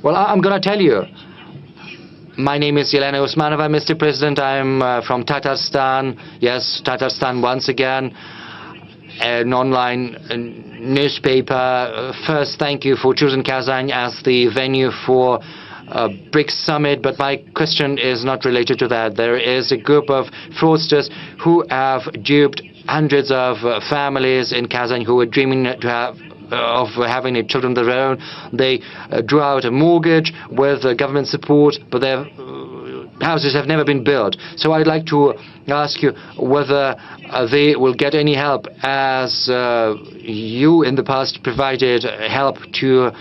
Well, I'm going to tell you. My name is Yelena Usmanova, Mr. President. I'm from Tatarstan. Yes, Tatarstan once again. An online newspaper. First, thank you for choosing Kazan as the venue for BRICS summit, but my question is not related to that. There is a group of fraudsters who have duped hundreds of families in Kazan who were dreaming to have of having children of their own. They drew out a mortgage with government support, but their houses have never been built. So I'd like to ask you whether they will get any help, as you in the past provided help to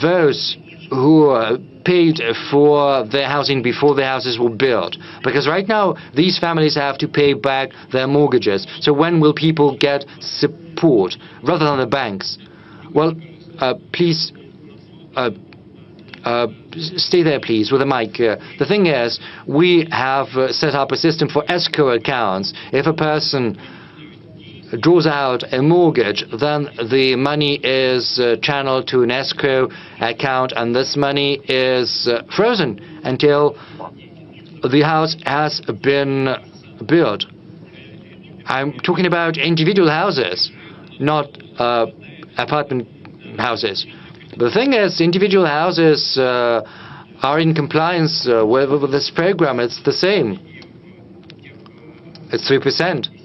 those who paid for their housing before their houses were built. Because right now, these families have to pay back their mortgages. So when will people get support rather than the banks? Well, please stay there, please, with the mic. The thing is, we have set up a system for escrow accounts. If a person draws out a mortgage, then the money is channeled to an escrow account, and this money is frozen until the house has been built. I'm talking about individual houses, not apartment houses. The thing is, individual houses are in compliance with this program. It's the same. It's 3%.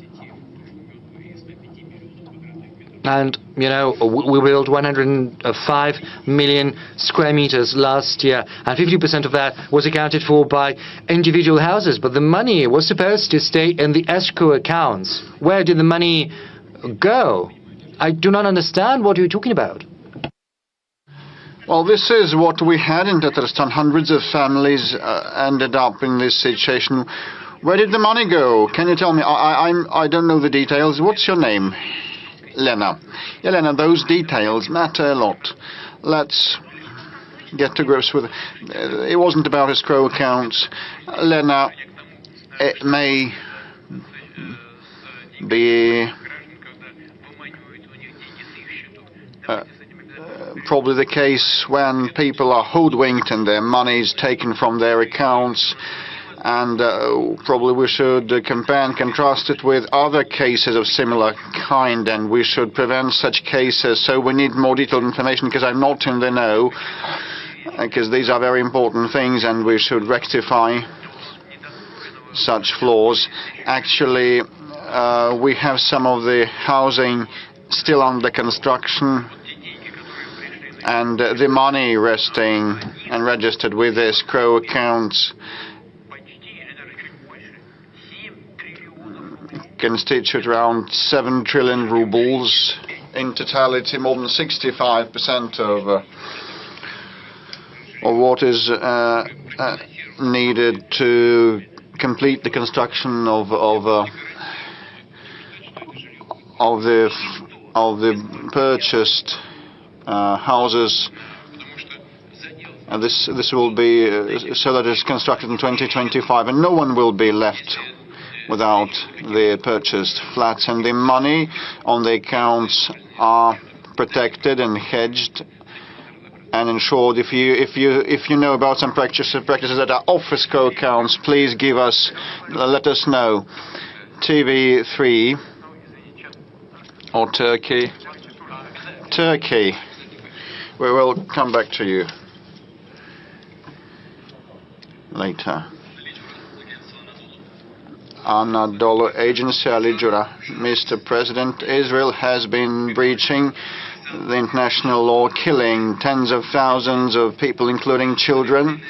And, you know, we built 105 million square meters last year, and 50% of that was accounted for by individual houses. But the money was supposed to stay in the escrow accounts. Where did the money go? I do not understand what you're talking about. Well, this is what we had in Tatarstan. Hundreds of families ended up in this situation. Where did the money go? Can you tell me? I don't know the details. What's your name? Lena. Elena, those details matter a lot. Let's get to grips with it. It wasn't about escrow accounts. Lena, it may be probably the case when people are hoodwinked and their money is taken from their accounts. And probably we should compare and contrast it with other cases of similar kind, and we should prevent such cases. So we need more detailed information, because I'm not in the know, because these are very important things, and we should rectify such flaws. Actually, we have some of the housing still under construction, and the money resting and registered with escrow accounts constitute around 7 trillion rubles. In totality, more than 65% of what is needed to complete the construction of the purchased houses. And this will be so that it's constructed in 2025, and no one will be left without the purchased flats, and the money on the accounts are protected and hedged and ensured. If you know about some practices that are off escrow accounts, please let us know. TV3 or Turkey. We will come back to you later. Anadolu Agency, Ali Jura. Mr. President, Israel has been breaching the international law, killing tens of thousands of people, including children,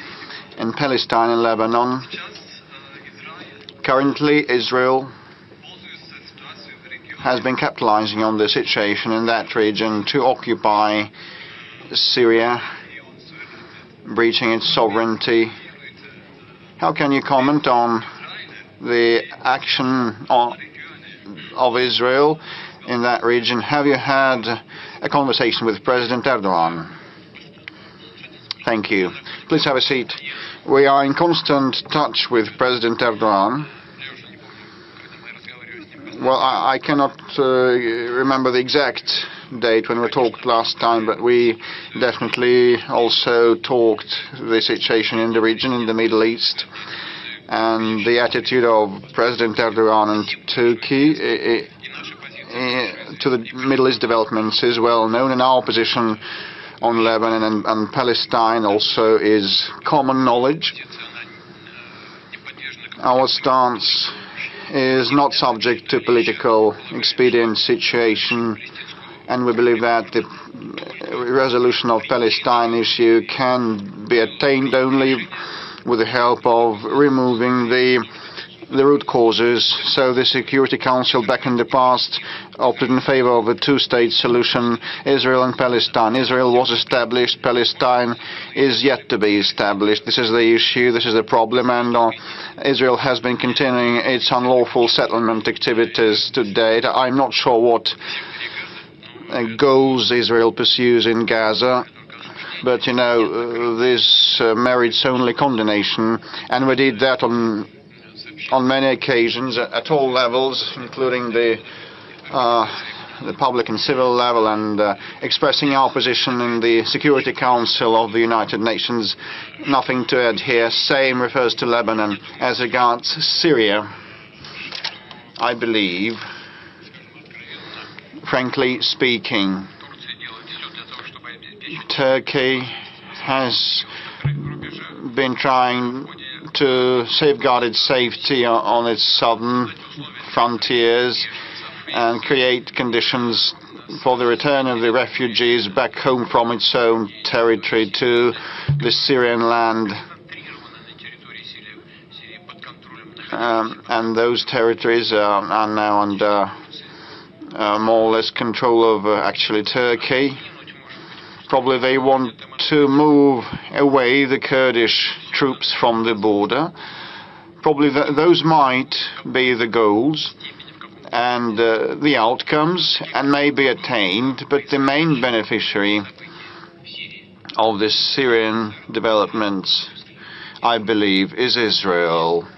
in Palestine and Lebanon. Currently, Israel has been capitalizing on the situation in that region to occupy Syria, breaching its sovereignty. How can you comment on the action of Israel in that region? Have you had a conversation with President Erdogan? Thank you. Please have a seat. We are in constant touch with President Erdogan. Well, I cannot remember the exact date when we talked last time, but we definitely also talked the situation in the region, in the Middle East, and the attitude of President Erdogan and Turkey to the Middle East developments is well known, and our position on Lebanon and Palestine also is common knowledge. Our stance is not subject to political expedient situation, and we believe that the resolution of Palestine issue can be attained only with the help of removing the root causes. So the Security Council back in the past opted in favor of a two-state solution, Israel and Palestine. Israel was established, Palestine is yet to be established. This is the issue, this is the problem, and Israel has been continuing its unlawful settlement activities to date. I'm not sure what goals Israel pursues in Gaza, but you know, this merits only condemnation, and we did that on many occasions at all levels, including the public and civil level, and expressing our position in the Security Council of the United Nations. Nothing to add here. Same refers to Lebanon. As regards Syria, I believe, frankly speaking, Turkey has been trying to safeguard its safety on its southern frontiers and create conditions for the return of the refugees back home from its own territory to the Syrian land. And those territories are now under more or less control of actually Turkey. Probably they want to move away the Kurdish troops from the border. Probably those might be the goals and the outcomes, and may be attained, but the main beneficiary of this Syrian developments, I believe, is Israel.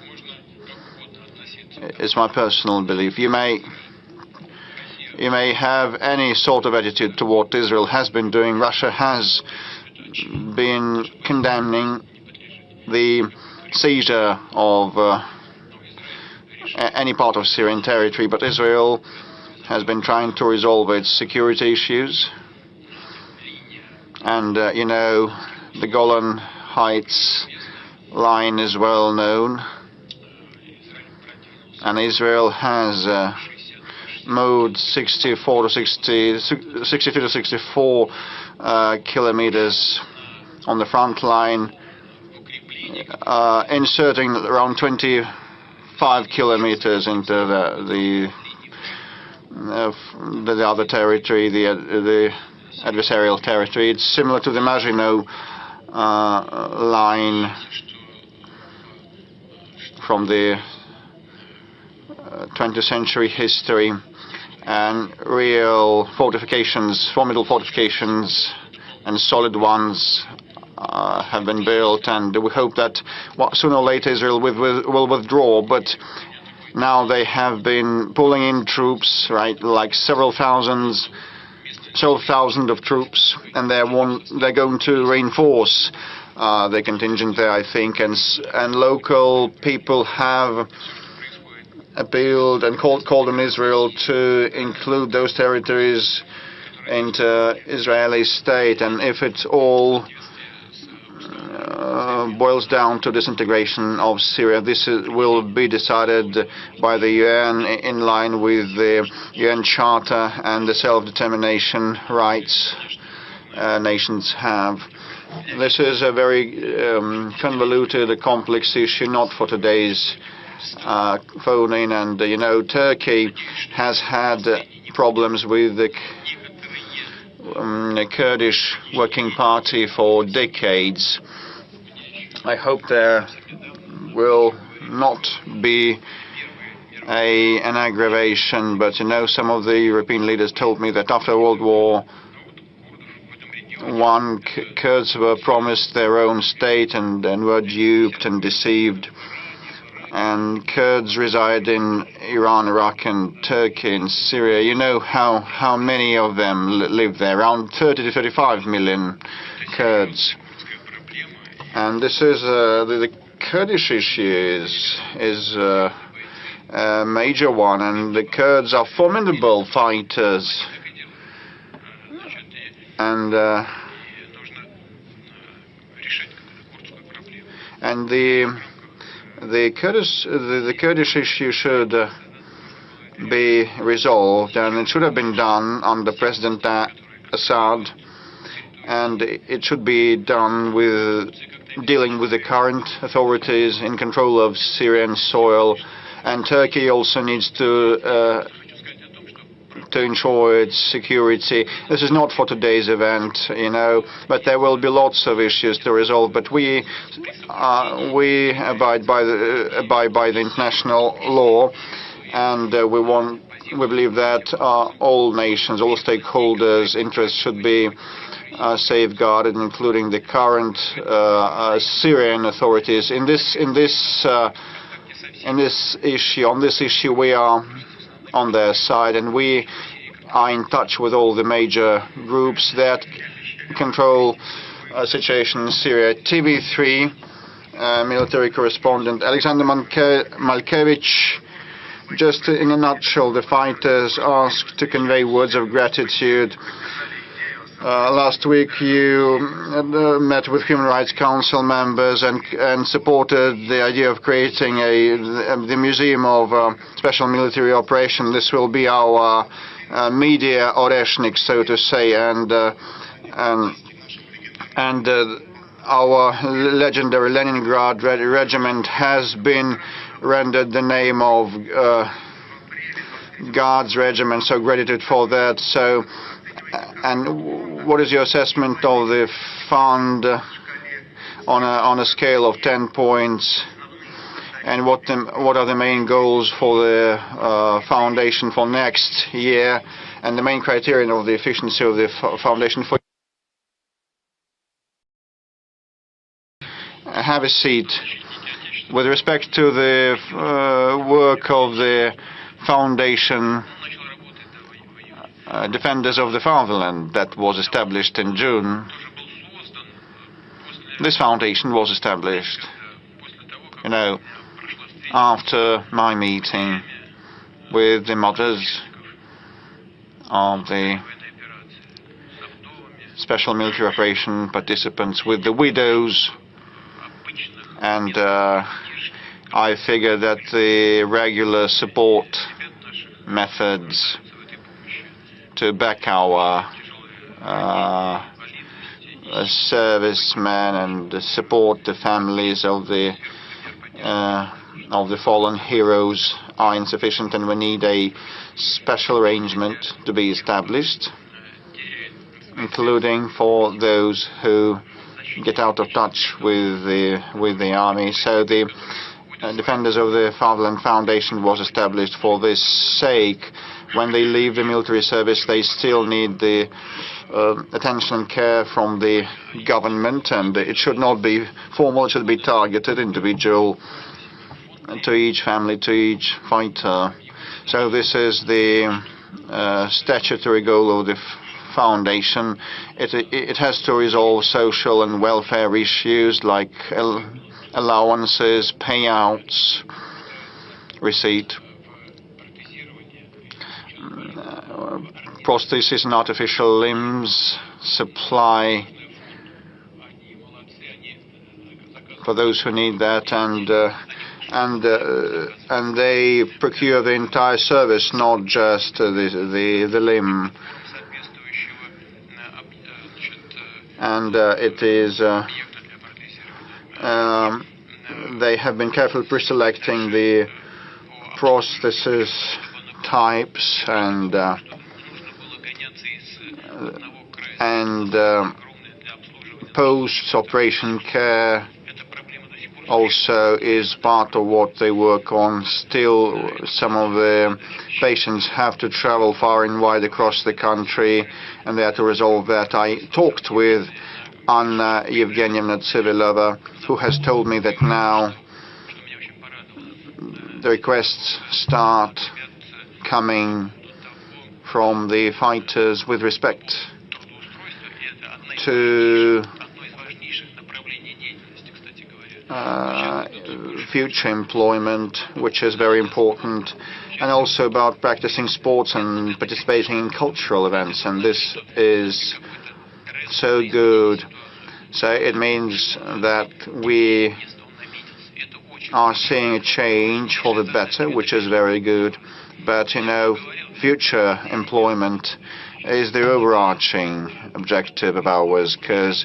It's my personal belief. You may have any sort of attitude to what Israel has been doing. Russia has been condemning the seizure of any part of Syrian territory, but Israel has been trying to resolve its security issues. And, you know, the Golan Heights line is well known. And Israel has moved 62 to 64 kilometers on the front line, inserting around 25 kilometers into the other territory, the adversarial territory. It's similar to the Maginot line from the 20th century history, and real fortifications, formidable fortifications and solid ones have been built, and we hope that sooner or later Israel will withdraw. But now they have been pulling in troops, right, like several thousand of troops, and they're going to reinforce their contingent there, I think, and local people have appealed and called on Israel to include those territories into Israeli state, and if it all boils down to disintegration of Syria, this will be decided by the UN in line with the UN Charter and the self-determination rights nations have. This is a very convoluted, complex issue, not for today's phone-in, and you know, Turkey has had problems with the Kurdish Working Party for decades. I hope there will not be an aggravation, but you know, some of the European leaders told me that after World War I, Kurds were promised their own state and were duped and deceived. and Kurds reside in Iran, Iraq, and Turkey, and Syria. You know how many of them live there, around 30 to 35 million Kurds. And this is the Kurdish issue is a major one, and the Kurds are formidable fighters. And the Kurdish issue should be resolved, and it should have been done under President Assad, and it should be done with dealing with the current authorities in control of Syrian soil, and Turkey also needs to ensure its security. This is not for today's event, you know, but there will be lots of issues to resolve. But we abide by the international law, and we believe that all nations, all stakeholders' interests should be safeguarded, including the current Syrian authorities. On this issue, we are on their side, and we are in touch with all the major groups that control a situation in Syria. TV3 military correspondent Alexander Malkevich, just in a nutshell, the fighters asked to convey words of gratitude. Last week you met with Human Rights Council members and supported the idea of creating the Museum of Special Military Operation. This will be our media Oreshnik, so to say, and our legendary Leningrad regiment has been rendered the name of Guards Regiment, so gratitude for that. So, and what is your assessment of the fund on a scale of 10 points? And what are the main goals for the foundation for next year, and the main criterion of the efficiency of the foundation for? Have a seat. With respect to the work of the foundation, Defenders of the Fatherland, that was established in June. This foundation was established, you know, after my meeting with the mothers of the special military operation participants, with the widows, and I figure that the regular support methods to back our servicemen and support the families of the fallen heroes are insufficient, and we need a special arrangement to be established, including for those who get out of touch with the army. So the Defenders of the Fatherland Foundation was established for this sake. When they leave the military service, they still need the attention and care from the government, and it should not be formal, it should be targeted, individual, to each family, to each fighter. So this is the statutory goal of the foundation. It has to resolve social and welfare issues like allowances, payouts, receipt, prosthesis and artificial limbs, supply for those who need that, and they procure the entire service, not just the limb. And it is they have been carefully pre-selecting the prosthesis types and post-operation care also is part of what they work on. Still, some of the patients have to travel far and wide across the country, and they have to resolve that. I talked with Anna Evgenievna Tsivilova, who has told me that now the requests start coming from the fighters with respect to future employment, which is very important, and also about practicing sports and participating in cultural events, and this is so good. So it means that we are seeing a change for the better, which is very good. But, future employment is the overarching objective of ours, because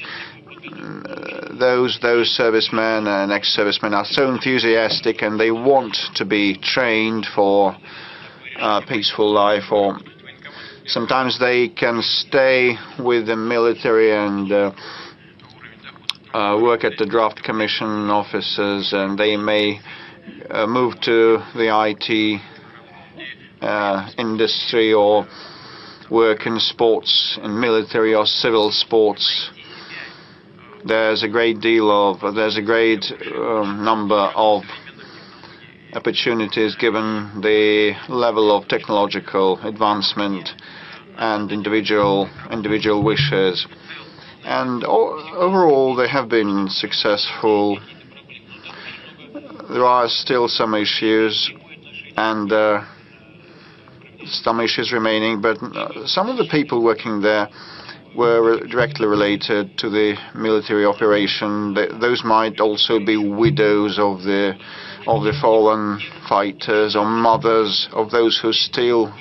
those servicemen and ex-servicemen are so enthusiastic and they want to be trained for a peaceful life, or sometimes they can stay with the military and work at the draft commission offices, and they may move to the IT industry or work in sports, in military or civil sports. There's a great number of opportunities given the level of technological advancement and individual wishes. And overall, they have been successful. There are still some issues, and some issues remaining, but some of the people working there were directly related to the military operation. Those might also be widows of the fallen fighters, or mothers of those who still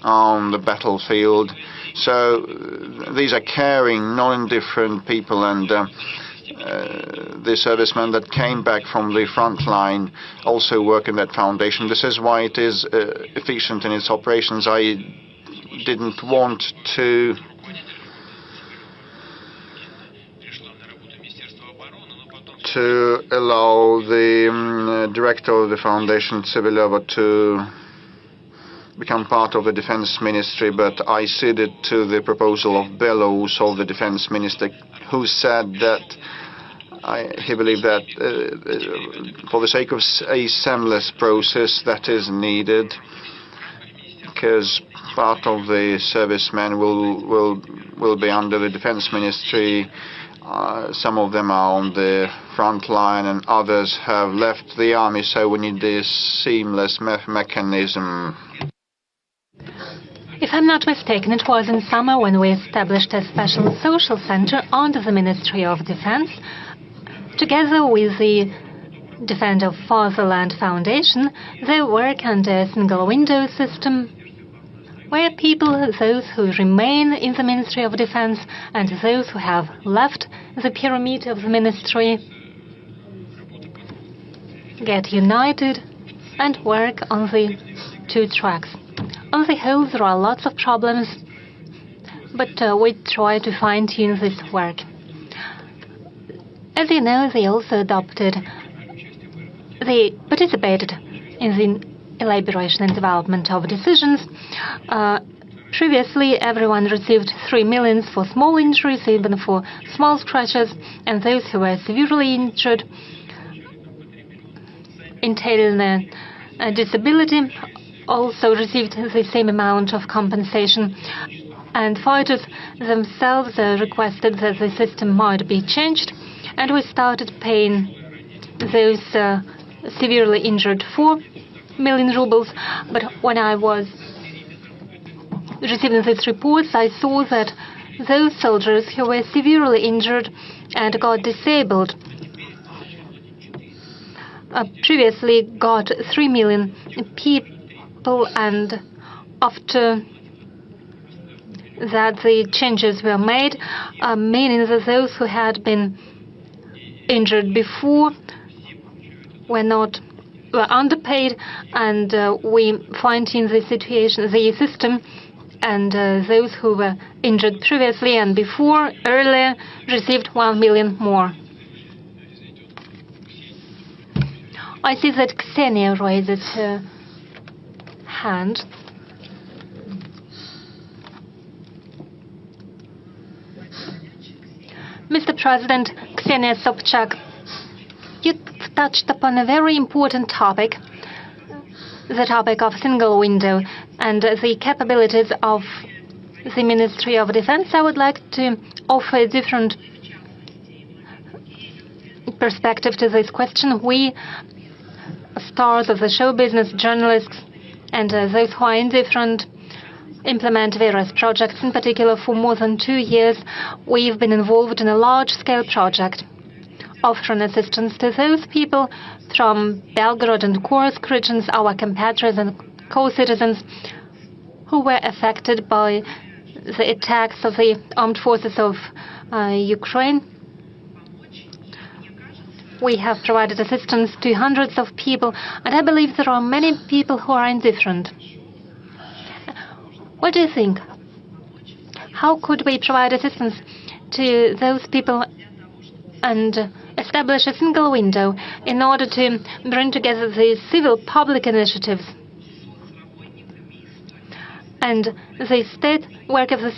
are on the battlefield. So these are caring, non-indifferent people, and the servicemen that came back from the front line also work in that foundation. This is why it is efficient in its operations. I didn't want to allow the director of the foundation, Tsibelova, to become part of the defense ministry, but I ceded to the proposal of Belarus, of the defense minister, who said that he believed that for the sake of a seamless process that is needed, because part of the servicemen will be under the defense ministry. Some of them are on the front line and others have left the army, so we need this seamless mechanism. If I'm not mistaken, it was in summer when we established a special social center under the Ministry of Defense, together with the Defend of Fatherland Foundation. They work under a single window system, where people, those who remain in the Ministry of Defense and those who have left the pyramid of the ministry, get united and work on the two tracks. On the whole, there are lots of problems, but we try to fine-tune this work. As you know, they participated in the elaboration and development of decisions. Previously, everyone received 3 million for small injuries, even for small scratches, and those who were severely injured, entailing a disability, also received the same amount of compensation. And fighters themselves requested that the system might be changed, and we started paying those severely injured 4 million rubles. But when I was receiving these reports, I saw that those soldiers who were severely injured and got disabled previously got 3 million people, and after that the changes were made, meaning that those who had been injured before were underpaid, and we fine-tuned the system, and those who were injured previously and earlier received 1 million more. I see that Ksenia raises her hand. Mr. President, Ksenia Sobchak, you touched upon a very important topic, the topic of single window and the capabilities of the Ministry of Defense. I would like to offer a different perspective to this question. We, stars of the show business, journalists, and those who are indifferent, implement various projects. In particular, for more than 2 years, we've been involved in a large-scale project offering assistance to those people from Belgorod and Kursk regions, our compatriots and co-citizens who were affected by the attacks of the armed forces of Ukraine. We have provided assistance to hundreds of people, and I believe there are many people who are indifferent. What do you think? How could we provide assistance to those people and establish a single window in order to bring together the civil public initiatives and the state work of the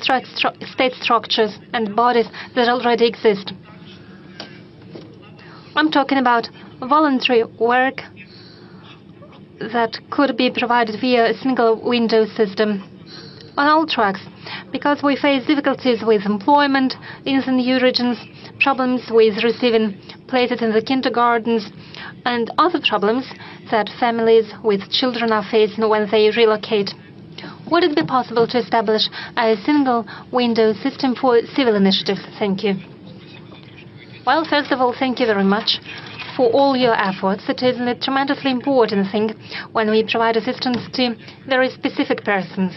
state structures and bodies that already exist? I'm talking about voluntary work that could be provided via a single window system on all tracks, because we face difficulties with employment in the new regions, problems with receiving places in the kindergartens, and other problems that families with children are facing when they relocate. Would it be possible to establish a single window system for civil initiatives? Thank you. Well, first of all, thank you very much for all your efforts. It is a tremendously important thing when we provide assistance to very specific persons.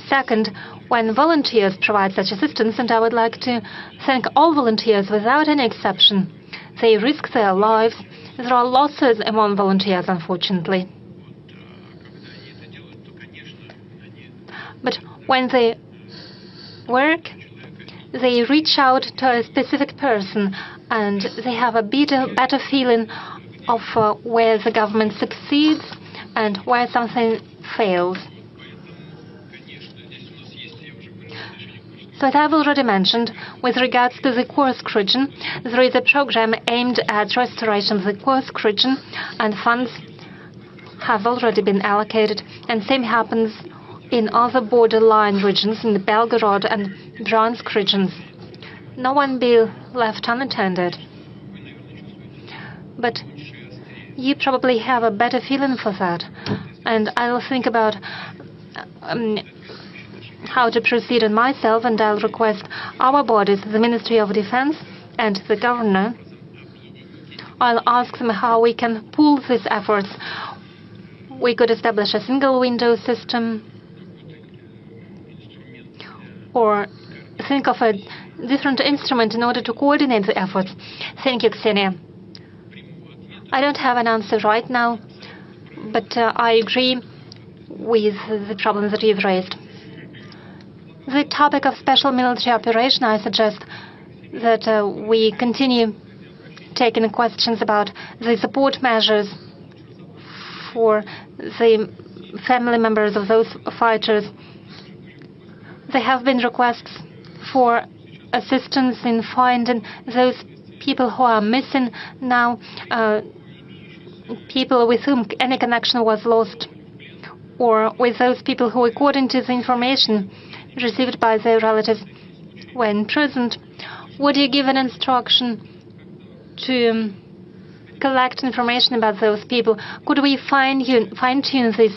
Second, when volunteers provide such assistance, and I would like to thank all volunteers without any exception. They risk their lives. There are losses among volunteers, unfortunately. But when they work, they reach out to a specific person, and they have a better feeling of where the government succeeds and where something fails. So as I've already mentioned, with regards to the Kursk region, there is a program aimed at restoration of the Kursk region, and funds have already been allocated, and same happens in other borderline regions in the Belgorod and Bryansk regions. No one be left unattended. But you probably have a better feeling for that, and I'll think about how to proceed on myself, and I'll request our bodies, the Ministry of Defense and the governor. I'll ask them how we can pool these efforts. We could establish a single window system, or think of a different instrument in order to coordinate the efforts. Thank you, Ksenia. I don't have an answer right now, but I agree with the problems that you've raised. The topic of special military operation, I suggest that we continue taking questions about the support measures for the family members of those fighters. There have been requests for assistance in finding those people who are missing now, people with whom any connection was lost, or with those people who, according to the information received by their relatives, were imprisoned. Would you give an instruction to collect information about those people? Could we fine-tune this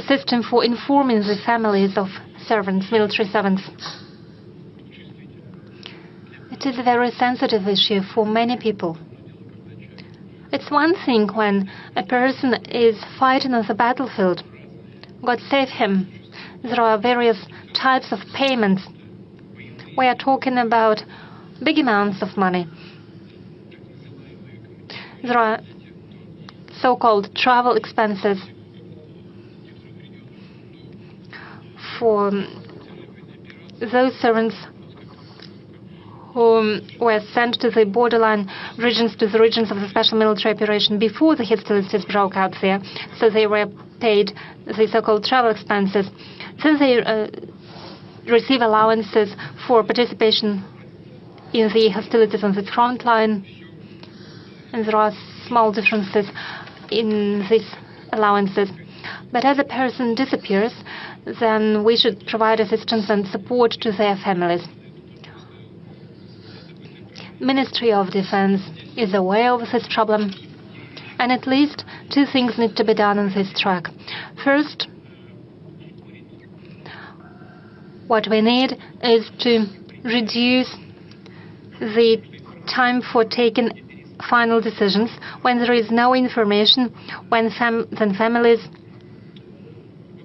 system for informing the families of servants, military servants? It is a very sensitive issue for many people. It's one thing when a person is fighting on the battlefield. God save him. There are various types of payments. We are talking about big amounts of money. There are so-called travel expenses for those servants who were sent to the borderline regions, to the regions of the special military operation before the hostilities broke out there. So they were paid the so-called travel expenses. Since they receive allowances for participation in the hostilities on the front line, and there are small differences in these allowances. But as a person disappears, then we should provide assistance and support to their families. Ministry of Defense is aware of this problem, and at least two things need to be done on this track. First, what we need is to reduce the time for taking final decisions when there is no information, when families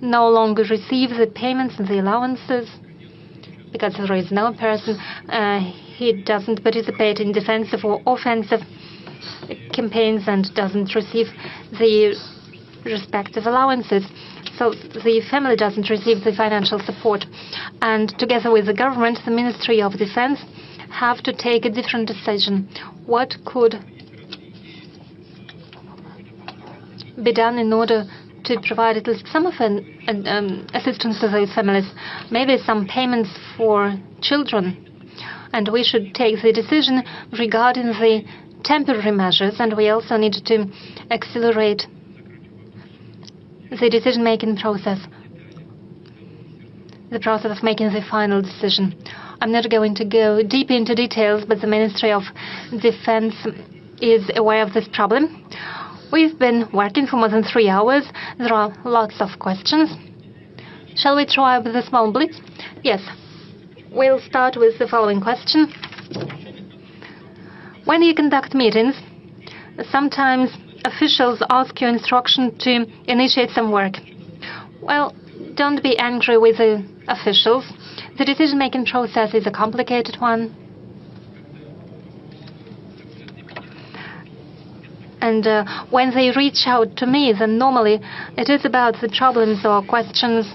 no longer receive the payments and the allowances, because there is no person, he doesn't participate in defensive or offensive campaigns and doesn't receive the respective allowances. So the family doesn't receive the financial support. And together with the government, the Ministry of Defense have to take a different decision. What could be done in order to provide at least some of assistance to those families, maybe some payments for children. And we should take the decision regarding the temporary measures, and we also need to accelerate the decision-making process, the process of making the final decision. I'm not going to go deep into details, but the Ministry of Defense is aware of this problem. We've been working for more than 3 hours. There are lots of questions. Shall we try with a small blitz? Yes. We'll start with the following question. When you conduct meetings, sometimes officials ask you instruction to initiate some work. Well, don't be angry with the officials. The decision-making process is a complicated one. And when they reach out to me, then normally it is about the problems or questions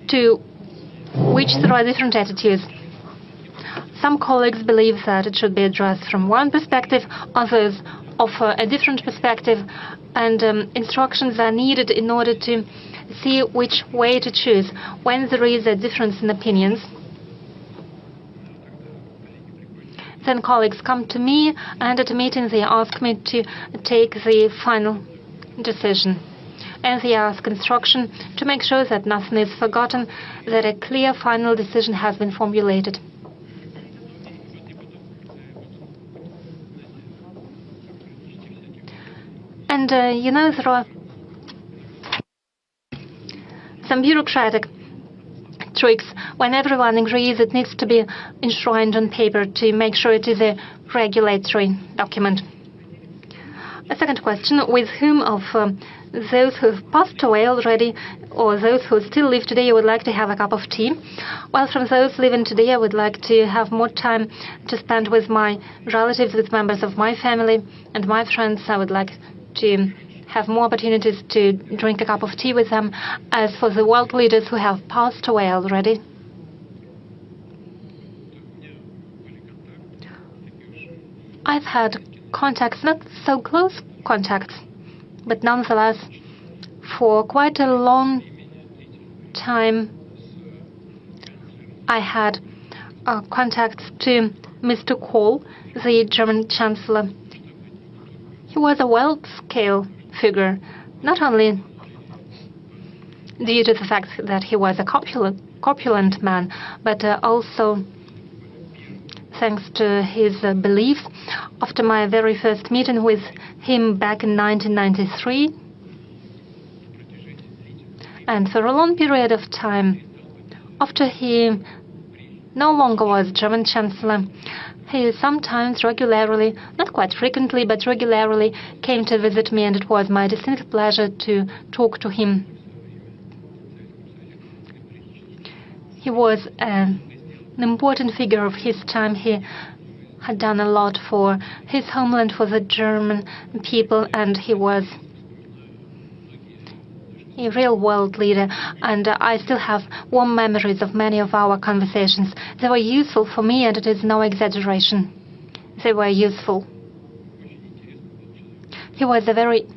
to which there are different attitudes. Some colleagues believe that it should be addressed from one perspective, others offer a different perspective, and instructions are needed in order to see which way to choose when there is a difference in opinions. Then colleagues come to me, and at a meeting they ask me to take the final decision. And they ask instruction to make sure that nothing is forgotten, that a clear final decision has been formulated. And, there are some bureaucratic tricks. When everyone agrees, it needs to be enshrined on paper to make sure it is a regulatory document. A second question, with whom of those who have passed away already or those who still live today you would like to have a cup of tea? Well, from those living today, I would like to have more time to spend with my relatives, with members of my family and my friends. I would like to have more opportunities to drink a cup of tea with them. As for the world leaders who have passed away already, I've had contacts, not so close contacts, but nonetheless, for quite a long time, I had contacts to Mr. Kohl, the German Chancellor. He was a world-scale figure, not only due to the fact that he was a corpulent man, but also thanks to his beliefs. After my very first meeting with him back in 1993, and for a long period of time, after he no longer was German Chancellor, he sometimes regularly, not quite frequently, but regularly came to visit me, and it was my distinct pleasure to talk to him. He was an important figure of his time. He had done a lot for his homeland, for the German people, and he was a real world leader, and I still have warm memories of many of our conversations. They were useful for me, and it is no exaggeration. They were useful. He was a very...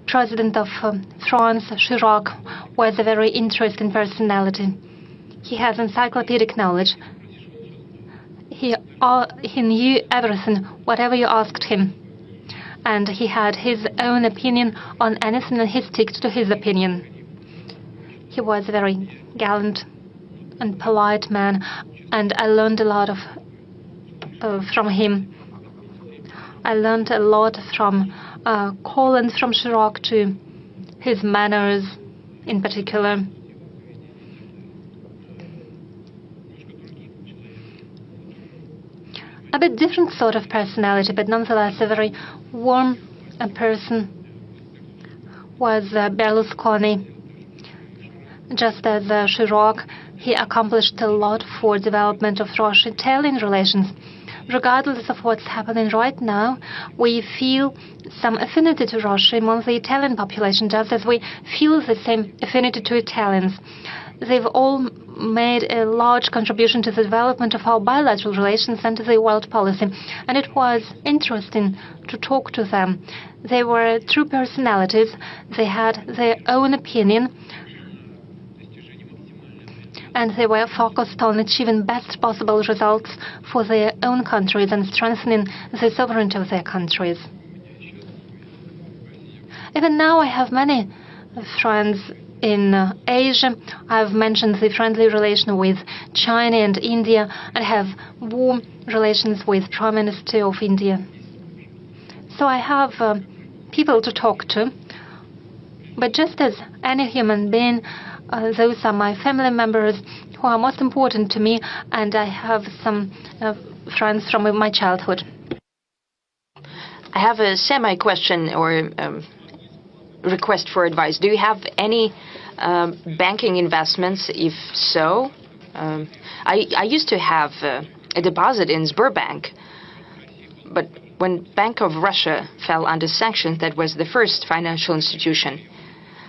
President of France, Chirac, was a very interesting personality. He has encyclopedic knowledge. He knew everything, whatever you asked him. And he had his own opinion on anything, and he stuck to his opinion. He was a very gallant and polite man, and I learned a lot from him. I learned a lot from Colin, from Chirac, to his manners in particular. A bit different sort of personality, but nonetheless a very warm person was Berlusconi. Just as Chirac, he accomplished a lot for development of Russia-Italian relations. Regardless of what's happening right now, we feel some affinity to Russia among the Italian population, just as we feel the same affinity to Italians. They've all made a large contribution to the development of our bilateral relations and to the world policy, and it was interesting to talk to them. They were true personalities. They had their own opinion, and they were focused on achieving best possible results for their own countries and strengthening the sovereignty of their countries. Even now, I have many friends in Asia. I've mentioned the friendly relation with China and India, and I have warm relations with Prime Minister of India. So I have people to talk to. But just as any human being, those are my family members who are most important to me, and I have some friends from my childhood. I have a semi-question or request for advice. Do you have any banking investments? If so, I used to have a deposit in Sberbank, but when Bank of Russia fell under sanctions, that was the first financial institution,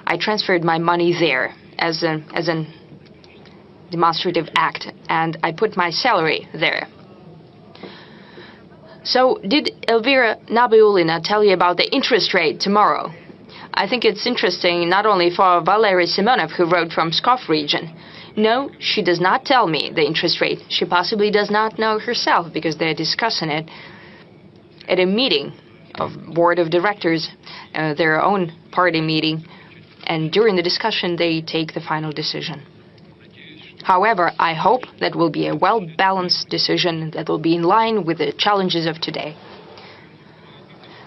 I transferred my money there as an demonstrative act, and I put my salary there. So did Elvira Nabiulina tell you about the interest rate tomorrow? I think it's interesting not only for Valery Simonov, who wrote from Pskov region. No, she does not tell me the interest rate. She possibly does not know herself, because they're discussing it at a meeting of board of directors, their own party meeting, and during the discussion they take the final decision. However, I hope that will be a well-balanced decision that will be in line with the challenges of today.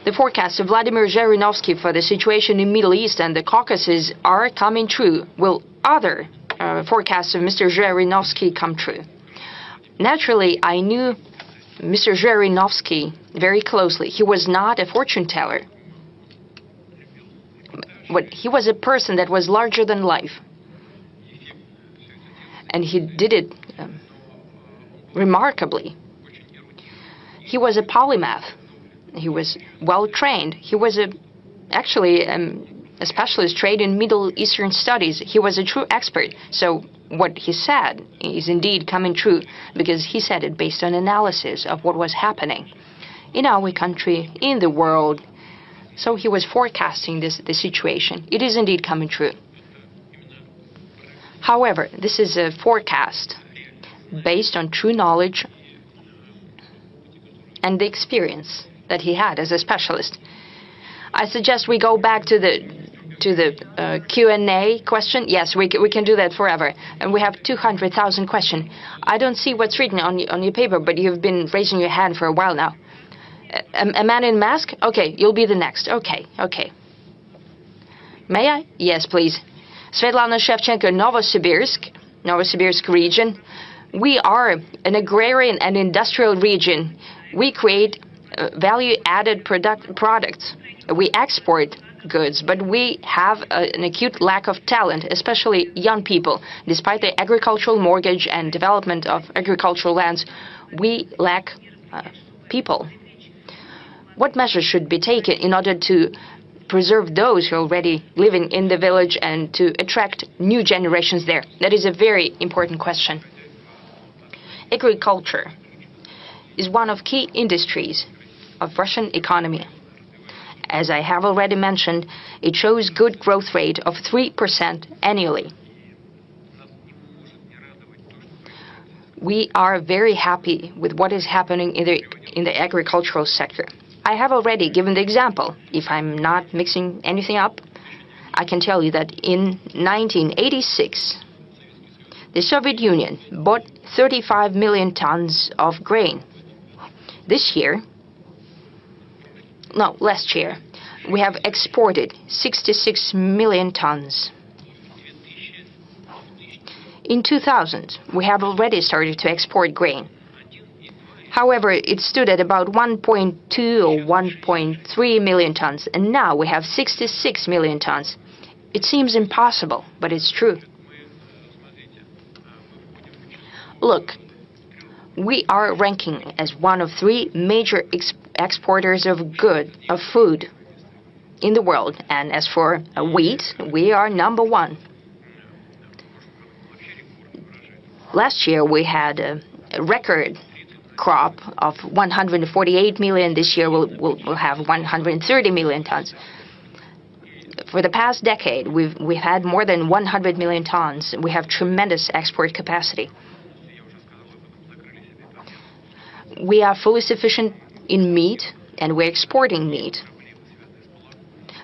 The forecasts of Vladimir Zhirinovsky for the situation in the Middle East and the Caucasus are coming true. Will other forecasts of Mr. Zhirinovsky come true? Naturally, I knew Mr. Zhirinovsky very closely. He was not a fortune teller, but he was a person that was larger than life. And he did it remarkably. He was a polymath. He was well-trained. He was actually a specialist trained in Middle Eastern studies. He was a true expert. So what he said is indeed coming true, because he said it based on analysis of what was happening in our country, in the world. So he was forecasting the situation. It is indeed coming true. However, this is a forecast based on true knowledge and the experience that he had as a specialist. I suggest we go back to the Q&A question. Yes, we can do that forever. And we have 200,000 questions. I don't see what's written on your paper, but you've been raising your hand for a while now. A man in mask? Okay, you'll be the next. Okay. May I? Yes, please. Svetlana Shevchenko, Novosibirsk region. We are an agrarian and industrial region. We create value-added products. We export goods, but we have an acute lack of talent, especially young people. Despite the agricultural mortgage and development of agricultural lands, we lack people. What measures should be taken in order to preserve those who are already living in the village and to attract new generations there? That is a very important question. Agriculture is one of key industries of Russian economy. As I have already mentioned, it shows good growth rate of 3% annually. We are very happy with what is happening in the agricultural sector. I have already given the example. If I'm not mixing anything up, I can tell you that in 1986, the Soviet Union bought 35 million tons of grain. Last year, we have exported 66 million tons. In 2000, we have already started to export grain. However, it stood at about 1.2 or 1.3 million tons, and now we have 66 million tons. It seems impossible, but it's true. Look, we are ranking as one of 3 major exporters of food in the world, and as for wheat, we are number 1. Last year we had a record crop of 148 million. This year we'll have 130 million tons. For the past decade, we've had more than 100 million tons. We have tremendous export capacity. We are fully sufficient in meat, and we're exporting meat.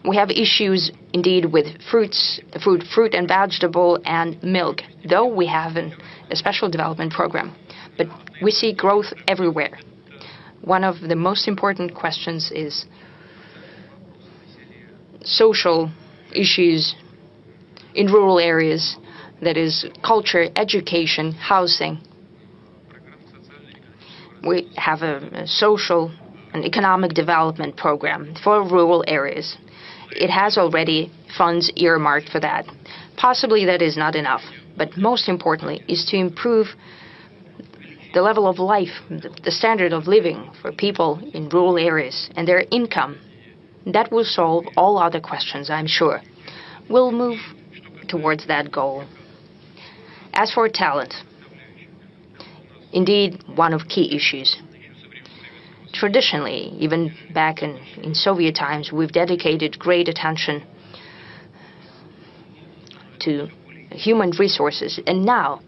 We have issues indeed with fruit and vegetable and milk, though we have a special development program. But we see growth everywhere. One of the most important questions is social issues in rural areas, that is culture, education, housing. We have a social and economic development program for rural areas. It has already funds earmarked for that. Possibly that is not enough, but most importantly is to improve the level of life, the standard of living for people in rural areas and their income. That will solve all other questions, I'm sure. We'll move towards that goal. As for talent, indeed one of key issues. Traditionally, even back in Soviet times, we've dedicated great attention to human resources, and now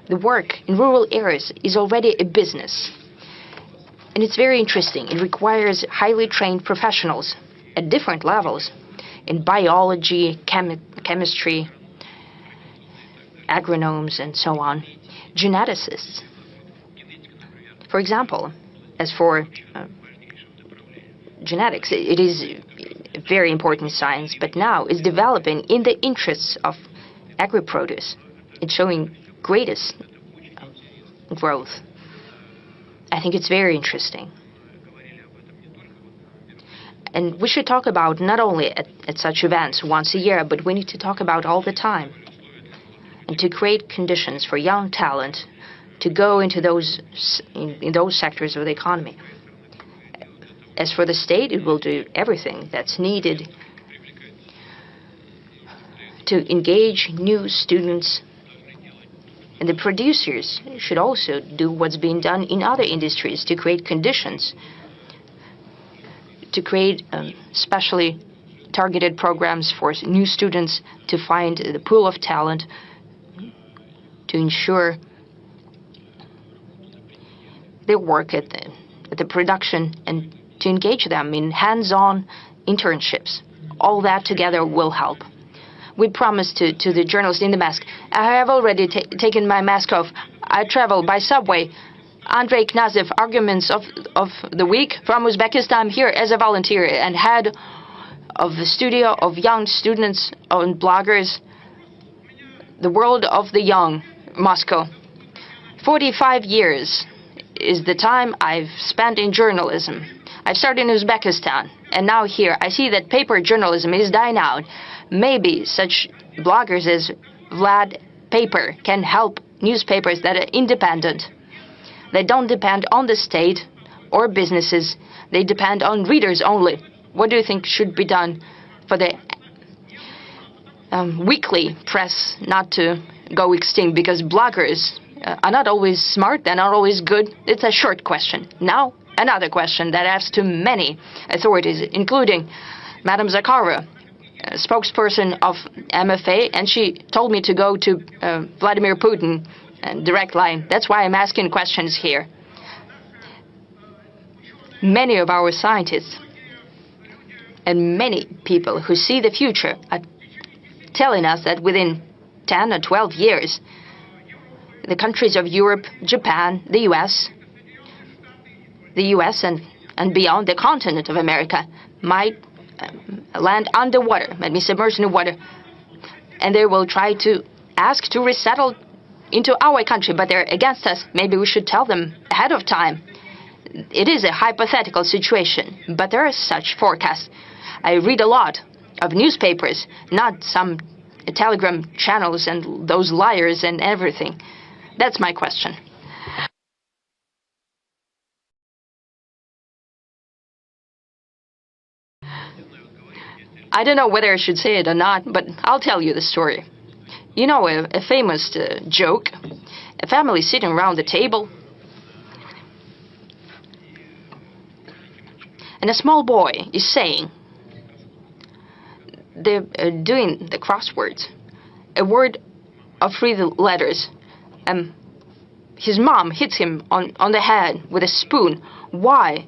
the work in rural areas is already a business. And it's very interesting. It requires highly trained professionals at different levels in biology, chemistry, agronomes, and so on, geneticists. For example, as for genetics, it is a very important science, but now it's developing in the interests of agri-produce. It's showing greatest growth. I think it's very interesting. And we should talk about not only at such events once a year, but we need to talk about all the time. And to create conditions for young talent to go into those sectors of the economy. As for the state, it will do everything that's needed to engage new students. And the producers should also do what's being done in other industries to create conditions, to create specially targeted programs for new students to find the pool of talent, to ensure their work at the production, and to engage them in hands-on internships. All that together will help. We promised to the journalist in the mask. I have already taken my mask off. I travel by subway. Andrei Knyazev, Arguments of the Week from Uzbekistan, here as a volunteer and head of the studio of young students and bloggers, the world of the young, Moscow. 45 years is the time I've spent in journalism. I started in Uzbekistan, and now here I see that paper journalism is dying out. Maybe such bloggers as Vlad Paper can help newspapers that are independent. They don't depend on the state or businesses. They depend on readers only. What do you think should be done for the weekly press not to go extinct? Because bloggers are not always smart, they're not always good. It's a short question. Now, another question that asks to many authorities, including Madam Zakharova, spokesperson of MFA, and she told me to go to Vladimir Putin and direct line. That's why I'm asking questions here. Many of our scientists and many people who see the future are telling us that within 10 or 12 years, the countries of Europe, Japan, the US and beyond, the continent of America, might land underwater, might be submerged in the water, and they will try to ask to resettle into our country, but they're against us. Maybe we should tell them ahead of time. It is a hypothetical situation, but there are such forecasts. I read a lot of newspapers, not some telegram channels and those liars and everything. That's my question. I don't know whether I should say it or not, but I'll tell you the story. You know, a famous joke, a family sitting around the table, and a small boy is saying, they're doing the crosswords, a word of 3 letters. His mom hits him on the head with a spoon. Why?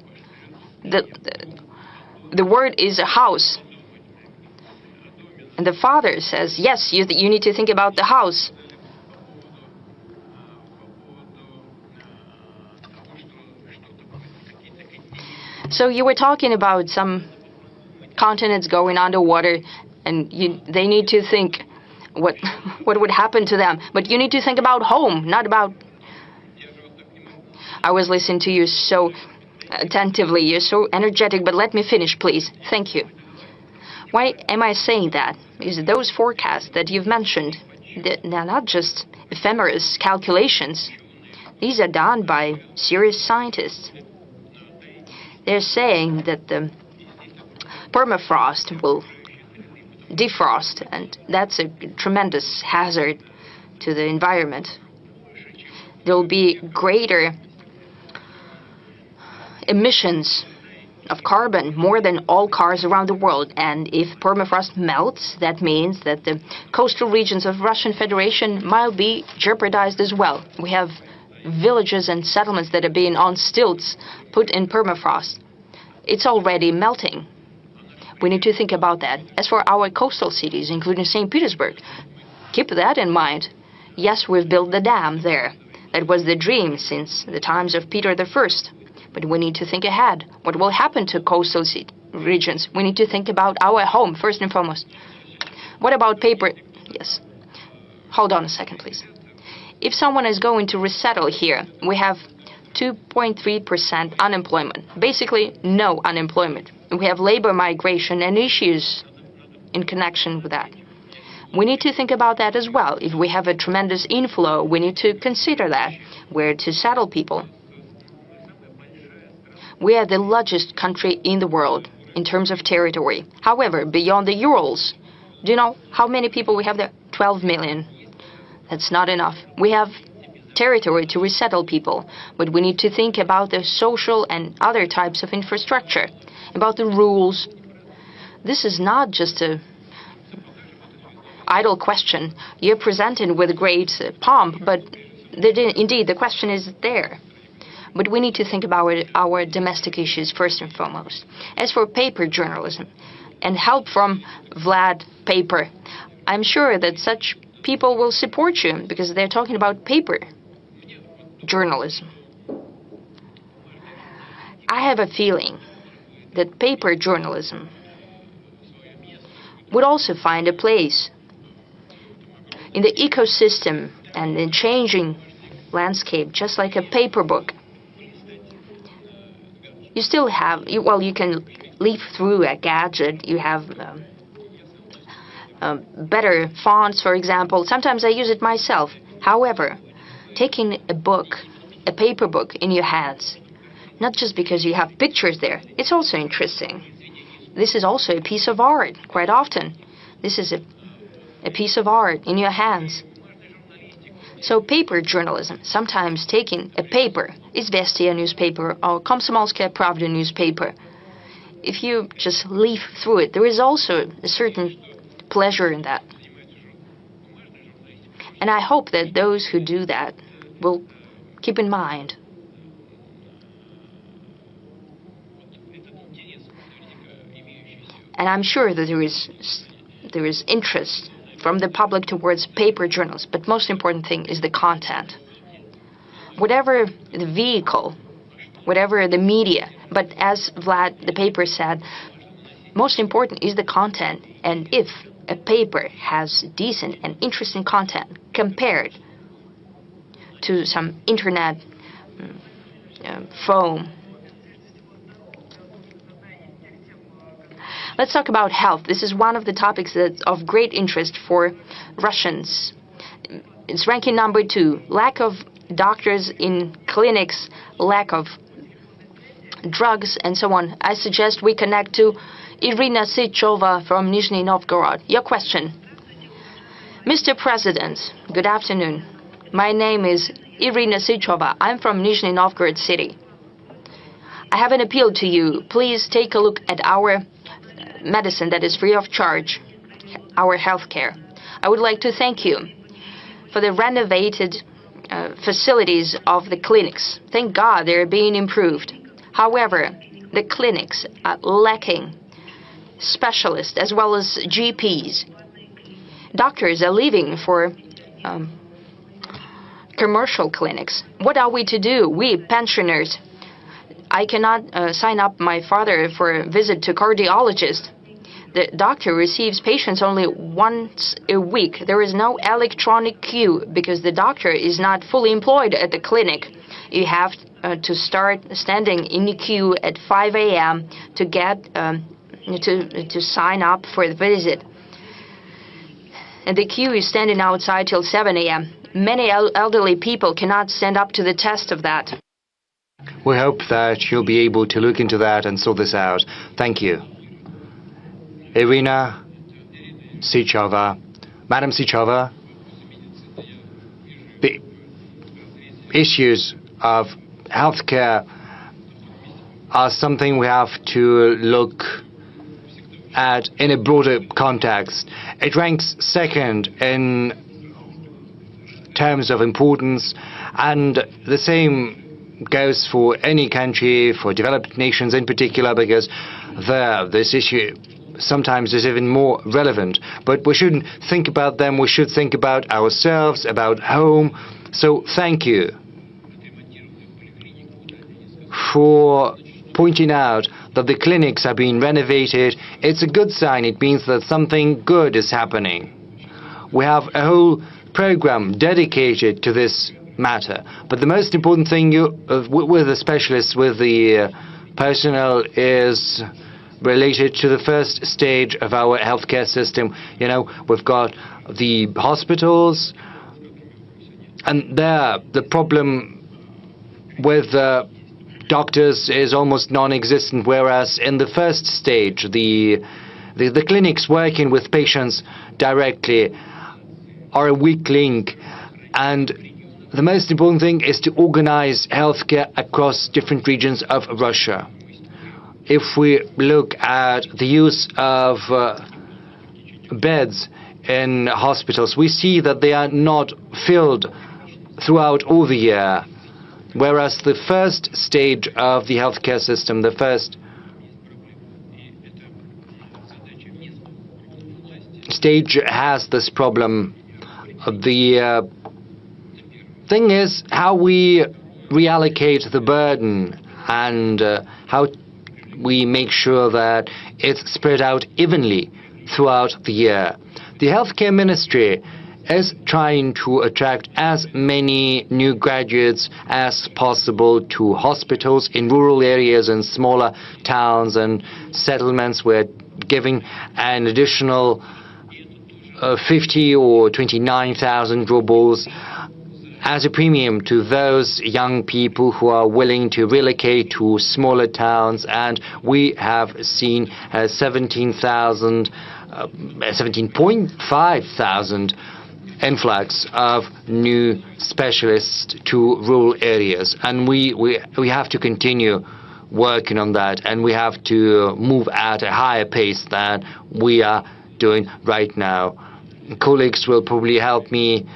The word is a house. And the father says, yes, you need to think about the house. So you were talking about some continents going underwater, and they need to think what would happen to them. But you need to think about home, not about... I was listening to you so attentively. You're so energetic, but let me finish, please. Thank you. Why am I saying that? Because those forecasts that you've mentioned, they're not just ephemeris calculations. These are done by serious scientists. They're saying that the permafrost will defrost, and that's a tremendous hazard to the environment. There will be greater emissions of carbon, more than all cars around the world. And if permafrost melts, that means that the coastal regions of Russian Federation might be jeopardized as well. We have villages and settlements that are being on stilts, put in permafrost. It's already melting. We need to think about that. As for our coastal cities, including St. Petersburg, keep that in mind. Yes, we've built the dam there. That was the dream since the times of Peter I. But we need to think ahead. What will happen to coastal regions? We need to think about our home, first and foremost. What about paper? Yes. Hold on a second, please. If someone is going to resettle here, we have 2.3% unemployment. Basically, no unemployment. We have labor migration and issues in connection with that. We need to think about that as well. If we have a tremendous inflow, we need to consider that, where to settle people. We are the largest country in the world in terms of territory. However, beyond the Urals, do you know how many people we have there? 12 million. That's not enough. We have territory to resettle people, but we need to think about the social and other types of infrastructure, about the rules. This is not just a idle question. You're presented with great pomp, but indeed the question is there. But we need to think about our domestic issues first and foremost. As for paper journalism and help from Vlad Paper, I'm sure that such people will support you because they're talking about paper journalism. I have a feeling that paper journalism would also find a place in the ecosystem and in changing landscape, just like a paper book. You still have, you can leaf through a gadget. You have better fonts, for example. Sometimes I use it myself. However, taking a book, a paper book in your hands, not just because you have pictures there, it's also interesting. This is also a piece of art, quite often. This is a piece of art in your hands. So paper journalism, sometimes taking a paper, Izvestia newspaper or Komsomolskaya Pravda newspaper, if you just leaf through it, there is also a certain pleasure in that. And I hope that those who do that will keep in mind. And I'm sure that there is interest from the public towards paper journals, but most important thing is the content. Whatever the vehicle, whatever the media, but as Vlad, the paper said, most important is the content. And if a paper has decent and interesting content compared to some internet foam. Let's talk about health. This is one of the topics that's of great interest for Russians. It's ranking number 2. Lack of doctors in clinics, lack of drugs, and so on. I suggest we connect to Irina Sychova from Nizhny Novgorod. Your question. Mr. President, good afternoon. My name is Irina Sychova. I'm from Nizhny Novgorod city. I have an appeal to you. Please take a look at our medicine that is free of charge, our healthcare. I would like to thank you for the renovated facilities of the clinics. Thank God they're being improved. However, the clinics are lacking specialists as well as GPs. Doctors are leaving for commercial clinics. What are we to do? We pensioners. I cannot sign up my father for a visit to cardiologist. The doctor receives patients only once a week. There is no electronic queue because the doctor is not fully employed at the clinic. You have to start standing in the queue at 5 a.m. to get to sign up for the visit. And the queue is standing outside till 7 a.m. Many elderly people cannot stand up to the test of that. We hope that you'll be able to look into that and sort this out. Thank you. Irina Sychova. Madam Sychova, the issues of healthcare are something we have to look at in a broader context. It ranks second in terms of importance, and the same goes for any country, for developed nations in particular, because there this issue sometimes is even more relevant. But we shouldn't think about them, we should think about ourselves, about home. So thank you for pointing out that the clinics are being renovated. It's a good sign. It means that something good is happening. We have a whole program dedicated to this matter. But the most important thing with the specialists, with the personnel, is related to the first stage of our healthcare system. You know, we've got the hospitals, and there the problem with doctors is almost non-existent, whereas in the first stage, the clinics working with patients directly are a weak link. And the most important thing is to organize healthcare across different regions of Russia. If we look at the use of beds in hospitals, we see that they are not filled throughout all the year, whereas the first stage of the healthcare system, the first stage has this problem. The thing is how we reallocate the burden and how we make sure that it's spread out evenly throughout the year. The healthcare ministry is trying to attract as many new graduates as possible to hospitals in rural areas and smaller towns and settlements. We're giving an additional 50 or 29,000 rubles as a premium to those young people who are willing to relocate to smaller towns, and we have seen 17.5 thousand influx of new specialists to rural areas, and we have to continue working on that, and we have to move at a higher pace than we are doing right now. Colleagues will probably help me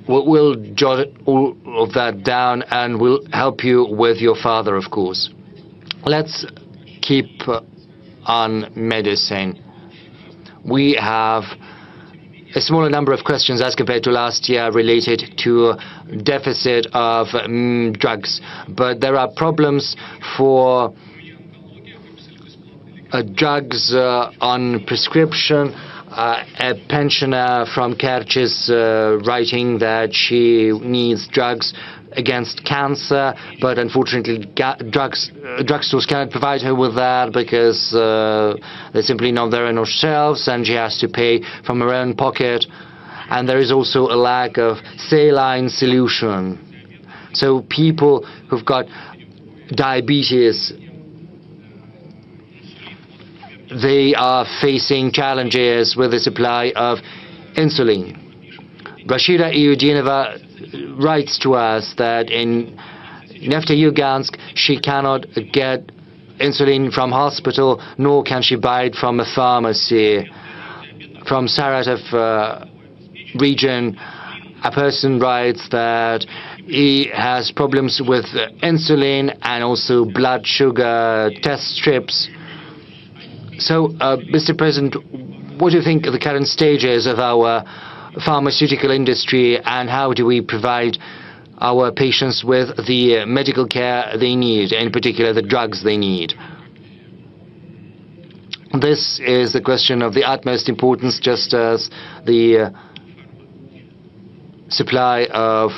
we'll jot all of that down and we'll help you with your father, of course. Let's keep on medicine. We have a smaller number of questions as compared to last year related to deficit of drugs, but there are problems for drugs on prescription. A pensioner from Kerch is writing that she needs drugs against cancer, but unfortunately drugstores cannot provide her with that because they're simply not there on her shelves, and she has to pay from her own pocket. And there is also a lack of saline solution. So people who've got diabetes, they are facing challenges with the supply of insulin. Rashida Iudinova writes to us that in Neftejugansk she cannot get insulin from hospital, nor can she buy it from a pharmacy. From Saratov region, a person writes that he has problems with insulin and also blood sugar test strips. So, Mr. President, what do you think of the current stages of our pharmaceutical industry, and how do we provide our patients with the medical care they need, in particular the drugs they need? This is a question of the utmost importance, just as the supply of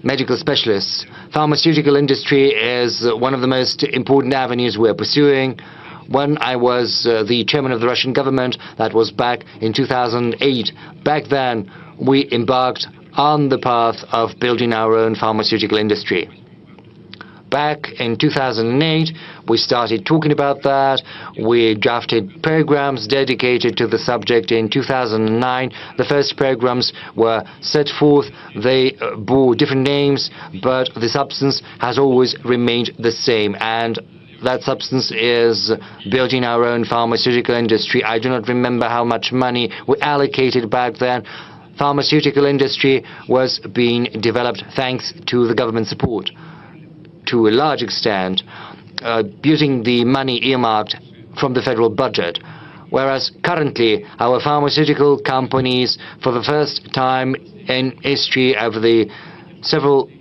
medical specialists. Pharmaceutical industry is one of the most important avenues we're pursuing. When I was the chairman of the Russian government, that was back in 2008, back then we embarked on the path of building our own pharmaceutical industry. Back in 2008, we started talking about that. We drafted programs dedicated to the subject in 2009. The first programs were set forth. They bore different names, but the substance has always remained the same. And that substance is building our own pharmaceutical industry. I do not remember how much money we allocated back then. Pharmaceutical industry was being developed thanks to the government support, to a large extent, using the money earmarked from the federal budget. Whereas currently, our pharmaceutical companies, for the first time in history over the several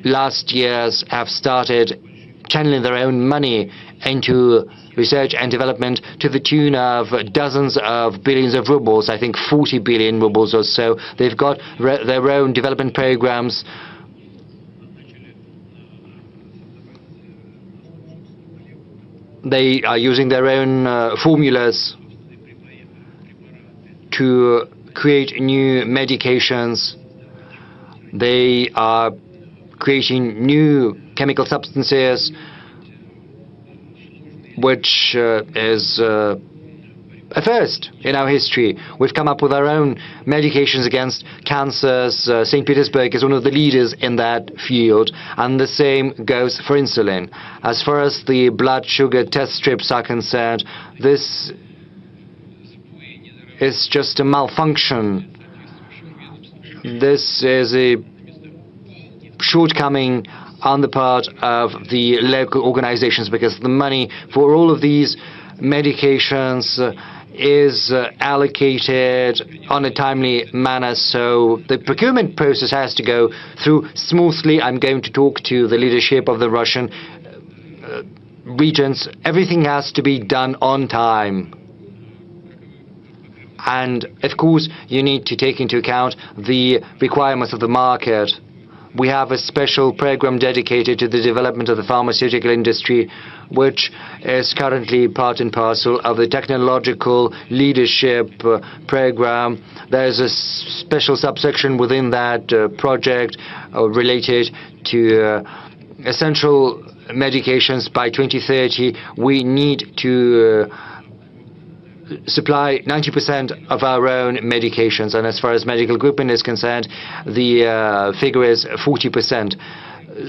last years, have started channeling their own money into research and development to the tune of dozens of billions of rubles, I think 40 billion rubles or so. They've got their own development programs. They are using their own formulas to create new medications. They are creating new chemical substances, which is a first in our history. We've come up with our own medications against cancers. St. Petersburg is one of the leaders in that field, and the same goes for insulin. As far as the blood sugar test strips are concerned, this is just a malfunction. This is a shortcoming on the part of the local organizations, because the money for all of these medications is allocated on a timely manner, so the procurement process has to go through smoothly. I'm going to talk to the leadership of the Russian regions. Everything has to be done on time. And, of course, you need to take into account the requirements of the market. We have a special program dedicated to the development of the pharmaceutical industry, which is currently part and parcel of the technological leadership program. There's a special subsection within that project related to essential medications. By 2030, we need to supply 90% of our own medications, and as far as medical equipment is concerned, the figure is 40%.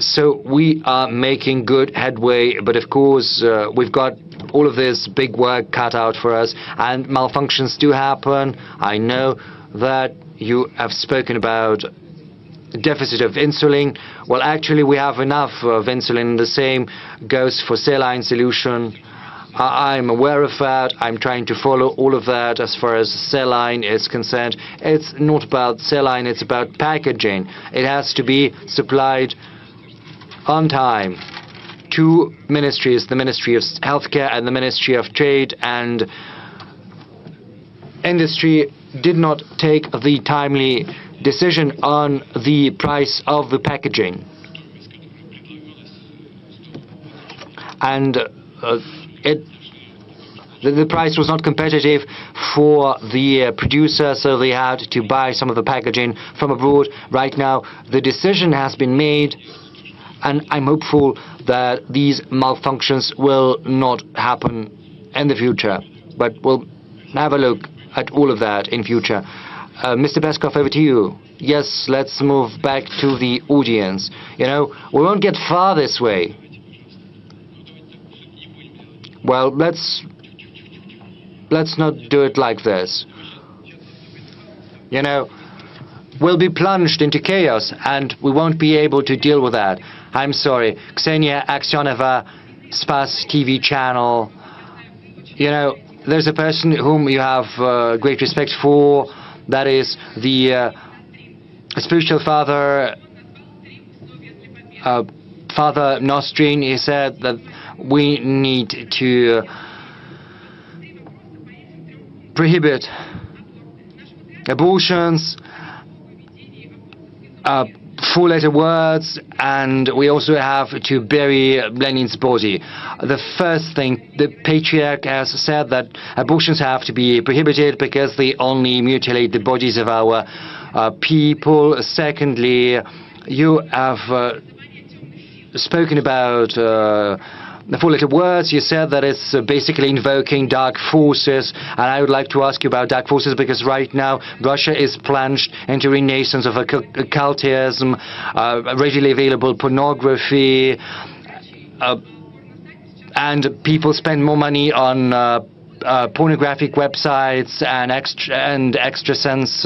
So we are making good headway, but of course we've got all of this big work cut out for us, and malfunctions do happen. I know that you have spoken about deficit of insulin. Well, actually, we have enough of insulin. The same goes for saline solution. I'm aware of that. I'm trying to follow all of that as far as saline is concerned. It's not about saline, it's about packaging. It has to be supplied on time. Two ministries, the Ministry of Healthcare and the Ministry of Trade and Industry, did not take the timely decision on the price of the packaging. And the price was not competitive for the producer, so they had to buy some of the packaging from abroad. Right now, the decision has been made, and I'm hopeful that these malfunctions will not happen in the future. But we'll have a look at all of that in future. Mr. Peskov, over to you. Yes, let's move back to the audience. You know, we won't get far this way. Well, let's not do it like this. You know, we'll be plunged into chaos and we won't be able to deal with that. I'm sorry. Ksenia Aksionova, Spas TV channel. You know, there's a person whom you have great respect for. That is the spiritual father, Father Nostrin. He said that we need to prohibit abortions, four-letter words, and we also have to bury Lenin's body. The first thing, the patriarch has said that abortions have to be prohibited because they only mutilate the bodies of our people. Secondly, you have spoken about the four-letter words. You said that it's basically invoking dark forces, and I would like to ask you about dark forces because right now Russia is plunged into renaissance of occultism, readily available pornography, and people spend more money on pornographic websites and extrasense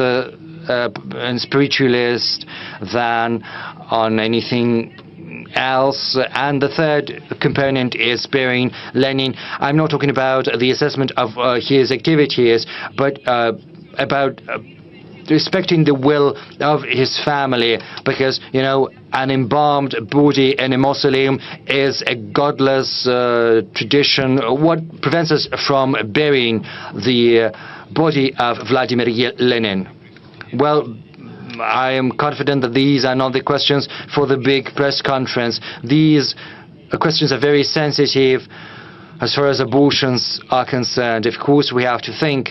and spiritualist than on anything else. And the third component is burying Lenin. I'm not talking about the assessment of his activities, but about respecting the will of his family, because, you know, an embalmed body in a mausoleum is a godless tradition. What prevents us from burying the body of Vladimir Lenin? Well, I am confident that these are not the questions for the big press conference. These questions are very sensitive as far as abortions are concerned. Of course, we have to think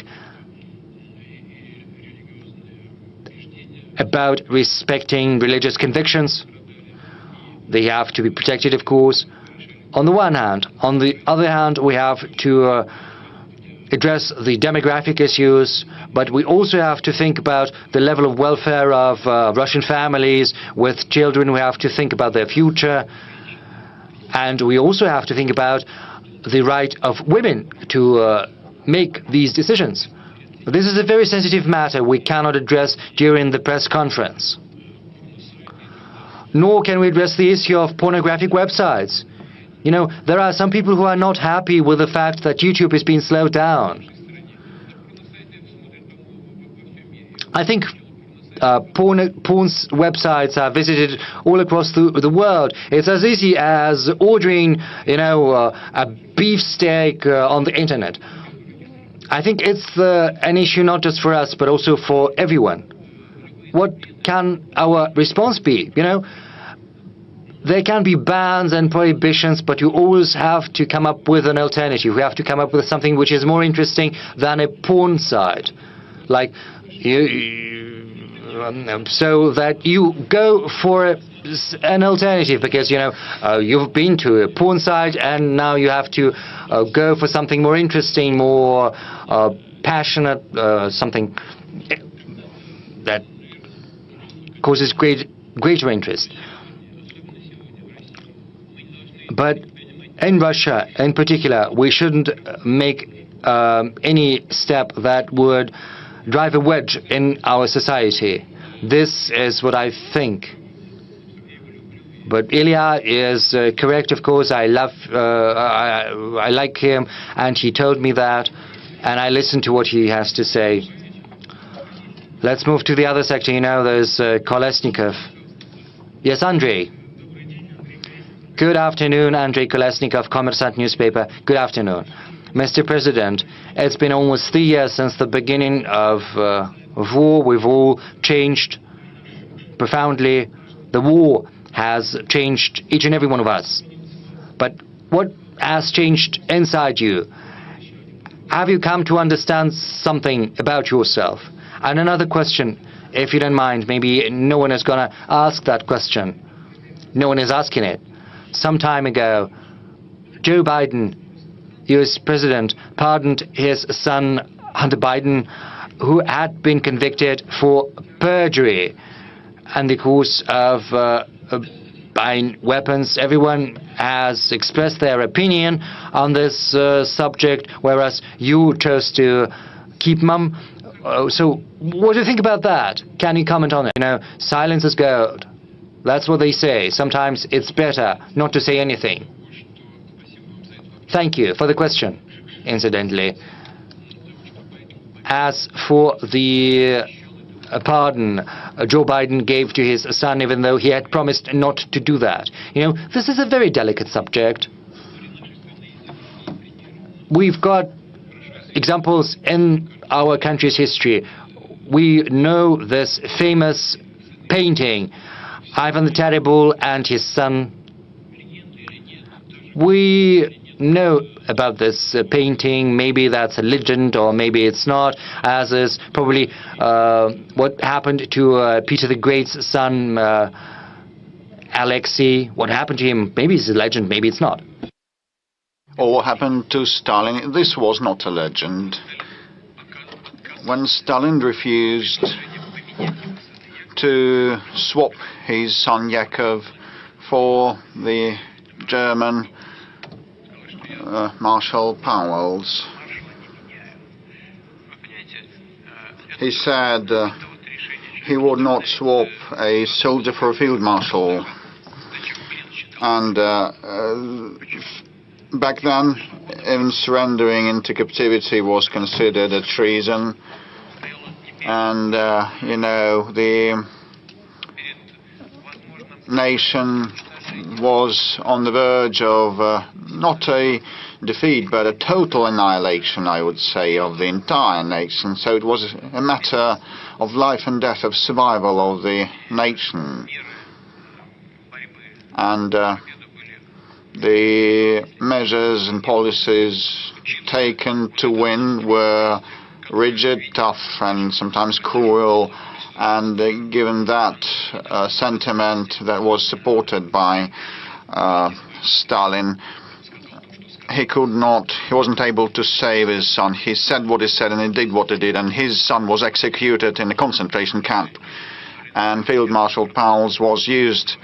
about respecting religious convictions. They have to be protected, of course, on the one hand. On the other hand, we have to address the demographic issues, but we also have to think about the level of welfare of Russian families with children. We have to think about their future, and we also have to think about the right of women to make these decisions. This is a very sensitive matter we cannot address during the press conference. Nor can we address the issue of pornographic websites. You know, there are some people who are not happy with the fact that YouTube is being slowed down. I think porn websites are visited all across the world. It's as easy as ordering, you know, a beefsteak on the internet. I think it's an issue not just for us, but also for everyone. What can our response be? You know, there can be bans and prohibitions, but you always have to come up with an alternative. You have to come up with something which is more interesting than a porn site. Like, so that you go for an alternative, because, you know, you've been to a porn site and now you have to go for something more interesting, more passionate, something that causes greater interest. But in Russia, in particular, we shouldn't make any step that would drive a wedge in our society. This is what I think. But Ilya is correct, of course. I like him, and he told me that, and I listened to what he has to say. Let's move to the other sector. You know, there's Kolesnikov. Yes, Andrei. Good afternoon, Andrei Kolesnikov, Kommersant newspaper. Good afternoon. Mr. President, it's been almost 3 years since the beginning of war. We've all changed profoundly. The war has changed each and every one of us. But what has changed inside you? Have you come to understand something about yourself? And another question, if you don't mind, maybe no one is going to ask that question. No one is asking it. Some time ago, Joe Biden, US President, pardoned his son, Hunter Biden, who had been convicted for perjury and the course of buying weapons. Everyone has expressed their opinion on this subject, whereas you chose to keep mum. So what do you think about that? Can you comment on it? You know, silence is gold. That's what they say. Sometimes it's better not to say anything. Thank you for the question, incidentally. As for the pardon Joe Biden gave to his son, even though he had promised not to do that. You know, this is a very delicate subject. We've got examples in our country's history. We know this famous painting, Ivan the Terrible and his son. We know about this painting. Maybe that's a legend, or maybe it's not, as is probably what happened to Peter the Great's son, Alexei. What happened to him? Maybe it's a legend, maybe it's not. Or what happened to Stalin? This was not a legend. When Stalin refused to swap his son Yakov for the German martial powers, he said he would not swap a soldier for a field marshal. And back then, even surrendering into captivity was considered a treason. And, you know, the nation was on the verge of not a defeat, but a total annihilation, I would say, of the entire nation. So it was a matter of life and death, of survival of the nation. And the measures and policies taken to win were rigid, tough, and sometimes cruel. And given that sentiment that was supported by Stalin, he wasn't able to save his son. He said what he said and he did what he did, and his son was executed in a concentration camp. And Field Marshal Pauls was used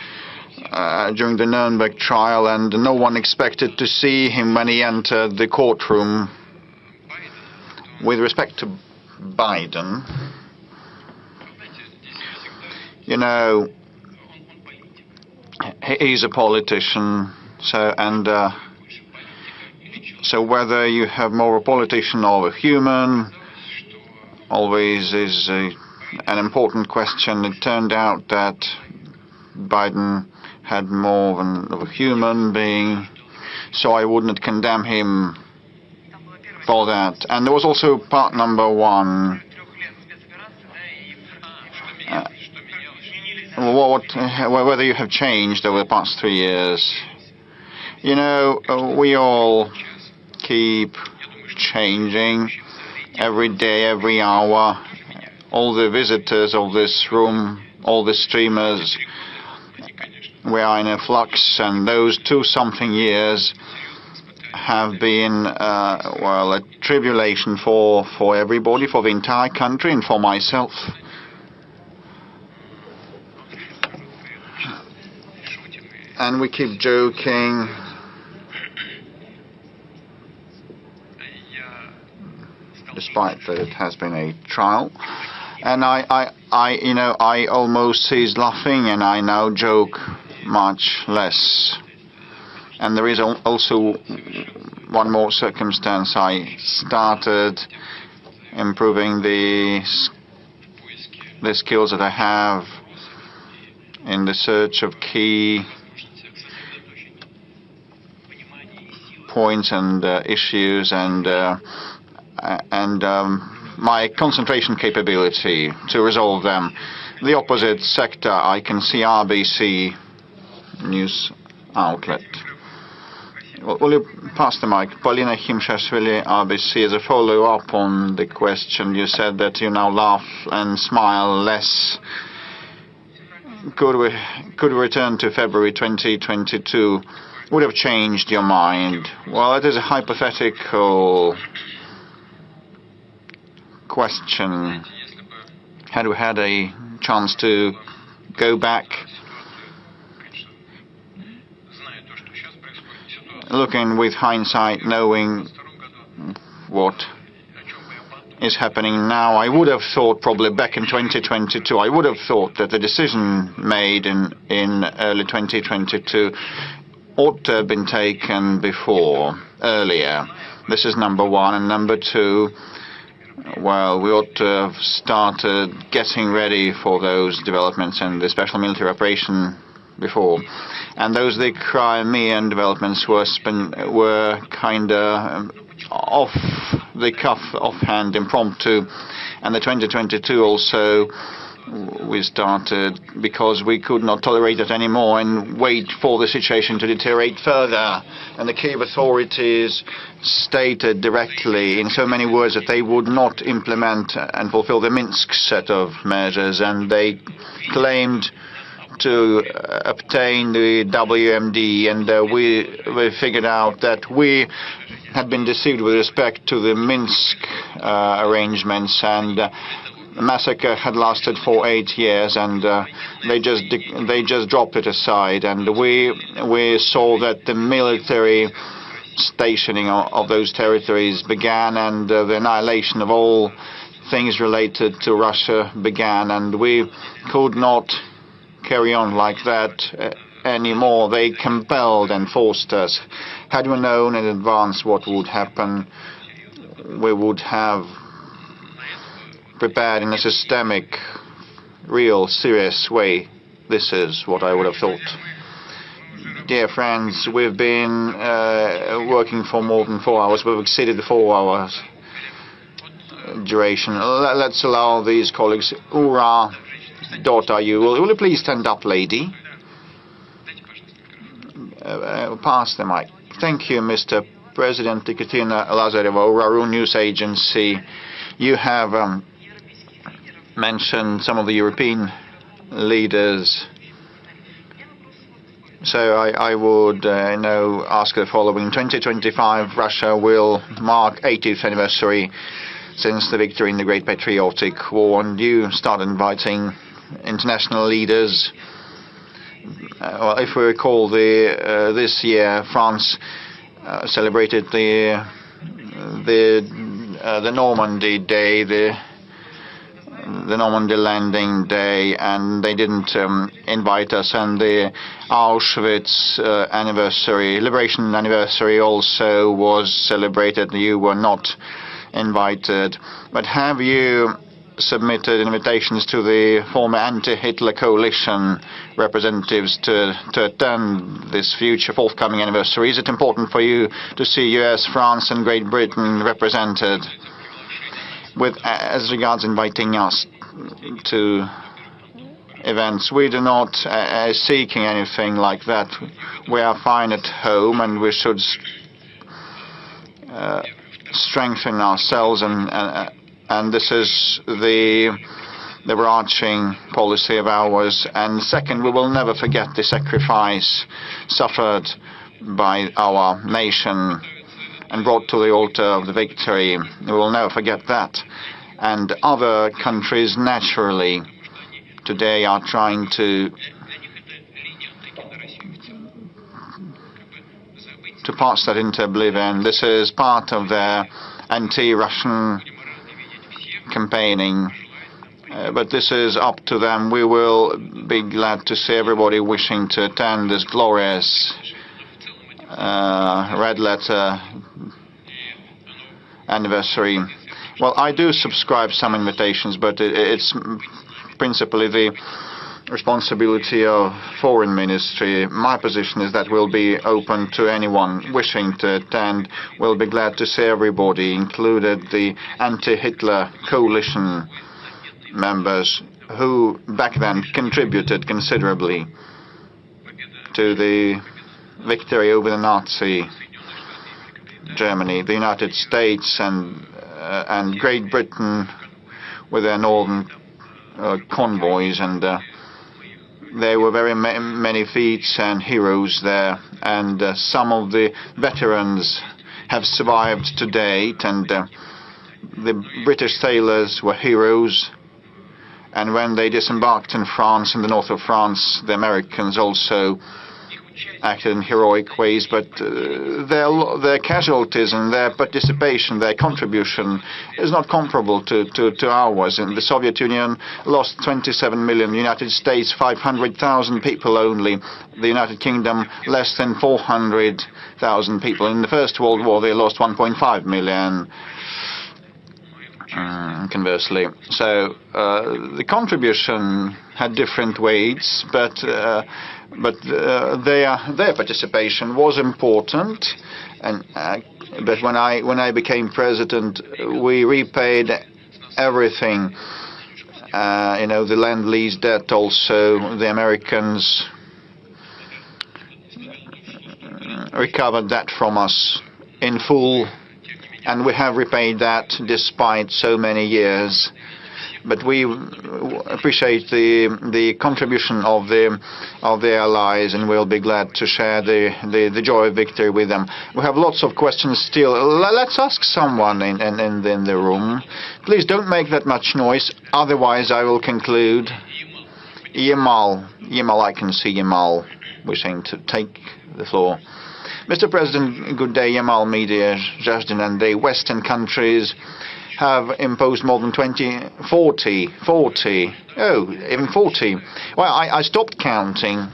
during the Nuremberg trial, and no one expected to see him when he entered the courtroom. With respect to Biden, you know, he's a politician, so whether you have more a politician or a human always is an important question. It turned out that Biden had more of a human being, so I wouldn't condemn him for that. And there was also part number one. Whether you have changed over the past 3 years. You know, we all keep changing every day, every hour. All the visitors of this room, all the streamers, we are in a flux, and those 2-something years have been, well, a tribulation for everybody, for the entire country, and for myself. And we keep joking. despite that it has been a trial. And I almost ceased laughing, and I now joke much less. And there is also one more circumstance. I started improving the skills that I have in the search of key points and issues, and my concentration capability to resolve them. The opposite sector, I can see RBC news outlet. Will you pass the mic? Polina Himshashvili, RBC, as a follow-up on the question, you said that you now laugh and smile less. Could we return to February 2022? Would have changed your mind? Well, it is a hypothetical question. Had we had a chance to go back, looking with hindsight, knowing what is happening now, I would have thought probably back in 2022, I would have thought that the decision made in early 2022 ought to have been taken earlier. This is number one. And number two, well, we ought to have started getting ready for those developments and the special military operation before. And the Crimean developments were kind of off the cuff, offhand, impromptu. And the 2022 also, we started because we could not tolerate it anymore and wait for the situation to deteriorate further. And the Kiev authorities stated directly in so many words that they would not implement and fulfill the Minsk set of measures, and they claimed to obtain the WMD, and we figured out that we had been deceived with respect to the Minsk arrangements, and the massacre had lasted for 8 years, and they just dropped it aside. And we saw that the military stationing of those territories began, and the annihilation of all things related to Russia began, and we could not carry on like that anymore. They compelled and forced us. Had we known in advance what would happen, we would have prepared in a systemic, real, serious way. This is what I would have thought. Dear friends, we've been working for more than 4 hours. We've exceeded the 4 hours duration. Let's allow these colleagues. Ura, daughter, will you please stand up, lady? Pass the mic. Thank you, Mr. President. Ekaterina Lazareva, Ura News Agency. You have mentioned some of the European leaders. So I would ask the following. In 2025, Russia will mark 80th anniversary since the victory in the Great Patriotic War, and you start inviting international leaders. Well, if we recall, this year France celebrated the Normandy Day, the Normandy landing day, and they didn't invite us. And the Auschwitz anniversary, liberation anniversary, also was celebrated. You were not invited. But have you submitted invitations to the former anti-Hitler coalition representatives to attend this future forthcoming anniversary? Is it important for you to see US, France and Great Britain represented? As regards inviting us to events, we do not seeking anything like that. We are fine at home, and we should strengthen ourselves, and this is the overarching policy of ours. And second, we will never forget the sacrifice suffered by our nation and brought to the altar of the victory. We will never forget that. And other countries, naturally, today are trying to pass that into oblivion. This is part of their anti-Russian campaigning. But this is up to them. We will be glad to see everybody wishing to attend this glorious red letter anniversary. Well, I do subscribe some invitations, but it's principally the responsibility of Foreign Ministry. My position is that we'll be open to anyone wishing to attend. We'll be glad to see everybody, included the anti-Hitler coalition members who back then contributed considerably to the victory over the Nazi Germany. The United States and Great Britain with their northern convoys, and there were very many feats and heroes there, and some of the veterans have survived to date, and the British sailors were heroes. And when they disembarked in France, in the north of France, the Americans also acted in heroic ways, but their casualties and their participation, their contribution is not comparable to ours. And the Soviet Union lost 27 million, the United States 500,000 people only, the United Kingdom less than 400,000 people. In the First World War they lost 1.5 million. Conversely, so the contribution had different weights, but their participation was important. And but when I became president, we repaid everything. The Lend-Lease debt. Also, the Americans recovered that from us in full. And we have repaid that despite so many years. But we appreciate the contribution of the allies, and we'll be glad to share the joy of victory with them. We have lots of questions still. Let's ask someone in the room. Please don't make that much noise, otherwise I will conclude. Yamal, I can see Yamal wishing to take the floor. Mr. President, good day. Yamal Media, Zhazdin, and the Western countries have imposed more than 40. Well, I stopped counting,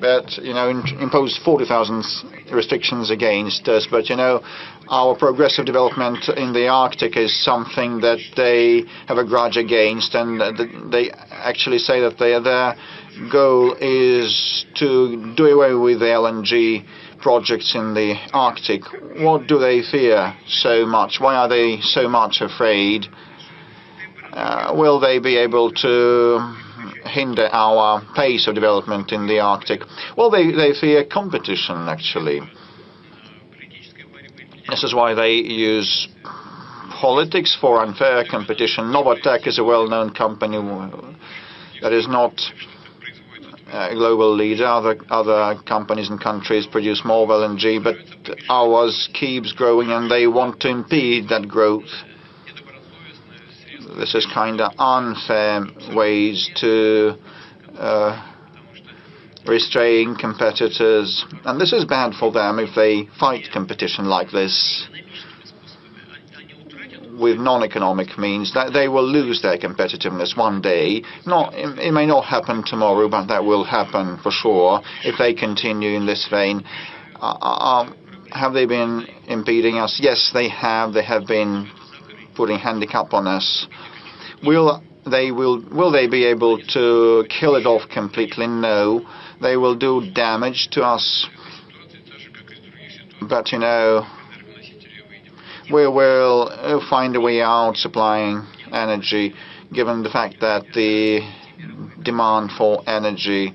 but, imposed 40,000 restrictions against us. But, our progressive development in the Arctic is something that they have a grudge against, and they actually say that their goal is to do away with the LNG projects in the Arctic. What do they fear so much? Why are they so much afraid? Will they be able to hinder our pace of development in the Arctic? Well, they fear competition, actually. This is why they use politics for unfair competition. Novatek is a well-known company that is not a global leader. Other companies and countries produce more LNG, but ours keeps growing, and they want to impede that growth. This is kind of unfair ways to restrain competitors, and this is bad for them if they fight competition like this with non-economic means. That they will lose their competitiveness one day. It may not happen tomorrow, but that will happen for sure if they continue in this vein. Have they been impeding us? Yes, they have. They have been putting handicap on us. Will they be able to kill it off completely? No. They will do damage to us. But, we will find a way out supplying energy, given the fact that the demand for energy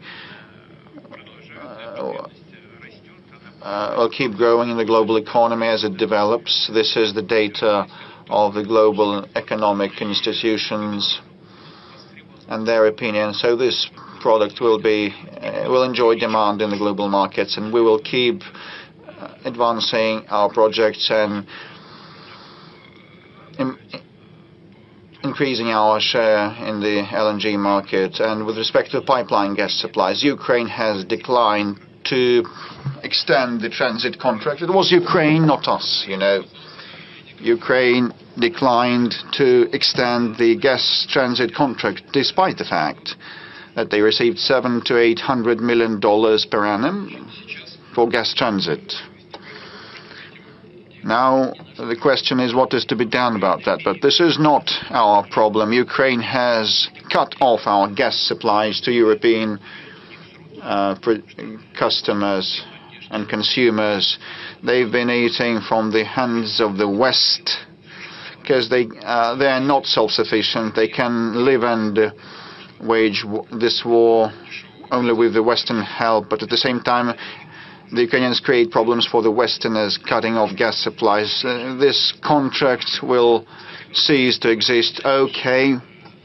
will keep growing in the global economy as it develops. This is the data of the global economic institutions and their opinion. So this product will enjoy demand in the global markets, and we will keep advancing our projects and increasing our share in the LNG market. And with respect to pipeline gas supplies, Ukraine has declined to extend the transit contract. It was Ukraine, not us, Ukraine declined to extend the gas transit contract, despite the fact that they received $700 to $800 million per annum for gas transit. Now, the question is what is to be done about that. But this is not our problem. Ukraine has cut off our gas supplies to European customers and consumers. They've been eating from the hands of the West because they are not self-sufficient. They can live and wage this war only with the Western help, but at the same time the Ukrainians create problems for the Westerners, cutting off gas supplies. This contract will cease to exist. Okay,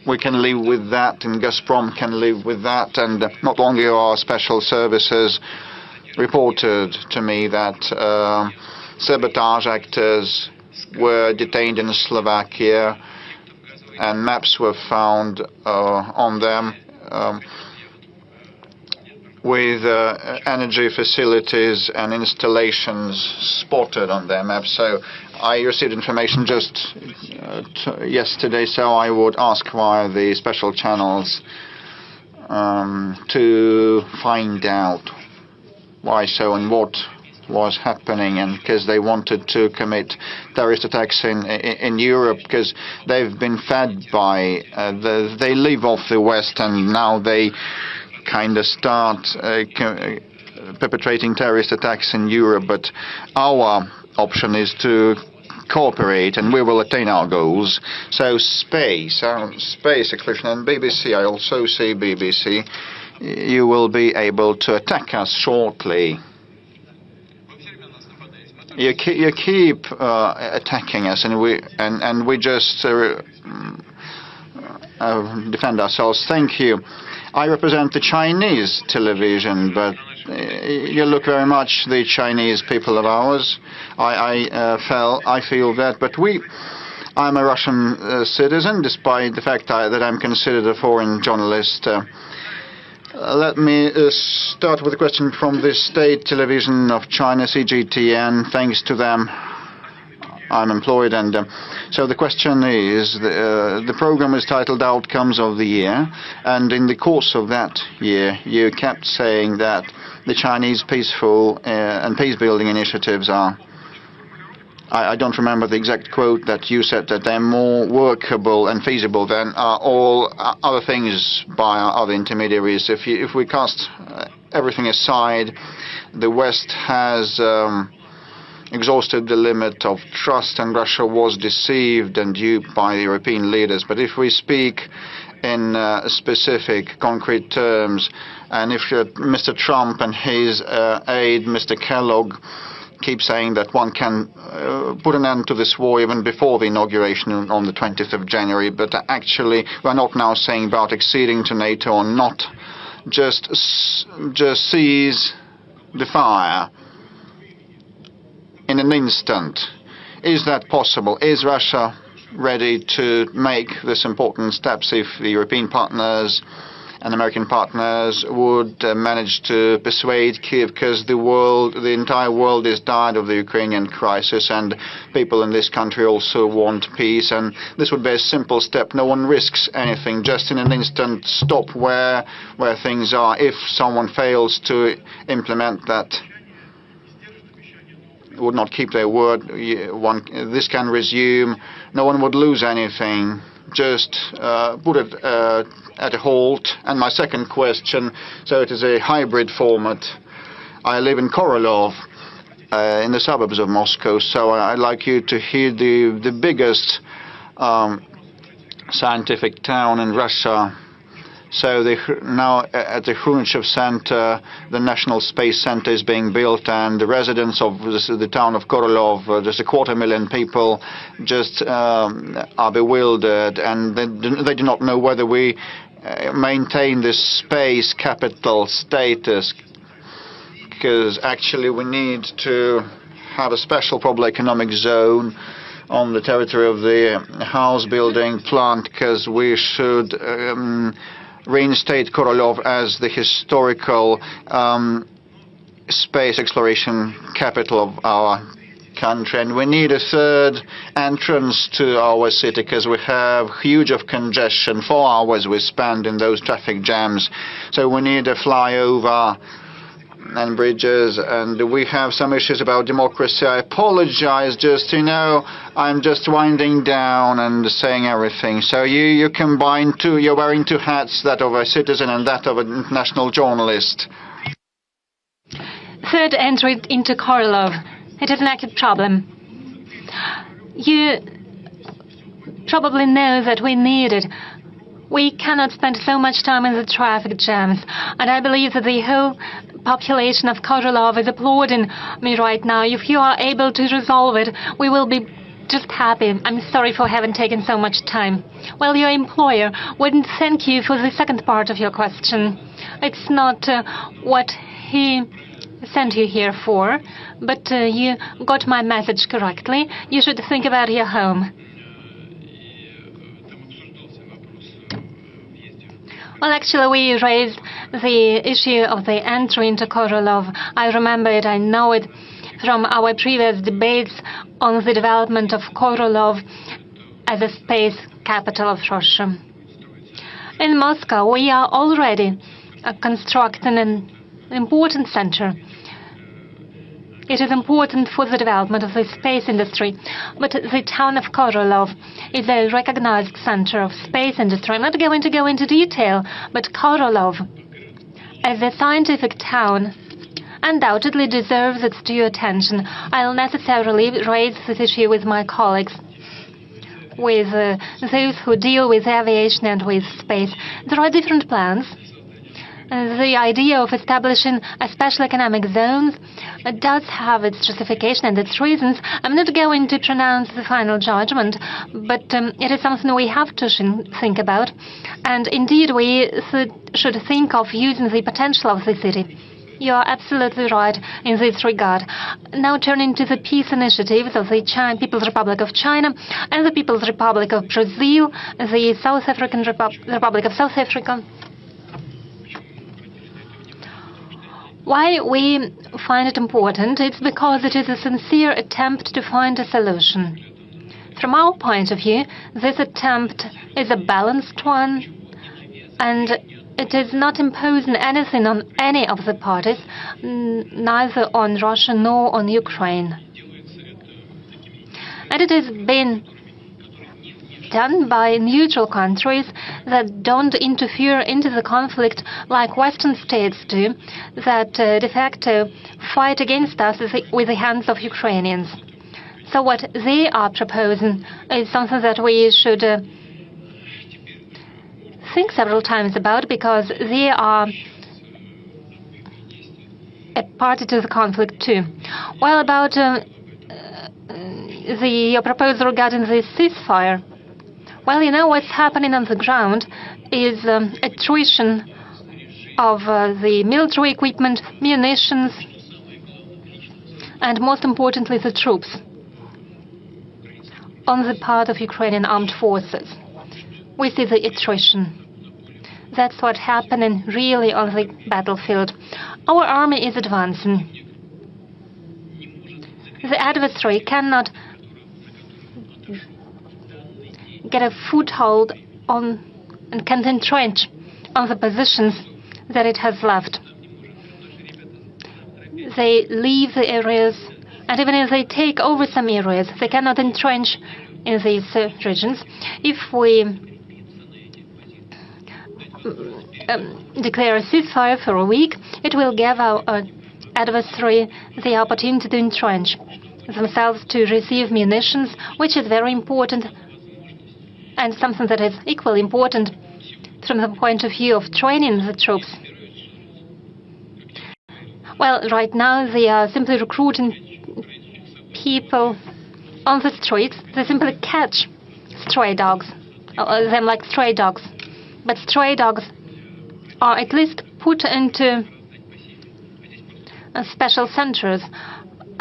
we can live with that, and Gazprom can live with that. And not long ago, our special services reported to me that sabotage actors were detained in Slovakia, and maps were found on them with energy facilities and installations spotted on their maps. So I received information just yesterday, so I would ask via the special channels to find out why so and what was happening, and because they wanted to commit terrorist attacks in Europe, because they've been fed by, they live off the West, and now they kind of start perpetrating terrorist attacks in Europe. But our option is to cooperate, and we will attain our goals. So space exclusion, and BBC, I also see BBC, you will be able to attack us shortly. You keep attacking us, and we just defend ourselves. Thank you. I represent the Chinese television, but you look very much the Chinese people of ours. I feel that, but I'm a Russian citizen, despite the fact that I'm considered a foreign journalist. Let me start with a question from the state television of China, CGTN. Thanks to them, I'm employed, and so the question is, the program is titled Outcomes of the Year, and in the course of that year, you kept saying that the Chinese peaceful and peace-building initiatives are, I don't remember the exact quote that you said, that they're more workable and feasible than all other things by other intermediaries. If we cast everything aside, the West has exhausted the limit of trust, and Russia was deceived and duped by the European leaders. But if we speak in specific, concrete terms, and if Mr. Trump and his aide, Mr. Kellogg, keep saying that one can put an end to this war even before the inauguration on the 20th of January, but actually we're not now saying about acceding to NATO or not, just seize the fire in an instant. Is that possible? Is Russia ready to make this important steps if the European partners and American partners would manage to persuade Kiev, because the entire world is tired of the Ukrainian crisis, and people in this country also want peace, and this would be a simple step. No one risks anything, just in an instant stop where things are. If someone fails to implement that, would not keep their word, this can resume. No one would lose anything. Just put it at a halt. And my second question, so it is a hybrid format. I live in Korolov, in the suburbs of Moscow, so I'd like you to hear the biggest scientific town in Russia. So now at the Khrushchev Center, the National Space Center is being built, and the residents of the town of Korolov, there's 250,000 people, just are bewildered, and they do not know whether we maintain this space capital status, because actually we need to have a special probably economic zone on the territory of the house building plant, because we should reinstate Korolov as the historical space exploration capital of our country, and we need a third entrance to our city because we have huge of congestion. 4 hours we spend in those traffic jams. So we need a flyover and bridges, and we have some issues about democracy. I apologize, just, I'm just winding down and saying everything. So you combine two, you're wearing two hats, that of a citizen and that of an international journalist. Third entry into Korolov. It is an acute problem. You probably know that we need it. We cannot spend so much time in the traffic jams. And I believe that the whole population of Korolov is applauding me right now. If you are able to resolve it, we will be just happy. I'm sorry for having taken so much time. Well, your employer wouldn't thank you for the second part of your question. It's not what he sent you here for, but you got my message correctly. You should think about your home. Well, actually, we raised the issue of the entry into Korolov. I remember it, I know it from our previous debates on the development of Korolov as a space capital of Russia. In Moscow, we are already constructing an important center. It is important for the development of the space industry, but the town of Korolov is a recognized center of space industry. I'm not going to go into detail, but Korolov, as a scientific town, undoubtedly deserves its due attention. I'll necessarily raise this issue with my colleagues, with those who deal with aviation and with space. There are different plans. The idea of establishing a special economic zone does have its justification and its reasons. I'm not going to pronounce the final judgment, but it is something we have to think about. And indeed, we should think of using the potential of the city. You are absolutely right in this regard. Now turning to the peace initiatives of the People's Republic of China and the People's Republic of Brazil, the South African Republic of South Africa. Why we find it important? It's because it is a sincere attempt to find a solution. From our point of view, this attempt is a balanced one, and it is not imposing anything on any of the parties, neither on Russia nor on Ukraine. And it is being done by neutral countries that don't interfere into the conflict like Western states do, that de facto fight against us with the hands of Ukrainians. So what they are proposing is something that we should think several times about, because they are a party to the conflict too. Well, about your proposal regarding the ceasefire, well, you know what's happening on the ground is attrition of the military equipment, munitions, and most importantly, the troops on the part of Ukrainian armed forces. We see the attrition. That's what's happening really on the battlefield. Our army is advancing. The adversary cannot get a foothold on and can entrench on the positions that it has left. They leave the areas, and even if they take over some areas, they cannot entrench in these regions. If we declare a ceasefire for a week, it will give our adversary the opportunity to entrench themselves, to receive munitions, which is very important, and something that is equally important from the point of view of training the troops. Well, right now they are simply recruiting people on the streets. They simply catch stray dogs, them like stray dogs. But stray dogs are at least put into special centers.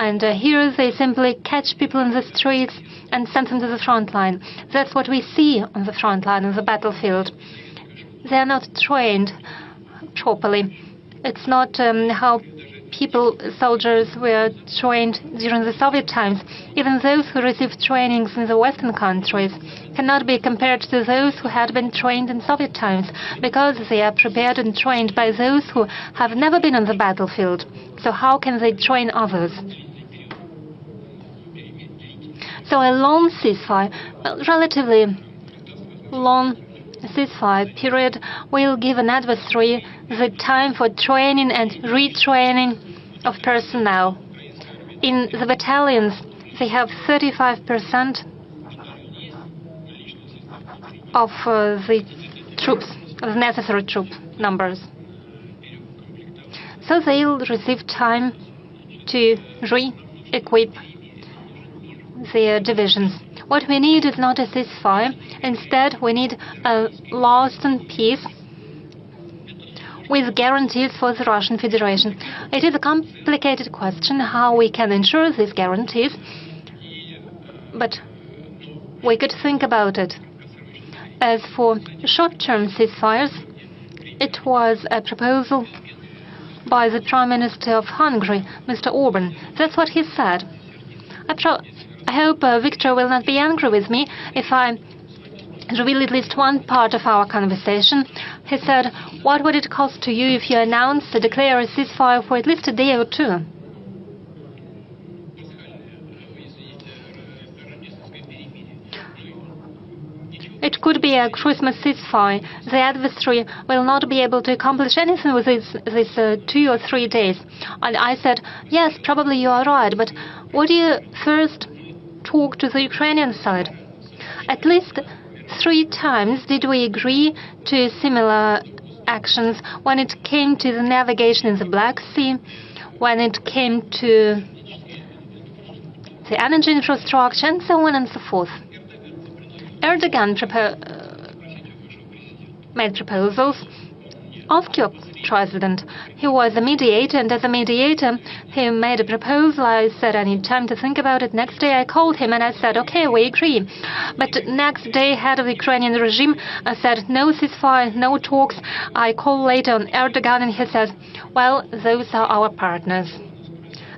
And here they simply catch people in the streets and send them to the front line. That's what we see on the front line, on the battlefield. They are not trained properly. It's not how soldiers were trained during the Soviet times, even those who received trainings in the Western countries, cannot be compared to those who had been trained in Soviet times, because they are prepared and trained by those who have never been on the battlefield. So how can they train others? So a long ceasefire, relatively long ceasefire period, will give an adversary the time for training and retraining of personnel. In the battalions, they have 35% of the troops, of the necessary troop numbers. So they'll receive time to re-equip their divisions. What we need is not a ceasefire. Instead, we need a lasting peace with guarantees for the Russian Federation. It is a complicated question how we can ensure these guarantees, but we could think about it. As for short-term ceasefires, it was a proposal by the Prime Minister of Hungary, Mr. Orban. That's what he said. I hope Victor will not be angry with me if I reveal at least one part of our conversation. He said, "What would it cost to you if you announced to declare a ceasefire for at least a day or two?" It could be a Christmas ceasefire. The adversary will not be able to accomplish anything with these 2 or 3 days. And I said, yes, probably you are right, but would you first talk to the Ukrainian side? At least 3 times did we agree to similar actions when it came to the navigation in the Black Sea, when it came to the energy infrastructure, and so on and so forth. Erdogan made proposals. Ask your president. He was a mediator, and as a mediator, he made a proposal. I said, I need time to think about it. Next day, I called him, and I said, okay, we agree. But next day, head of the Ukrainian regime said, no ceasefire, no talks. I called later on Erdogan, and he says, well, those are our partners.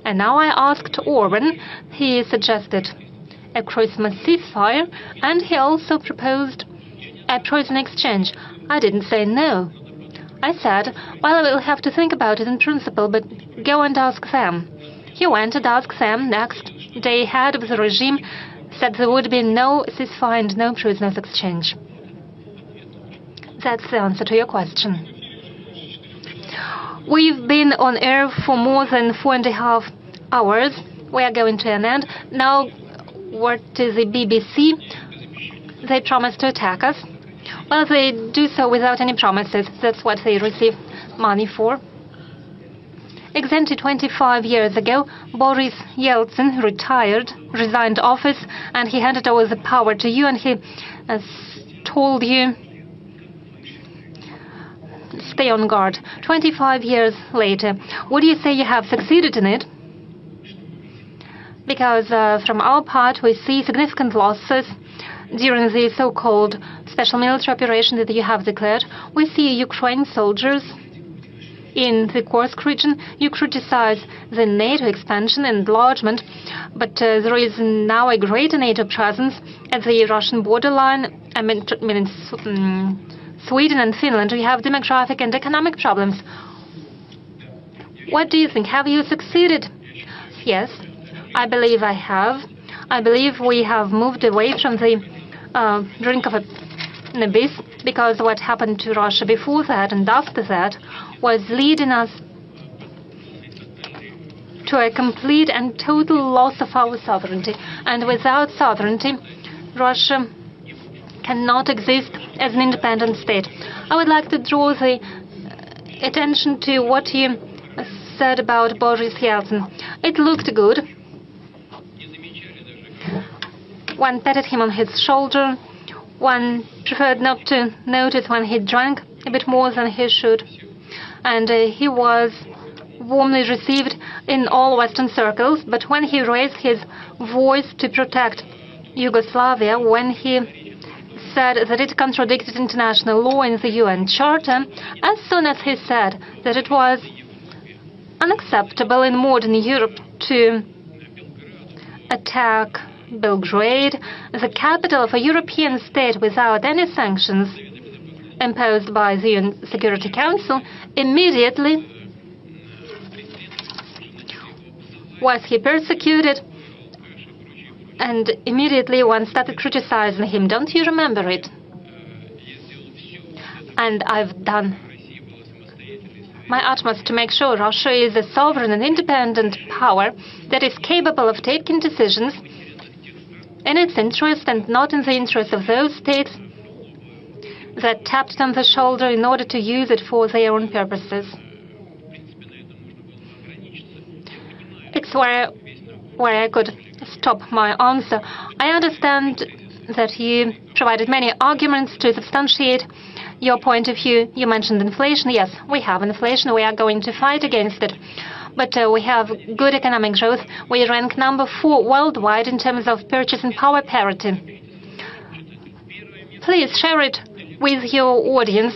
And now I asked Orban. He suggested a Christmas ceasefire, and he also proposed a prisoner exchange. I didn't say no. I said, well, I will have to think about it in principle, but go and ask them. He went and asked them. Next day, head of the regime said there would be no ceasefire and no prisoners exchange. That's the answer to your question. We've been on air for more than 4.5 hours. We are going to an end. Now, what is the BBC? They promised to attack us. Well, they do so without any promises. That's what they receive money for. Exactly 25 years ago, Boris Yeltsin resigned office, and he handed over the power to you, and he told you, stay on guard. 25 years later, would you say you have succeeded in it? Because from our part, we see significant losses during the so-called special military operation that you have declared. We see Ukraine soldiers in the Kursk region. You criticize the NATO expansion and enlargement, but there is now a greater NATO presence at the Russian borderline. I mean in Sweden and Finland, we have demographic and economic problems. What do you think? Have you succeeded? Yes, I believe I have. I believe we have moved away from the brink of an abyss, because what happened to Russia before that and after that was leading us to a complete and total loss of our sovereignty. And without sovereignty, Russia cannot exist as an independent state. I would like to draw the attention to what you said about Boris Yeltsin. It looked good. One patted him on his shoulder. One preferred not to notice when he drank a bit more than he should. And he was warmly received in all Western circles. But when he raised his voice to protect Yugoslavia, when he said that it contradicted international law in the UN Charter, as soon as he said that it was unacceptable in modern Europe to attack Belgrade, the capital of a European state, without any sanctions imposed by the UN Security Council. Immediately was he persecuted, and immediately one started criticizing him. Don't you remember it? And I've done my utmost to make sure Russia is a sovereign and independent power that is capable of taking decisions in its interest and not in the interest of those states that tapped it on the shoulder in order to use it for their own purposes. It's where I could stop my answer. I understand that you provided many arguments to substantiate your point of view. You mentioned inflation. Yes, we have inflation. We are going to fight against it. But we have good economic growth. We rank number 4 worldwide in terms of purchasing power parity. Please share it with your audience.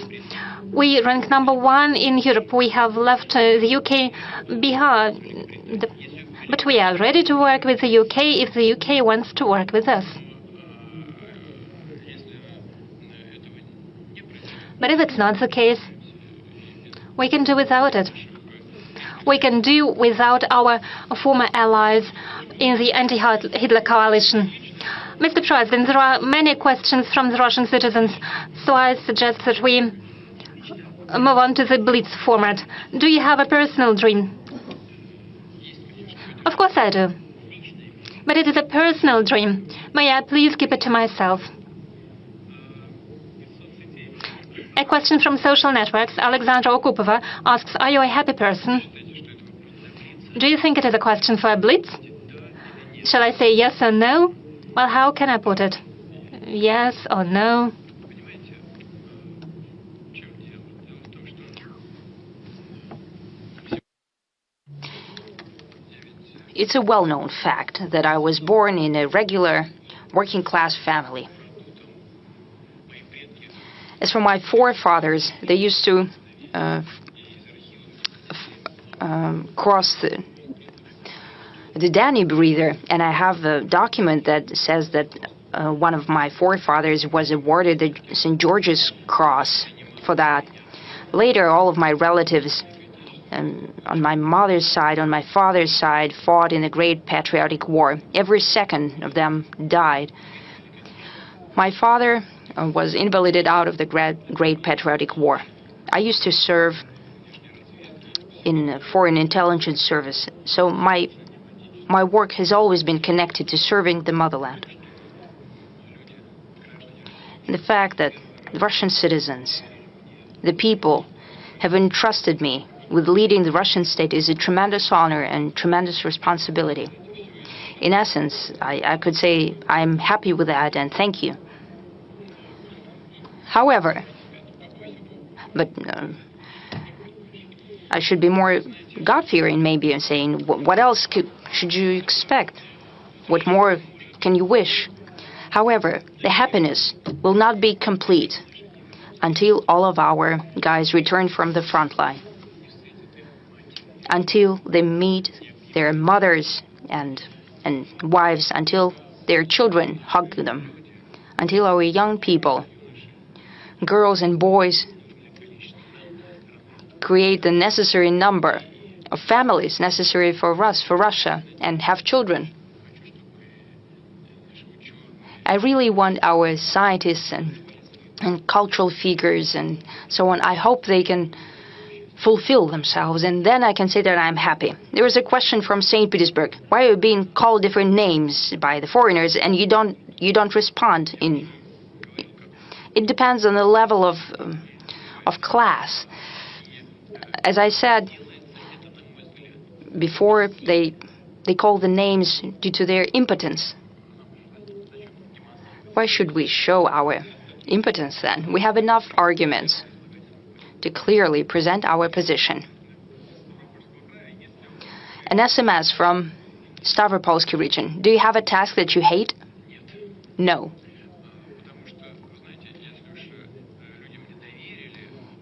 We rank number 1 in Europe. We have left the UK behind. But we are ready to work with the UK if the UK wants to work with us. But if it's not the case, we can do without it. We can do without our former allies in the anti-Hitler coalition. Mr. President, there are many questions from the Russian citizens, so I suggest that we move on to the Blitz format. Do you have a personal dream? Of course I do. But it is a personal dream. May I please keep it to myself? A question from social networks. Alexandra Okupova asks, are you a happy person? Do you think it is a question for a Blitz? Shall I say yes or no? Well, how can I put it? Yes or no? It's a well-known fact that I was born in a regular working-class family. As for my forefathers, they used to cross the Danube River, and I have a document that says that one of my forefathers was awarded the St. George's Cross for that. Later, all of my relatives on my mother's side, on my father's side, fought in the Great Patriotic War. Every second of them died. My father was invalided out of the Great Patriotic War. I used to serve in Foreign Intelligence Service, so my work has always been connected to serving the motherland. And the fact that the Russian citizens, the people, have entrusted me with leading the Russian state is a tremendous honor and tremendous responsibility. In essence, I could say I'm happy with that and thank you. However, but I should be more God-fearing maybe in saying, what else should you expect? What more can you wish? However, the happiness will not be complete until all of our guys return from the front line, until they meet their mothers and wives, until their children hug them, until our young people, girls and boys, create the necessary number of families necessary for us, for Russia, and have children. I really want our scientists and cultural figures and so on, I hope they can fulfill themselves, and then I can say that I'm happy. There was a question from St. Petersburg. Why are you being called different names by the foreigners and you don't respond? It depends on the level of class. As I said before, they call the names due to their impotence. Why should we show our impotence then? We have enough arguments to clearly present our position. An SMS from Stavropolsky region. Do you have a task that you hate? No.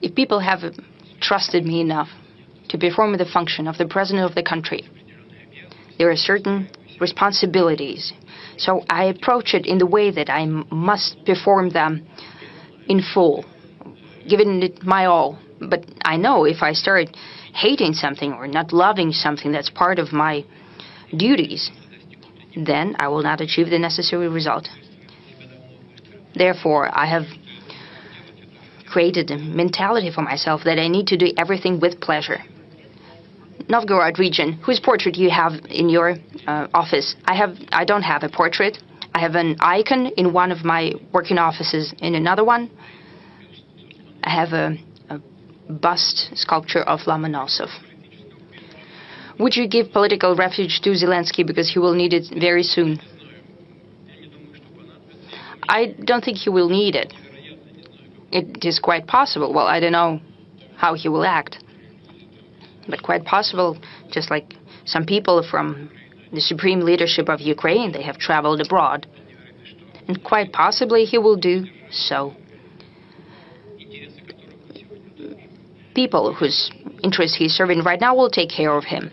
If people have trusted me enough to perform the function of the president of the country, there are certain responsibilities. So I approach it in the way that I must perform them in full, giving it my all. But I know if I start hating something or not loving something that's part of my duties, then I will not achieve the necessary result. Therefore, I have created a mentality for myself that I need to do everything with pleasure. Novgorod region, whose portrait you have in your office? I don't have a portrait. I have an icon in one of my working offices. In another one, I have a bust sculpture of Lomonosov. Would you give political refuge to Zelensky because he will need it very soon? I don't think he will need it. It is quite possible. Well, I don't know how he will act. But quite possible, just like some people from the supreme leadership of Ukraine, they have traveled abroad. And quite possibly he will do so. People whose interests he's serving right now will take care of him.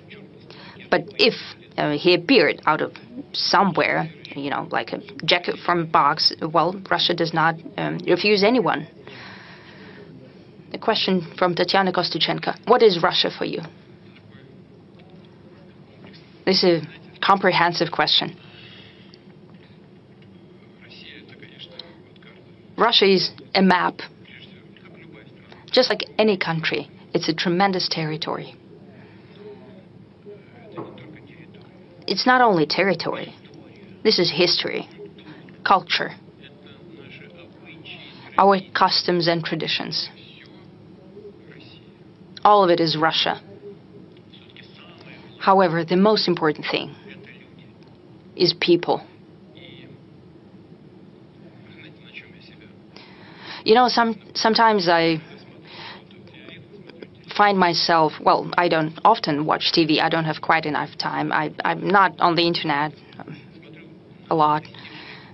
But if he appeared out of somewhere, like a jacket from a box, well, Russia does not refuse anyone. A question from Tatiana Kostychenko. What is Russia for you? This is a comprehensive question. Russia is a map. Just like any country, it's a tremendous territory. It's not only territory. This is history, culture, our customs and traditions. All of it is Russia. However, the most important thing is people. Sometimes I find myself, well, I don't often watch TV. I don't have quite enough time. I'm not on the internet a lot.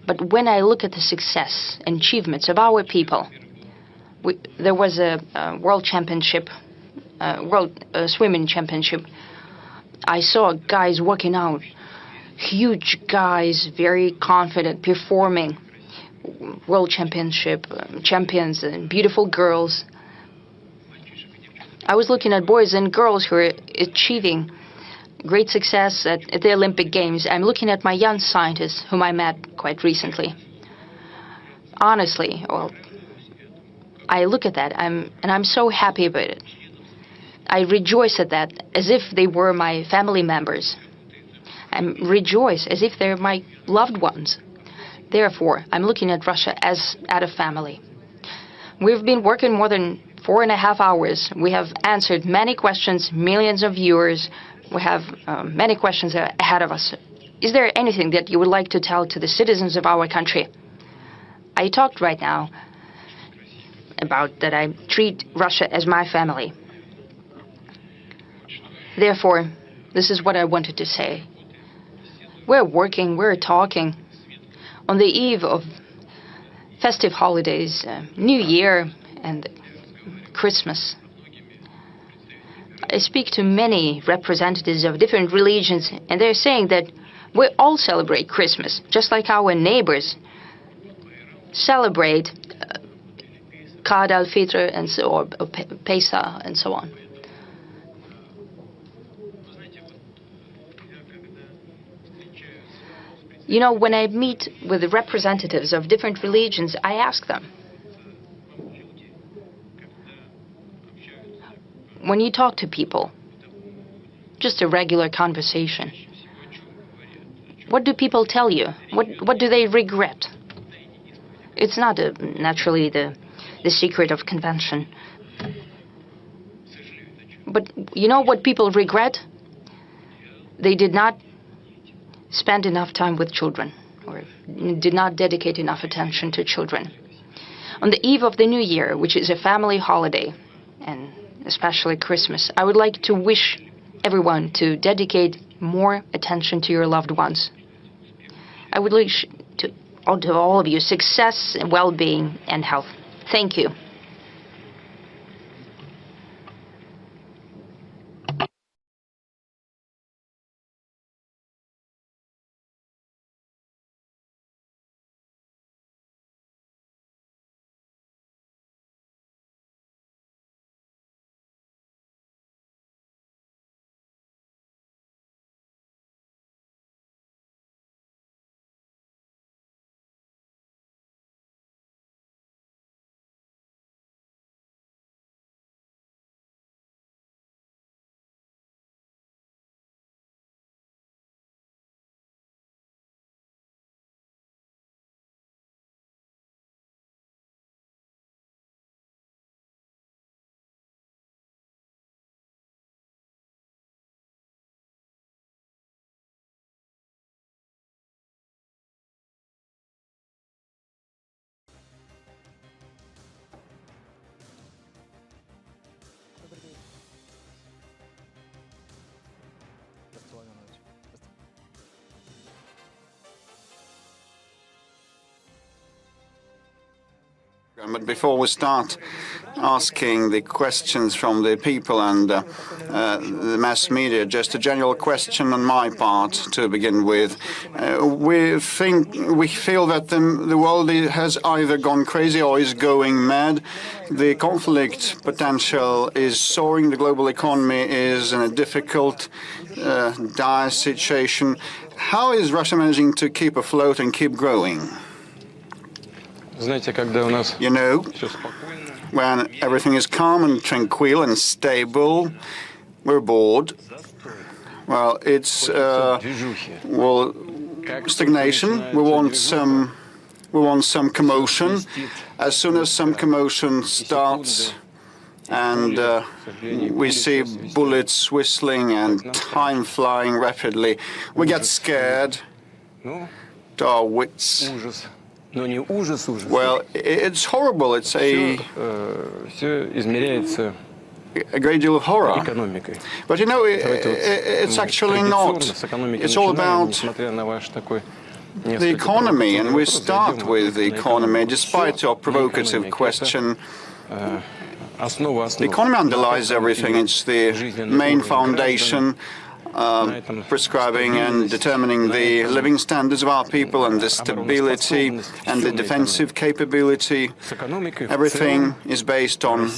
But when I look at the success and achievements of our people, there was a world championship, world swimming championship. I saw guys walking out, huge guys, very confident, performing, world championship champions, and beautiful girls. I was looking at boys and girls who are achieving great success at the Olympic Games. I'm looking at my young scientists, whom I met quite recently. Honestly, well, I look at that, and I'm so happy about it. I rejoice at that as if they were my family members. I rejoice as if they're my loved ones. Therefore, I'm looking at Russia as at a family. We've been working more than 4.5 hours. We have answered many questions, millions of viewers. We have many questions ahead of us. Is there anything that you would like to tell to the citizens of our country? I talked right now about that I treat Russia as my family. Therefore, this is what I wanted to say. We're working, we're talking. On the eve of festive holidays, New Year and Christmas, I speak to many representatives of different religions, and they're saying that we all celebrate Christmas, just like our neighbors celebrate Qad al-Fitr and or Pesach and so on. When I meet with the representatives of different religions, I ask them, when you talk to people, just a regular conversation, what do people tell you? What do they regret? It's not naturally the secret of convention. But you know what people regret? They did not spend enough time with children, or did not dedicate enough attention to children. On the eve of the New Year, which is a family holiday, and especially Christmas, I would like to wish everyone to dedicate more attention to your loved ones. I would wish to all of you success, well-being, and health. Thank you. But before we start asking the questions from the people and the mass media, just a general question on my part to begin with. We feel that the world has either gone crazy or is going mad. The conflict potential is soaring. The global economy is in a difficult, dire situation. How is Russia managing to keep afloat and keep growing? You know, when everything is calm and tranquil and stable, we're bored. Well, it's stagnation. We want some commotion. As soon as some commotion starts, and we see bullets whistling and time flying rapidly, we get scared to our wits. Well, it's horrible. It's a great deal of horror. But you know, it's actually not. It's all about the economy, and we start with the economy, despite your provocative question. The economy underlies everything. It's the main foundation, prescribing and determining the living standards of our people and the stability and the defensive capability. Everything is based on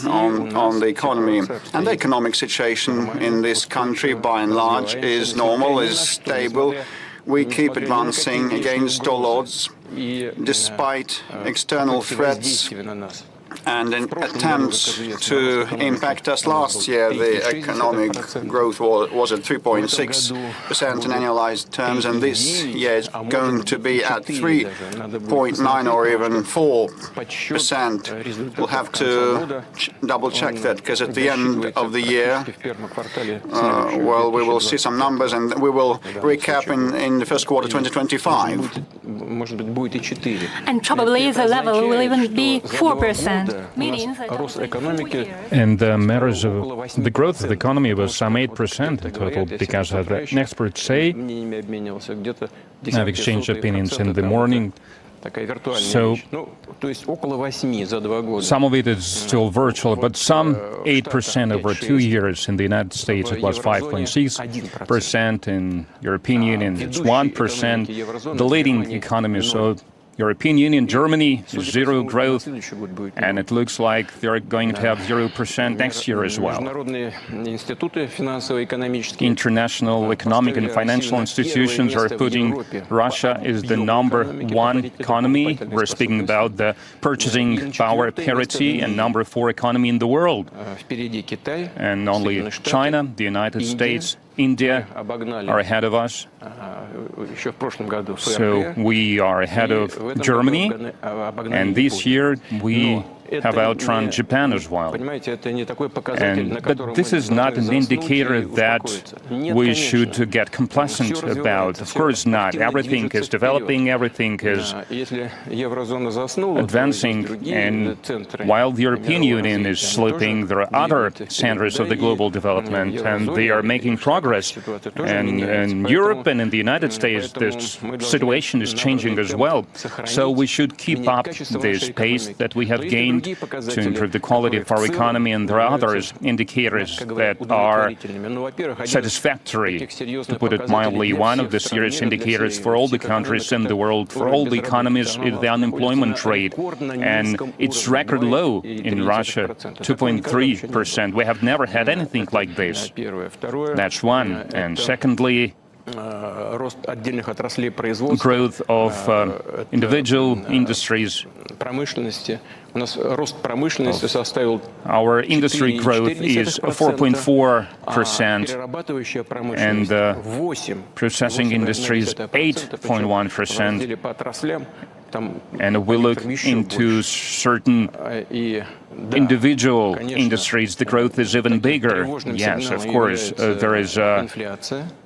the economy. And the economic situation in this country, by and large, is normal, is stable. We keep advancing against all odds, despite external threats and in attempts to impact us. Last year, the economic growth was at 3.6% in annualized terms, and this year is going to be at 3.9 or even 4%. We'll have to double-check that, because at the end of the year, well, we will see some numbers, and we will recap in the first quarter 2025. And probably the level will even be 4%. And matters of the growth of the economy was some 8% in total, because as the experts say, I've exchanged opinions in the morning. So some of it is still virtual, but some 8% over 2 years. In the United States, it was 5.6%. In European Union, it's 1%. The leading economy, so European Union, Germany, zero growth, and it looks like they're going to have 0% next year as well. International economic and financial institutions are putting Russia is the #1 economy. We're speaking about the purchasing power parity and #4 economy in the world. And only China, the United States, India are ahead of us. So we are ahead of Germany, and this year we have outrun Japan as well. But this is not an indicator that we should get complacent about. Of course not. Everything is developing, everything is advancing, and while the European Union is slipping, there are other centers of the global development, and they are making progress. And in Europe and in the United States, this situation is changing as well. So we should keep up this pace that we have gained to improve the quality of our economy, and there are other indicators that are satisfactory, to put it mildly. One of the serious indicators for all the countries in the world, for all the economies, is the unemployment rate, and it's record low in Russia, 2.3%. We have never had anything like this. That's one. And secondly, growth of individual industries. Our industry growth is 4.4%, and processing industries 8.1%. And we look into certain individual industries, the growth is even bigger. Yes, of course, there is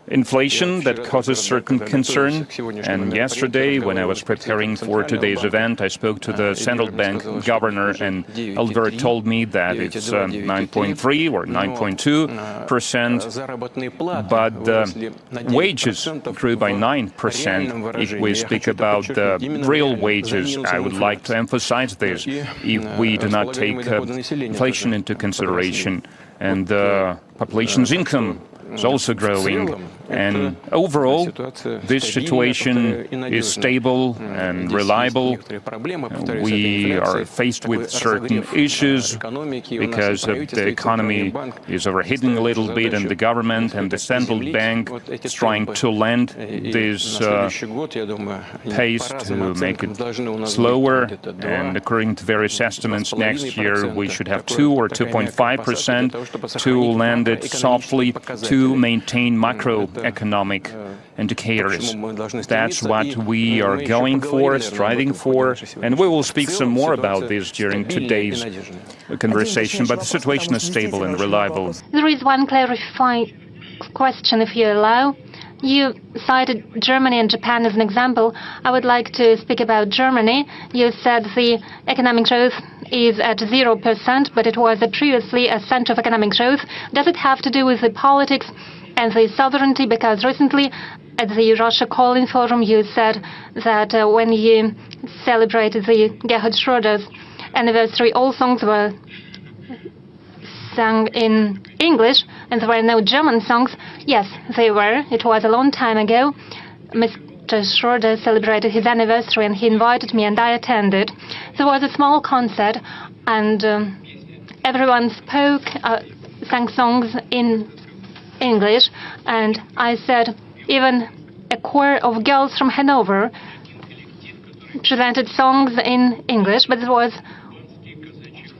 inflation that causes certain concern. And yesterday, when I was preparing for today's event, I spoke to the central bank governor, and Elvira told me that it's 9.3 or 9.2%, but the wages grew by 9%. If we speak about the real wages, I would like to emphasize this. If we do not take inflation into consideration, and the population's income is also growing, and overall this situation is stable and reliable. We are faced with certain issues because the economy is overheating a little bit, and the government and the central bank is trying to lend this pace to make it slower. And according to various estimates, next year we should have 2 or 2.5% to lend it softly to maintain macroeconomic indicators. That's what we are going for, striving for, and we will speak some more about this during today's conversation, but the situation is stable and reliable. There is one clarifying question, if you allow. You cited Germany and Japan as an example. I would like to speak about Germany. You said the economic growth is at 0%, but it was previously a center of economic growth. Does it have to do with the politics and the sovereignty? Because recently at the Russia Calling Forum you said that when you celebrated the Gerhard Schröder's anniversary, all songs were sung in English and there were no German songs. Yes, they were. It was a long time ago. Mr. Schröder celebrated his anniversary and he invited me and I attended. There was a small concert and everyone sang songs in English, and I said even a choir of girls from Hanover presented songs in English, but there was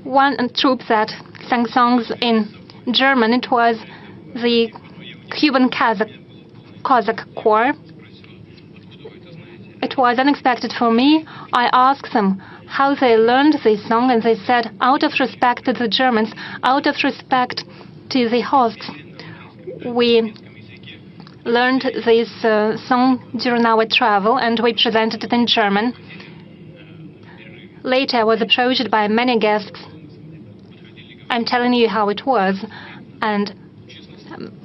one troupe that sang songs in German. It was the Cuban Cossack choir. It was unexpected for me. I asked them how they learned this song, and they said, out of respect to the Germans, out of respect to the hosts, we learned this song during our travel, and we presented it in German. Later, I was approached by many guests. I'm telling you how it was, and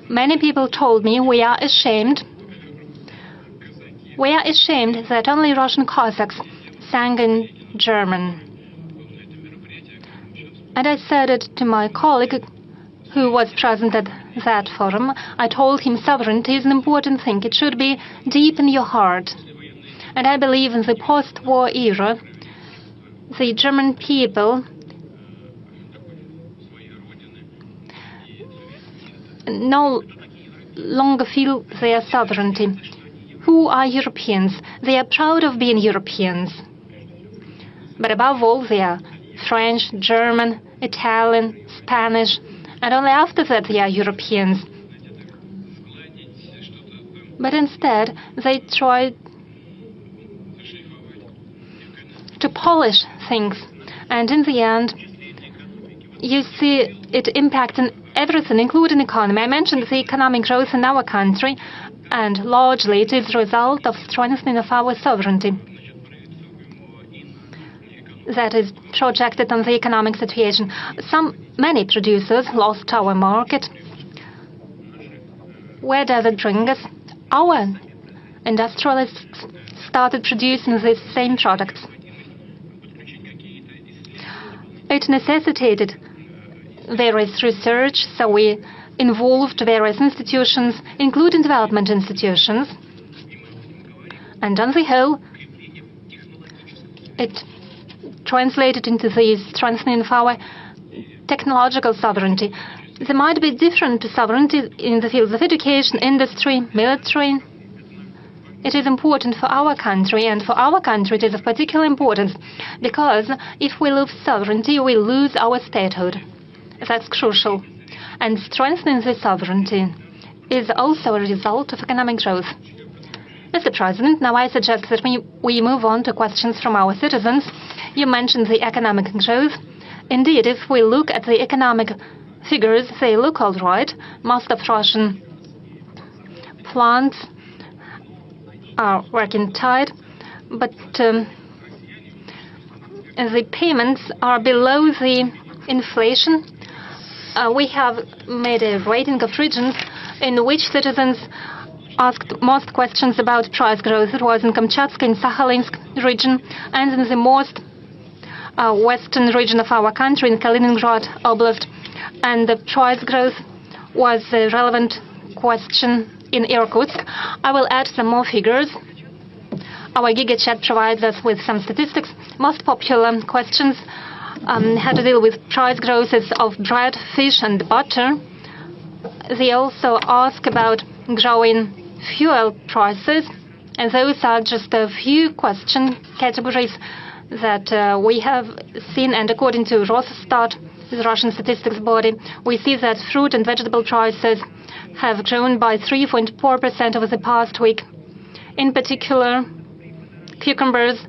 many people told me we are ashamed. We are ashamed that only Russian Cossacks sang in German. And I said it to my colleague who was present at that forum. I told him sovereignty is an important thing. It should be deep in your heart. And I believe in the post-war era, the German people no longer feel their sovereignty. Who are Europeans? They are proud of being Europeans. But above all, they are French, German, Italian, Spanish, and only after that they are Europeans. But instead, they try to polish things, and in the end, you see it impacts on everything, including economy. I mentioned the economic growth in our country, and largely it is the result of strengthening of our sovereignty that is projected on the economic situation. Many producers lost our market. Where does it bring us? Our industrialists started producing these same products. It necessitated various research, so we involved various institutions, including development institutions. And on the whole, it translated into the strengthening of our technological sovereignty. There might be different sovereignty in the fields of education, industry, military. It is important for our country, and for our country it is of particular importance, because if we lose sovereignty, we lose our statehood. That's crucial. And strengthening the sovereignty is also a result of economic growth. Mr. President, now I suggest that we move on to questions from our citizens. You mentioned the economic growth. Indeed, if we look at the economic figures, they look all right. Most of Russian plants are working tight, but the payments are below the inflation. We have made a rating of regions in which citizens asked most questions about price growth. It was in Kamchatka, in Sakhalinsk region, and in the most western region of our country, in Kaliningrad Oblast. And the price growth was a relevant question in Irkutsk. I will add some more figures. Our GigaChat provides us with some statistics. Most popular questions had to deal with price growths of bread, fish, and butter. They also ask about growing fuel prices, and those are just a few question categories that we have seen. And according to Rosstat, the Russian statistics body, we see that fruit and vegetable prices have grown by 3.4% over the past week. In particular, cucumbers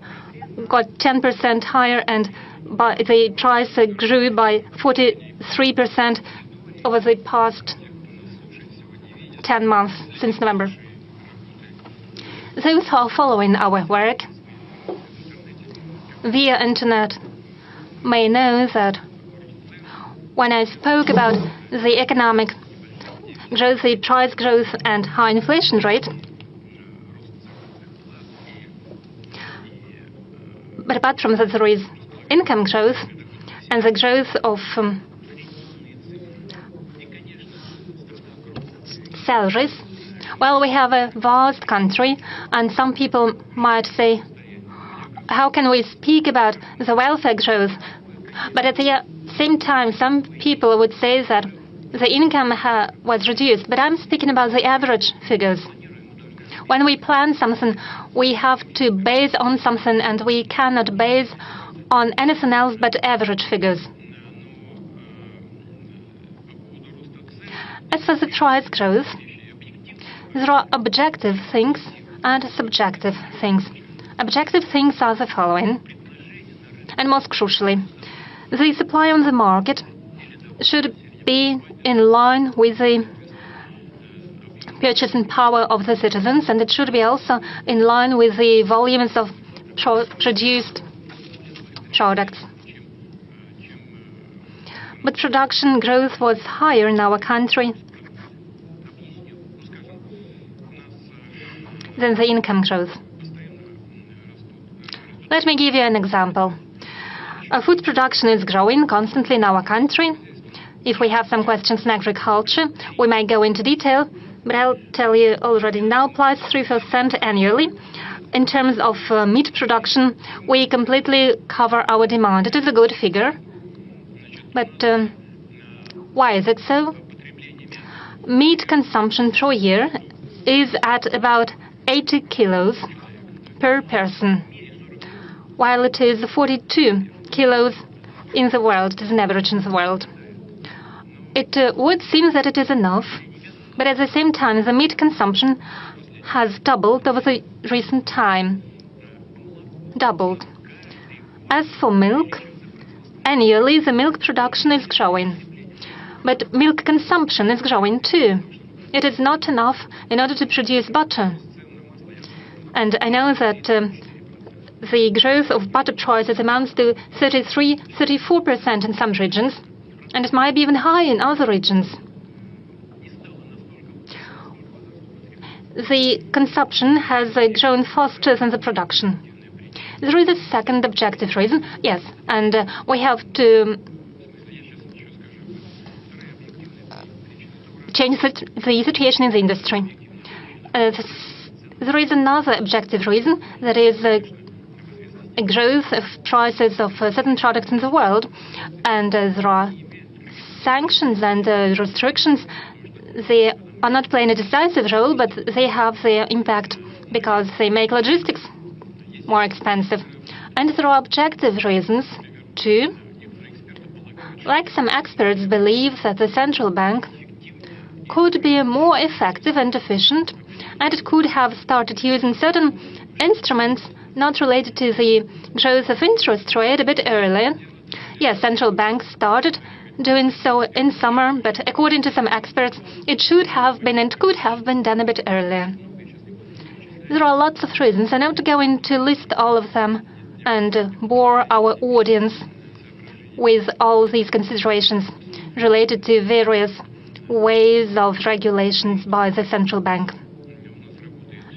got 10% higher, and the price grew by 43% over the past 10 months, since November. Those who are following our work via internet may know that when I spoke about the economic growth, the price growth and high inflation rate, but apart from that, there is income growth and the growth of salaries. Well, we have a vast country, and some people might say, how can we speak about the welfare growth? But at the same time, some people would say that the income was reduced. But I'm speaking about the average figures. When we plan something, we have to base on something, and we cannot base on anything else but average figures. As for the price growth, there are objective things and subjective things. Objective things are the following, and most crucially, the supply on the market should be in line with the purchasing power of the citizens, and it should be also in line with the volumes of produced products. But production growth was higher in our country than the income growth. Let me give you an example. Food production is growing constantly in our country. If we have some questions in agriculture, we might go into detail, but I'll tell you already now, plus 3% annually. In terms of meat production, we completely cover our demand. It is a good figure. But why is it so? Meat consumption per year is at about 80 kilos per person, while it is 42 kilos in the world. It is an average in the world. It would seem that it is enough, but at the same time, the meat consumption has doubled over the recent time. Doubled. As for milk, annually the milk production is growing, but milk consumption is growing too. It is not enough in order to produce butter. And I know that the growth of butter prices amounts to 33–34% in some regions, and it might be even higher in other regions. The consumption has grown faster than the production. There is a second objective reason, yes, and we have to change the situation in the industry. There is another objective reason, that is a growth of prices of certain products in the world, and there are sanctions and restrictions. They are not playing a decisive role, but they have their impact because they make logistics more expensive. And there are objective reasons too. Like some experts believe that the central bank could be more effective and efficient, and it could have started using certain instruments not related to the growth of interest rate a bit earlier. Yes, central banks started doing so in summer, but according to some experts, it should have been and could have been done a bit earlier. There are lots of reasons. I'm not going to list all of them and bore our audience with all these considerations related to various ways of regulations by the central bank.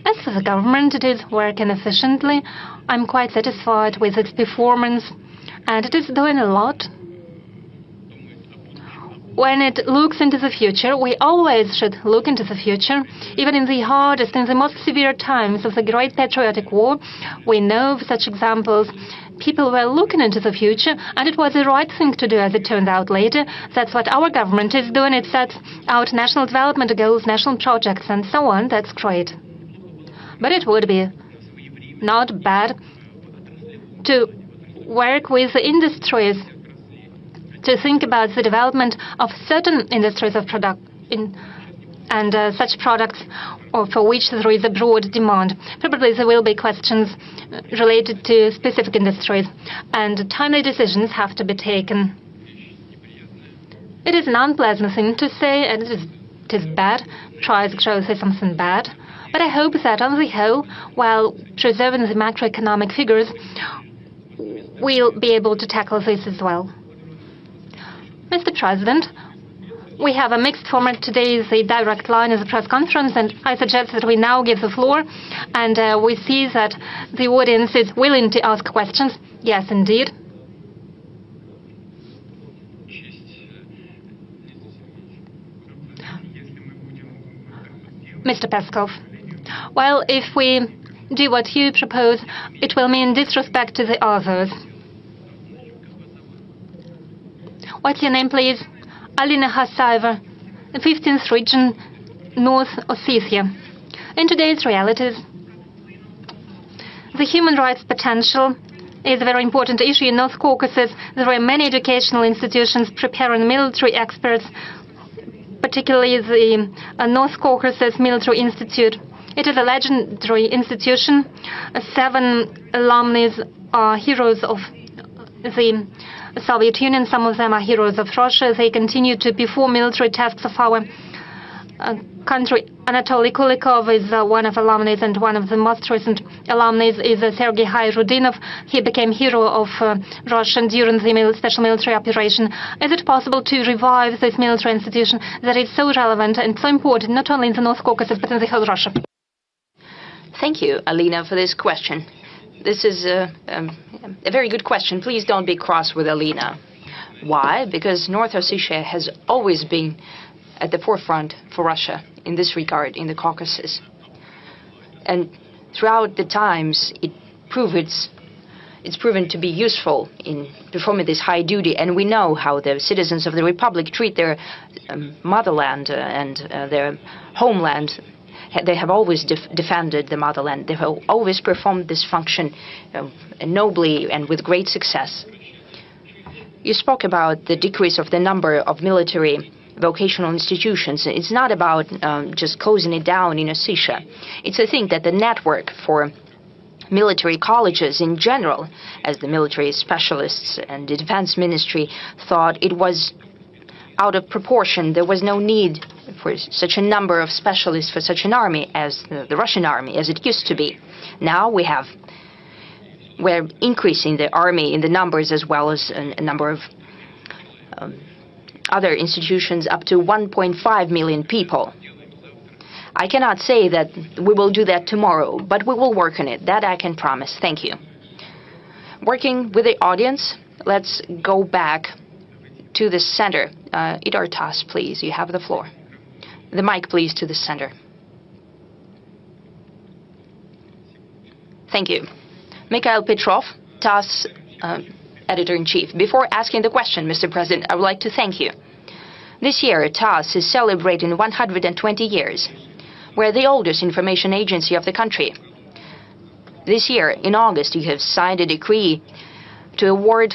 As for the government, it is working efficiently. I'm quite satisfied with its performance, and it is doing a lot. When it looks into the future, we always should look into the future. Even in the hardest and the most severe times of the Great Patriotic War, we know of such examples. People were looking into the future, and it was the right thing to do, as it turned out later. That's what our government is doing. It sets out national development goals, national projects, and so on. That's great. But it would be not bad to work with the industries, to think about the development of certain industries of such products or for which there is a broad demand. Probably there will be questions related to specific industries, and timely decisions have to be taken. It is an unpleasant thing to say, and it is bad. Price growth is something bad. But I hope that on the whole, while preserving the macroeconomic figures, we'll be able to tackle this as well. Mr. President, we have a mixed format today. The direct line is a press conference, and I suggest that we now give the floor, and we see that the audience is willing to ask questions. Yes, indeed. Mr. Peskov, well, if we do what you propose, it will mean disrespect to the others. What's your name, please? Alina Hasaeva, the 15th region, North Ossetia. In today's realities, the human rights potential is a very important issue in North Caucasus. There are many educational institutions preparing military experts, particularly the North Caucasus Military Institute. It is a legendary institution. 7 alumni are heroes of the Soviet Union. Some of them are heroes of Russia. They continue to perform military tasks of our country. Anatoly Kulikov is one of alumni, and one of the most recent alumni is Sergei Hayrudinov. He became hero of Russia during the special military operation. Is it possible to revive this military institution that is so relevant and so important, not only in the North Caucasus, but in the whole Russia? Thank you, Alina, for this question. This is a very good question. Please don't be cross with Alina. Why? Because North Ossetia has always been at the forefront for Russia in this regard in the Caucasus. And throughout the times, it's proven to be useful in performing this high duty. And we know how the citizens of the Republic treat their motherland and their homeland. They have always defended the motherland. They have always performed this function nobly and with great success. You spoke about the decrease of the number of military vocational institutions. It's not about just closing it down in Ossetia. It's a thing that the network for military colleges in general, as the military specialists and the defense ministry thought it was out of proportion. There was no need for such a number of specialists for such an army as the Russian army, as it used to be. Now we're increasing the army in the numbers as well as a number of other institutions up to 1.5 million people. I cannot say that we will do that tomorrow, but we will work on it. That I can promise. Thank you. Working with the audience, let's go back to the center. Idar Tas, please, you have the floor. The mic, please, to the center. Thank you. Mikhail Petrov, TASS Editor-in-Chief. Before asking the question, Mr. President, I would like to thank you. This year, TASS is celebrating 120 years. We're the oldest information agency of the country. This year, in August, you have signed a decree to award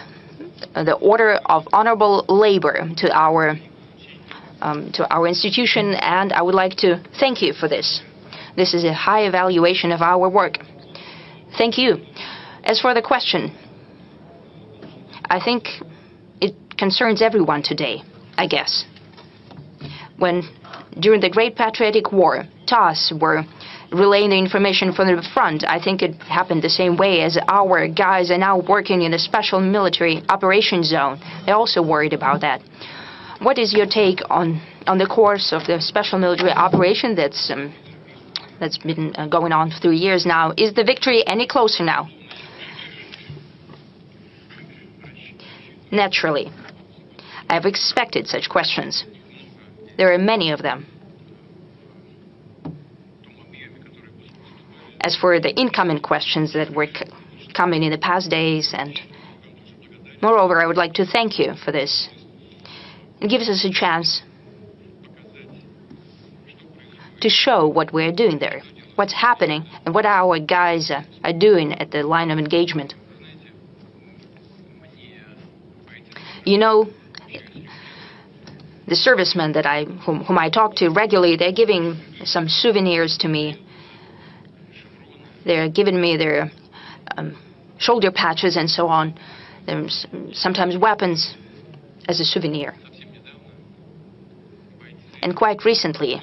the Order of Honorable Labor to our institution, and I would like to thank you for this. This is a high evaluation of our work. Thank you. As for the question, I think it concerns everyone today, I guess. When, during the Great Patriotic War, TASS were relaying the information from the front, I think it happened the same way as our guys are now working in a special military operation zone. They're also worried about that. What is your take on the course of the special military operation that's been going on for 3 years now? Is the victory any closer now? Naturally, I've expected such questions. There are many of them. As for the incoming questions that were coming in the past days, and moreover, I would like to thank you for this. It gives us a chance to show what we're doing there, what's happening, and what our guys are doing at the line of engagement. You know, the servicemen that whom I talk to regularly, they're giving some souvenirs to me. They're giving me their shoulder patches and so on. There's sometimes weapons as a souvenir. And quite recently,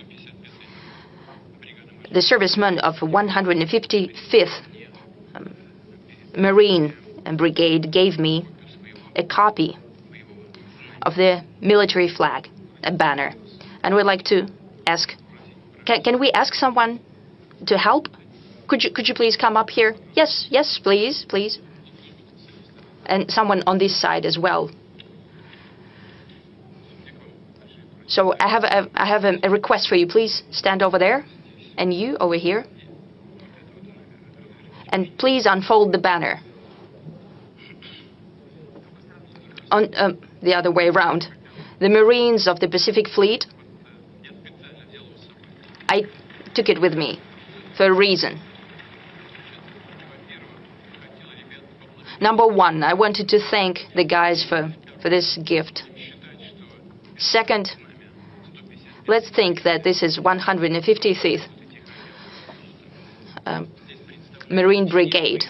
the servicemen of 155th Marine Brigade gave me a copy of the military flag, a banner. And we'd like to ask, can we ask someone to help? Could you please come up here? Yes, please. And someone on this side as well. So I have a request for you. Please stand over there, and you over here. And please unfold the banner. On the other way around. The Marines of the Pacific Fleet. I took it with me for a reason. Number one, I wanted to thank the guys for this gift. Second, let's think that this is 155th Marine Brigade.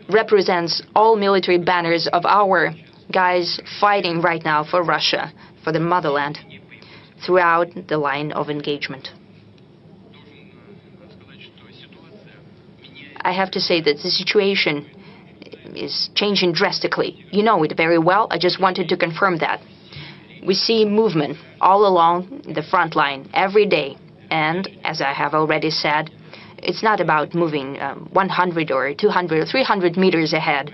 Represents all military banners of our guys fighting right now for Russia, for the motherland, throughout the line of engagement. I have to say that the situation is changing drastically. You know it very well. I just wanted to confirm that. We see movement all along the front line every day. And as I have already said, it's not about moving 100 or 200 or 300 meters ahead.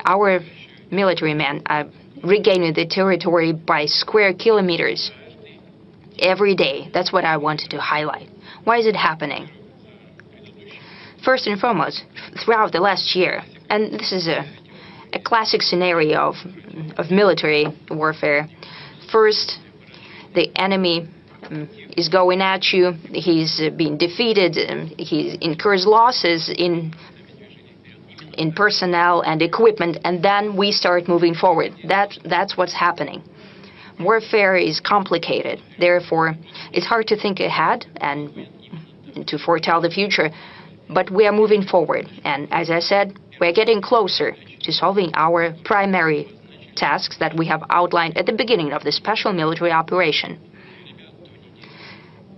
Our military men are regaining the territory by square kilometers every day. That's what I wanted to highlight. Why is it happening? First and foremost, throughout the last year, and this is a classic scenario of military warfare. First, the enemy is going at you, he's being defeated, he incurs losses in personnel and equipment, and then we start moving forward. That's what's happening. Warfare is complicated, therefore it's hard to think ahead and to foretell the future. But we are moving forward, and as I said, we're getting closer to solving our primary tasks that we have outlined at the beginning of the special military operation.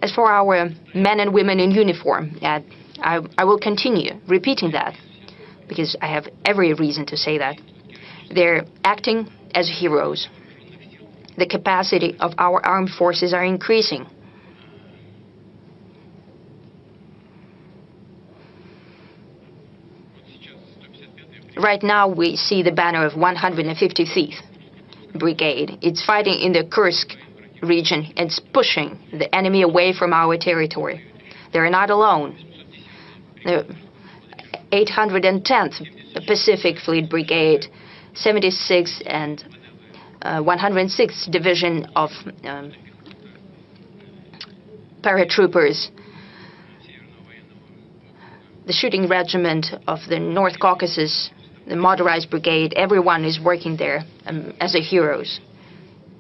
As for our men and women in uniform, I will continue repeating that, because I have every reason to say that. They're acting as heroes. The capacity of our armed forces are increasing. Right now, we see the banner of 155th Brigade. It's fighting in the Kursk region. It's pushing the enemy away from our territory. They're not alone. The 810th Pacific Fleet Brigade, 76th and 106th Division of paratroopers, the shooting regiment of the North Caucasus, the motorized brigade, everyone is working there as heroes.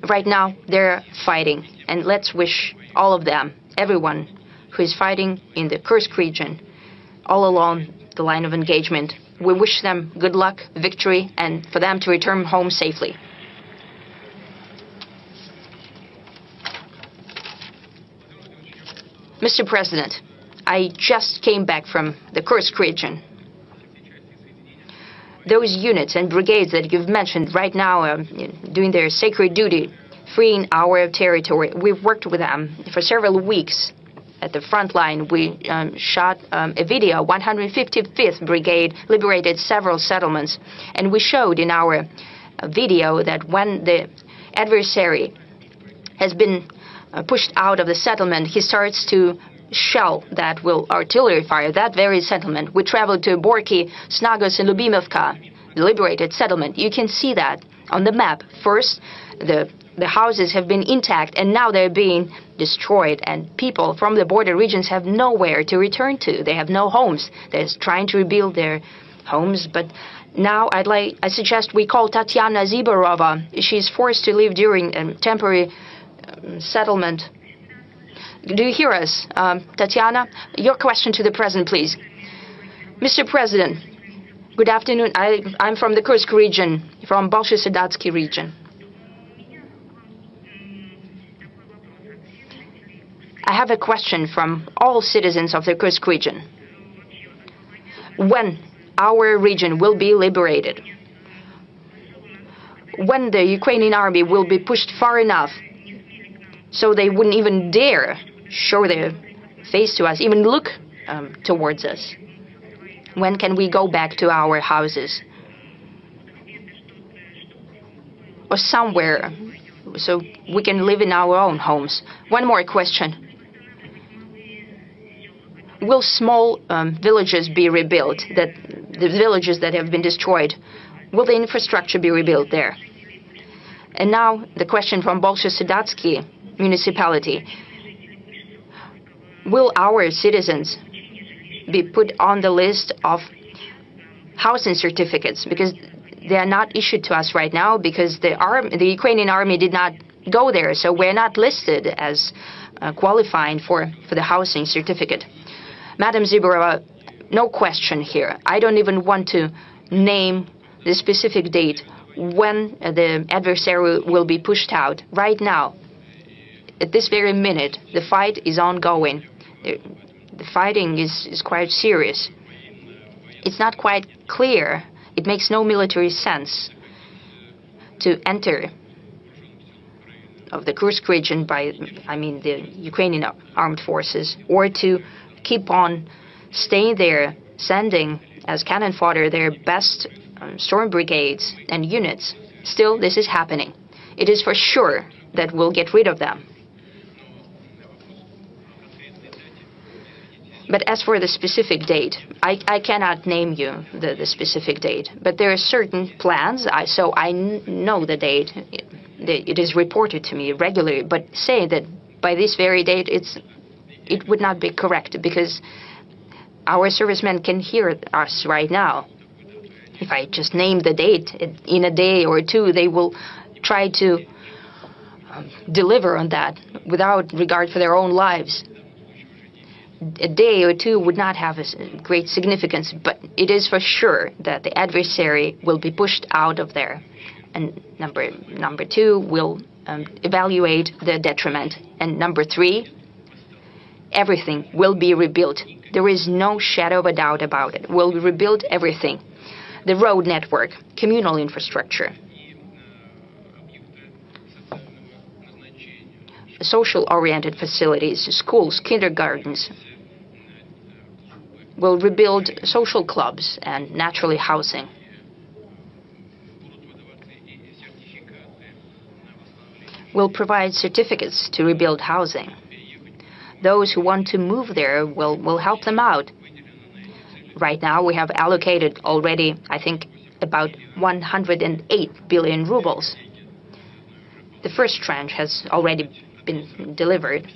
Right now, they're fighting, and let's wish all of them, everyone who is fighting in the Kursk region, all along the line of engagement, we wish them good luck, victory, and for them to return home safely. Mr. President, I just came back from the Kursk region. Those units and brigades that you've mentioned right now are doing their sacred duty, freeing our territory. We've worked with them for several weeks. At the front line, we shot a video. 155th Brigade liberated several settlements. And we showed in our video that when the adversary has been pushed out of the settlement, he starts to shell that will artillery fire that very settlement. We traveled to Borki, Snagos, and Lubimovka, the liberated settlement. You can see that on the map. First, the houses have been intact, and now they're being destroyed, and people from the border regions have nowhere to return to. They have no homes. They're trying to rebuild their homes, but now I suggest we call Tatiana Ziborova. She's forced to live during a temporary settlement. Do you hear us, Tatiana? Your question to the President, please. Mr. President, good afternoon. I'm from the Kursk region, from Bolshe-Sedatsky region. I have a question from all citizens of the Kursk region. When our region will be liberated, when the Ukrainian army will be pushed far enough so they wouldn't even dare show their face to us, even look towards us, when can we go back to our houses? Or somewhere so we can live in our own homes. One more question. Will small villages be rebuilt, the villages that have been destroyed? Will the infrastructure be rebuilt there? And now the question from Bolshe-Sedatsky municipality. Will our citizens be put on the list of housing certificates? Because they are not issued to us right now because the Ukrainian army did not go there, so we're not listed as qualifying for the housing certificate. Madam Ziborova, no question here. I don't even want to name the specific date when the adversary will be pushed out. Right now, at this very minute, the fight is ongoing. The fighting is quite serious. It's not quite clear. It makes no military sense to enter of the Kursk region by, the Ukrainian armed forces, or to keep on staying there, sending as cannon fodder their best storm brigades and units. Still, this is happening. It is for sure that we'll get rid of them. But as for the specific date, I cannot name you the specific date. But there are certain plans, so I know the date. It is reported to me regularly. But saying that by this very date, it would not be correct, because our servicemen can hear us right now. If I just name the date, in a day or two, they will try to deliver on that without regard for their own lives. A day or two would not have a great significance, but it is for sure that the adversary will be pushed out of there. And number two, will evaluate the detriment. And number three, everything will be rebuilt. There is no shadow of a doubt about it. We'll rebuild everything. The road network, communal infrastructure, social-oriented facilities, schools, kindergartens. We'll rebuild social clubs and naturally housing. We'll provide certificates to rebuild housing. Those who want to move there, will help them out. Right now, we have allocated already, I think, about 108 billion rubles. The first tranche has already been delivered.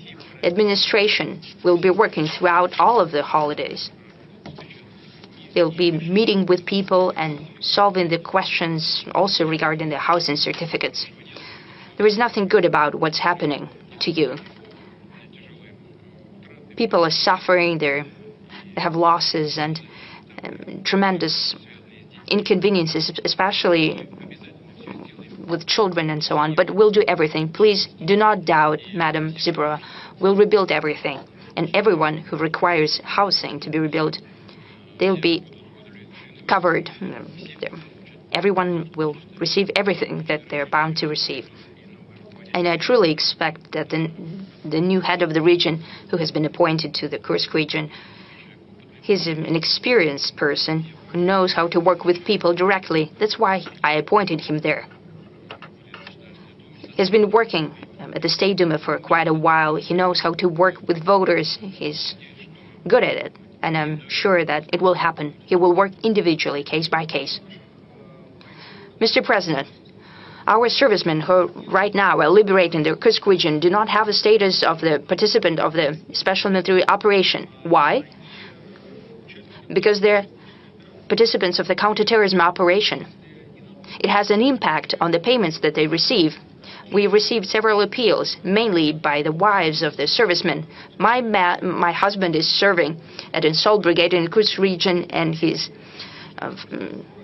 Administration will be working throughout all of the holidays. They'll be meeting with people and solving the questions also regarding the housing certificates. There is nothing good about what's happening to you. People are suffering, they have losses and tremendous inconveniences, especially with children and so on. But we'll do everything. Please do not doubt, Madam Ziborova. We'll rebuild everything. and everyone who requires housing to be rebuilt, they'll be covered. Everyone will receive everything that they're bound to receive. And I truly expect that the new head of the region, who has been appointed to the Kursk region, he's an experienced person who knows how to work with people directly. That's why I appointed him there. He's been working at the State Duma for quite a while. He knows how to work with voters. He's good at it. And I'm sure that it will happen. He will work individually, case by case. Mr. President, our servicemen who right now are liberating the Kursk region do not have a status of the participant of the special military operation. Why? Because they're participants of the counterterrorism operation. It has an impact on the payments that they receive. We received several appeals, mainly by the wives of the servicemen. My husband is serving at an assault brigade in the Kursk region, and he's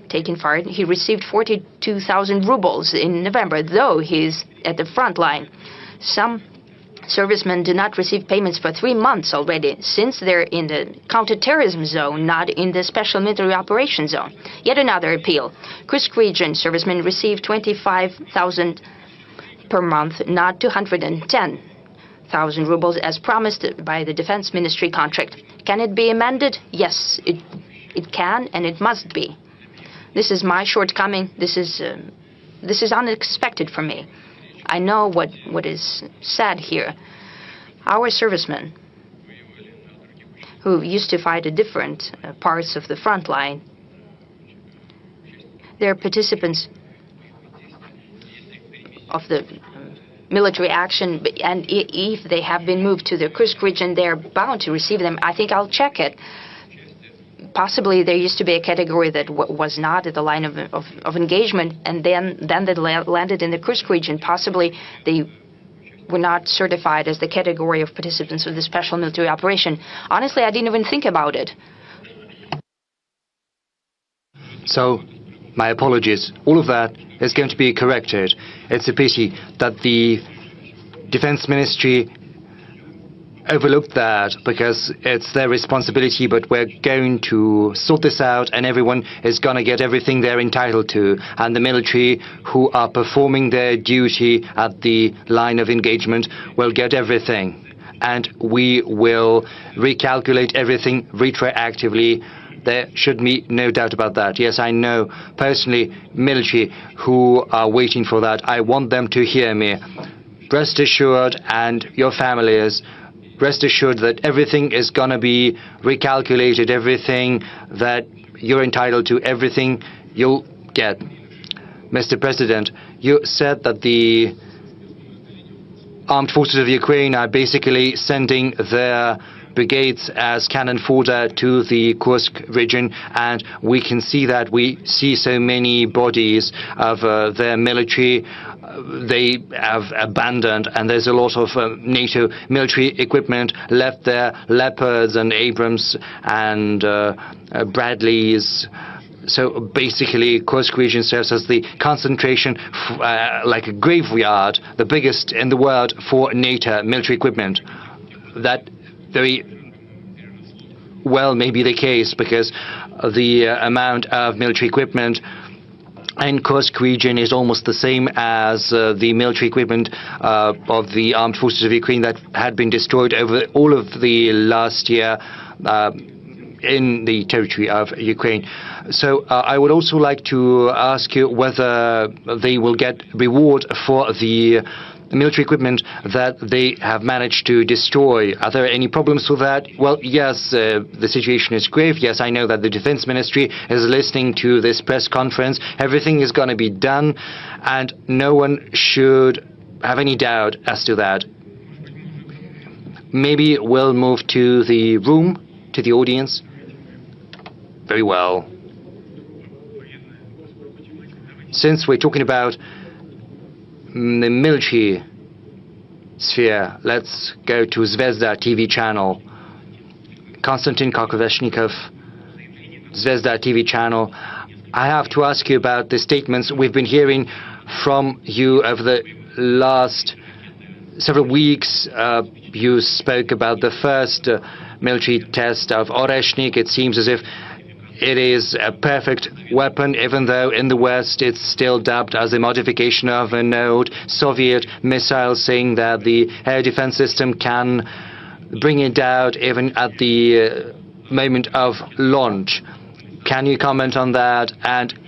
taking part. He received 42,000 rubles in November, though he's at the front line. Some servicemen do not receive payments for 3 months already, since they're in the counterterrorism zone, not in the special military operations zone. Yet another appeal. Kursk region servicemen receive 25,000 per month, not 210,000 rubles as promised by the Defense Ministry contract. Can it be amended? Yes, it can and it must be. This is my shortcoming. This is unexpected for me. I know what is said here. Our servicemen, who used to fight at different parts of the front line, they're participants of the military action, and if they have been moved to the Kursk region, they're bound to receive them. I think I'll check it. Possibly there used to be a category that was not at the line of engagement, and then they landed in the Kursk region. Possibly they were not certified as the category of participants of the special military operation. Honestly, I didn't even think about it. So, my apologies. All of that is going to be corrected. It's a pity that the Defense Ministry overlooked that, because it's their responsibility, but we're going to sort this out and everyone is going to get everything they're entitled to. And the military who are performing their duty at the line of engagement will get everything. And we will recalculate everything retroactively. There should be no doubt about that. Yes, I know personally military who are waiting for that. I want them to hear me. Rest assured, and your families, rest assured that everything is going to be recalculated, everything that you're entitled to, everything you'll get. Mr. President, you said that the armed forces of Ukraine are basically sending their brigades as cannon fodder to the Kursk region, and we can see that. We see so many bodies of their military they have abandoned, and there's a lot of NATO military equipment left there, Leopards and Abrams and Bradleys. So basically, Kursk region serves as the concentration, like a graveyard, the biggest in the world for NATO military equipment. That very well may be the case, because the amount of military equipment in Kursk region is almost the same as the military equipment of the armed forces of Ukraine that had been destroyed over all of the last year in the territory of Ukraine. So I would also like to ask you whether they will get reward for the military equipment that they have managed to destroy. Are there any problems with that? Well, yes, the situation is grave. Yes, I know that the Defense Ministry is listening to this press conference. Everything is going to be done, and no one should have any doubt as to that. Maybe we'll move to the room, to the audience. Very well. Since we're talking about the military sphere, let's go to Zvezda TV channel. Konstantin Kokoveshnikov, Zvezda TV channel. I have to ask you about the statements we've been hearing from you over the last several weeks, you spoke about the first military test of Oreshnik. It seems as if it is a perfect weapon, even though in the West it's still dubbed as a modification of an old Soviet missile, saying that the air defense system can bring it down even at the moment of launch. Can you comment on that? And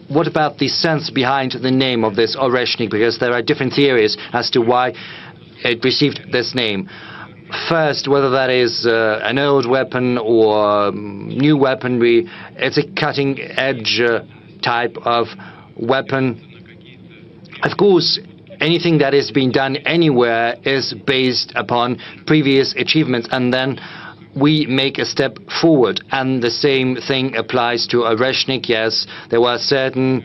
what about the sense behind the name of this Oreshnik? Because there are different theories as to why it received this name. First, whether that is an old weapon or new weaponry, it's a cutting-edge type of weapon. Of course, anything that is being done anywhere is based upon previous achievements, and then we make a step forward. And the same thing applies to Oreshnik. Yes, there were certain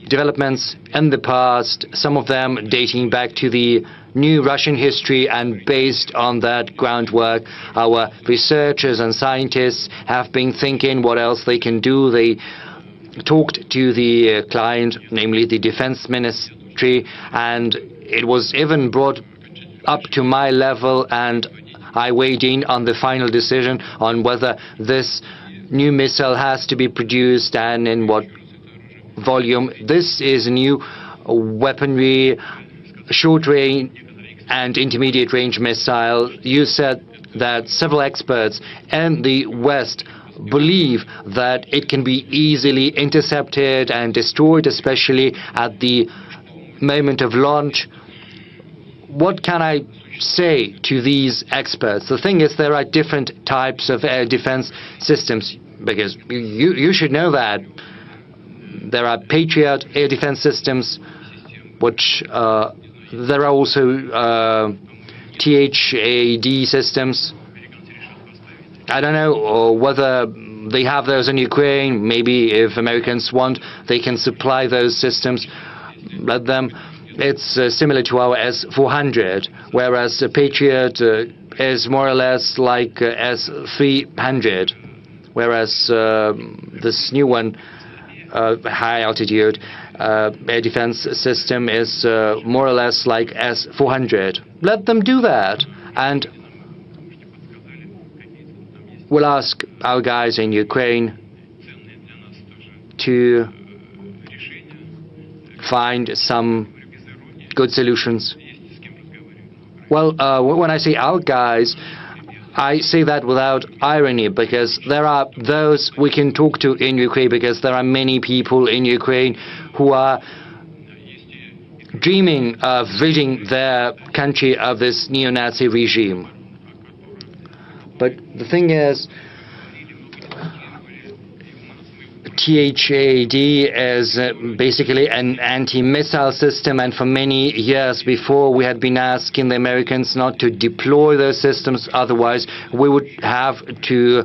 developments in the past, some of them dating back to the new Russian history, and based on that groundwork, our researchers and scientists have been thinking what else they can do. They talked to the client, namely the defense ministry, and it was even brought up to my level, and I weighed in on the final decision on whether this new missile has to be produced and in what volume. This is a new weaponry, short-range and intermediate-range missile. You said that several experts in the West believe that it can be easily intercepted and destroyed, especially at the moment of launch. What can I say to these experts? The thing is, there are different types of air defense systems, because you should know that there are Patriot air defense systems, which there are also THAAD systems. I don't know whether they have those in Ukraine. Maybe if Americans want, they can supply those systems. Let them. It's similar to our S-400, whereas the Patriot is more or less like S-300, whereas this new one, high-altitude air defense system, is more or less like S-400. Let them do that, and we'll ask our guys in Ukraine to find some good solutions. Well, when I say our guys, I say that without irony, because there are those we can talk to in Ukraine, because there are many people in Ukraine who are dreaming of ridding their country of this neo-Nazi regime. But the thing is, THAAD is basically an anti-missile system, and for many years before we had been asking the Americans not to deploy those systems, otherwise we would have to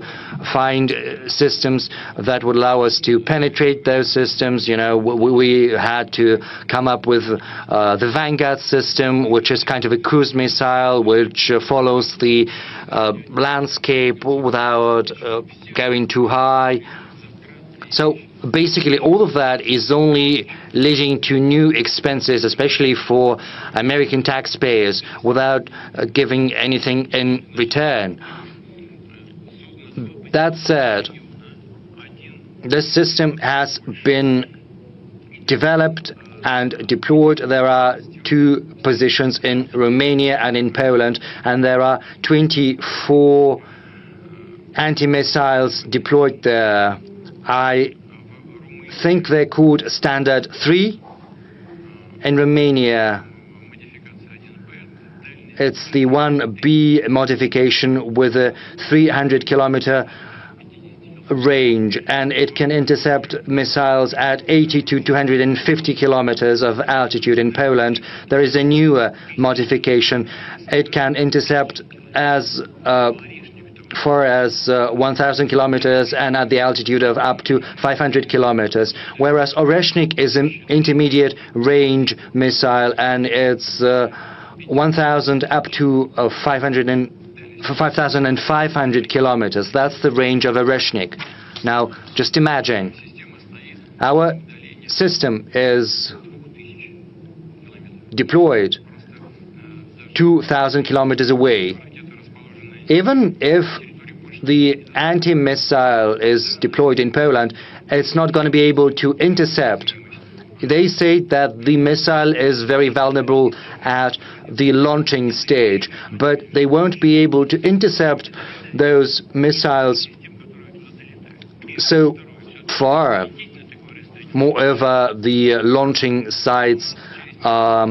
find systems that would allow us to penetrate those systems. You know, we had to come up with the Vanguard system, which is kind of a cruise missile which follows the landscape without going too high. So basically all of that is only leading to new expenses, especially for American taxpayers, without giving anything in return. That said, this system has been developed and deployed. There are 2 positions in Romania and in Poland, and there are 24 anti-missiles deployed there. I think they're called Standard 3. In Romania, it's the 1B modification with a 300-kilometer range, and it can intercept missiles at 80 to 250 kilometers of altitude. In Poland, there is a newer modification. It can intercept as far as 1,000 kilometers and at the altitude of up to 500 kilometers, whereas Oreshnik is an intermediate range missile, and it's 1,000 up to 5,500 kilometers. That's the range of Oreshnik. Now, just imagine, our system is deployed 2,000 kilometers away. Even if the anti-missile is deployed in Poland, it's not going to be able to intercept. They say that the missile is very vulnerable at the launching stage, but they won't be able to intercept those missiles so far. Moreover, the launching sites are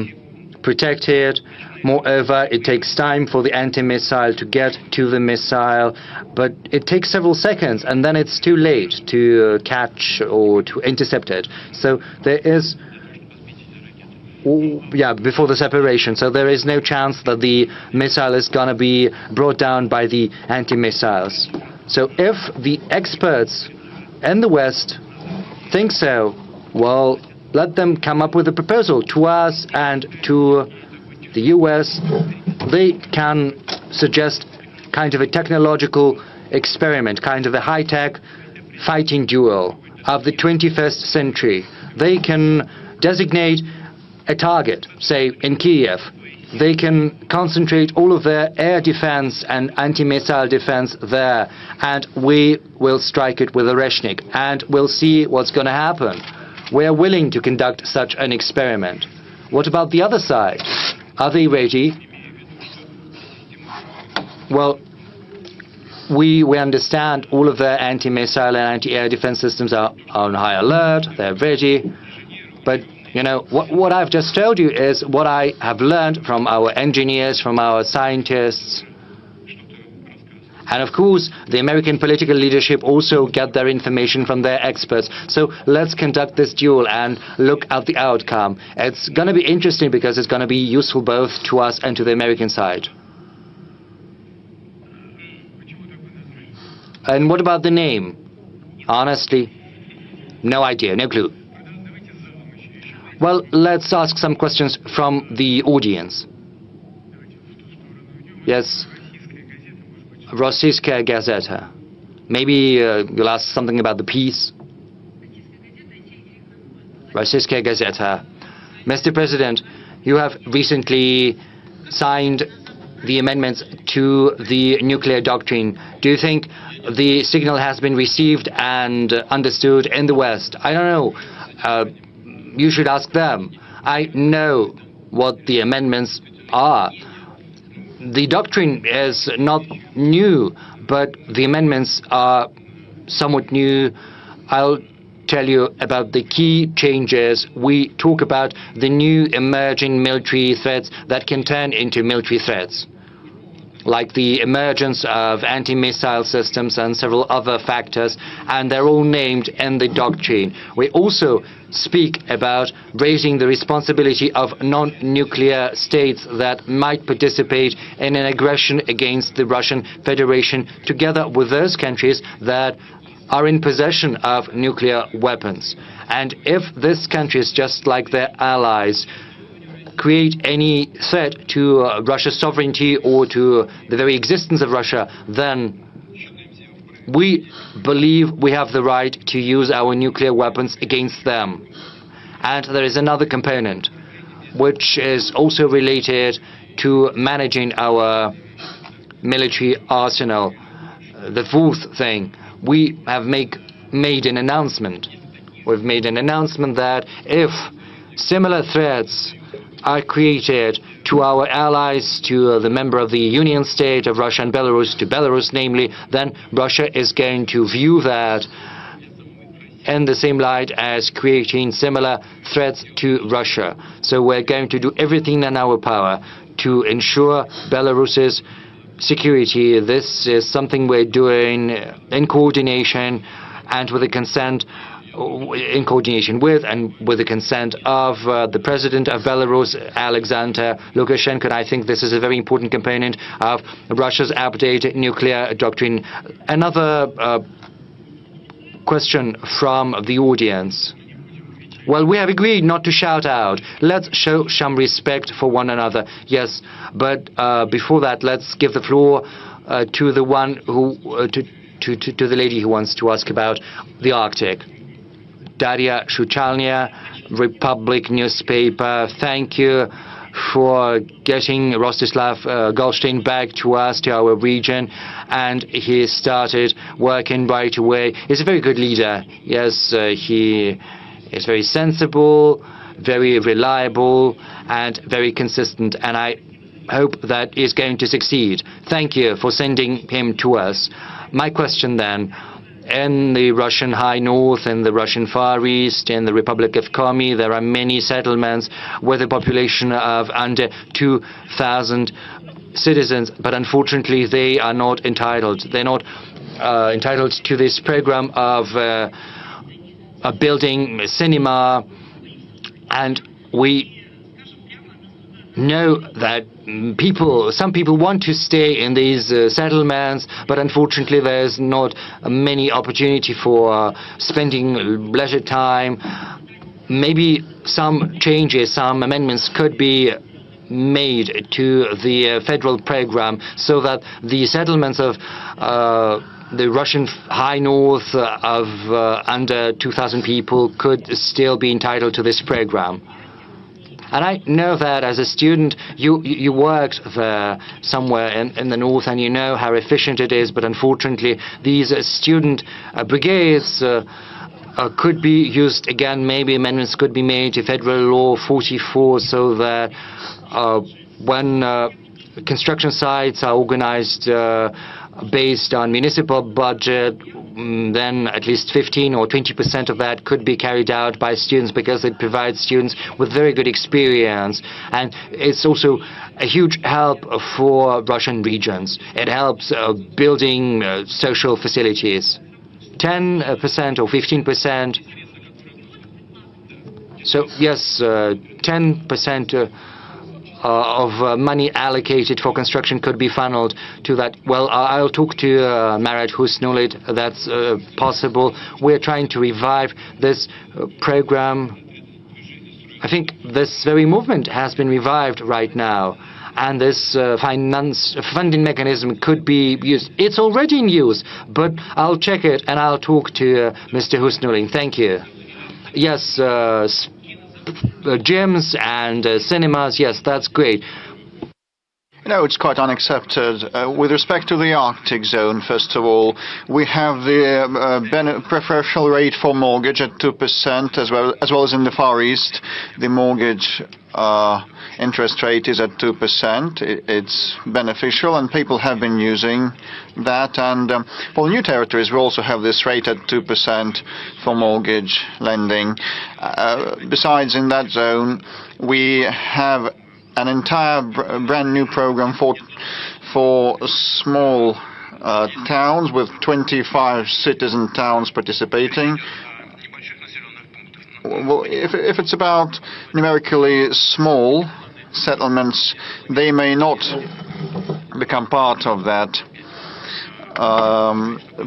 protected. Moreover, it takes time for the anti-missile to get to the missile, but it takes several seconds, and then it's too late to catch or to intercept it. So there is, before the separation, so there is no chance that the missile is going to be brought down by the anti-missiles. So if the experts in the West think so, well, let them come up with a proposal to us and to the US. They can suggest kind of a technological experiment, kind of a high-tech fighting duel of the 21st century. They can designate a target, say in Kiev. They can concentrate all of their air defense and anti-missile defense there, and we will strike it with Oreshnik, and we'll see what's going to happen. We are willing to conduct such an experiment. What about the other side? Are they ready? Well, we understand all of their anti-missile and anti-air defense systems are on high alert, they're ready. But, you know, what I've just told you is what I have learned from our engineers, from our scientists. And of course, the American political leadership also get their information from their experts. So let's conduct this duel and look at the outcome. It's going to be interesting because it's going to be useful both to us and to the American side. And what about the name? Honestly, no idea, no clue. Well, let's ask some questions from the audience. Yes. Rossiyskaya Gazeta. Maybe you'll ask something about the peace. Rossiyskaya Gazeta. Mr. President, you have recently signed the amendments to the nuclear doctrine. Do you think the signal has been received and understood in the West? I don't know. You should ask them. I know what the amendments are. The doctrine is not new, but the amendments are somewhat new. I'll tell you about the key changes. We talk about the new emerging military threats that can turn into military threats, like the emergence of anti-missile systems and several other factors, and they're all named in the doctrine. We also speak about raising the responsibility of non-nuclear states that might participate in an aggression against the Russian Federation, together with those countries that are in possession of nuclear weapons. And if these countries, just like their allies, create any threat to Russia's sovereignty or to the very existence of Russia, then we believe we have the right to use our nuclear weapons against them. And there is another component, which is also related to managing our military arsenal. The fourth thing, we have made an announcement. We've made an announcement that if similar threats are created to our allies, to the member of the Union State of Russia and Belarus, to Belarus namely, then Russia is going to view that in the same light as creating similar threats to Russia. So we're going to do everything in our power to ensure Belarus's security. This is something we're doing in coordination and with the consent in coordination with and with the consent of the President of Belarus, Alexander Lukashenko. And I think this is a very important component of Russia's updated nuclear doctrine. Another question from the audience. Well, we have agreed not to shout out. Let's show some respect for one another. Yes, but before that, let's give the floor to the one who to the lady who wants to ask about the Arctic. Daria Shuchalnia, Republic newspaper. Thank you for getting Rostislav Golstein back to us, to our region, and he started working right away. He's a very good leader. Yes, he is very sensible, very reliable, and very consistent, and I hope that he's going to succeed. Thank you for sending him to us. My question then, in the Russian High North, in the Russian Far East, in the Republic of Komi, there are many settlements with a population of under 2,000 citizens, but unfortunately they are not entitled. They're not entitled to this program of building a cinema, and we know that some people want to stay in these settlements, but unfortunately there's not many opportunity for spending leisure time. Maybe some changes, some amendments could be made to the federal program so that the settlements of the Russian High North of under 2,000 people could still be entitled to this program. And I know that as a student, you worked there somewhere in the north, and you know how efficient it is, but unfortunately these student brigades could be used again. Maybe amendments could be made to Federal Law 44 so that when construction sites are organized based on municipal budget, then at least 15 or 20% of that could be carried out by students, because it provides students with very good experience, and it's also a huge help for Russian regions. It helps building social facilities. 10% or 15%. So yes, 10% of money allocated for construction could be funneled to that. Well, I'll talk to Marat Husnulit. That's possible. We're trying to revive this program. I think this very movement has been revived right now, and this funding mechanism could be used. It's already in use, but I'll check it and I'll talk to Mr. Husnulit. Thank you. Yes, gyms and cinemas, yes, that's great. You know, it's quite unaccepted. With respect to the Arctic zone, first of all, we have the preferential rate for mortgage at 2%, as well as in the Far East. The mortgage interest rate is at 2%. It's beneficial, and people have been using that. And for new territories, we also have this rate at 2% for mortgage lending. Besides, in that zone, we have an entire brand new program for small towns with 25 citizen towns participating. Well, if it's about numerically small settlements, they may not become part of that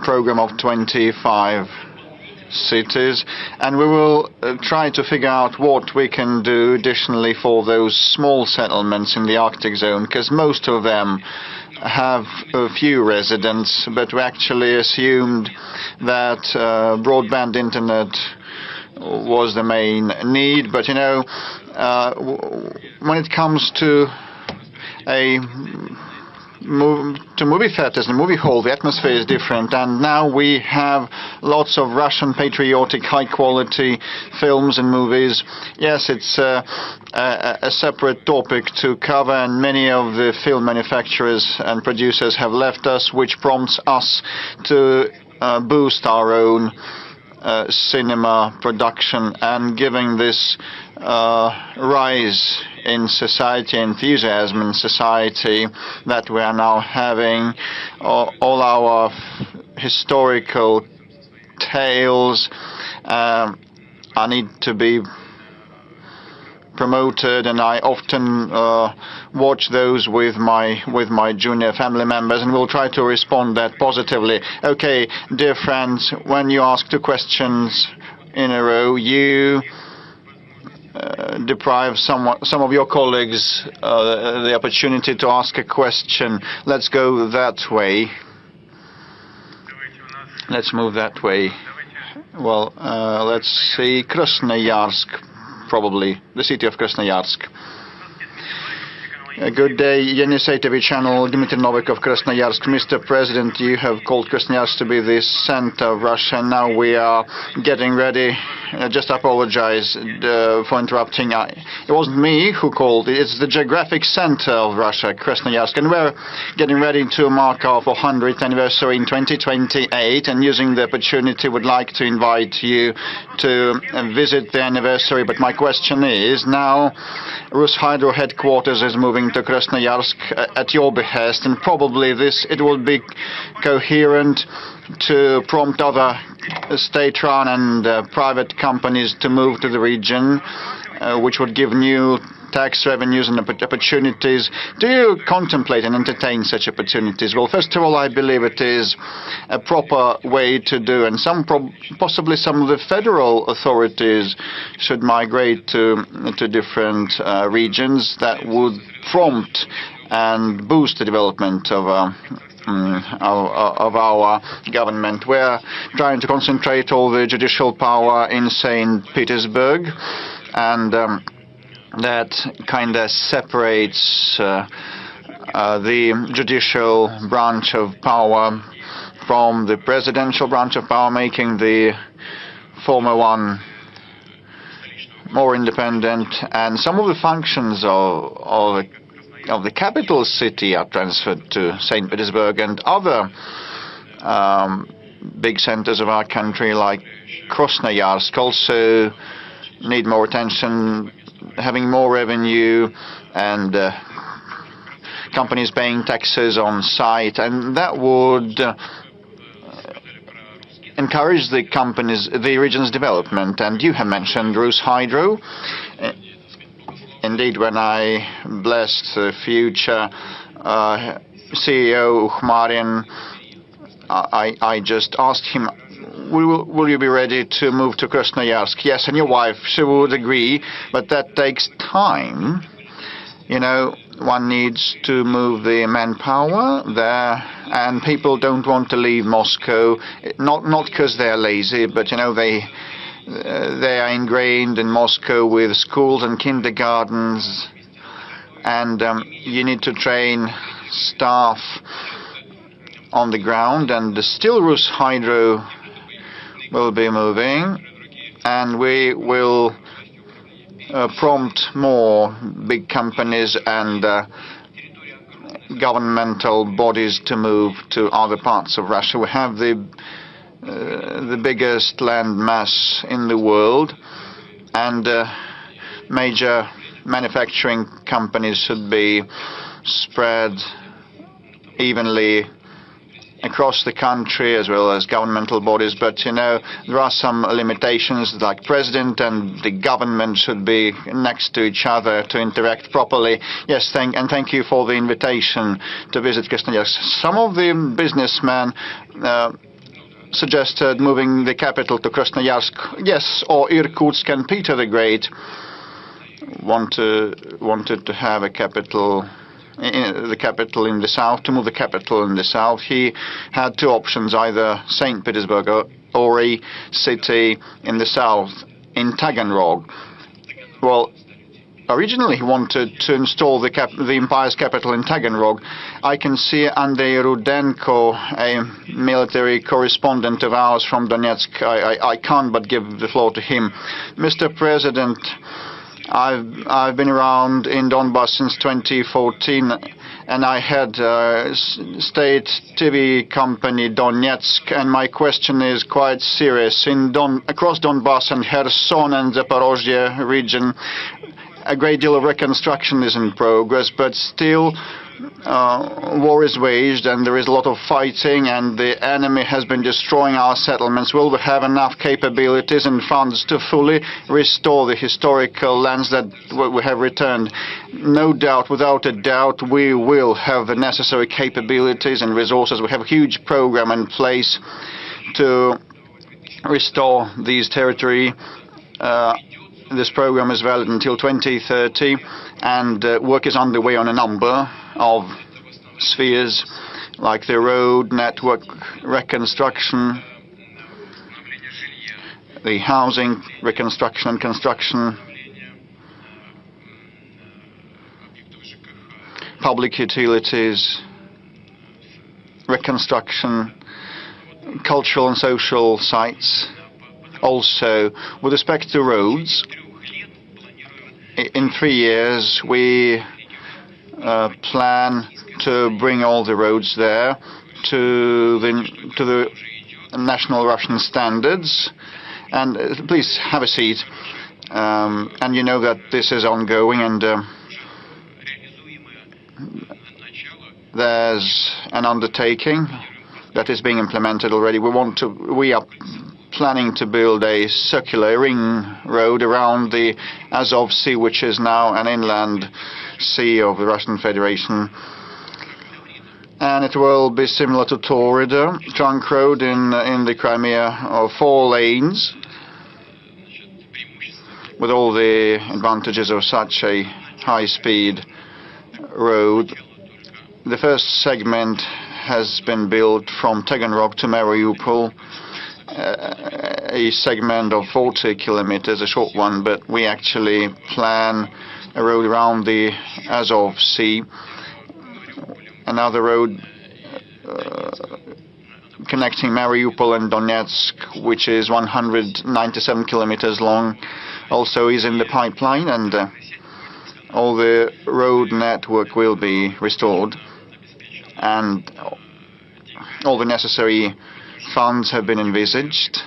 program of 25 cities, and we will try to figure out what we can do additionally for those small settlements in the Arctic zone, because most of them have a few residents, but we actually assumed that broadband internet was the main need. But you know, when it comes to movie theaters and movie hall, the atmosphere is different, and now we have lots of Russian patriotic high-quality films and movies. Yes, it's a separate topic to cover, and many of the film manufacturers and producers have left us, which prompts us to boost our own cinema production, and giving this rise in society, enthusiasm in society that we are now having. All our historical tales need to be promoted, and I often watch those with my junior family members, and we'll try to respond that positively. Okay, dear friends, when you ask 2 questions in a row, you deprive some of your colleagues the opportunity to ask a question. Let's go that way. Let's move that way. Well, let's see, Krasnoyarsk, probably, the city of Krasnoyarsk. Good day, Yeniseyevich Channel, Dmitry Novikov, Krasnoyarsk. Mr. President, you have called Krasnoyarsk to be the center of Russia. Now we are getting ready. Just apologize for interrupting. It wasn't me who called. It's the geographic center of Russia, Krasnoyarsk. And we're getting ready to mark our 400th anniversary in 2028. And using the opportunity, would like to invite you to visit the anniversary. But my question is, now Rus Hydro headquarters is moving to Krasnoyarsk at your behest, and probably it will be coherent to prompt other state-run and private companies to move to the region, which would give new tax revenues and opportunities. Do you contemplate and entertain such opportunities? Well, first of all, I believe it is a proper way to do, and possibly some of the federal authorities should migrate to different regions. That would prompt and boost the development of our government. We're trying to concentrate all the judicial power in St. Petersburg, and that kind of separates the judicial branch of power from the presidential branch of power, making the former one more independent. And some of the functions of the capital city are transferred to St. Petersburg, and other big centers of our country like Krasnoyarsk also need more attention, having more revenue and companies paying taxes on site, and that would encourage the region's development. And you have mentioned Rus Hydro. Indeed, when I blessed the future CEO Khmarin, I just asked him, will you be ready to move to Krasnoyarsk? Yes, and your wife, she would agree, but that takes time. You know, one needs to move the manpower there, and people don't want to leave Moscow, not because they're lazy, but, you know, they are ingrained in Moscow with schools and kindergartens, and you need to train staff on the ground, and still Rus Hydro will be moving, and we will prompt more big companies and governmental bodies to move to other parts of Russia. We have the biggest land mass in the world, and major manufacturing companies should be spread evenly across the country, as well as governmental bodies. But, you know, there are some limitations, like president and the government should be next to each other to interact properly. Yes, thank you for the invitation to visit Krasnoyarsk. Some of the businessmen suggested moving the capital to Krasnoyarsk. Yes, or Irkutsk, and Peter the Great wanted to have a capital, the capital in the south, to move the capital in the south. He had two options, either St. Petersburg or a city in the south, in Taganrog. Well, originally he wanted to install the empire's capital in Taganrog. I can see Andrei Rudenko, a military correspondent of ours from Donetsk. I can't but give the floor to him. Mr. President, I've been around in Donbas since 2014, and I had state TV company Donetsk, and my question is quite serious. Across Donbas and Kherson and Zaporozhye region, a great deal of reconstruction is in progress, but still war is waged and there is a lot of fighting, and the enemy has been destroying our settlements. Will we have enough capabilities and funds to fully restore the historical lands that we have returned? No doubt, without a doubt, we will have the necessary capabilities and resources. We have a huge program in place to restore these territory. This program is valid until 2030, and work is underway on a number of spheres, like the road network reconstruction, the housing reconstruction and construction, public utilities, reconstruction, cultural and social sites. Also, with respect to roads, in 3 years we plan to bring all the roads there to the national Russian standards. And please have a seat. And you know that this is ongoing, and there's an undertaking that is being implemented already. We are planning to build a circular ring road around the Azov Sea, which is now an inland sea of the Russian Federation. And it will be similar to Taurida trunk road in the Crimea, of 4 lanes, with all the advantages of such a high-speed road. The first segment has been built from Taganrog to Mariupol, a segment of 40 kilometers, a short one, but we actually plan a road around the Azov Sea, another road connecting Mariupol and Donetsk, which is 197 kilometers long, also is in the pipeline, and all the road network will be restored, and all the necessary funds have been envisaged,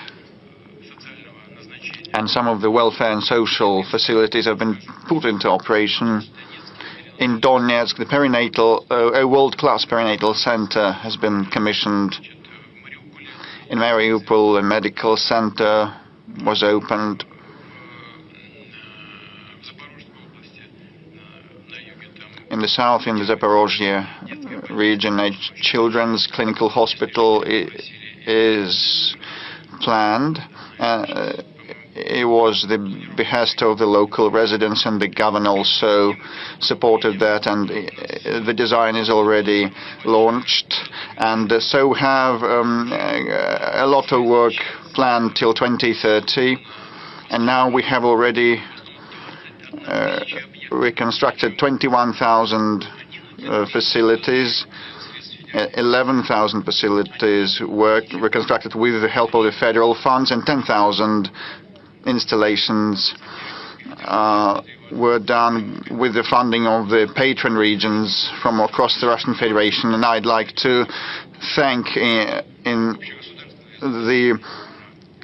and some of the welfare and social facilities have been put into operation. In Donetsk, the perinatal, a world-class perinatal center has been commissioned. In Mariupol, a medical center was opened. In the south, in the Zaporozhye region, a children's clinical hospital is planned. It was the behest of the local residents, and the governor also supported that, and the design is already launched. And so we have a lot of work planned till 2030, and now we have already reconstructed 21,000 facilities. 11,000 facilities were reconstructed with the help of the federal funds, and 10,000 installations were done with the funding of the patron regions from across the Russian Federation. And I'd like to thank in the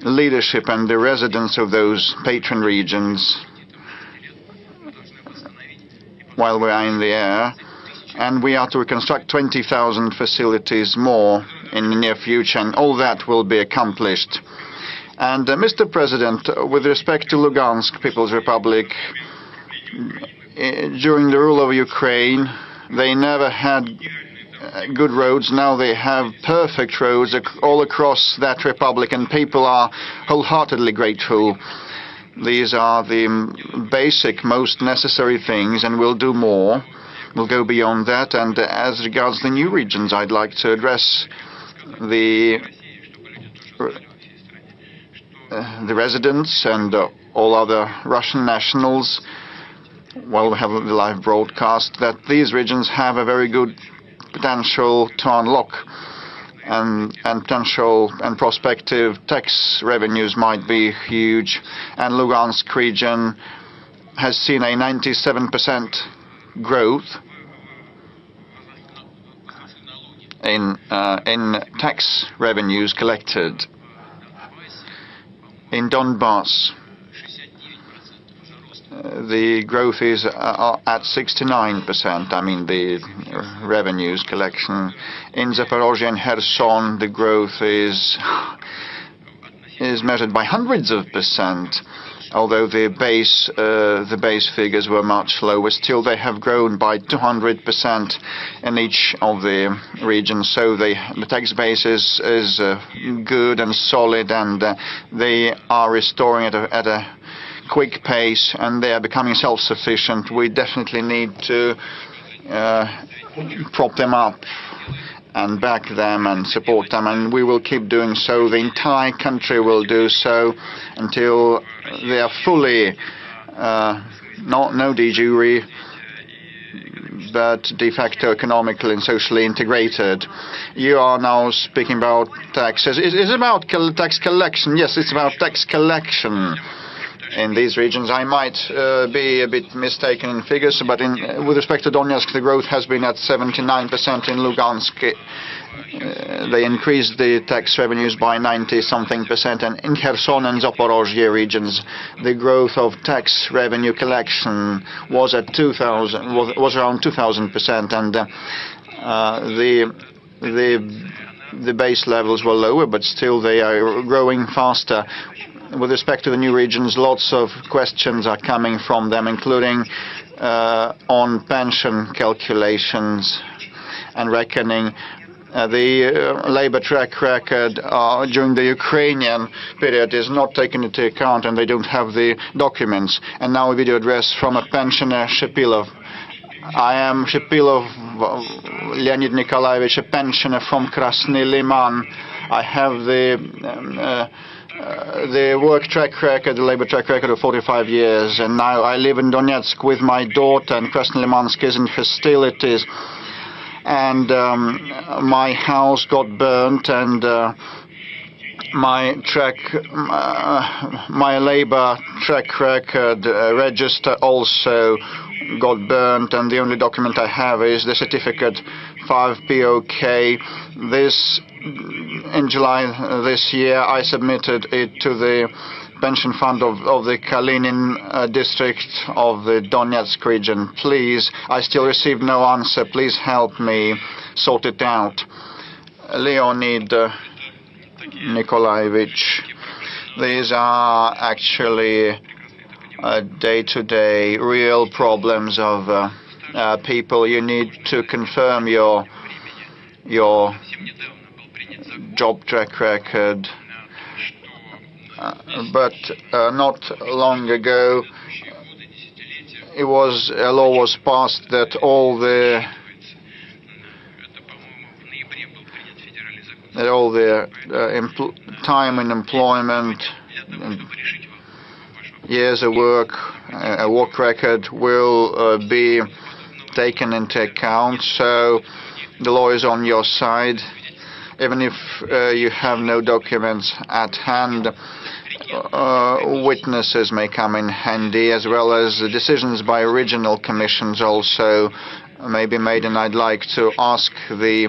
leadership and the residents of those patron regions while we are in the air. And we are to reconstruct 20,000 facilities more in the near future, and all that will be accomplished. And Mr. President, with respect to Lugansk People's Republic, during the rule of Ukraine, they never had good roads. Now they have perfect roads all across that republic, and people are wholeheartedly grateful. These are the basic, most necessary things, and we'll do more. We'll go beyond that. And as regards the new regions, I'd like to address the residents and all other Russian nationals, while we have the live broadcast, that these regions have a very good potential to unlock, and potential and prospective tax revenues might be huge. And Lugansk region has seen a 97% growth in tax revenues collected. In Donbas, the growth is at 69%, I mean the revenues collection. In Zaporozhye and Kherson, the growth is measured by hundreds of percent. Although the base figures were much lower, still they have grown by 200% in each of the regions. So the tax base is good and solid, and they are restoring at a quick pace, and they are becoming self-sufficient. We definitely need to prop them up and back them and support them, and we will keep doing so. The entire country will do so until they are fully, no de jure, but de facto economically and socially integrated. You are now speaking about taxes. Is it about tax collection? Yes, it's about tax collection. In these regions, I might be a bit mistaken in figures, but with respect to Donetsk, the growth has been at 79%. In Lugansk, they increased the tax revenues by 90-something%, and in Kherson and Zaporozhye regions, the growth of tax revenue collection was at around 2,000%, and the base levels were lower, but still they are growing faster. With respect to the new regions, lots of questions are coming from them, including on pension calculations and reckoning. The labor track record during the Ukrainian period is not taken into account, and they don't have the documents. And now a video address from a pensioner, Shepilov. I am Shepilov Leonid Nikolaevich, a pensioner from Krasny Liman. I have the work track record, the labor track record of 45 years, and now I live in Donetsk with my daughter, and Krasnolimansk is in hostilities, and my house got burnt, and my labor track record register also got burnt, and the only document I have is the certificate 5 POK. In July this year, I submitted it to the pension fund of the Kalinin district of the Donetsk region. Please, I still received no answer. Please help me sort it out. Leonid Nikolaevich, these are actually day-to-day real problems of people. You need to confirm your job track record, but not long ago a law was passed that all the time in employment, years of work, a work record will be taken into account. So the law is on your side. Even if you have no documents at hand, witnesses may come in handy, as well as decisions by regional commissions also may be made, and I'd like to ask the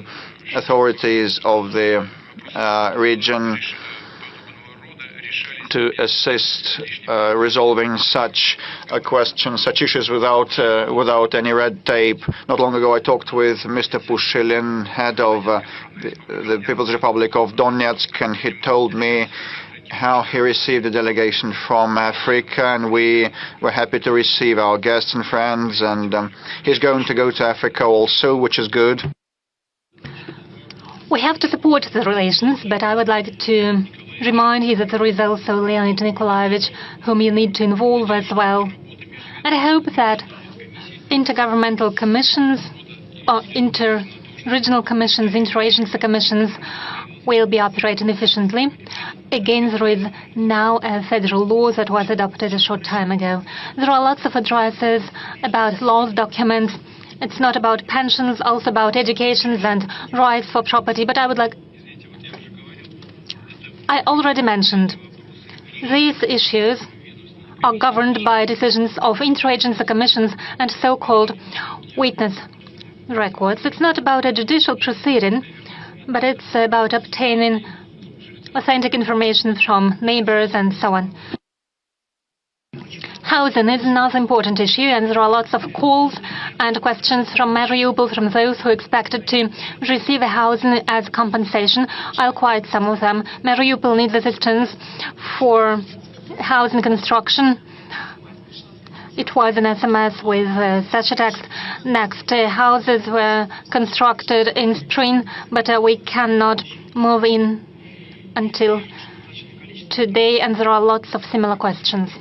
authorities of the region to assist resolving such questions, such issues without any red tape. Not long ago, I talked with Mr. Pushilin, head of the People's Republic of Donetsk, and he told me how he received a delegation from Africa, and we were happy to receive our guests and friends, and he's going to go to Africa also, which is good. We have to support the relations, but I would like to remind you that there is also Leonid Nikolaevich, whom you need to involve as well. And I hope that intergovernmental commissions, or inter-regional commissions, inter-agency commissions will be operating efficiently. Again, there is now a federal law that was adopted a short time ago. There are lots of addresses about laws, documents. It's not about pensions, also about education and rights for property. But I already mentioned, these issues are governed by decisions of interagency commissions and so-called witness records. It's not about a judicial proceeding, but it's about obtaining authentic information from neighbors and so on. Housing is another important issue, and there are lots of calls and questions from Mariupol, from those who expected to receive a housing as compensation. I'll quote some of them. Mariupol needs assistance for housing construction. It was an SMS with such a text. Next, houses were constructed in spring, but we cannot move in until today, and there are lots of similar questions.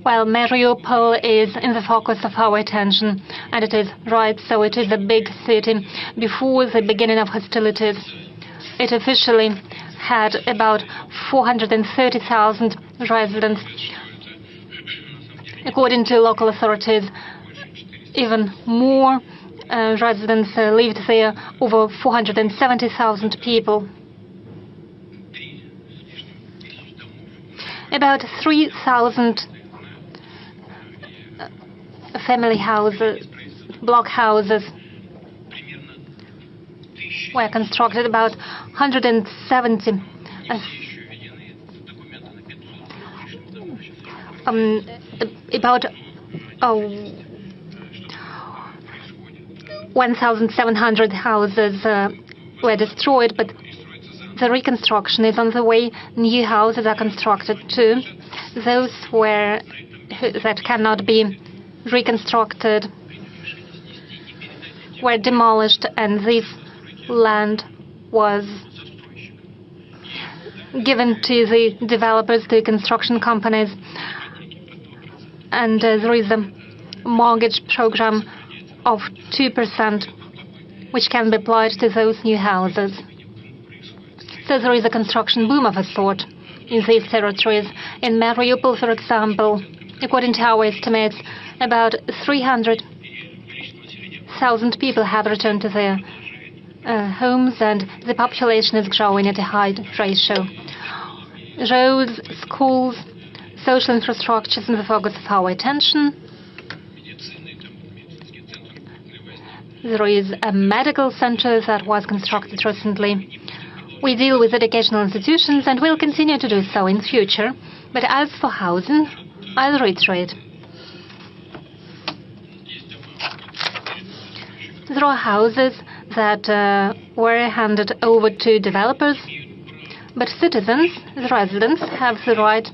Well, Mariupol is in the focus of our attention, and it is right, so it is a big city. Before the beginning of hostilities, it officially had about 430,000 residents. According to local authorities, even more residents lived there, over 470,000 people. About 3,000 family houses, block houses, were constructed. About 170 about 1,700 houses were destroyed, but the reconstruction is on the way. New houses are constructed too. Those that cannot be reconstructed were demolished, and this land was given to the developers, the construction companies, and there is a mortgage program of 2% which can be applied to those new houses. So there is a construction boom of a sort in these territories. In Marupople, for example, according to our estimates, about 300,000 people have returned to their homes, and the population is growing at a high ratio. Roads, schools, social infrastructure is in the focus of our attention. There is a medical center that was constructed recently. We deal with educational institutions and will continue to do so in the future. But as for housing, I'll reiterate. There are houses that were handed over to developers, but citizens, the residents, have the right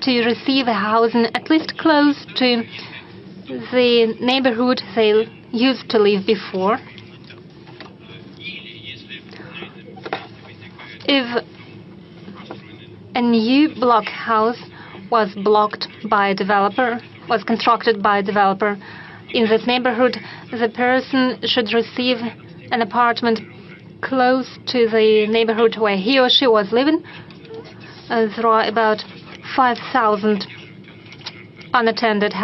to receive a housing at least close to the neighborhood they used to live before. If a new block house was blocked by a developer, was constructed by a developer in this neighborhood, the person should receive an apartment close to the neighborhood where he or she was living. There are about 5,000 unattended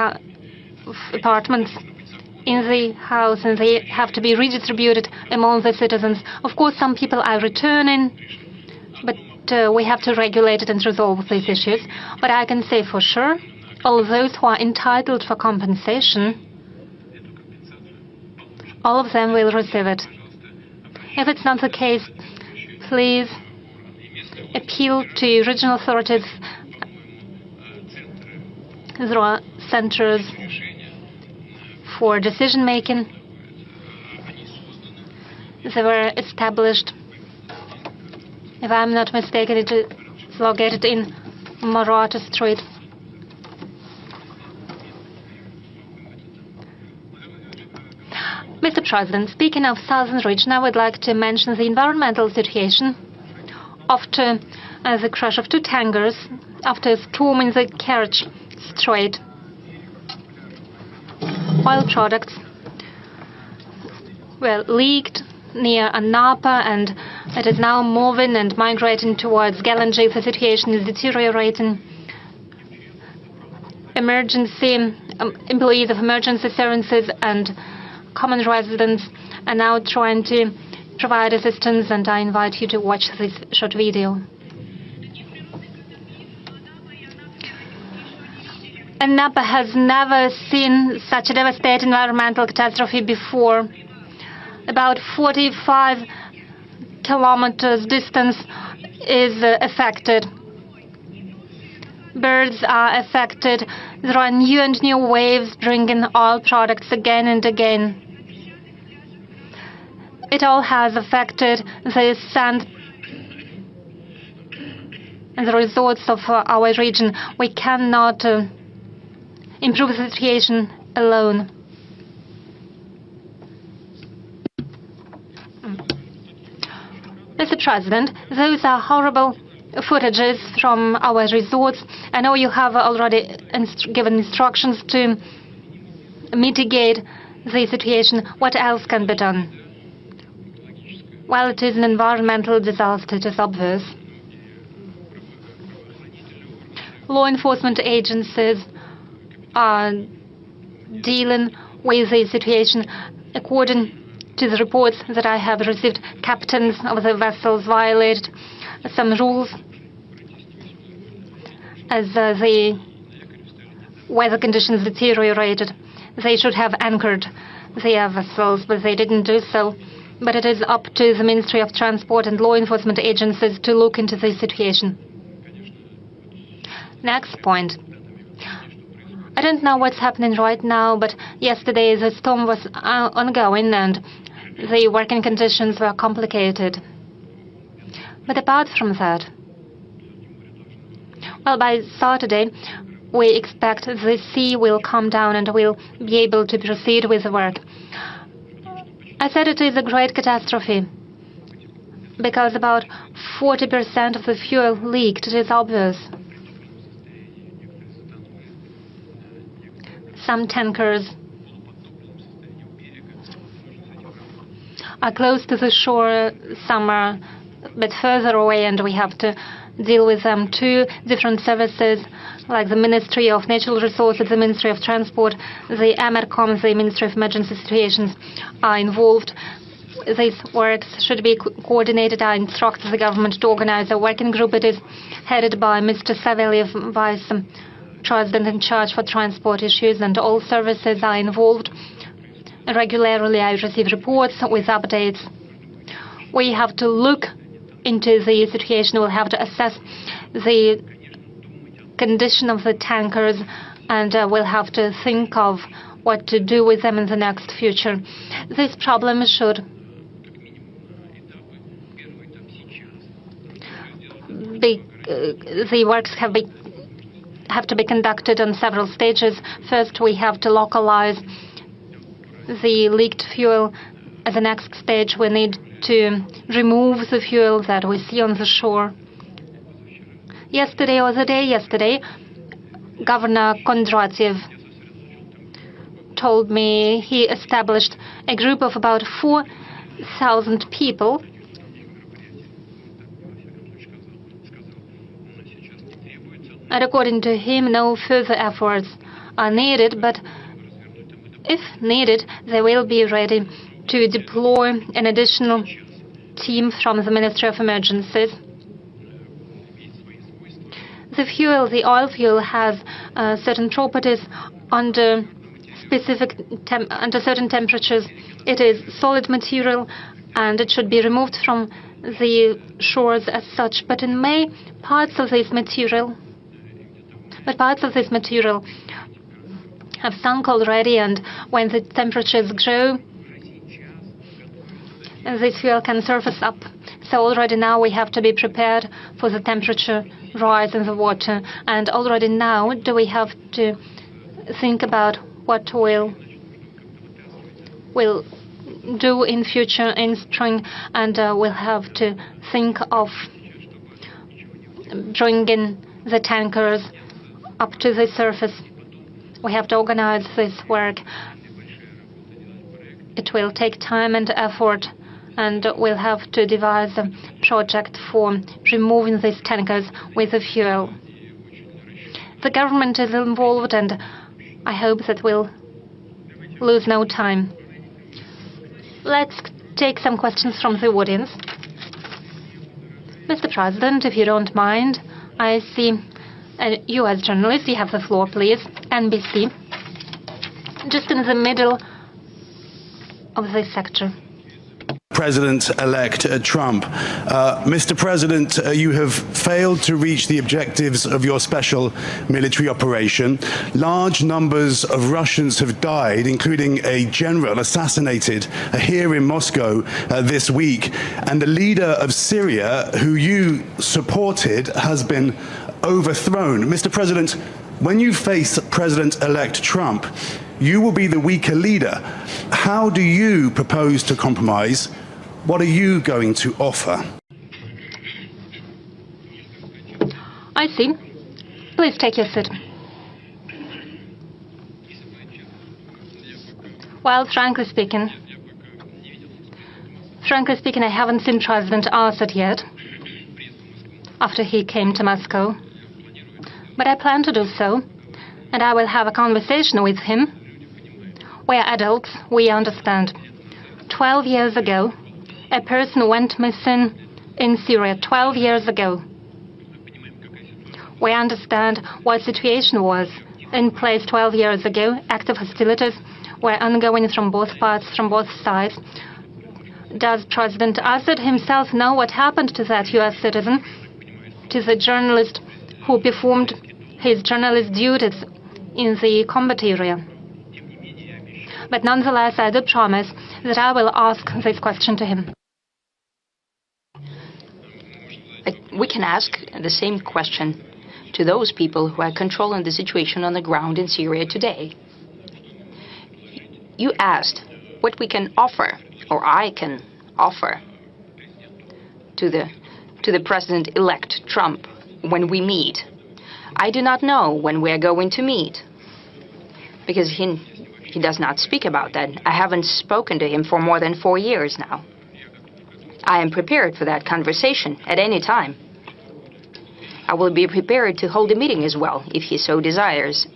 apartments in the house, and they have to be redistributed among the citizens. Of course, some people are returning, but we have to regulate it and resolve these issues. But I can say for sure, all those who are entitled for compensation, all of them will receive it. If it's not the case, please appeal to regional authorities. There are centers for decision-making. They were established, if I'm not mistaken, it is located in Marupople Street. Mr. President, speaking of southern region, I would like to mention the environmental situation after the crash of two tankers after a storm in the Kerch Strait. Oil products were leaked near Anapa, and it is now moving and migrating towards Galanji. The situation is deteriorating. Employees of emergency services and common residents are now trying to provide assistance, and I invite you to watch this short video. Anapa has never seen such a devastating environmental catastrophe before. About 45 kilometers distance is affected. Birds are affected. There are new and new waves bringing oil products again and again. It all has affected the sand and the resorts of our region. We cannot improve the situation alone. Mr. President, those are horrible footages from our resorts. I know you have already given instructions to mitigate the situation. What else can be done? Well, it is an environmental disaster, it is obvious. Law enforcement agencies are dealing with the situation. According to the reports that I have received, captains of the vessels violated some rules as the weather conditions deteriorated. They should have anchored their vessels, but they didn't do so. But it is up to the Ministry of Transport and law enforcement agencies to look into this situation. Next point. I don't know what's happening right now, but yesterday the storm was ongoing and the working conditions were complicated. But apart from that, well, by Saturday, we expect the sea will calm down and we'll be able to proceed with the work. I said it is a great catastrophe because about 40% of the fuel leaked. It is obvious. Some tankers are close to the shore, some are a bit further away, and we have to deal with them. Two different services, like the Ministry of Natural Resources, the Ministry of Transport, the Emercom, the Ministry of Emergency Situations, are involved. These works should be coordinated. I instruct the government to organize a working group. It is headed by Mr. Savelyev, Vice President in charge for transport issues, and all services are involved. Regularly, I receive reports with updates. We have to look into the situation. We'll have to assess the condition of the tankers, and we'll have to think of what to do with them in the next future. This problem should be, the works have to be conducted on several stages. First, we have to localize the leaked fuel. As the next stage, we need to remove the fuel that we see on the shore. Yesterday, Governor Kondratiev told me he established a group of about 4,000 people and according to him, no further efforts are needed, but if needed, they will be ready to deploy an additional team from the Ministry of Emergencies. The oil fuel has certain properties under certain temperatures. It is solid material and it should be removed from the shores as such. But in May, parts of this material have sunk already, and when the temperatures grow, this fuel can surface up. So already now we have to be prepared for the temperature rise in the water. And already now we have to think about what we'll do in future in spring, and we'll have to think of bringing the tankers up to the surface. We have to organize this work. It will take time and effort, and we'll have to devise a project for removing these tankers with the fuel. The government is involved, and I hope that we'll lose no time. Let's take some questions from the audience. Mr. President, if you don't mind, I see you as journalist, you have the floor, please. NBC. Just in the middle of this sector. President-elect Trump. Mr. President, you have failed to reach the objectives of your special military operation. Large numbers of Russians have died, including a general assassinated here in Moscow this week. And the leader of Syria, who you supported, has been overthrown. Mr. President, when you face President-elect Trump, you will be the weaker leader. How do you propose to compromise? What are you going to offer? I see. Please take your seat. Well, frankly speaking, I haven't seen President Assad yet, after he came to Moscow. But I plan to do so, and I will have a conversation with him. We are adults, we understand. 12 years ago, a person went missing in Syria 12 years ago. We understand what situation was in place 12 years ago. Active hostilities were ongoing from both parts, from both sides. Does President Assad himself know what happened to that US citizen, to the journalist who performed his journalist duties in the combat area? But nonetheless, I do promise that I will ask this question to him. We can ask the same question to those people who are controlling the situation on the ground in Syria today. You asked what we can offer, or I can offer, to the President-elect Trump when we meet. I do not know when we are going to meet, because he does not speak about that. I haven't spoken to him for more than 4 years now. I am prepared for that conversation at any time. I will be prepared to hold a meeting as well, if he so desires.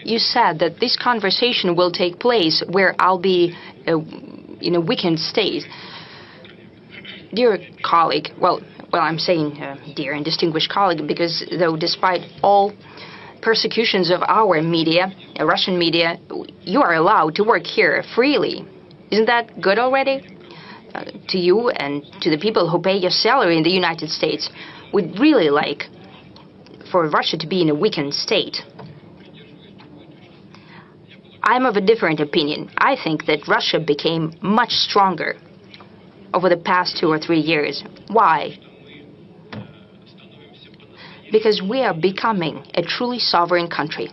You said that this conversation will take place where I'll be in a weakened state. Dear colleague, well, I'm saying dear and distinguished colleague, because though despite all persecutions of our media, Russian media, you are allowed to work here freely. Isn't that good already? To you and to the people who pay your salary in the United States, we'd really like for Russia to be in a weakened state. I'm of a different opinion. I think that Russia became much stronger over the past 2 or 3 years. Why? Because we are becoming a truly sovereign country.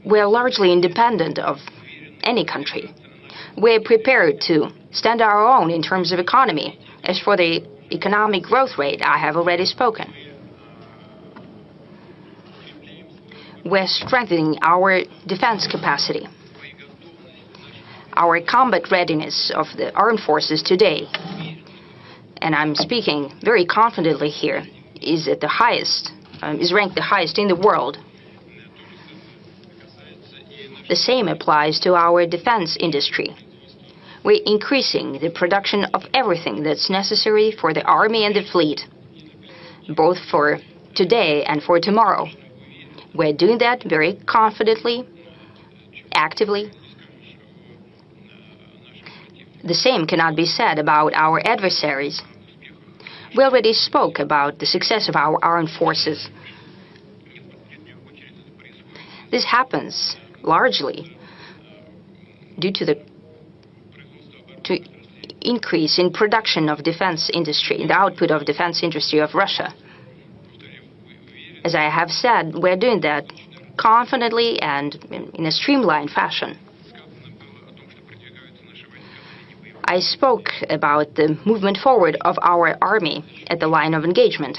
We are largely independent of any country. We're prepared to stand our own in terms of economy. As for the economic growth rate, I have already spoken. We're strengthening our defense capacity. Our combat readiness of the armed forces today, and I'm speaking very confidently here, is at the highest, is ranked the highest in the world. The same applies to our defense industry. We're increasing the production of everything that's necessary for the army and the fleet, both for today and for tomorrow. We're doing that very confidently, actively. The same cannot be said about our adversaries. We already spoke about the success of our armed forces. This happens largely due to the increase in production of defense industry, in the output of defense industry of Russia. As I have said, we're doing that confidently and in a streamlined fashion. I spoke about the movement forward of our army at the line of engagement.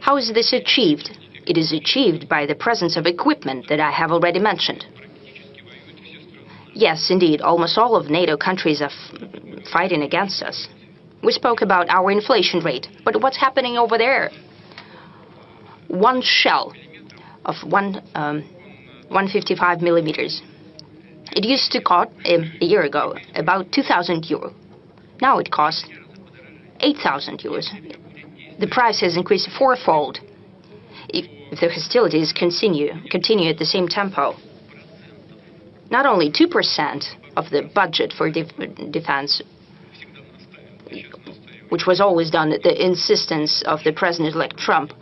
How is this achieved? It is achieved by the presence of equipment that I have already mentioned. Yes, indeed, almost all of NATO countries are fighting against us. We spoke about our inflation rate, but what's happening over there? One shell of 155 millimeters. It used to cost, a year ago, about 2,000 euro. Now it costs 8,000 euros. The price has increased fourfold. If the hostilities continue at the same tempo, not only 2% of the budget for defense, which was always done at the insistence of the President-elect Trump,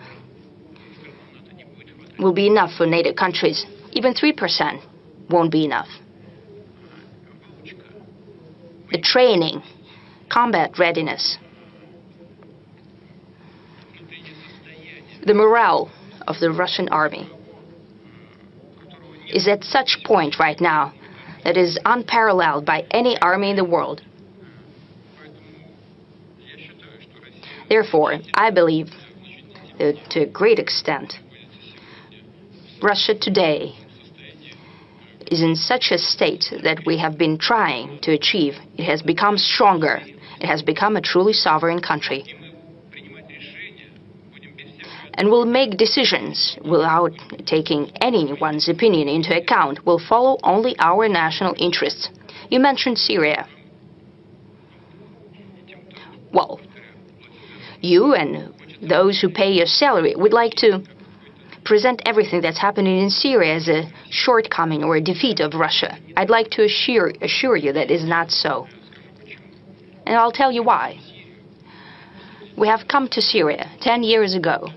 will be enough for NATO countries. Even 3% won't be enough. The training, combat readiness, the morale of the Russian army is at such point right now that is unparalleled by any army in the world. Therefore, I believe that to a great extent, Russia today is in such a state that we have been trying to achieve. It has become stronger. It has become a truly sovereign country. and will make decisions without taking anyone's opinion into account, will follow only our national interests. You mentioned Syria. Well, you and those who pay your salary would like to present everything that's happening in Syria as a shortcoming or a defeat of Russia. I'd like to assure you that is not so. And I'll tell you why. We have come to Syria 10 years ago.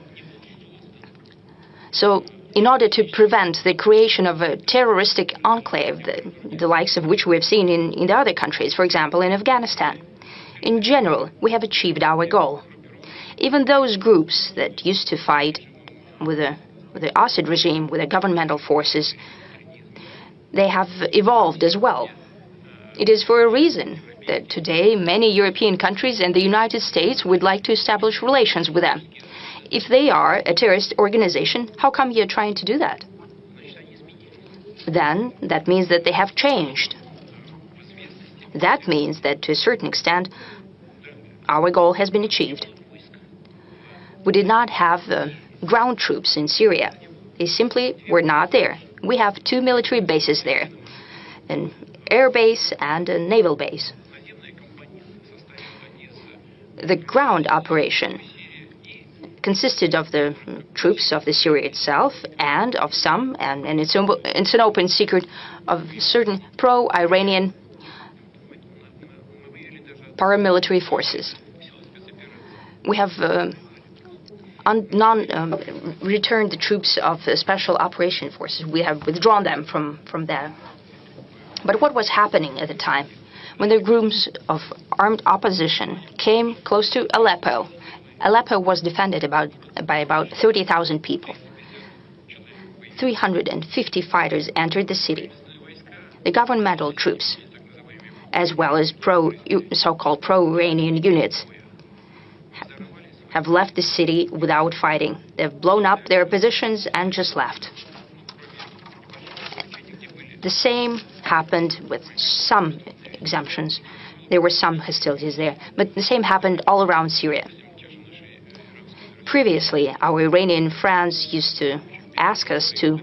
So, in order to prevent the creation of a terroristic enclave, the likes of which we have seen in the other countries, for example, in Afghanistan, in general, we have achieved our goal. Even those groups that used to fight with the Assad regime, with the governmental forces, they have evolved as well. It is for a reason that today many European countries and the United States would like to establish relations with them. If they are a terrorist organization, how come you're trying to do that? Then that means that they have changed. That means that to a certain extent, our goal has been achieved. We did not have ground troops in Syria. They simply were not there. We have 2 military bases there, an air base and a naval base. The ground operation consisted of the troops of the Syria itself and of some, and it's an open secret, of certain pro-Iranian paramilitary forces. We have returned the troops of the Special Operation Forces. We have withdrawn them from there. But what was happening at the time? When the groups of armed opposition came close to Aleppo, Aleppo was defended by about 30,000 people. 350 fighters entered the city. The governmental troops, as well as so-called pro-Iranian units, have left the city without fighting. They've blown up their positions and just left. The same happened with some exemptions. There were some hostilities there, but the same happened all around Syria. Previously, our Iranian friends used to ask us to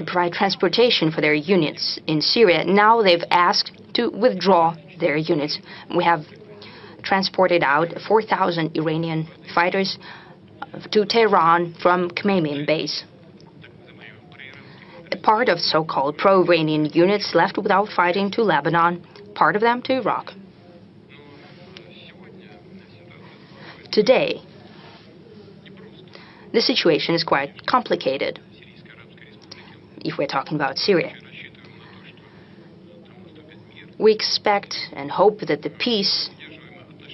provide transportation for their units in Syria. Now they've asked to withdraw their units. We have transported out 4,000 Iranian fighters to Tehran from Khmeimim base. A part of so-called pro-Iranian units left without fighting to Lebanon, part of them to Iraq. Today, the situation is quite complicated, if we're talking about Syria. We expect and hope that the peace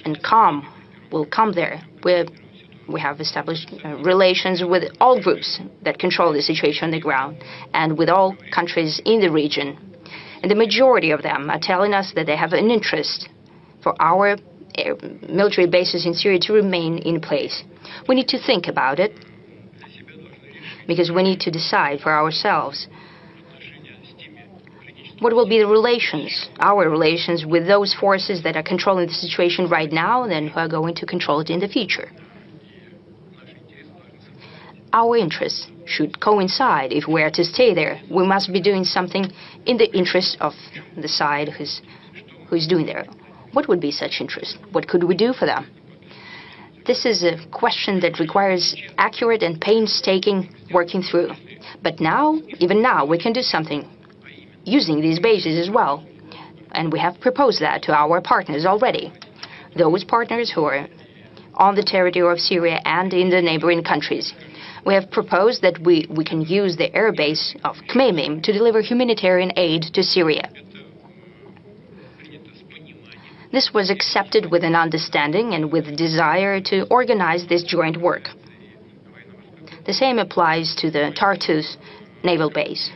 and calm will come there. We have established relations with all groups that control the situation on the ground and with all countries in the region. And the majority of them are telling us that they have an interest for our military bases in Syria to remain in place. We need to think about it, because we need to decide for ourselves what will be the relations, our relations, with those forces that are controlling the situation right now and who are going to control it in the future. Our interests should coincide. If we are to stay there, we must be doing something in the interest of the side who's doing there. What would be such interest? What could we do for them? This is a question that requires accurate and painstaking working through. But now, even now, we can do something using these bases as well. And we have proposed that to our partners already. Those partners who are on the territory of Syria and in the neighboring countries. We have proposed that we can use the air base of Khmeimim to deliver humanitarian aid to Syria. This was accepted with an understanding and with a desire to organize this joint work. The same applies to the Tartus naval base.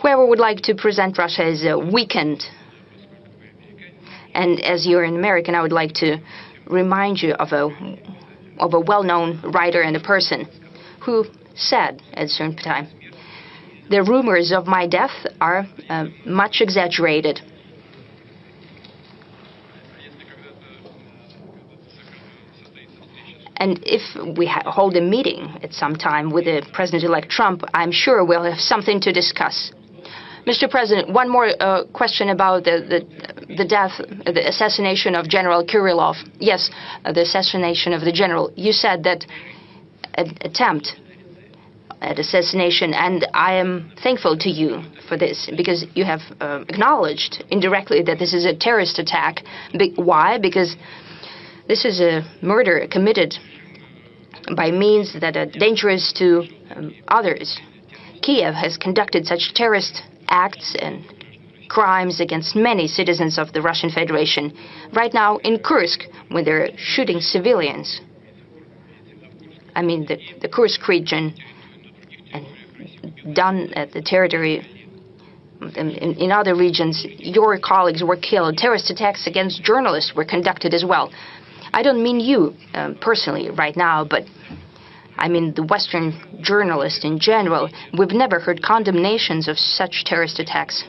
Whoever would like to present Russia as a weakened, and as you're an American, I would like to remind you of a well-known writer and a person who said at a certain time, "The rumors of my death are much exaggerated." And if we hold a meeting at some time with the President-elect Trump, I'm sure we'll have something to discuss. Mr. President, one more question about the death, the assassination of General Kirillov. Yes, the assassination of the general. You said that an attempt at assassination, and I am thankful to you for this, because you have acknowledged indirectly that this is a terrorist attack. Why? Because this is a murder committed by means that are dangerous to others. Kiev has conducted such terrorist acts and crimes against many citizens of the Russian Federation. Right now in Kursk, when they're shooting civilians, I mean the Kursk region, and done at the territory in other regions, your colleagues were killed. Terrorist attacks against journalists were conducted as well. I don't mean you personally right now, but I mean the Western journalists in general. We've never heard condemnations of such terrorist attacks.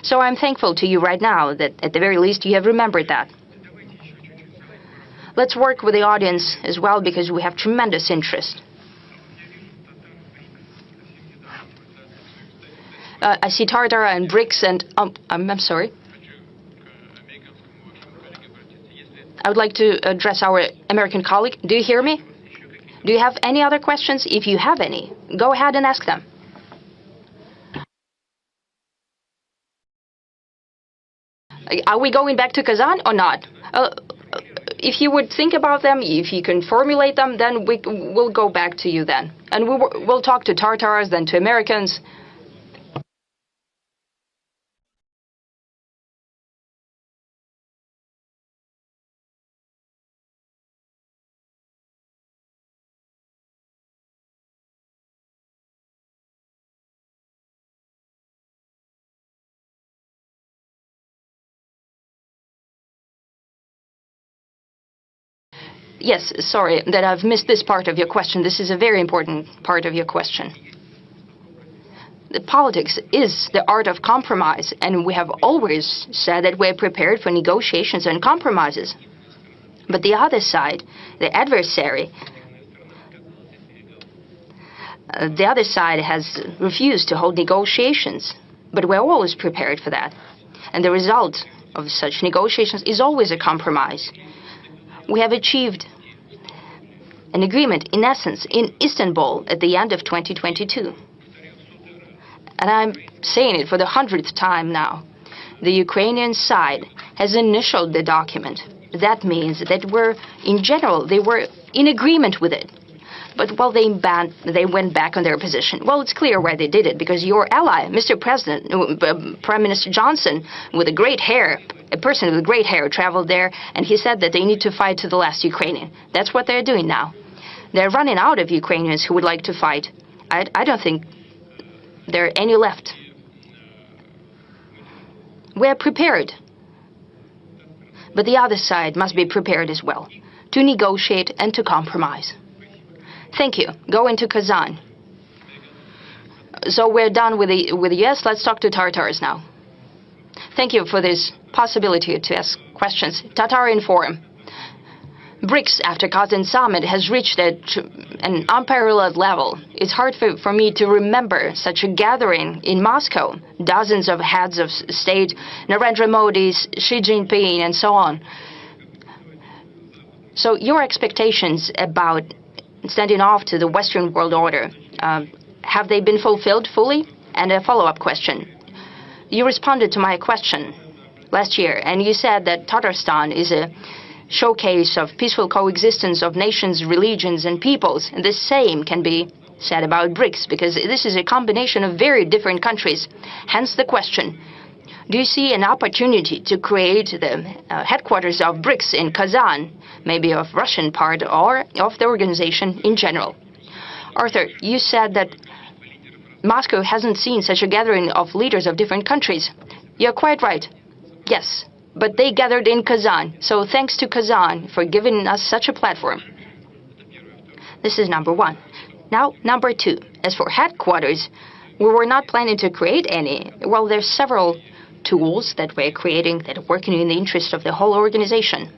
So I'm thankful to you right now that at the very least you have remembered that. Let's work with the audience as well, because we have tremendous interest. I see Tartar and BRICS and... I'm sorry. I would like to address our American colleague. Do you hear me? Do you have any other questions? If you have any, go ahead and ask them. Are we going back to Kazan or not? If you would think about them, if you can formulate them, then we'll go back to you then. And we'll talk to Tartars, then to Americans. Yes, sorry that I've missed this part of your question. This is a very important part of your question. The politics is the art of compromise, and we have always said that we're prepared for negotiations and compromises. But the other side, the adversary, has refused to hold negotiations. But we're always prepared for that. And the result of such negotiations is always a compromise. We have achieved an agreement, in essence, in Istanbul at the end of 2022. And I'm saying it for the 100th time now. The Ukrainian side has initialed the document. That means that in general, they were in agreement with it. But while they went back on their position. Well, it's clear why they did it, because your ally, Mr. President, Prime Minister Johnson, with a great hair, a person with great hair, traveled there, and he said that they need to fight to the last Ukrainian. That's what they're doing now. They're running out of Ukrainians who would like to fight. I don't think there are any left. We're prepared. But the other side must be prepared as well, to negotiate and to compromise. Thank you. Go into Kazan. So we're done with the US. Let's talk to Tartars now. Thank you for this possibility to ask questions. Tatarian Forum. BRICS after Kazan summit has reached an unparalleled level. It's hard for me to remember such a gathering in Moscow. Dozens of heads of state, Narendra Modi, Xi Jinping, and so on. So your expectations about standing off to the Western world order, have they been fulfilled fully? And a follow-up question. You responded to my question last year, and you said that Tatarstan is a showcase of peaceful coexistence of nations, religions, and peoples. And the same can be said about BRICS, because this is a combination of very different countries. Hence the question, do you see an opportunity to create the headquarters of BRICS in Kazan, maybe of Russian part or of the organization in general? Arthur, you said that Moscow hasn't seen such a gathering of leaders of different countries. You're quite right. Yes, but they gathered in Kazan. So thanks to Kazan for giving us such a platform. This is number one. Now, number two. As for headquarters, we were not planning to create any. Well, there's several tools that we're creating that are working in the interest of the whole organization.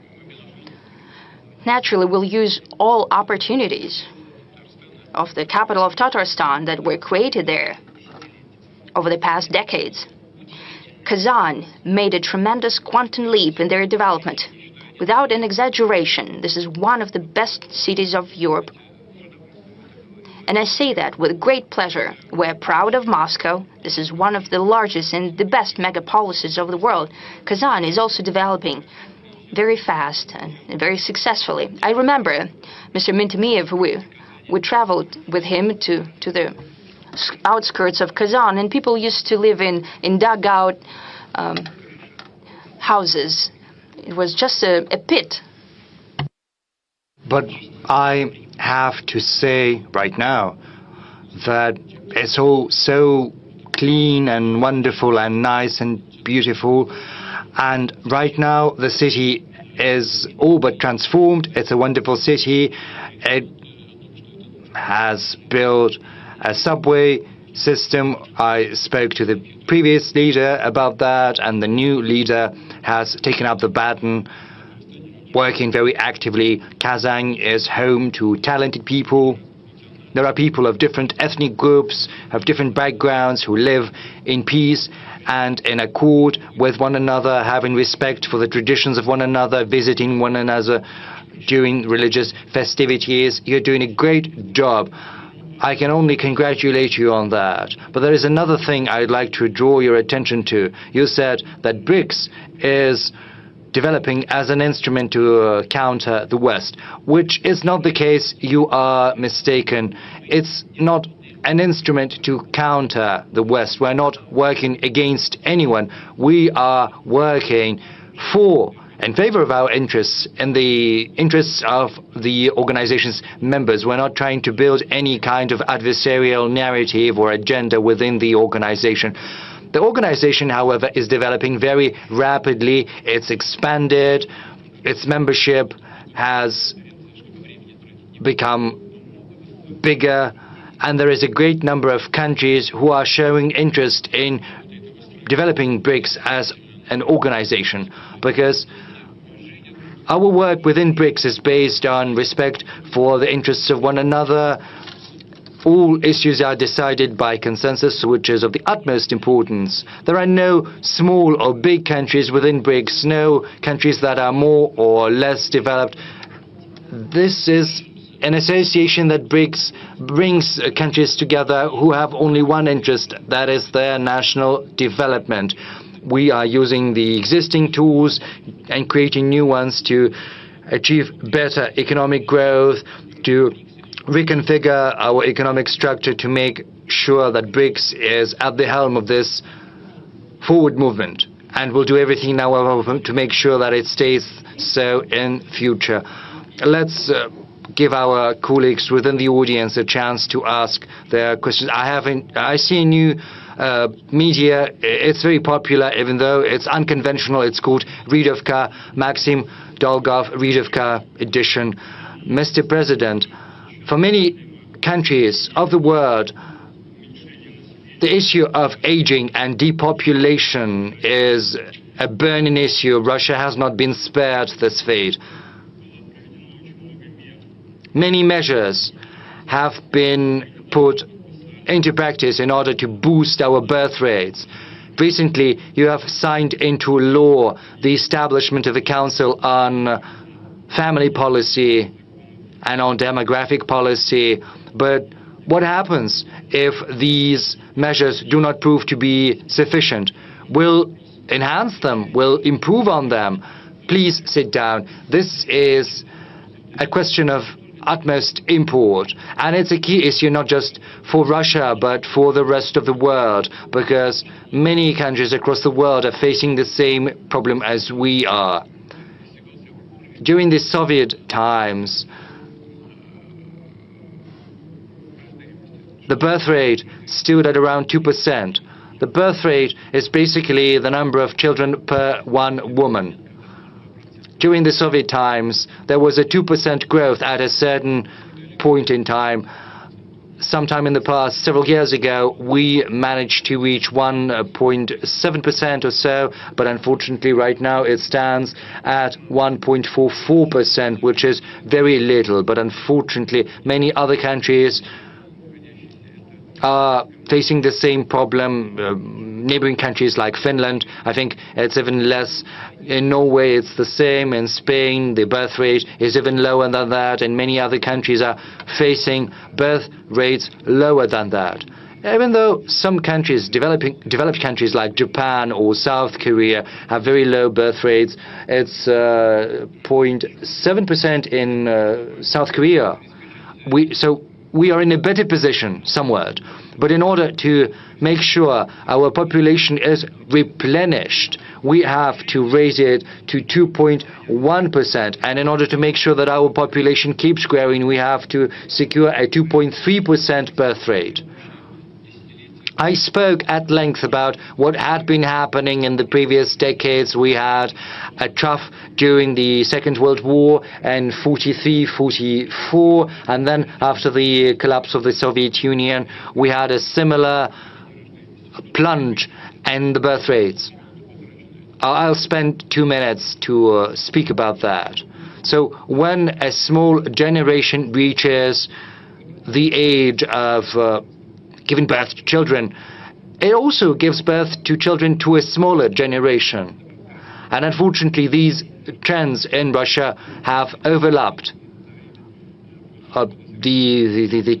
naturally will use all opportunities of the capital of Tatarstan that were created there over the past decades. Kazan made a tremendous quantum leap in their development. Without an exaggeration, this is one of the best cities of Europe. And I say that with great pleasure. We're proud of Moscow. This is one of the largest and the best megapolises of the world. Kazan is also developing very fast and very successfully. I remember Mr. Mintemiev, we traveled with him to the outskirts of Kazan, and people used to live in dugout houses. It was just a pit. But I have to say right now that it's all so clean and wonderful and nice and beautiful. And right now the city is all but transformed. It's a wonderful city. It has built a subway system. I spoke to the previous leader about that, and the new leader has taken up the baton, working very actively. Kazan is home to talented people. There are people of different ethnic groups, of different backgrounds, who live in peace and in accord with one another, having respect for the traditions of one another, visiting one another during religious festivities. You're doing a great job. I can only congratulate you on that. But there is another thing I'd like to draw your attention to. You said that BRICS is developing as an instrument to counter the West, which is not the case. You are mistaken. It's not an instrument to counter the West. We're not working against anyone. We are working in favor of our interests, in the interests of the organization's members. We're not trying to build any kind of adversarial narrative or agenda within the organization. The organization, however, is developing very rapidly. It's expanded. Its membership has become bigger, and there is a great number of countries who are showing interest in developing BRICS as an organization, because our work within BRICS is based on respect for the interests of one another. All issues are decided by consensus, which is of the utmost importance. There are no small or big countries within BRICS, no countries that are more or less developed. This is an association that brings countries together who have only one interest, that is their national development. We are using the existing tools and creating new ones to achieve better economic growth, to reconfigure our economic structure, to make sure that BRICS is at the helm of this forward movement. And we'll do everything now to make sure that it stays so in future. Let's give our colleagues within the audience a chance to ask their questions. I see a new media. It's very popular, even though it's unconventional. It's called Readovka, Maxim Dolgov Readovka edition. Mr. President, for many countries of the world, the issue of aging and depopulation is a burning issue. Russia has not been spared this fate. Many measures have been put into practice in order to boost our birth rates. Recently, you have signed into law the establishment of a council on family policy and on demographic policy. But what happens if these measures do not prove to be sufficient? We'll enhance them, we'll improve on them. Please sit down. This is a question of utmost import, and it's a key issue not just for Russia but for the rest of the world, because many countries across the world are facing the same problem as we are. During the Soviet times, the birth rate stood at around 2%. The birth rate is basically the number of children per one woman. During the Soviet times, there was a 2% growth at a certain point in time. sometime in the past, several years ago, we managed to reach 1.7% or so, but unfortunately right now it stands at 1.44%, which is very little. But unfortunately, many other countries are facing the same problem. Neighboring countries like Finland, I think it's even less. In Norway, it's the same. In Spain, the birth rate is even lower than that, and many other countries are facing birth rates lower than that. Even though some countries, developed countries like Japan or South Korea, have very low birth rates, it's 0.7% in South Korea. So we are in a better position somewhat. But in order to make sure our population is replenished, we have to raise it to 2.1%. And in order to make sure that our population keeps growing, we have to secure a 2.3% birth rate. I spoke at length about what had been happening in the previous decades. We had a trough during the Second World War in 43-44, and then after the collapse of the Soviet Union, we had a similar plunge in the birth rates. I'll spend 2 minutes to speak about that. So when a small generation reaches the age of giving birth to children, it also gives birth to children to a smaller generation. And unfortunately, these trends in Russia have overlapped. The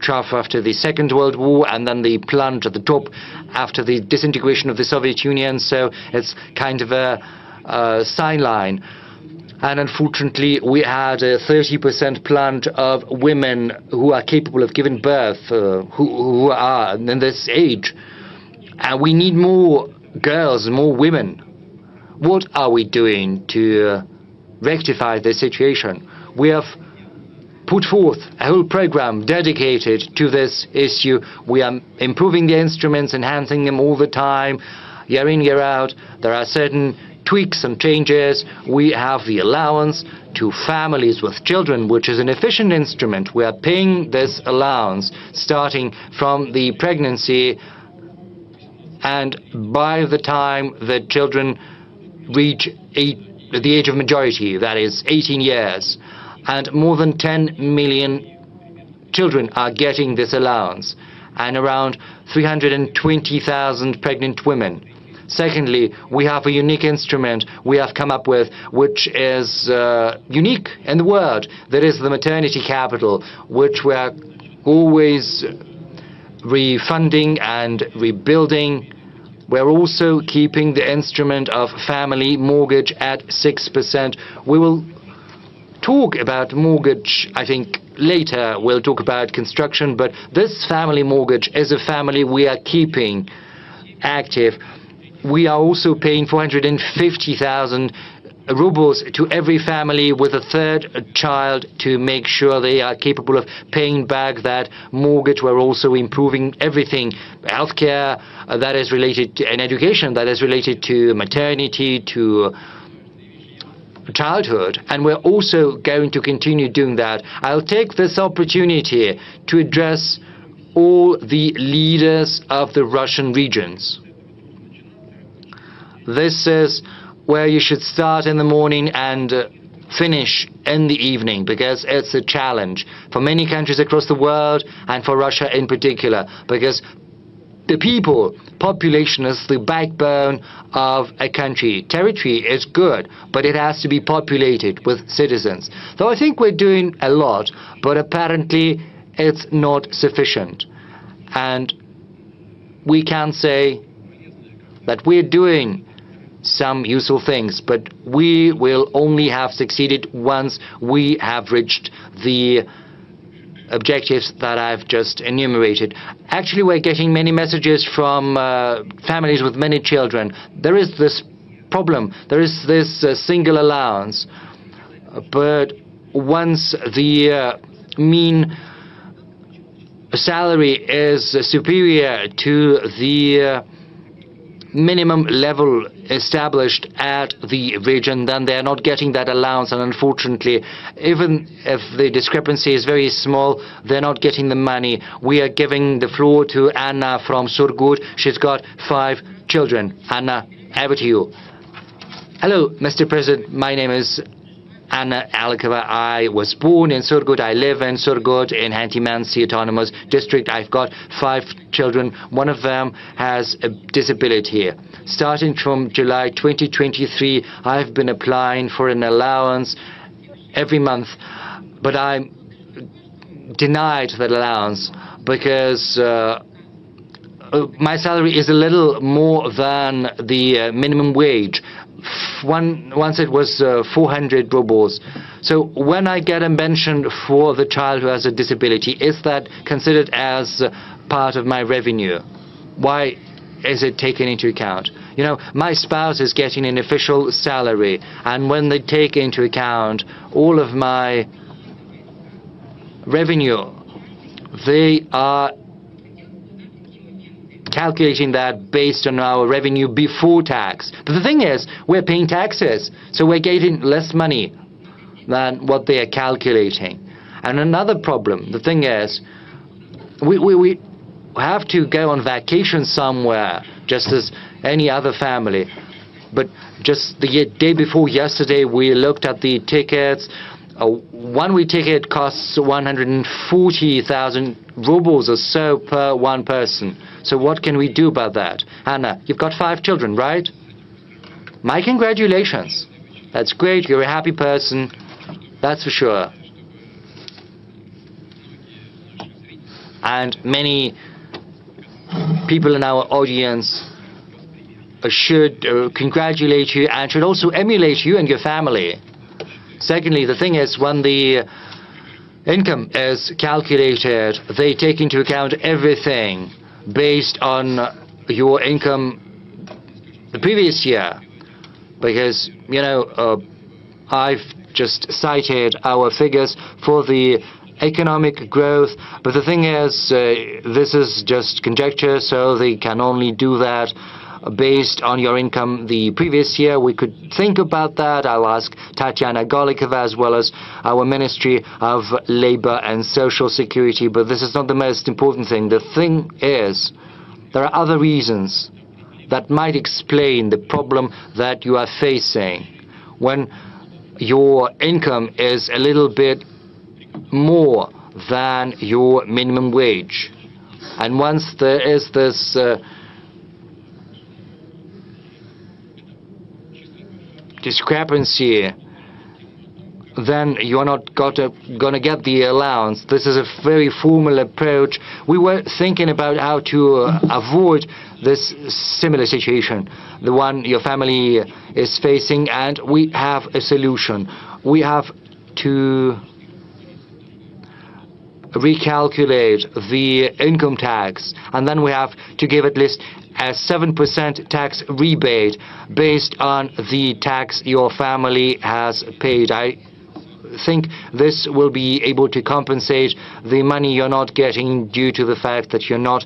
trough after the Second World War, and then the plunge at the top after the disintegration of the Soviet Union. So it's kind of a sign line. And unfortunately, we had a 30% plunge of women who are capable of giving birth, who are in this age. And we need more girls, more women. What are we doing to rectify this situation? We have put forth a whole program dedicated to this issue. We are improving the instruments, enhancing them all the time, year in, year out. There are certain tweaks and changes. We have the allowance to families with children, which is an efficient instrument. We are paying this allowance starting from the pregnancy, and by the time the children reach the age of majority, that is 18 years, and more than 10 million children are getting this allowance, and around 320,000 pregnant women. Secondly, we have a unique instrument we have come up with, which is unique in the world. That is the maternity capital, which we are always refunding and rebuilding. We're also keeping the instrument of family mortgage at 6%. We will talk about mortgage, I think, later. We'll talk about construction, but this family mortgage is a family we are keeping active. We are also paying 450,000 rubles to every family with a third child to make sure they are capable of paying back that mortgage. We're also improving everything, healthcare that is related to, and education that is related to maternity, to childhood, and we're also going to continue doing that. I'll take this opportunity to address all the leaders of the Russian regions. This is where you should start in the morning and finish in the evening, because it's a challenge for many countries across the world and for Russia in particular, because the population is the backbone of a country. Territory is good, but it has to be populated with citizens. So I think we're doing a lot, but apparently it's not sufficient. And we can say that we're doing some useful things, but we will only have succeeded once we have reached the objectives that I've just enumerated. Actually, we're getting many messages from families with many children. There is this problem. There is this single allowance. But once the mean salary is superior to the minimum level established at the region, then they are not getting that allowance. And unfortunately, even if the discrepancy is very small, they're not getting the money. We are giving the floor to Anna from Surgut. She's got 5 children. Anna, over to you. Hello, Mr. President. My name is Anna Alikova. I was born in Surgut. I live in Surgut in Hanti-Mansi Autonomous District. I've got 5 children. One of them has a disability. Starting from July 2023, I've been applying for an allowance every month, but I'm denied that allowance because my salary is a little more than the minimum wage. Once it was 400 rubles. So when I get a pension for the child who has a disability, is that considered as part of my revenue? Why is it taken into account? You know, my spouse is getting an official salary, and when they take into account all of my revenue, they are calculating that based on our revenue before tax. But the thing is, we're paying taxes, so we're getting less money than what they are calculating. And another problem, the thing is, we have to go on vacation somewhere, just as any other family. But just the day before yesterday, we looked at the tickets. A one-way ticket costs 140,000 rubles or so per one person. So what can we do about that? Anna, you've got 5 children, right? My congratulations. That's great. You're a happy person. That's for sure. And many people in our audience should congratulate you and should also emulate you and your family. Secondly, the thing is, when the income is calculated, they take into account everything based on your income the previous year. Because, you know, I've just cited our figures for the economic growth, but the thing is, this is just conjecture, so they can only do that based on your income the previous year. We could think about that. I'll ask Tatiana Golikova as well as our Ministry of Labor and Social Security, but this is not the most important thing. The thing is, there are other reasons that might explain the problem that you are facing. When your income is a little bit more than your minimum wage, and once there is this discrepancy, then you're not gonna get the allowance. This is a very formal approach. We were thinking about how to avoid this similar situation, the one your family is facing, and we have a solution. We have to recalculate the income tax, and then we have to give at least a 7% tax rebate based on the tax your family has paid. I think this will be able to compensate the money you're not getting due to the fact that you're not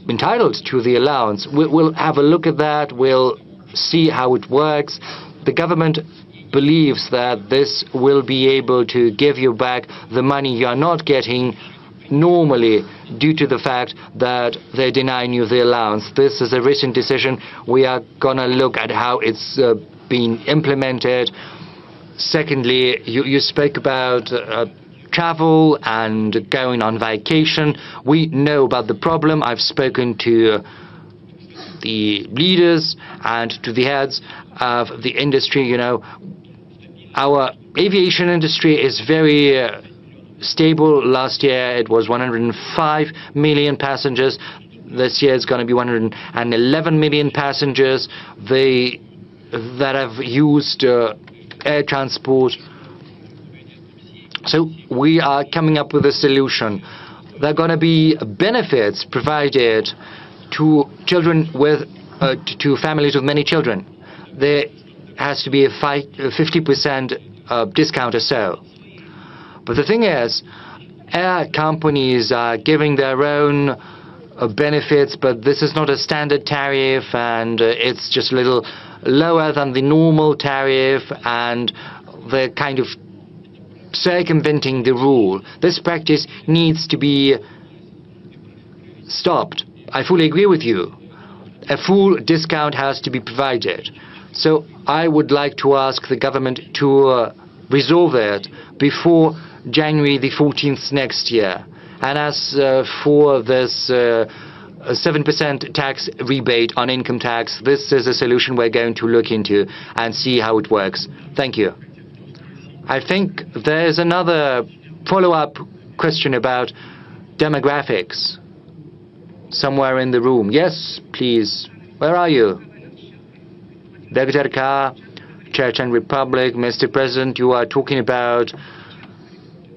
entitled to the allowance. We'll have a look at that. We'll see how it works. The government believes that this will be able to give you back the money you're not getting normally due to the fact that they're denying you the allowance. This is a recent decision. We are gonna look at how it's been implemented. Secondly, you spoke about travel and going on vacation. We know about the problem. I've spoken to the leaders and to the heads of the industry. You know, our aviation industry is very stable. Last year it was 105 million passengers. This year it's going to be 111 million passengers that have used air transport. So we are coming up with a solution. There are going to be benefits provided to children with to families with many children. There has to be a 50% discount or so. But the thing is, air companies are giving their own benefits, but this is not a standard tariff, and it's just a little lower than the normal tariff, and they're kind of circumventing the rule. This practice needs to be stopped. I fully agree with you. A full discount has to be provided. So I would like to ask the government to resolve it before January the 14th next year. And as for this 7% tax rebate on income tax, this is a solution we're going to look into and see how it works. Thank you. I think there's another follow-up question about demographics somewhere in the room. Yes, please. Where are you? Dr. K, Chechen Republic. Mr. President, you are talking about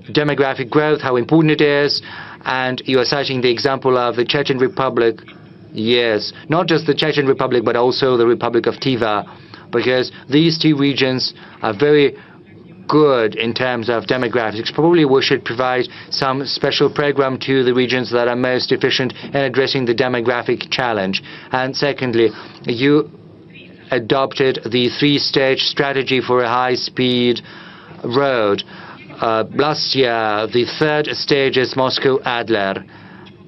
demographic growth, how important it is, and you are citing the example of the Chechen Republic. Yes, not just the Chechen Republic, but also the Republic of Tiva, because these two regions are very good in terms of demographics. Probably we should provide some special program to the regions that are most efficient in addressing the demographic challenge. And secondly, you adopted the three-stage strategy for a high-speed road. Last year, the third stage is Moscow-Adler,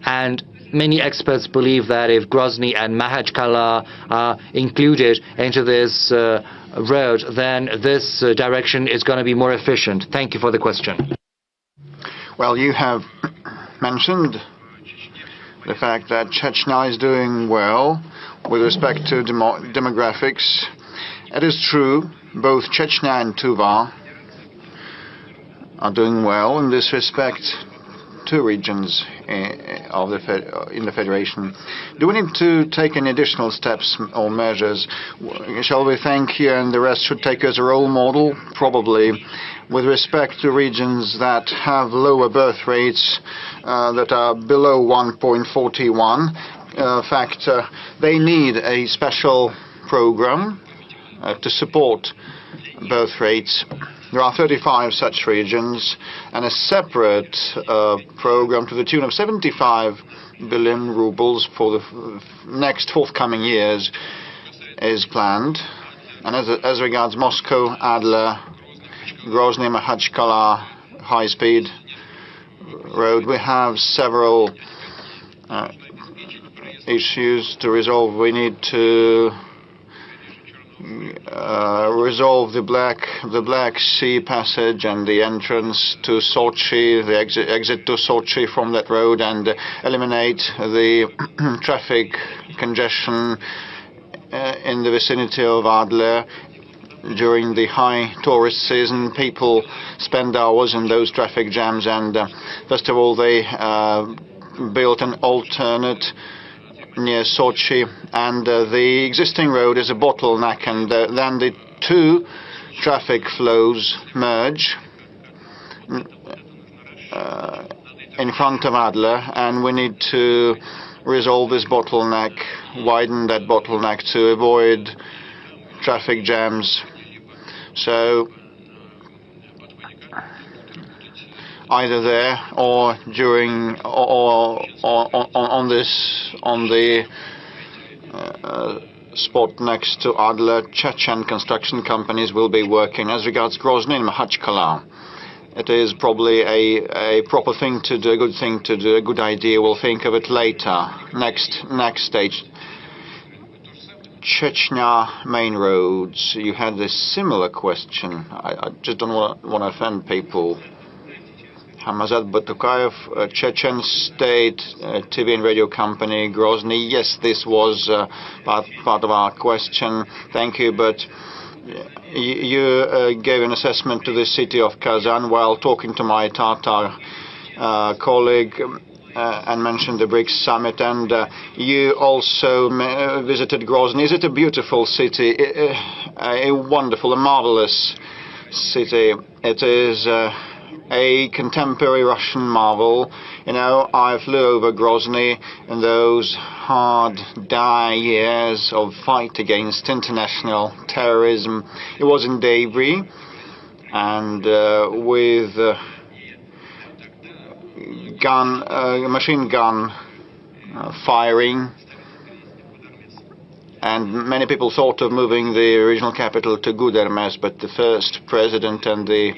and many experts believe that if Grozny and Makhachkala are included into this road, then this direction is going to be more efficient. Thank you for the question. Well, you have mentioned the fact that Chechnya is doing well with respect to demographics. It is true, both Chechnya and Tuva are doing well in this respect. Two regions in the Federation. Do we need to take any additional steps or measures? Shall we think here and the rest should take as a role model? Probably. With respect to regions that have lower birth rates that are below 1.41 factor, they need a special program to support birth rates. There are 35 such regions, and a separate program to the tune of 75 billion rubles for the next forthcoming years is planned. And as regards Moscow, Adler, Grozny, Makhachkala high-speed road, we have several issues to resolve. We need to resolve the Black Sea passage and the entrance to Sochi, the exit to Sochi from that road, and eliminate the traffic congestion in the vicinity of Adler. During the high tourist season, people spend hours in those traffic jams, and first of all, they built an alternate near Sochi, and the existing road is a bottleneck, and then the two traffic flows merge in front of Adler, and we need to resolve this bottleneck, widen that bottleneck to avoid traffic jams. So either there or during or on the spot next to Adler, Chechen construction companies will be working. As regards Grozny and Makhachkala, it is probably a proper thing to do, a good thing to do, a good idea. We'll think of it later. Next stage. Chechnya main roads. You had a similar question. I just don't want to offend people. Hamazat Batukayev, Chechen State TV and radio company, Grozny. Yes, this was part of our question. Thank you, but you gave an assessment to the city of Kazan while talking to my Tatar colleague and mentioned the BRICS summit, and you also visited Grozny. Is it a beautiful city, a wonderful, a marvelous city? It is a contemporary Russian marvel. You know, I flew over Grozny in those hard, dire years of fight against international terrorism. It was in debris, and with machine gun firing, and many people thought of moving the regional capital to Gudermes, but the first president and the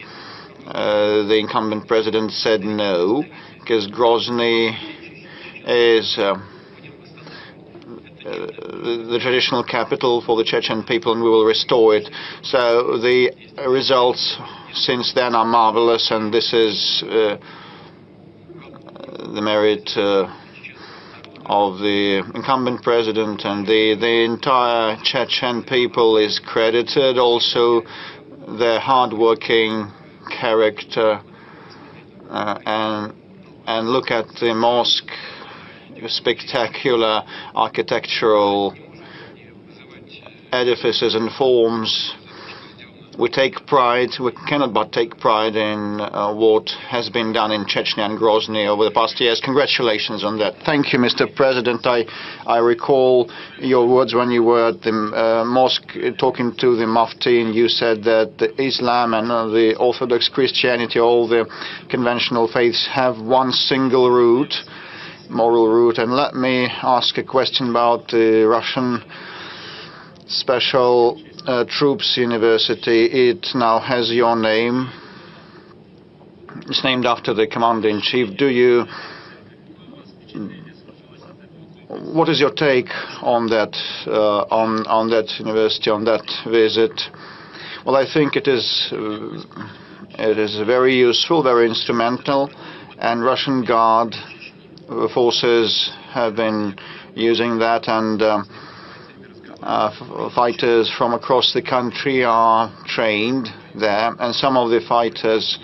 incumbent president said no, because Grozny is the traditional capital for the Chechen people, and we will restore it. So the results since then are marvelous, and this is the merit of the incumbent president, and the entire Chechen people is credited. Also, their hard-working character, and look at the mosque, spectacular architectural edifices and forms. We take pride, we cannot but take pride in what has been done in Chechnya and Grozny over the past years. Congratulations on that. Thank you, Mr. President. I recall your words when you were at the mosque talking to the Mufti, and you said that the Islam and the Orthodox Christianity, all the conventional faiths, have one single root, moral root. And let me ask a question about the Russian Special Troops University. It now has your name. It's named after the commander-in-chief. What is your take on that university, on that visit? Well, I think it is very useful, very instrumental, and Russian Guard forces have been using that, and fighters from across the country are trained there, and some of the fighters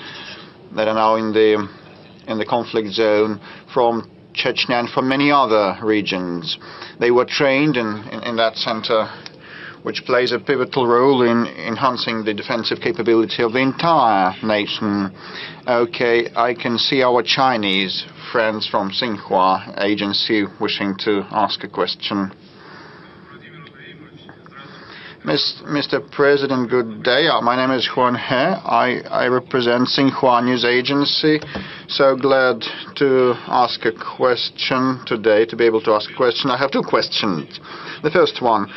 that are now in the conflict zone from Chechnya and from many other regions, they were trained in that center, which plays a pivotal role in enhancing the defensive capability of the entire nation. Okay, I can see our Chinese friends from Xinhua agency wishing to ask a question. Mr. President, good day. My name is Juan He. I represent Xinhua News Agency. So glad to ask a question today, to be able to ask a question. I have two questions. The first one,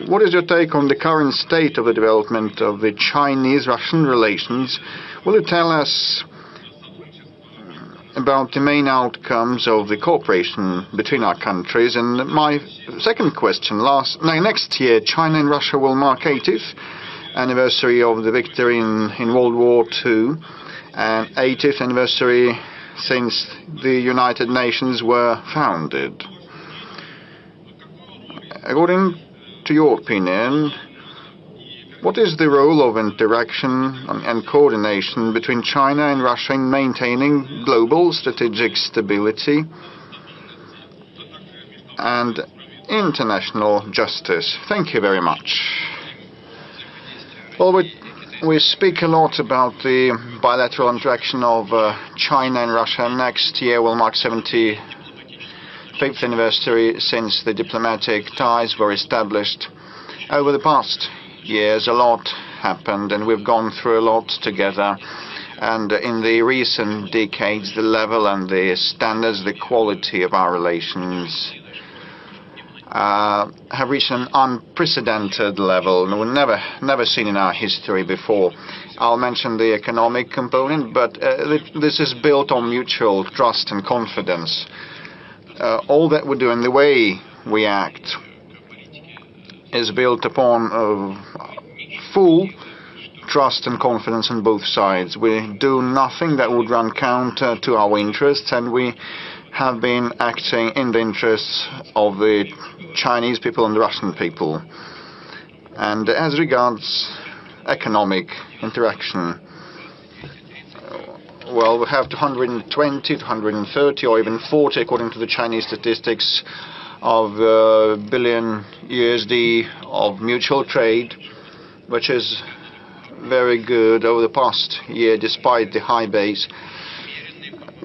what is your take on the current state of the development of the Chinese-Russian relations? Will you tell us about the main outcomes of the cooperation between our countries? And my second question, next year China and Russia will mark 80th anniversary of the victory in World War II, and 80th anniversary since the United Nations were founded. According to your opinion, what is the role of interaction and coordination between China and Russia in maintaining global strategic stability and international justice? Thank you very much. Well, we speak a lot about the bilateral interaction of China and Russia. Next year will mark 75th anniversary since the diplomatic ties were established. Over the past years, a lot happened, and we've gone through a lot together. And in the recent decades, the level and the standards, the quality of our relations have reached an unprecedented level, and we've never seen in our history before. I'll mention the economic component, but this is built on mutual trust and confidence. All that we do and the way we act is built upon full trust and confidence on both sides. We do nothing that would run counter to our interests, and we have been acting in the interests of the Chinese people and the Russian people. And as regards economic interaction, well, we have 220, 230, or even 40, according to the Chinese statistics, of billion USD of mutual trade, which is very good. Over the past year, despite the high base,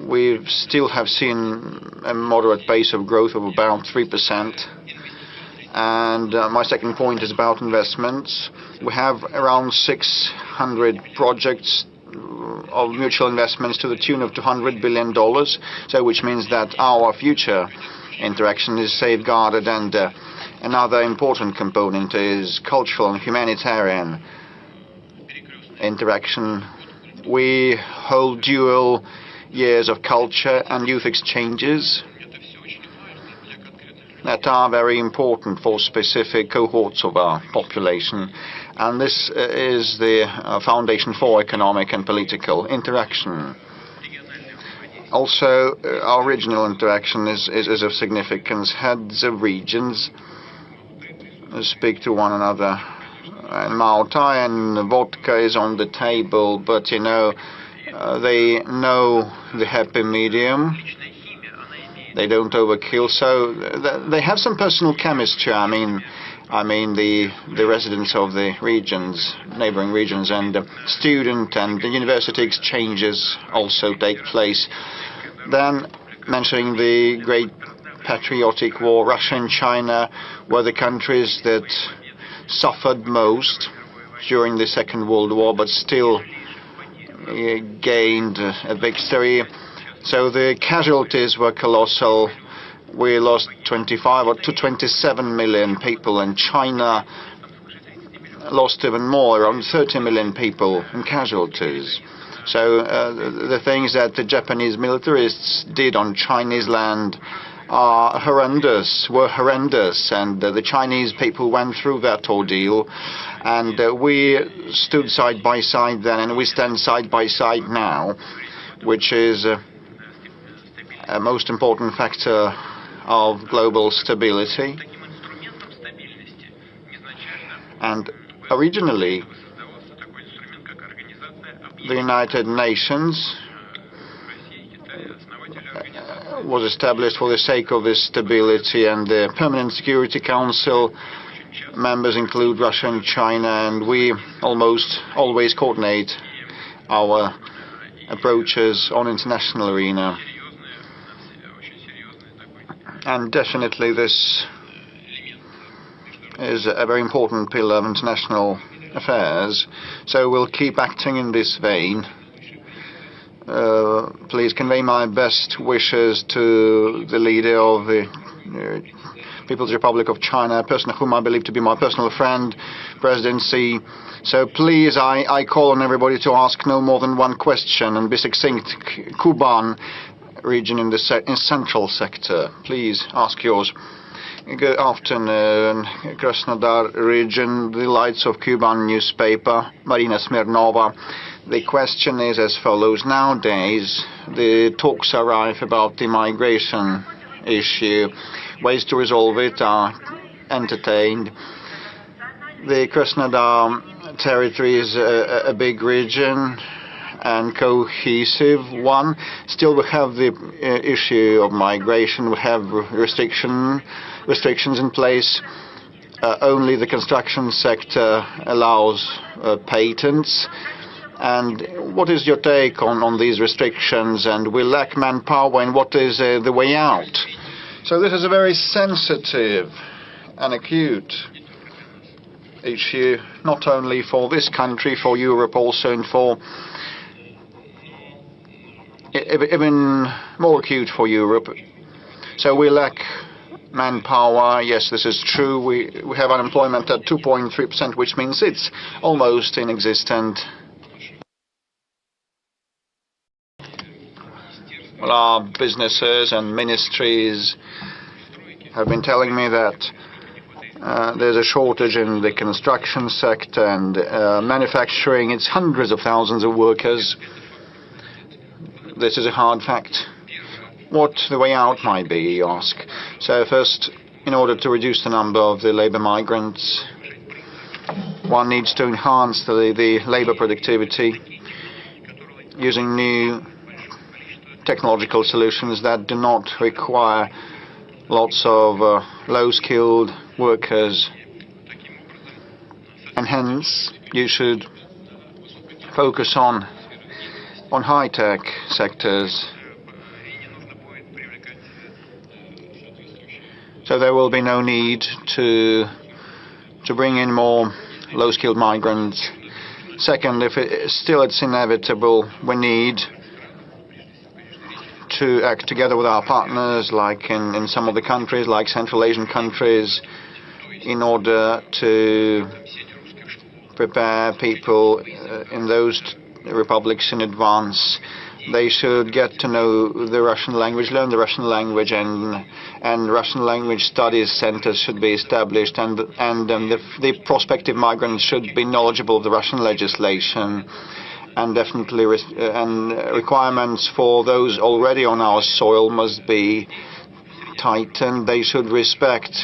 we still have seen a moderate pace of growth of about 3%. And my second point is about investments. We have around 600 projects of mutual investments to the tune of $200 billion, so which means that our future interaction is safeguarded, and another important component is cultural and humanitarian interaction. We hold dual years of culture and youth exchanges that are very important for specific cohorts of our population, and this is the foundation for economic and political interaction. Also, our regional interaction is of significance. Heads of regions speak to one another. And Malta and vodka is on the table, but they know the happy medium. They don't overkill, so they have some personal chemistry. I mean the residents of the regions, neighboring regions, and student and the university exchanges also take place. Then, mentioning the great patriotic war, Russia and China were the countries that suffered most during the Second World War, but still gained a victory. So the casualties were colossal. We lost 25 to 27 million people, and China lost even more, around 30 million people in casualties. So the things that the Japanese militarists did on Chinese land were horrendous, and the Chinese people went through that ordeal, and we stood side by side then, and we stand side by side now, which is a most important factor of global stability. And originally, the United Nations was established for the sake of this stability, and the Permanent Security Council members include Russia and China, and we almost always coordinate our approaches on international arena. And definitely this is a very important pillar of international affairs, so we'll keep acting in this vein. Please convey my best wishes to the leader of the People's Republic of China, a person whom I believe to be my personal friend, President Xi. So please, I call on everybody to ask no more than one question and be succinct. Kuban region in the central sector. Please ask yours. Good afternoon. Krasnodar region, the Lights of Kuban newspaper, Marina Smirnova. The question is as follows. Nowadays, the talks are rife about the migration issue. Ways to resolve it are entertained. The Krasnodar territory is a big region and cohesive one. Still, we have the issue of migration. We have restrictions in place. Only the construction sector allows patents. And what is your take on these restrictions? And we lack manpower, and what is the way out? So this is a very sensitive and acute issue, not only for this country, for Europe also, and for even more acute for Europe. So we lack manpower. Yes, this is true. We have unemployment at 2.3%, which means it's almost inexistent. Well, our businesses and ministries have been telling me that there's a shortage in the construction sector and manufacturing. It's hundreds of thousands of workers. This is a hard fact. What the way out might be, you ask. So first, in order to reduce the number of the labor migrants, one needs to enhance the labor productivity using new technological solutions that do not require lots of low-skilled workers. And hence, you should focus on high-tech sectors. So there will be no need to bring in more low-skilled migrants. Second, if it's inevitable, we need to act together with our partners, like in some of the countries, like Central Asian countries, in order to prepare people in those republics in advance. They should get to know the Russian language, learn the Russian language, and Russian language studies centers should be established, and the prospective migrants should be knowledgeable of the Russian legislation, and definitely requirements for those already on our soil must be tightened. They should respect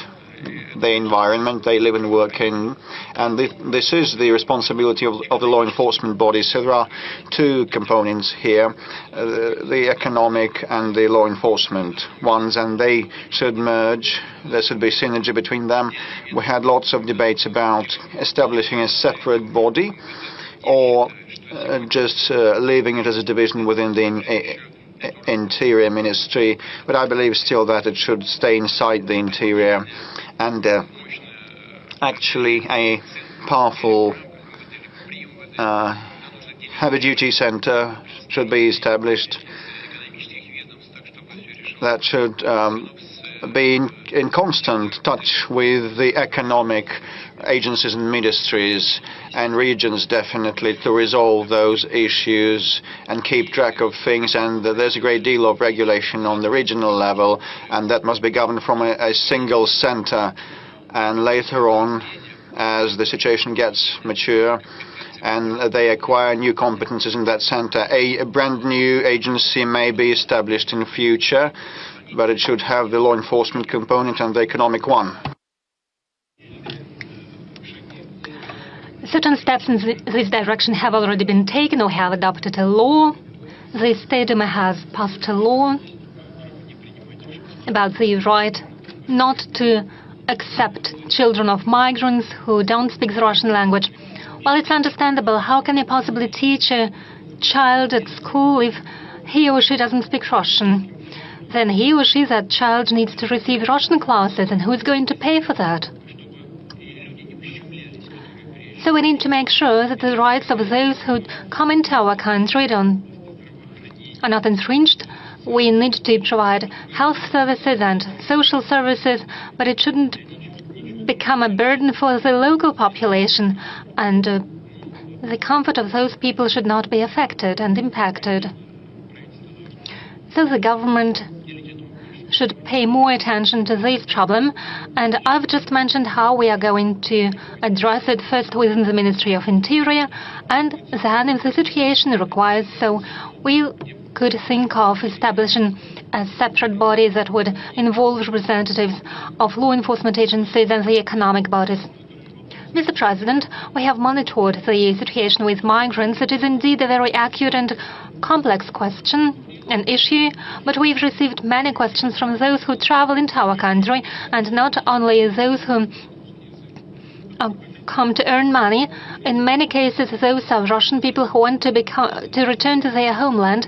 the environment they live and work in, and this is the responsibility of the law enforcement bodies. So there are two components here, the economic and the law enforcement ones, and they should merge. There should be synergy between them. We had lots of debates about establishing a separate body or just leaving it as a division within the Interior Ministry, but I believe still that it should stay inside the Interior, and actually a powerful heavy-duty center should be established that should be in constant touch with the economic agencies and ministries and regions, definitely, to resolve those issues and keep track of things. And there's a great deal of regulation on the regional level, and that must be governed from a single center. And later on, as the situation gets mature and they acquire new competences in that center, a brand new agency may be established in the future, but it should have the law enforcement component and the economic one. Certain steps in this direction have already been taken or have adopted a law. The State Duma has passed a law about the right not to accept children of migrants who don't speak the Russian language. Well, it's understandable. How can you possibly teach a child at school if he or she doesn't speak Russian? Then he or she, that child, needs to receive Russian classes, and who's going to pay for that? So we need to make sure that the rights of those who come into our country are not infringed. We need to provide health services and social services, but it shouldn't become a burden for the local population, and the comfort of those people should not be affected and impacted. So the government should pay more attention to this problem, and I've just mentioned how we are going to address it, first within the Ministry of Interior, and then if the situation requires so, we could think of establishing a separate body that would involve representatives of law enforcement agencies and the economic bodies. Mr. President, we have monitored the situation with migrants. It is indeed a very acute and complex question, an issue, but we've received many questions from those who travel into our country, and not only those who come to earn money. In many cases, those are Russian people who want to return to their homeland,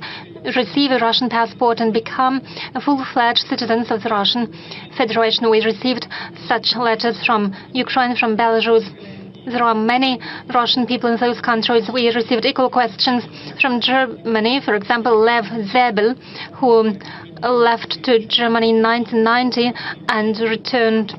receive a Russian passport, and become full-fledged citizens of the Russian Federation. We received such letters from Ukraine, from Belarus. There are many Russian people in those countries. We received equal questions from Germany. For example, Lev Zebel, who left to Germany in 1990 and returned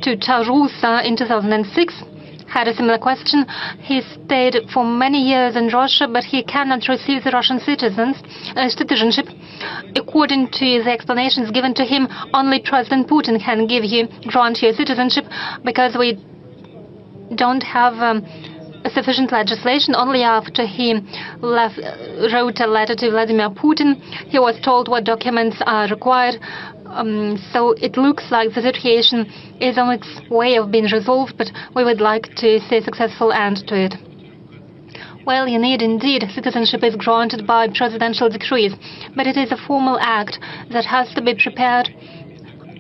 to Tarusa in 2006, had a similar question. He stayed for many years in Russia, but he cannot receive the Russian citizenship. According to the explanations given to him, only President Putin can grant you citizenship, because we don't have sufficient legislation. Only after he wrote a letter to Vladimir Putin, he was told what documents are required. So it looks like the situation is on its way of being resolved, but we would like to see a successful end to it. Well, indeed, citizenship is granted by presidential decrees, but it is a formal act that has to be prepared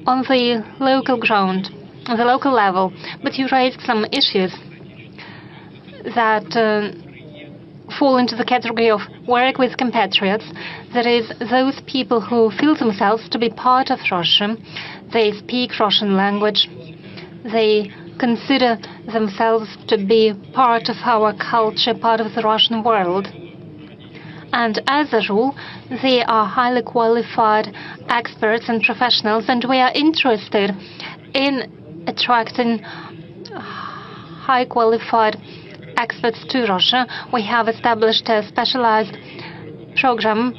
on the local ground, on the local level. But you raised some issues that fall into the category of work with compatriots. That is, those people who feel themselves to be part of Russia. They speak Russian language. They consider themselves to be part of our culture, part of the Russian world. And as a rule, they are highly qualified experts and professionals, and we are interested in attracting high qualified experts to Russia. We have established a specialized program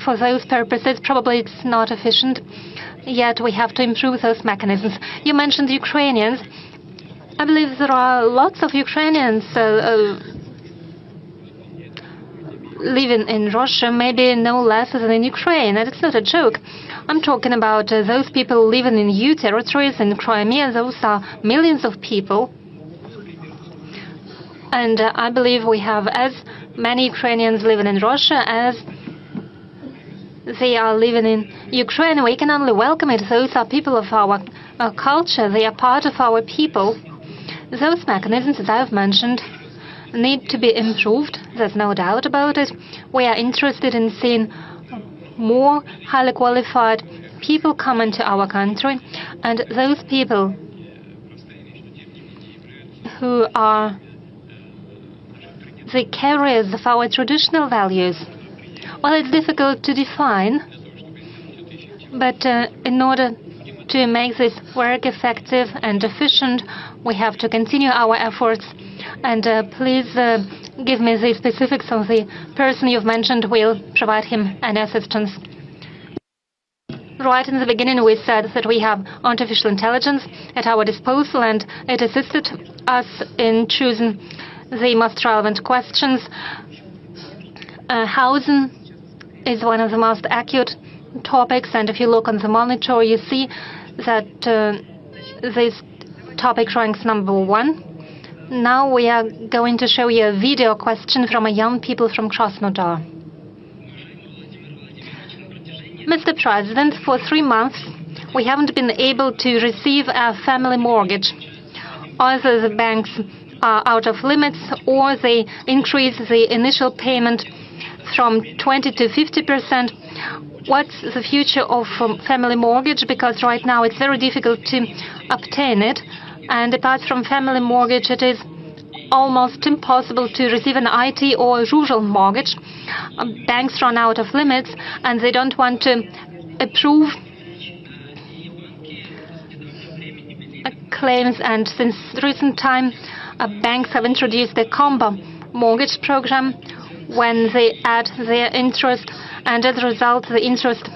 for those purposes. Probably it's not efficient, yet we have to improve those mechanisms. You mentioned Ukrainians. I believe there are lots of Ukrainians living in Russia, maybe no less than in Ukraine, and it's not a joke. I'm talking about those people living in EU territories in Crimea. Those are millions of people. And I believe we have as many Ukrainians living in Russia as they are living in Ukraine. We can only welcome it. Those are people of our culture. They are part of our people. Those mechanisms that I've mentioned need to be improved. There's no doubt about it. We are interested in seeing more highly qualified people come into our country, and those people who are the carriers of our traditional values. Well, it's difficult to define, but in order to make this work effective and efficient, we have to continue our efforts. And please give me the specifics of the person you've mentioned. We'll provide him an assistance. Right in the beginning, we said that we have artificial intelligence at our disposal, and it assisted us in choosing the most relevant questions. Housing is one of the most acute topics, and if you look on the monitor, you see that this topic ranks #1. Now we are going to show you a video question from a young people from Krasnodar. Mr. President, for 3 months, we haven't been able to receive a family mortgage. Either the banks are out of limits, or they increase the initial payment from 20 to 50%. What's the future of family mortgage? Because right now it's very difficult to obtain it. And apart from family mortgage, it is almost impossible to receive an IT or rural mortgage. Banks run out of limits, and they don't want to approve claims. And since recent time, banks have introduced a combo mortgage program when they add their interest, and as a result, the interest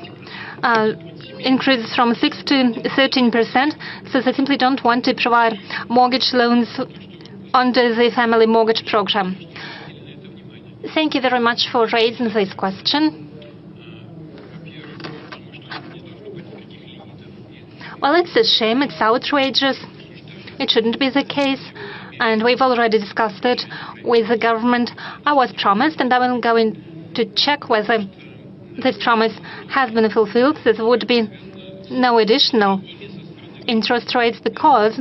increases from 6 to 13%, so they simply don't want to provide mortgage loans under the family mortgage program. Thank you very much for raising this question. Well, it's a shame, it's outrageous. It shouldn't be the case, and we've already discussed it with the government. I was promised, and I'm going to check whether this promise has been fulfilled. There would be no additional interest rates because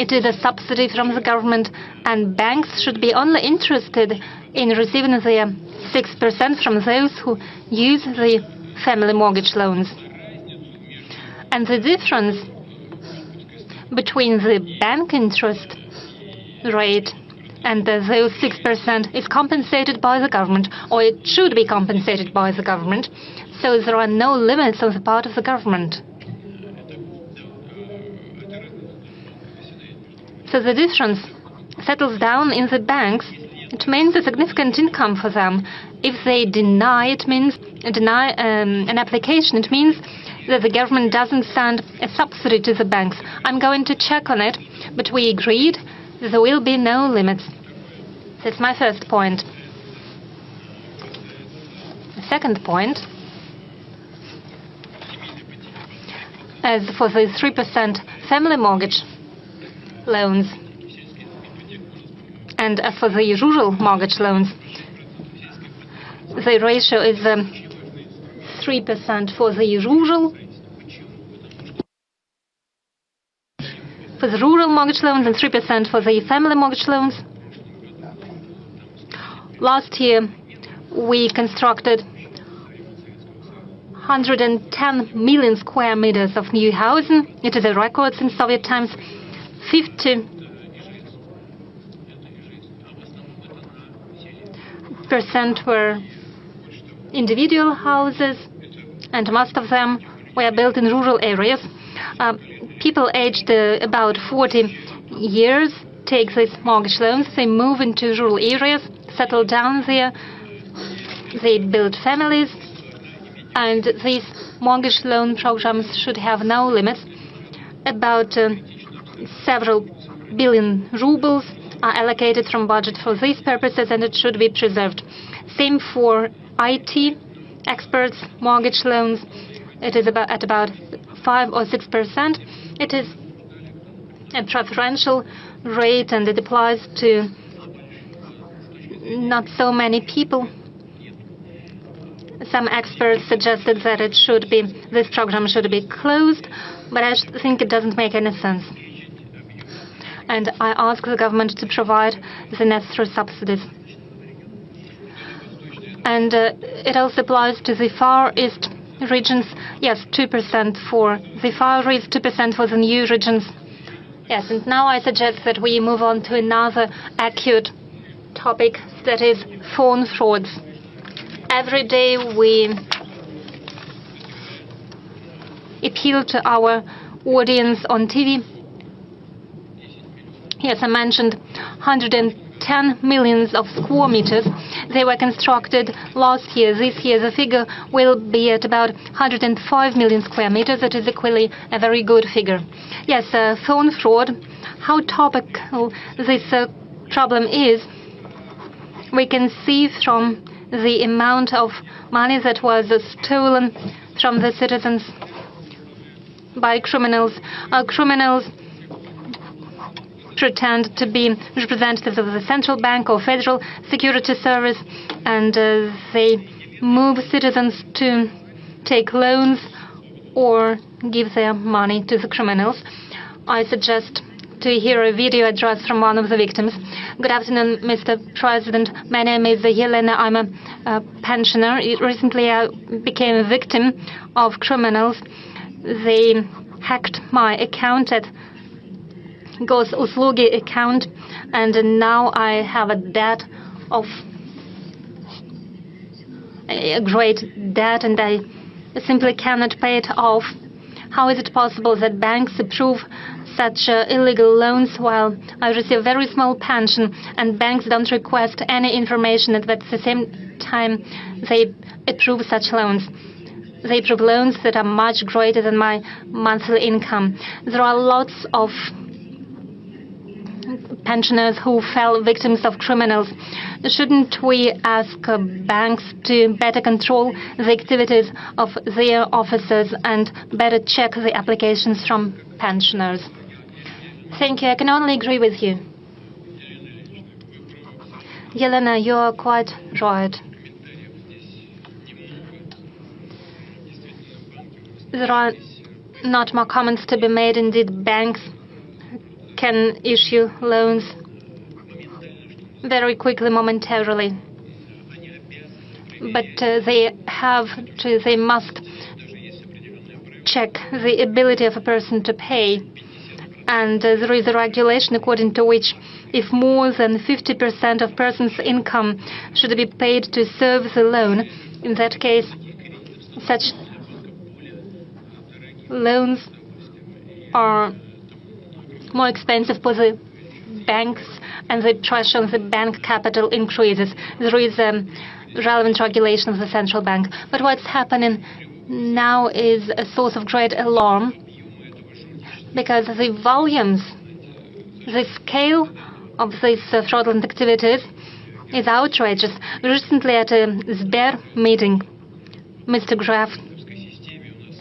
it is a subsidy from the government, and banks should be only interested in receiving the 6% from those who use the family mortgage loans. And the difference between the bank interest rate and those 6% is compensated by the government, or it should be compensated by the government, so there are no limits on the part of the government. So the difference settles down in the banks. It means a significant income for them. If they deny an application, it means that the government doesn't send a subsidy to the banks. I'm going to check on it, but we agreed there will be no limits. That's my first point. The second point, as for the 3% family mortgage loans, and as for the rural mortgage loans, the ratio is 3% for the rural mortgage loans and 3% for the family mortgage loans. Last year, we constructed 110 million square meters of new housing. It is a record since Soviet times. 50 90% were individual houses, and most of them were built in rural areas. People aged about 40 years take these mortgage loans. They move into rural areas, settle down there, they build families, and these mortgage loan programs should have no limits. About several billion rubles are allocated from budget for these purposes, and it should be preserved. Same for IT experts, mortgage loans. It is at about 5 or 6%. It is a preferential rate, and it applies to not so many people. Some experts suggested that this program should be closed, but I think it doesn't make any sense. And I ask the government to provide the necessary subsidies. And it also applies to the Far East regions. Yes, 2% for the Far East, 2% for the new regions. Yes, and now I suggest that we move on to another acute topic, that is phone frauds. Every day we appeal to our audience on TV. Yes, I mentioned 110 million of square meters. They were constructed last year. This year the figure will be at about 105 million square meters. It is equally a very good figure. Yes, phone fraud, how topical this problem is, we can see from the amount of money that was stolen from the citizens by criminals. Criminals pretend to be representatives of the central bank or federal security service, and they move citizens to take loans or give their money to the criminals. I suggest to hear a video address from one of the victims. Good afternoon, Mr. President. My name is Yelena. I'm a pensioner. Recently, I became a victim of criminals. They hacked my account at Gosuslugi account, and now I have a debt of a great debt, and I simply cannot pay it off. How is it possible that banks approve such illegal loans while I receive a very small pension, and banks don't request any information, and at the same time they approve such loans? They approve loans that are much greater than my monthly income. There are lots of pensioners who fell victims of criminals. Shouldn't we ask banks to better control the activities of their officers and better check the applications from pensioners? Thank you. I can only agree with you. Yelena, you are quite right. There are not more comments to be made. Indeed, banks can issue loans very quickly, momentarily. But they must check the ability of a person to pay. And there is a regulation according to which if more than 50% of person's income should be paid to serve the loan, in that case, such loans are more expensive for the banks, and the pressure on the bank capital increases. There is a relevant regulation of the central bank. But what's happening now is a source of great alarm, because the volumes, the scale of these fraudulent activities is outrageous. Recently at a Sber meeting, Mr. Graf,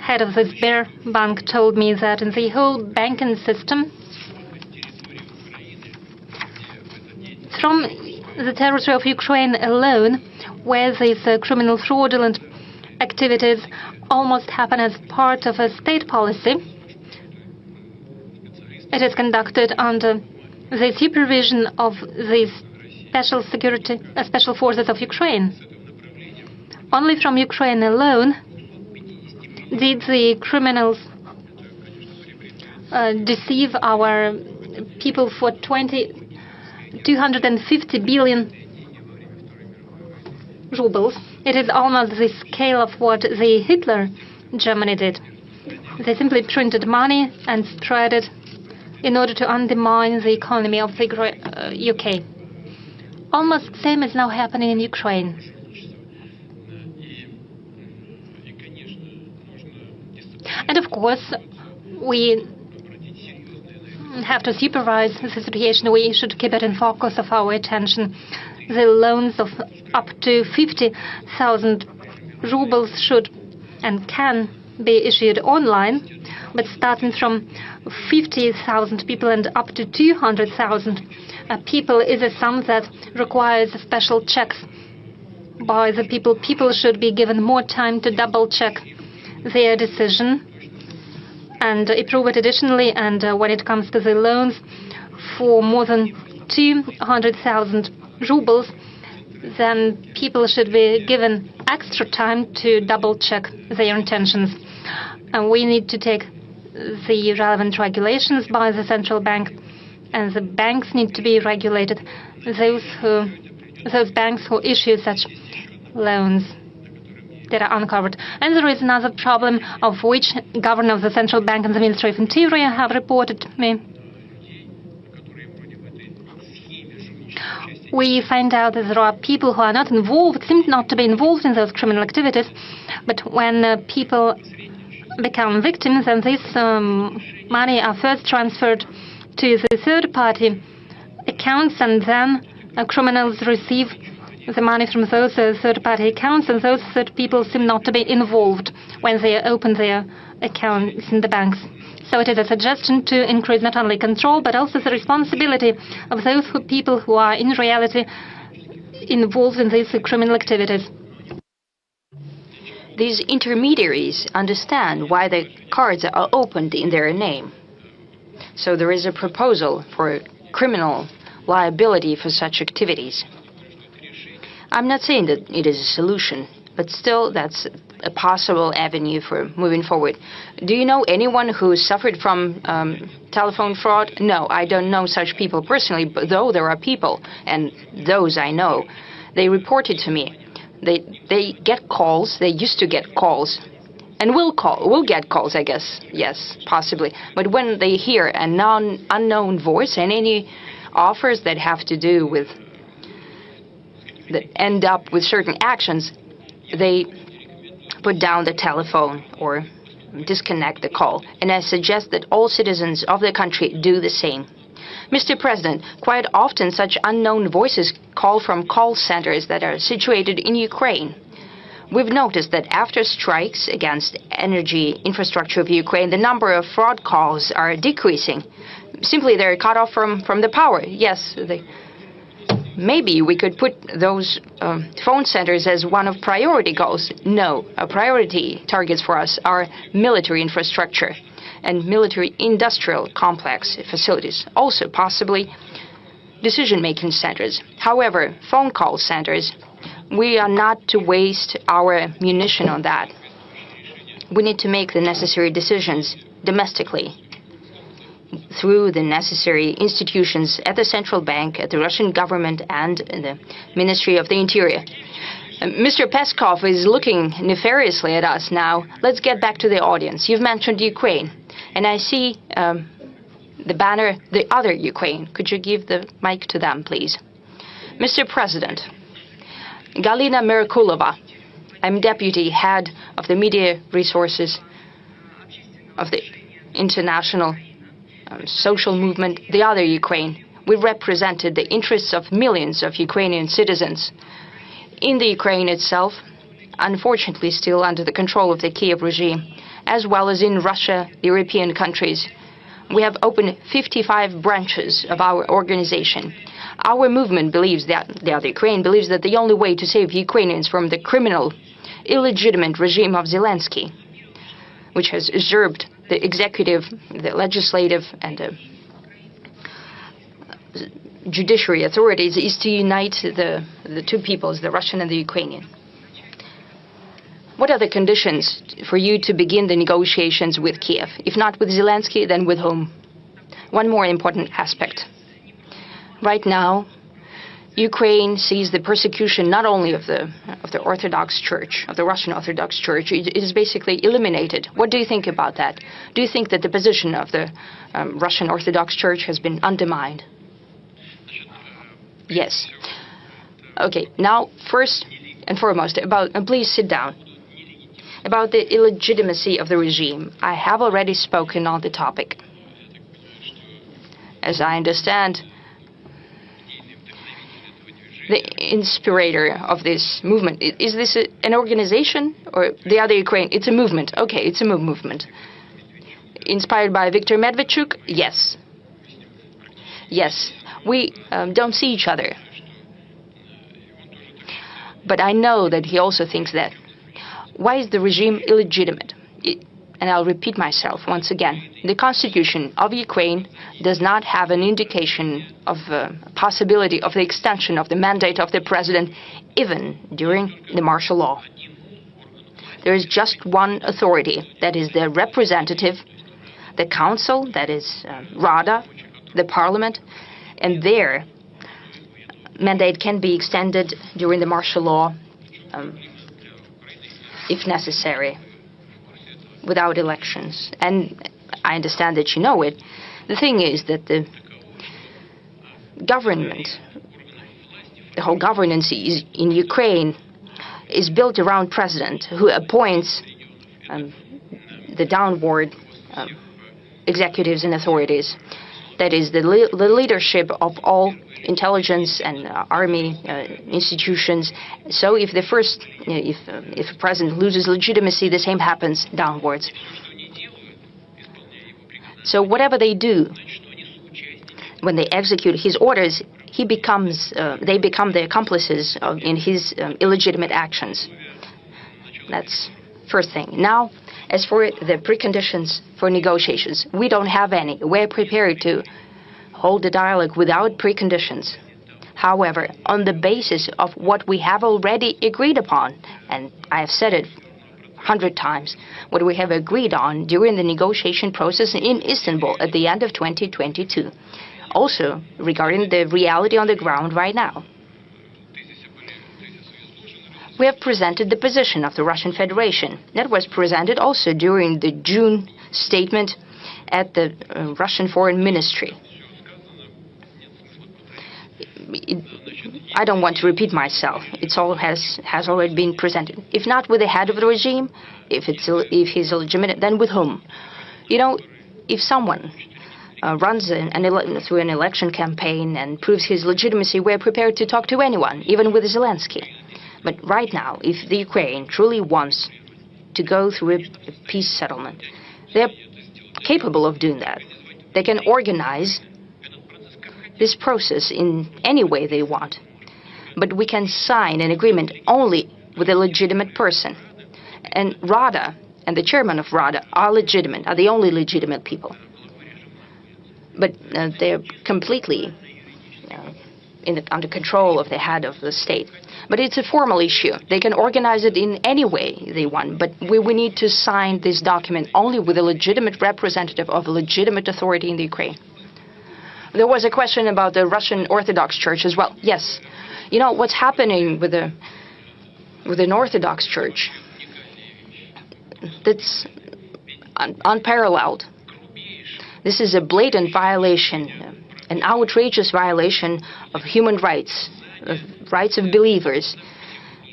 head of the Sber bank, told me that in the whole banking system, from the territory of Ukraine alone, where these criminal fraudulent activities almost happen as part of a state policy, it is conducted under the supervision of the special forces of Ukraine. Only from Ukraine alone did the criminals deceive our people for 250 billion rubles. It is almost the scale of what the Hitler Germany did. They simply printed money and spread it in order to undermine the economy of the UK. Almost the same is now happening in Ukraine. And of course, we have to supervise the situation. We should keep it in focus of our attention. The loans of up to 50,000 rubles should and can be issued online, but starting from 50,000 people and up to 200,000 people is a sum that requires special checks by the people. People should be given more time to double-check their decision and approve it additionally. And when it comes to the loans for more than 200,000 rubles, then people should be given extra time to double-check their intentions. And we need to take the relevant regulations by the central bank, and the banks need to be regulated. Those banks who issue such loans that are uncovered. And there is another problem of which Governor of the Central Bank and the Ministry of Interior have reported to me. We find out that there are people who are not involved, seem not to be involved in those criminal activities, but when people become victims, and this money are first transferred to the third-party accounts, and then criminals receive the money from those third-party accounts, and those third people seem not to be involved when they open their accounts in the banks. So it is a suggestion to increase not only control, but also the responsibility of those people who are in reality involved in these criminal activities. These intermediaries understand why the cards are opened in their name. So there is a proposal for criminal liability for such activities. I'm not saying that it is a solution, but still that's a possible avenue for moving forward. Do you know anyone who suffered from telephone fraud? No, I don't know such people personally, but though there are people, and those I know, they reported to me. They get calls, they used to get calls, and will get calls, I guess, yes, possibly. But when they hear an unknown voice and any offers that have to do with, that end up with certain actions, they put down the telephone or disconnect the call. And I suggest that all citizens of the country do the same. Mr. President, quite often such unknown voices call from call centers that are situated in Ukraine. We've noticed that after strikes against energy infrastructure of Ukraine, the number of fraud calls are decreasing. Simply they're cut off from the power. Yes, maybe we could put those phone centers as one of priority goals. No, priority targets for us are military infrastructure and military industrial complex facilities, also possibly decision-making centers. However, phone call centers, we are not to waste our munition on that. We need to make the necessary decisions domestically through the necessary institutions at the central bank, at the Russian government, and in the Ministry of the Interior. Mr. Peskov is looking nefariously at us now. Let's get back to the audience. You've mentioned Ukraine, and I see the banner, the other Ukraine. Could you give the mic to them, please? Mr. President, Galina Merkulova, I'm deputy head of the media resources of the international social movement, the other Ukraine. We represented the interests of millions of Ukrainian citizens. In the Ukraine itself, unfortunately still under the control of the Kiev regime, as well as in Russia, European countries. We have opened 55 branches of our organization. Our movement believes that, the other Ukraine believes that the only way to save Ukrainians from the criminal, illegitimate regime of Zelensky, which has usurped the executive, the legislative, and the judiciary authorities, is to unite the two peoples, the Russian and the Ukrainian. What are the conditions for you to begin the negotiations with Kiev? If not with Zelensky, then with whom? One more important aspect. Right now, Ukraine sees the persecution not only of the Orthodox Church, of the Russian Orthodox Church. It is basically eliminated. What do you think about that? Do you think that the position of the Russian Orthodox Church has been undermined? Yes. Okay, now first and foremost, please sit down. About the illegitimacy of the regime, I have already spoken on the topic. As I understand, the inspirator of this movement, is this an organization or the other Ukraine? It's a movement. Okay, it's a movement. Inspired by Viktor Medvedchuk? Yes. Yes, we don't see each other. But I know that he also thinks that. Why is the regime illegitimate? And I'll repeat myself once again. The constitution of Ukraine does not have an indication of possibility of the extension of the mandate of the president, even during the martial law. There is just one authority, that is the representative, the council, that is Rada, the parliament, and their mandate can be extended during the martial law if necessary, without elections. And I understand that you know it. The thing is that the government, the whole governance in Ukraine is built around president who appoints the downward executives and authorities. That is the leadership of all intelligence and army institutions. So if if a president loses legitimacy, the same happens downwards. So whatever they do, when they execute his orders, they become the accomplices in his illegitimate actions. That's first thing. Now, as for the preconditions for negotiations, we don't have any. We're prepared to hold a dialogue without preconditions. However, on the basis of what we have already agreed upon, and I have said it 100 times, what we have agreed on during the negotiation process in Istanbul at the end of 2022. Also, regarding the reality on the ground right now. We have presented the position of the Russian Federation. That was presented also during the June statement at the Russian Foreign Ministry. I don't want to repeat myself. It all has already been presented. If not with the head of the regime, if he's illegitimate, then with whom? You know, if someone runs through an election campaign and proves his legitimacy, we're prepared to talk to anyone, even with Zelensky. But right now, if the Ukraine truly wants to go through a peace settlement, they're capable of doing that. They can organize this process in any way they want. But we can sign an agreement only with a legitimate person. And Rada and the chairman of Rada are legitimate, are the only legitimate people. But they're completely under control of the head of the state. But it's a formal issue. They can organize it in any way they want. But we need to sign this document only with a legitimate representative of a legitimate authority in the Ukraine. There was a question about the Russian Orthodox Church as well. Yes. You know, what's happening with an Orthodox Church, that's unparalleled. This is a blatant violation, an outrageous violation of human rights, of rights of believers.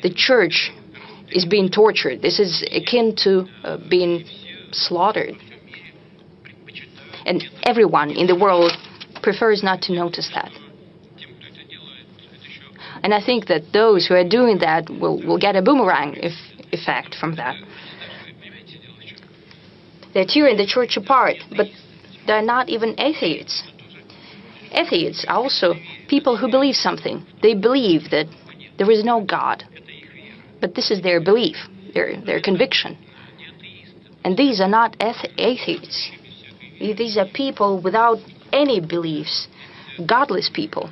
The church is being tortured. This is akin to being slaughtered. And everyone in the world prefers not to notice that. And I think that those who are doing that will get a boomerang effect from that. They're tearing the church apart, but they're not even atheists. Atheists are also people who believe something. They believe that there is no God. But this is their belief, their conviction. And these are not atheists. These are people without any beliefs, godless people.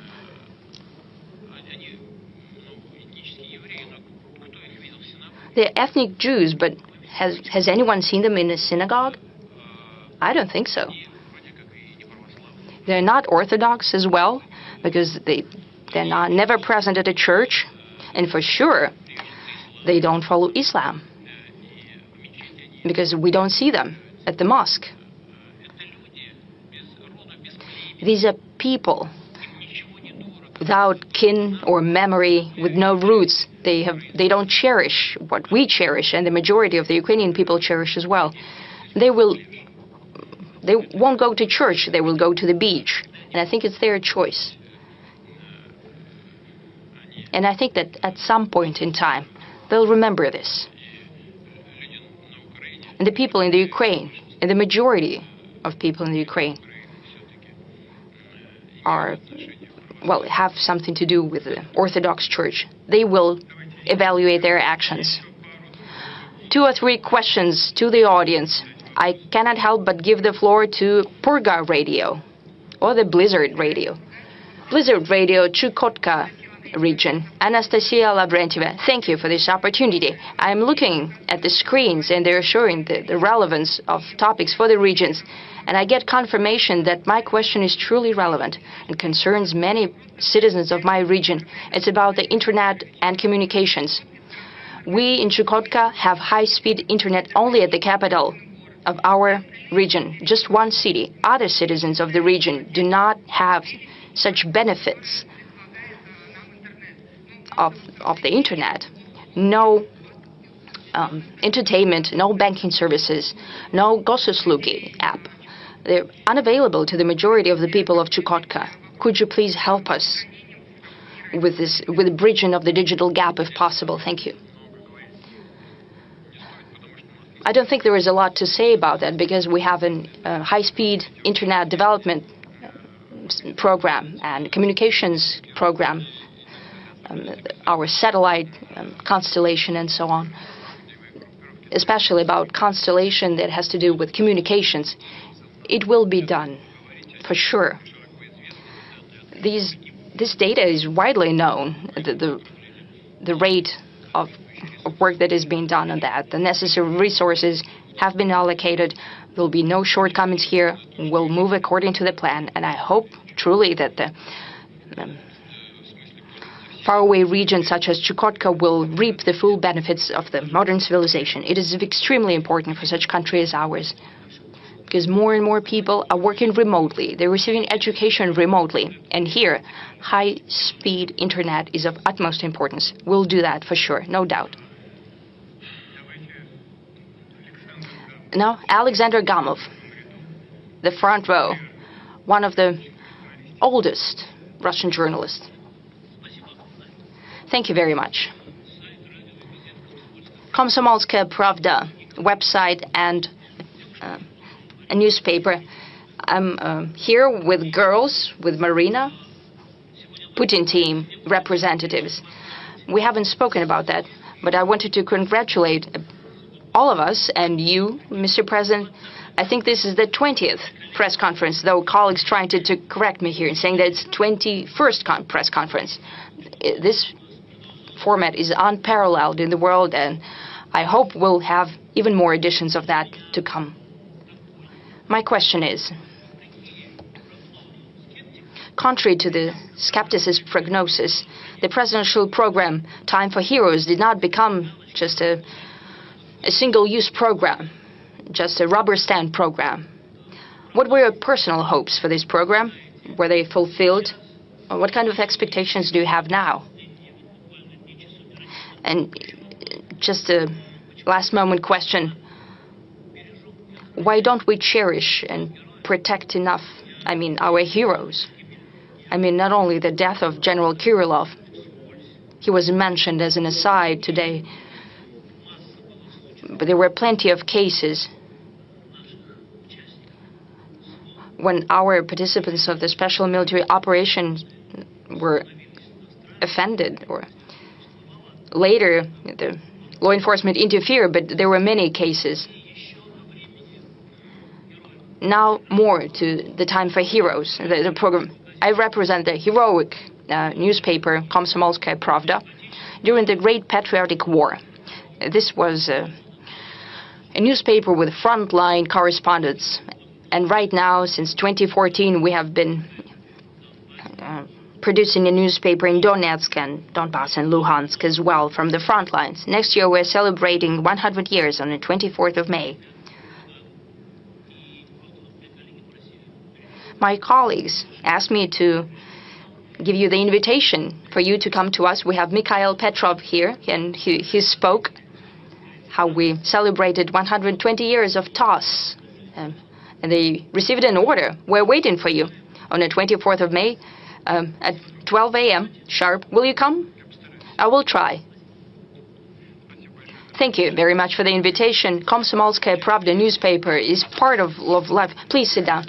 They're ethnic Jews, but has anyone seen them in a synagogue? I don't think so. They're not Orthodox as well, because They're never present at a church, and for sure, they don't follow Islam, because we don't see them at the mosque. These are people without kin or memory, with no roots. They don't cherish what we cherish, and the majority of the Ukrainian people cherish as well. They won't go to church, they will go to the beach. And I think it's their choice. And I think that at some point in time, they'll remember this. And the people in the Ukraine, and the majority of people in the Ukraine, have something to do with the Orthodox Church. They will evaluate their actions. 2 or 3 questions to the audience. I cannot help but give the floor to Purga Radio, or the Blizzard Radio. Blizzard Radio, Chukotka region. Anastasia Lavrentieva, thank you for this opportunity. I'm looking at the screens, and they're showing the relevance of topics for the regions. And I get confirmation that my question is truly relevant and concerns many citizens of my region. It's about the internet and communications. We in Chukotka have high-speed internet only at the capital of our region, just one city. Other citizens of the region do not have such benefits of the internet. No entertainment, no banking services, no Gosuslugi app. They're unavailable to the majority of the people of Chukotka. Could you please help us with the bridging of the digital gap if possible? Thank you. I don't think there is a lot to say about that, because we have a high-speed internet development program and communications program, our satellite constellation and so on, especially about constellation that has to do with communications. It will be done, for sure. This data is widely known, the rate of work that is being done on that. The necessary resources have been allocated. There will be no shortcomings here. We'll move according to the plan, and I hope truly that the faraway regions such as Chukotka will reap the full benefits of the modern civilization. It is extremely important for such a country as ours, because more and more people are working remotely. They're receiving education remotely. And here, high-speed internet is of utmost importance. We'll do that for sure, no doubt. Now, Alexander Gamov, the front row, one of the oldest Russian journalists. Thank you very much. Komsomolskaya Pravda website and a newspaper. I'm here with girls, with Marina, Putin team representatives. We haven't spoken about that, but I wanted to congratulate all of us and you, Mr. President. I think this is the 20th press conference, though colleagues trying to correct me here, saying that it's 21st press conference. This format is unparalleled in the world, and I hope we'll have even more editions of that to come. My question is, contrary to the skepticist prognosis, the presidential program, Time for Heroes, did not become just a single-use program, just a rubber stamp program. What were your personal hopes for this program? Were they fulfilled? Or what kind of expectations do you have now? And just a last-moment question. Why don't we cherish and protect enough, our heroes? Not only the death of General Kirillov. He was mentioned as an aside today. But there were plenty of cases when our participants of the special military operation were offended, or later the law enforcement interfered, but there were many cases. Now more to the Time for Heroes, the program. I represent the heroic newspaper Komsomolskaya Pravda during the Great Patriotic War. This was a newspaper with frontline correspondents. And right now, since 2014, we have been producing a newspaper in Donetsk and Donbas and Luhansk as well from the front lines. Next year we're celebrating 100 years on the 24th of May. My colleagues asked me to give you the invitation for you to come to us. We have Mikhail Petrov here, and he spoke how we celebrated 120 years of TOS. And they received an order. We're waiting for you on the 24th of May at 12 a.m. sharp. Will you come? I will try. Thank you very much for the invitation. Komsomolskaya Pravda newspaper is part of life. Please sit down.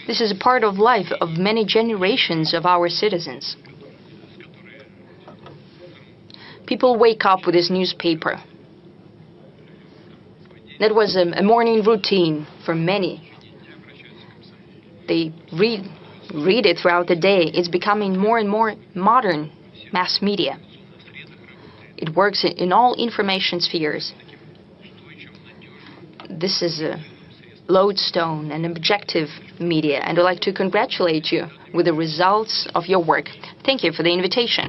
This is a part of life of many generations of our citizens. People wake up with this newspaper. That was a morning routine for many. They read it throughout the day. It's becoming more and more modern mass media. It works in all information spheres. This is a lodestone and objective media, and I'd like to congratulate you with the results of your work. Thank you for the invitation.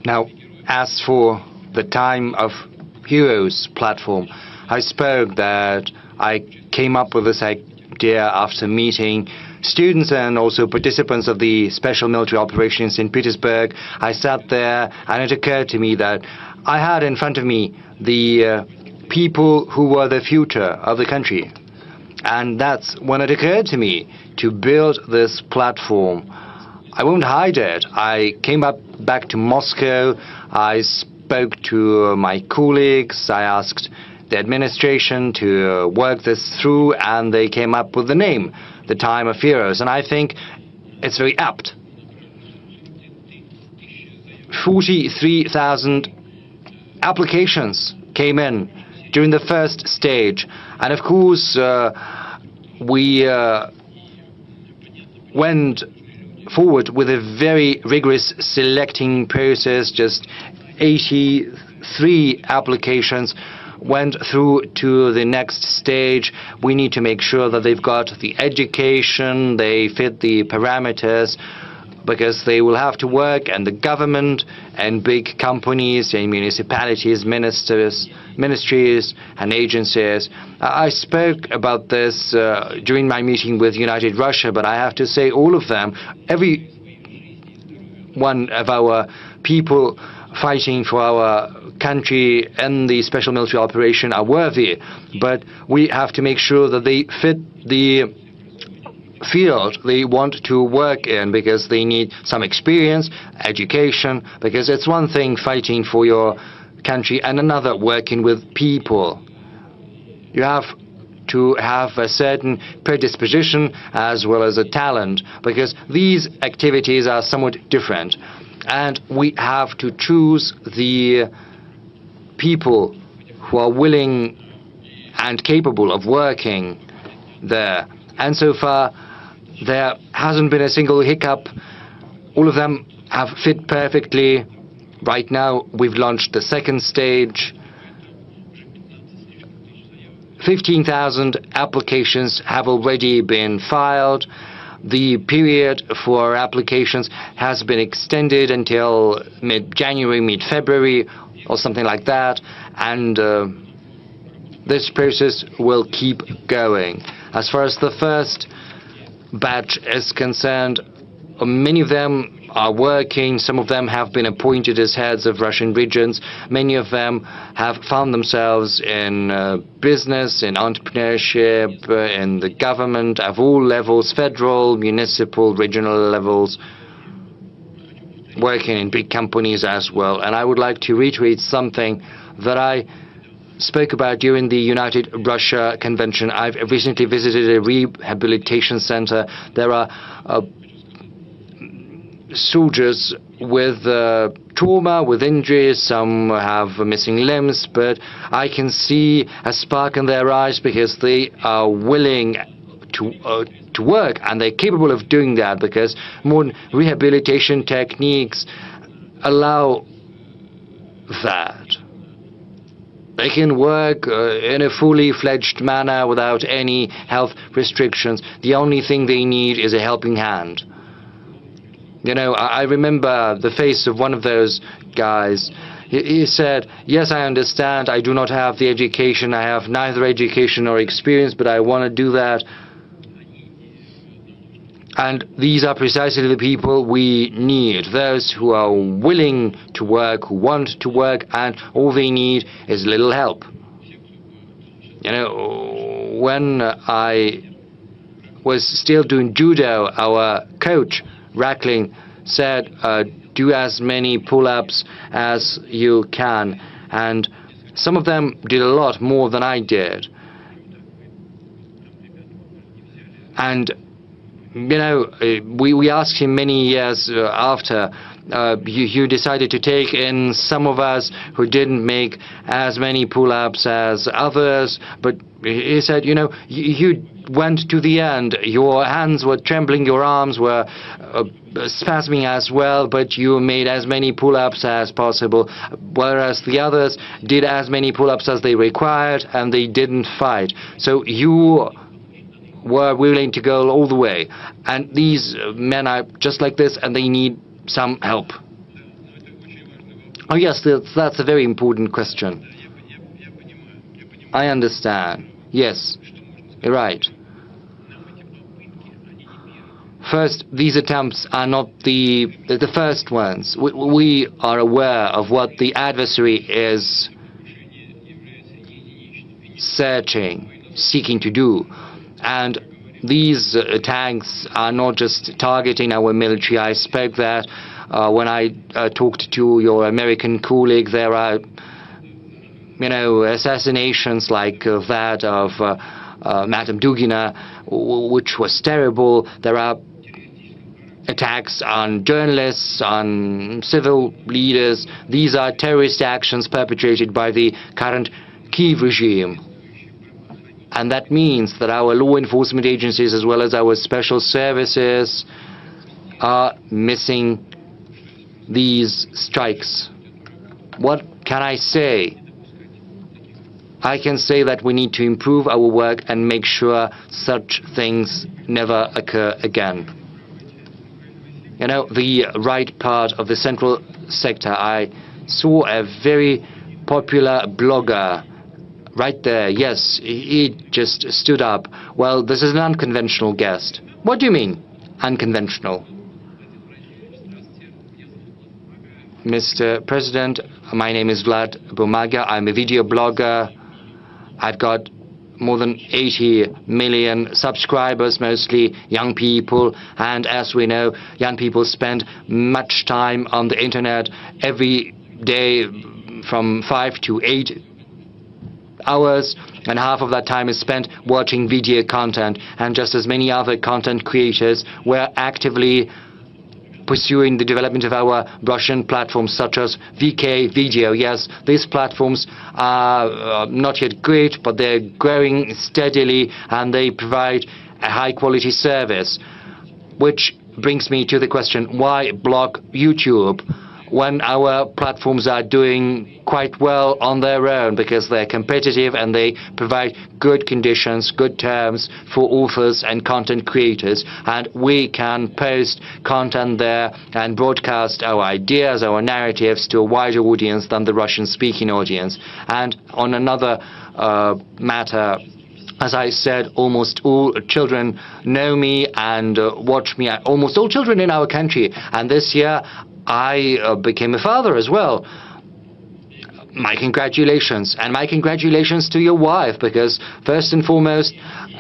Now, as for the Time of Heroes platform, I spoke that I came up with this idea after meeting students and also participants of the special military operation in St. Petersburg. I sat there and it occurred to me that I had in front of me the people who were the future of the country. And that's when it occurred to me to build this platform. I won't hide it. I came back to Moscow. I spoke to my colleagues. I asked the administration to work this through, and they came up with the name, the Time of Heroes. And I think it's very apt. 43,000 applications came in during the first stage, and of course we went forward with a very rigorous selecting process. Just 83 applications went through to the next stage. We need to make sure that they've got the education, they fit the parameters, because they will have to work, and the government and big companies and municipalities, ministries and agencies. I spoke about this during my meeting with United Russia, but I have to say all of them, every one of our people fighting for our country and the special military operation are worthy, but we have to make sure that they fit the field they want to work in, because they need some experience, education, because it's one thing fighting for your country and another working with people. You have to have a certain predisposition as well as a talent, because these activities are somewhat different, and we have to choose the people who are willing and capable of working there. And so far there hasn't been a single hiccup. All of them have fit perfectly. Right now we've launched the second stage. 15,000 applications have already been filed. The period for applications has been extended until mid-January, mid-February, or something like that, and this process will keep going. As far as the first batch is concerned, many of them are working. Some of them have been appointed as heads of Russian regions. Many of them have found themselves in business, in entrepreneurship, in the government of all levels, federal, municipal, regional levels, working in big companies as well. And I would like to reiterate something that I spoke about during the United Russia Convention. I've recently visited a rehabilitation center. There are soldiers with trauma, with injuries. Some have missing limbs, but I can see a spark in their eyes, because they are willing to work, and they're capable of doing that, because modern rehabilitation techniques allow that. They can work in a fully fledged manner without any health restrictions. The only thing they need is a helping hand. You know, I remember the face of one of those guys. He said, yes, I understand, I do not have the education, I have neither education nor experience, but I want to do that. And these are precisely the people we need, those who are willing to work, who want to work, and all they need is a little help. You know, when I was still doing judo, our coach, Rackling, said, do as many pull-ups as you can. And some of them did a lot more than I did. And, you know, we asked him many years after, you decided to take in some of us who didn't make as many pull-ups as others, but he said, you know, you went to the end. Your hands were trembling, your arms were spasming as well, but you made as many pull-ups as possible, whereas the others did as many pull-ups as they required, and they didn't fight. So you were willing to go all the way. And these men are just like this, and they need some help. Oh yes, that's a very important question. I understand. Yes, you're right. First, these attempts are not the first ones. We are aware of what the adversary is seeking to do. And these attacks are not just targeting our military. I expect that when I talked to your American colleague, there are, you know, assassinations like that of Madame Dugina, which was terrible. There are attacks on journalists, on civil leaders. These are terrorist actions perpetrated by the current Kiev regime. And that means that our law enforcement agencies as well as our special services are missing these strikes. What can I say? I can say that we need to improve our work and make sure such things never occur again. You know, the right part of the central sector, I saw a very popular blogger right there. Yes, he just stood up. Well, this is an unconventional guest. What do you mean, unconventional? Mr. President, my name is Vlad Bumaga. I'm a video blogger. I've got more than 80 million subscribers, mostly young people. And as we know, young people spend much time on the internet every day from 5 to 8 hours, and half of that time is spent watching video content. And just as many other content creators, we're actively pursuing the development of our Russian platforms such as VK Video. Yes, these platforms are not yet great, but they're growing steadily and they provide a high-quality service. Which brings me to the question, why block YouTube when our platforms are doing quite well on their own, because they're competitive and they provide good conditions, good terms for authors and content creators, and we can post content there and broadcast our ideas, our narratives to a wider audience than the Russian-speaking audience. And on another matter, as I said, almost all children know me and watch me, almost all children in our country, and this year I became a father as well. My congratulations, and my congratulations to your wife, because first and foremost,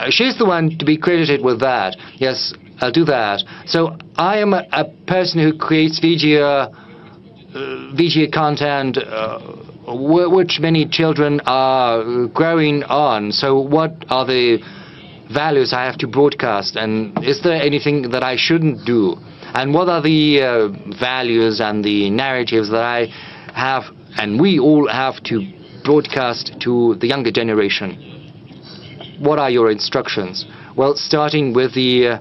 she's the one to be credited with that. Yes, I'll do that. So I am a person who creates video content which many children are growing on. So what are the values I have to broadcast, and is there anything that I shouldn't do? And what are the values and the narratives that I have and we all have to broadcast to the younger generation? What are your instructions? Well, starting with the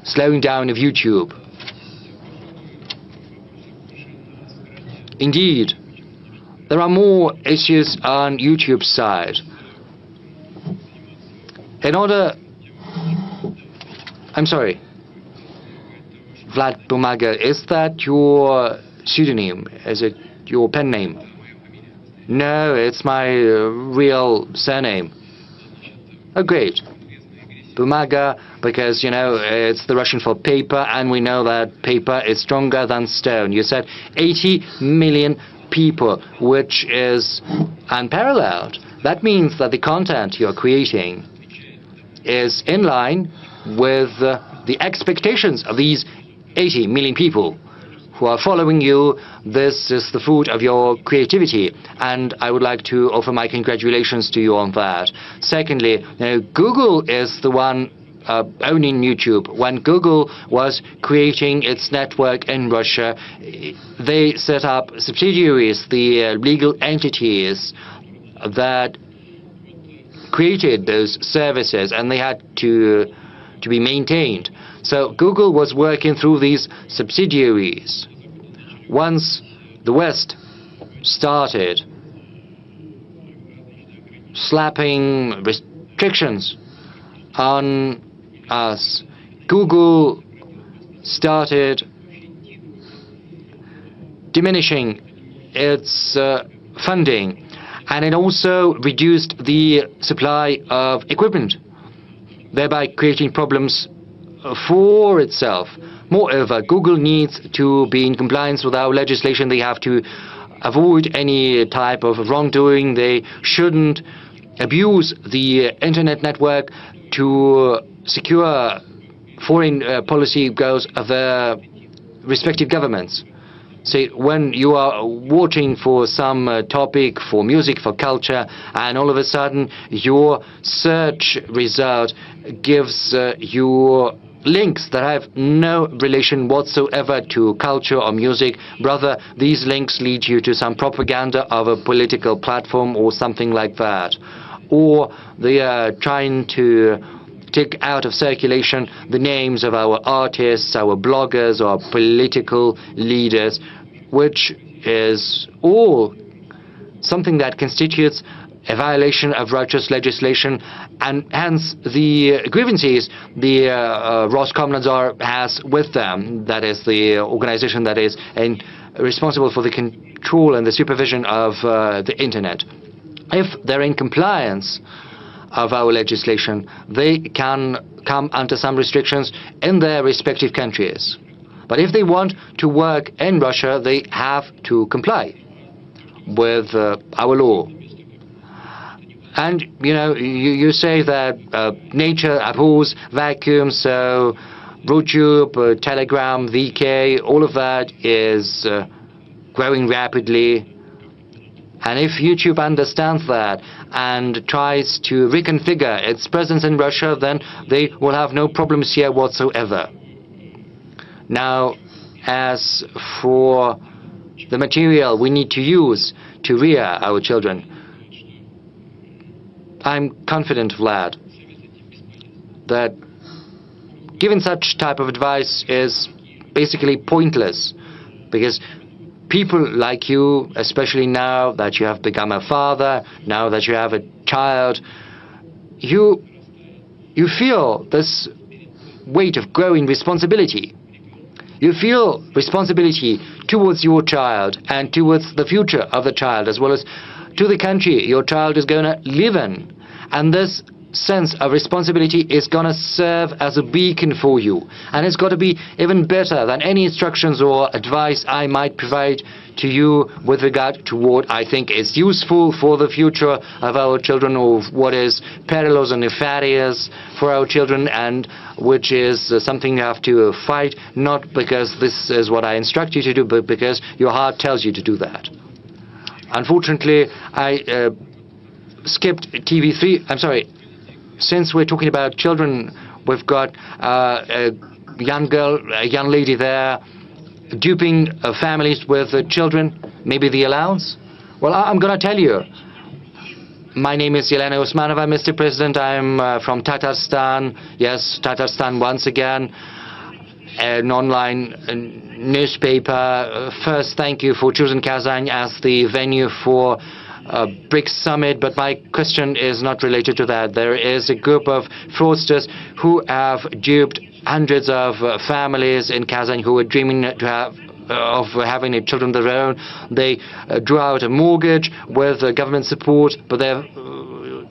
slowing down of YouTube. Indeed, there are more issues on YouTube's side. In order... I'm sorry. Vlad Bumaga, is that your pseudonym? Is it your pen name? No, it's my real surname. Oh, great. Bumaga, because, you know, it's the Russian for paper, and we know that paper is stronger than stone. You said 80 million people, which is unparalleled. That means that the content you're creating is in line with the expectations of these 80 million people who are following you. This is the fruit of your creativity, and I would like to offer my congratulations to you on that. Secondly, Google is the one owning YouTube. When Google was creating its network in Russia, they set up subsidiaries, the legal entities that created those services, and they had to be maintained. So Google was working through these subsidiaries. Once the West started slapping restrictions on us, Google started diminishing its funding, and it also reduced the supply of equipment, thereby creating problems for itself. Moreover, Google needs to be in compliance with our legislation. They have to avoid any type of wrongdoing. They shouldn't abuse the internet network to secure foreign policy goals of their respective governments. See, when you are watching for some topic, for music, for culture, and all of a sudden your search result gives you links that have no relation whatsoever to culture or music. Rather, these links lead you to some propaganda of a political platform or something like that. Or they are trying to take out of circulation the names of our artists, our bloggers, or political leaders, which is all something that constitutes a violation of righteous legislation, and hence the grievances the Roskomnadzor has with them, that is the organization that is responsible for the control and the supervision of the internet. If they're in compliance of our legislation, they can come under some restrictions in their respective countries. But if they want to work in Russia, they have to comply with our law. And, you know, you say that nature abhors vacuum, so YouTube, Telegram, VK, all of that is growing rapidly. And if YouTube understands that and tries to reconfigure its presence in Russia, then they will have no problems here whatsoever. Now, as for the material we need to use to rear our children, I'm confident, Vlad, that giving such type of advice is basically pointless, because people like you, especially now that you have become a father, now that you have a child, you feel this weight of growing responsibility. You feel responsibility towards your child and towards the future of the child, as well as to the country your child is going to live in. And this sense of responsibility is going to serve as a beacon for you. And it's got to be even better than any instructions or advice I might provide to you with regard to what I think is useful for the future of our children, or what is perilous and nefarious for our children, and which is something you have to fight, not because this is what I instruct you to do, but because your heart tells you to do that. Unfortunately, I skipped TV3. I'm sorry. Since we're talking about children, we've got a young girl, a young lady there, duping families with children, maybe the allowance. Well, I'm going to tell you. My name is Yelena Usmanova, Mr. President. I'm from Tatarstan. Yes, Tatarstan once again. An online newspaper. First, thank you for choosing Kazan as the venue for BRICS summit, but my question is not related to that. There is a group of fraudsters who have duped hundreds of families in Kazan who were dreaming of having children of their own. They drew out a mortgage with government support, but their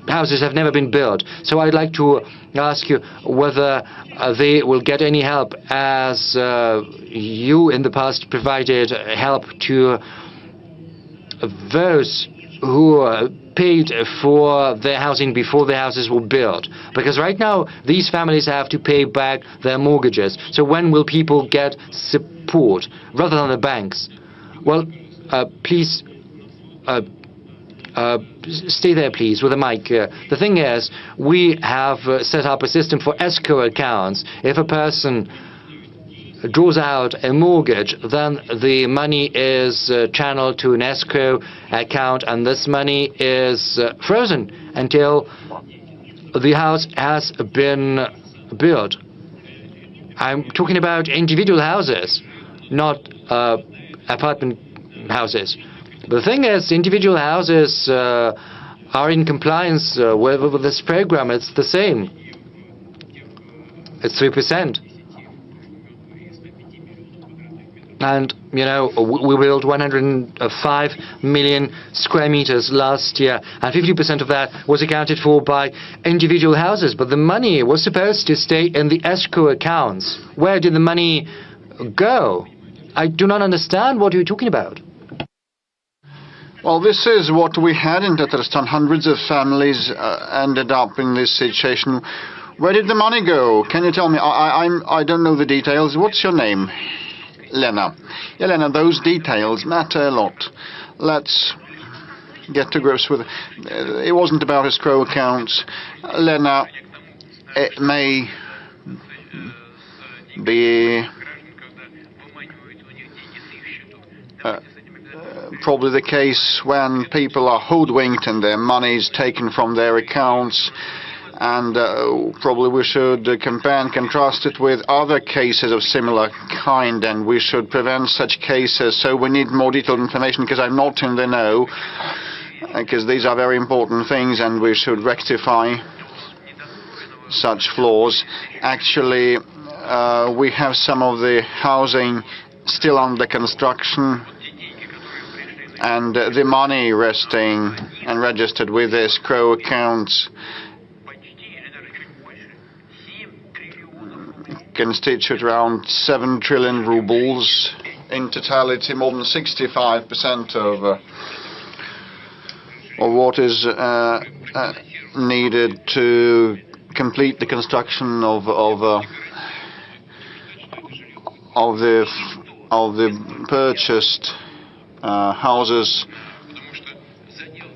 houses have never been built. So I'd like to ask you whether they will get any help, as you in the past provided help to those who paid for their housing before their houses were built. Because right now, these families have to pay back their mortgages. So when will people get support rather than the banks? Well, please stay there, please, with the mic. The thing is, we have set up a system for escrow accounts. If a person draws out a mortgage, then the money is channeled to an escrow account, and this money is frozen until the house has been built. I'm talking about individual houses, not apartment houses. The thing is, individual houses are in compliance with this program. It's the same. It's 3%. And, you know, we built 105 million square meters last year, and 50% of that was accounted for by individual houses. But the money was supposed to stay in the escrow accounts. Where did the money go? I do not understand what you're talking about. Well, this is what we had in Tatarstan. Hundreds of families ended up in this situation. Where did the money go? Can you tell me? I don't know the details. What's your name? Lena. Yeah, Lena, those details matter a lot. Let's get to grips with it. It wasn't about escrow accounts. Lena, it may be probably the case when people are hoodwinked and their money is taken from their accounts. And probably we should compare and contrast it with other cases of similar kind, and we should prevent such cases. So we need more detailed information, because I'm not in the know, because these are very important things, and we should rectify such flaws. Actually, we have some of the housing still under construction, and the money resting and registered with escrow accounts constitute around 7 trillion rubles. In totality, more than 65% of what is needed to complete the construction of the purchased houses.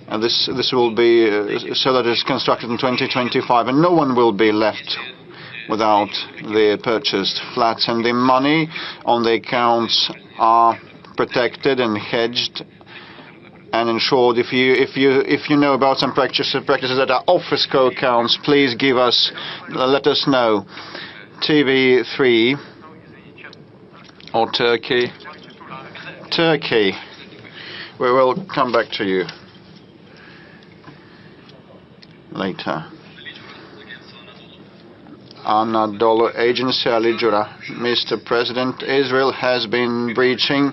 And this will be so that it's constructed in 2025, and no one will be left without the purchased flats, and the money on the accounts are protected and hedged and ensured. If you know about some practices that are off escrow accounts, please let us know. TV3 or Turkey. We will come back to you later. Anadolu Agency, Ali Jura. Mr. President, Israel has been breaching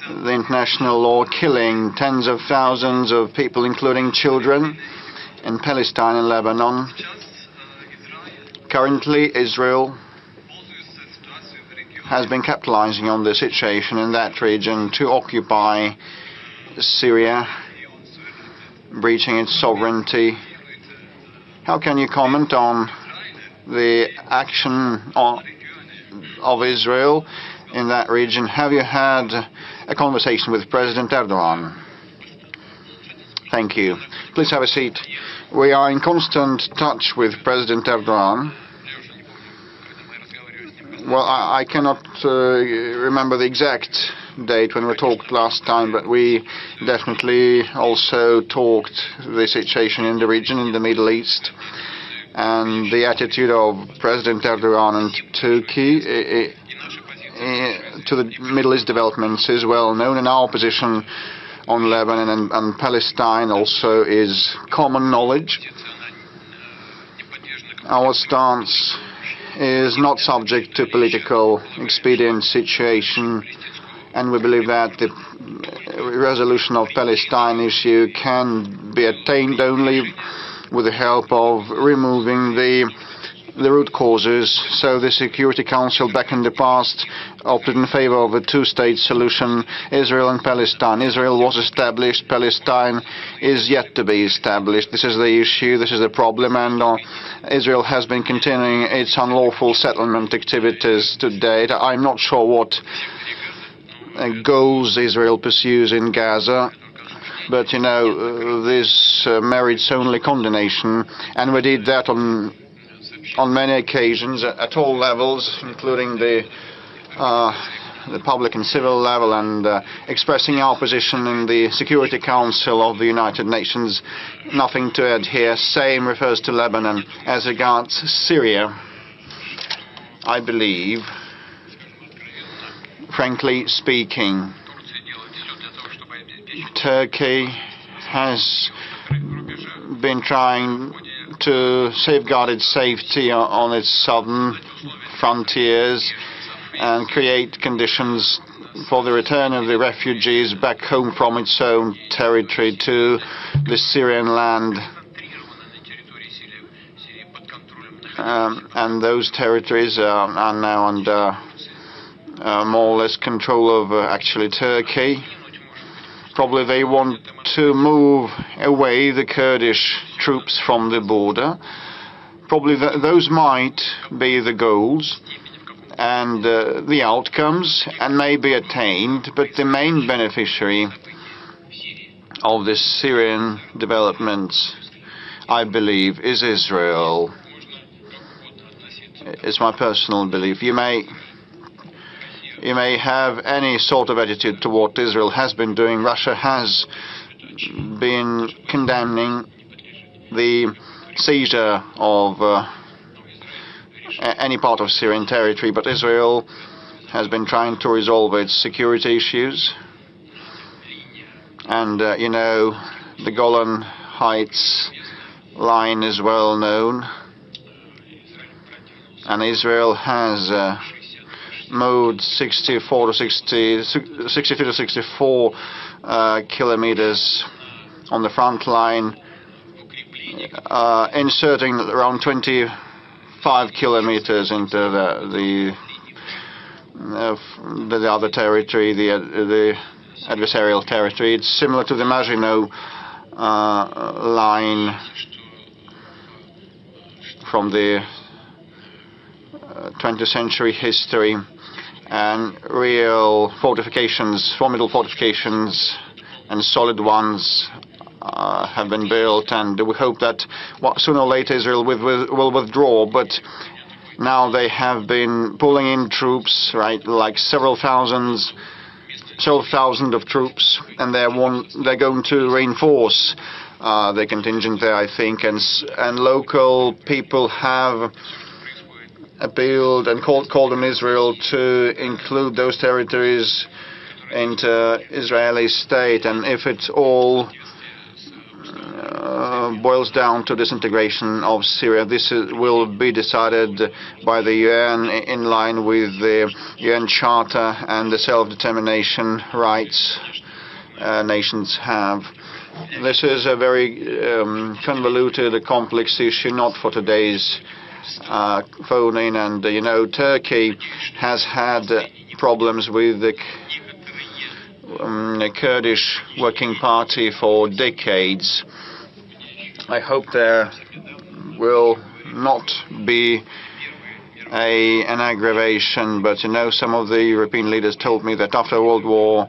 the international law, killing tens of thousands of people, including children, in Palestine and Lebanon. Currently, Israel has been capitalizing on the situation in that region to occupy Syria, breaching its sovereignty. How can you comment on the action of Israel in that region? Have you had a conversation with President Erdogan? Thank you. Please have a seat. We are in constant touch with President Erdogan. Well, I cannot remember the exact date when we talked last time, but we definitely also talked the situation in the region, in the Middle East. And the attitude of President Erdogan and Turkey to the Middle East developments is well known, and our position on Lebanon and Palestine also is common knowledge. Our stance is not subject to political expedient situation, and we believe that the resolution of Palestine issue can be attained only with the help of removing the root causes. So the Security Council back in the past opted in favor of a two-state solution, Israel and Palestine. Israel was established, Palestine is yet to be established. This is the issue, this is the problem, and Israel has been continuing its unlawful settlement activities to date. I'm not sure what goals Israel pursues in Gaza, but you know, this merits only condemnation, and we did that on many occasions at all levels, including the public and civil level, and expressing our position in the Security Council of the United Nations. Nothing to add here. Same refers to Lebanon. As regards Syria, I believe, frankly speaking, Turkey has been trying to safeguard its safety on its southern frontiers and create conditions for the return of the refugees back home from its own territory to the Syrian land. And those territories are now under more or less control of actually Turkey. Probably they want to move away the Kurdish troops from the border. Probably those might be the goals and the outcomes, and may be attained, but the main beneficiary of this Syrian developments, I believe, is Israel. It's my personal belief. You may have any sort of attitude to what Israel has been doing. Russia has been condemning the seizure of any part of Syrian territory, but Israel has been trying to resolve its security issues. And, you know, the Golan Heights line is well known. And Israel has moved 62 to 64 kilometers on the front line, inserting around 25 kilometers into the other territory, the adversarial territory. It's similar to the Maginot line from the 20th century history, and real fortifications, formidable fortifications and solid ones have been built, and we hope that sooner or later Israel will withdraw. But now they have been pulling in troops, right, like several thousand of troops, and they're going to reinforce their contingent there, I think, and local people have appealed and called on Israel to include those territories into Israeli state, and if it all boils down to disintegration of Syria, this will be decided by the UN in line with the UN Charter and the self-determination rights nations have. This is a very convoluted, complex issue, not for today's phone-in, and you know, Turkey has had problems with the Kurdish Working Party for decades. I hope there will not be an aggravation, but you know, some of the European leaders told me that after World War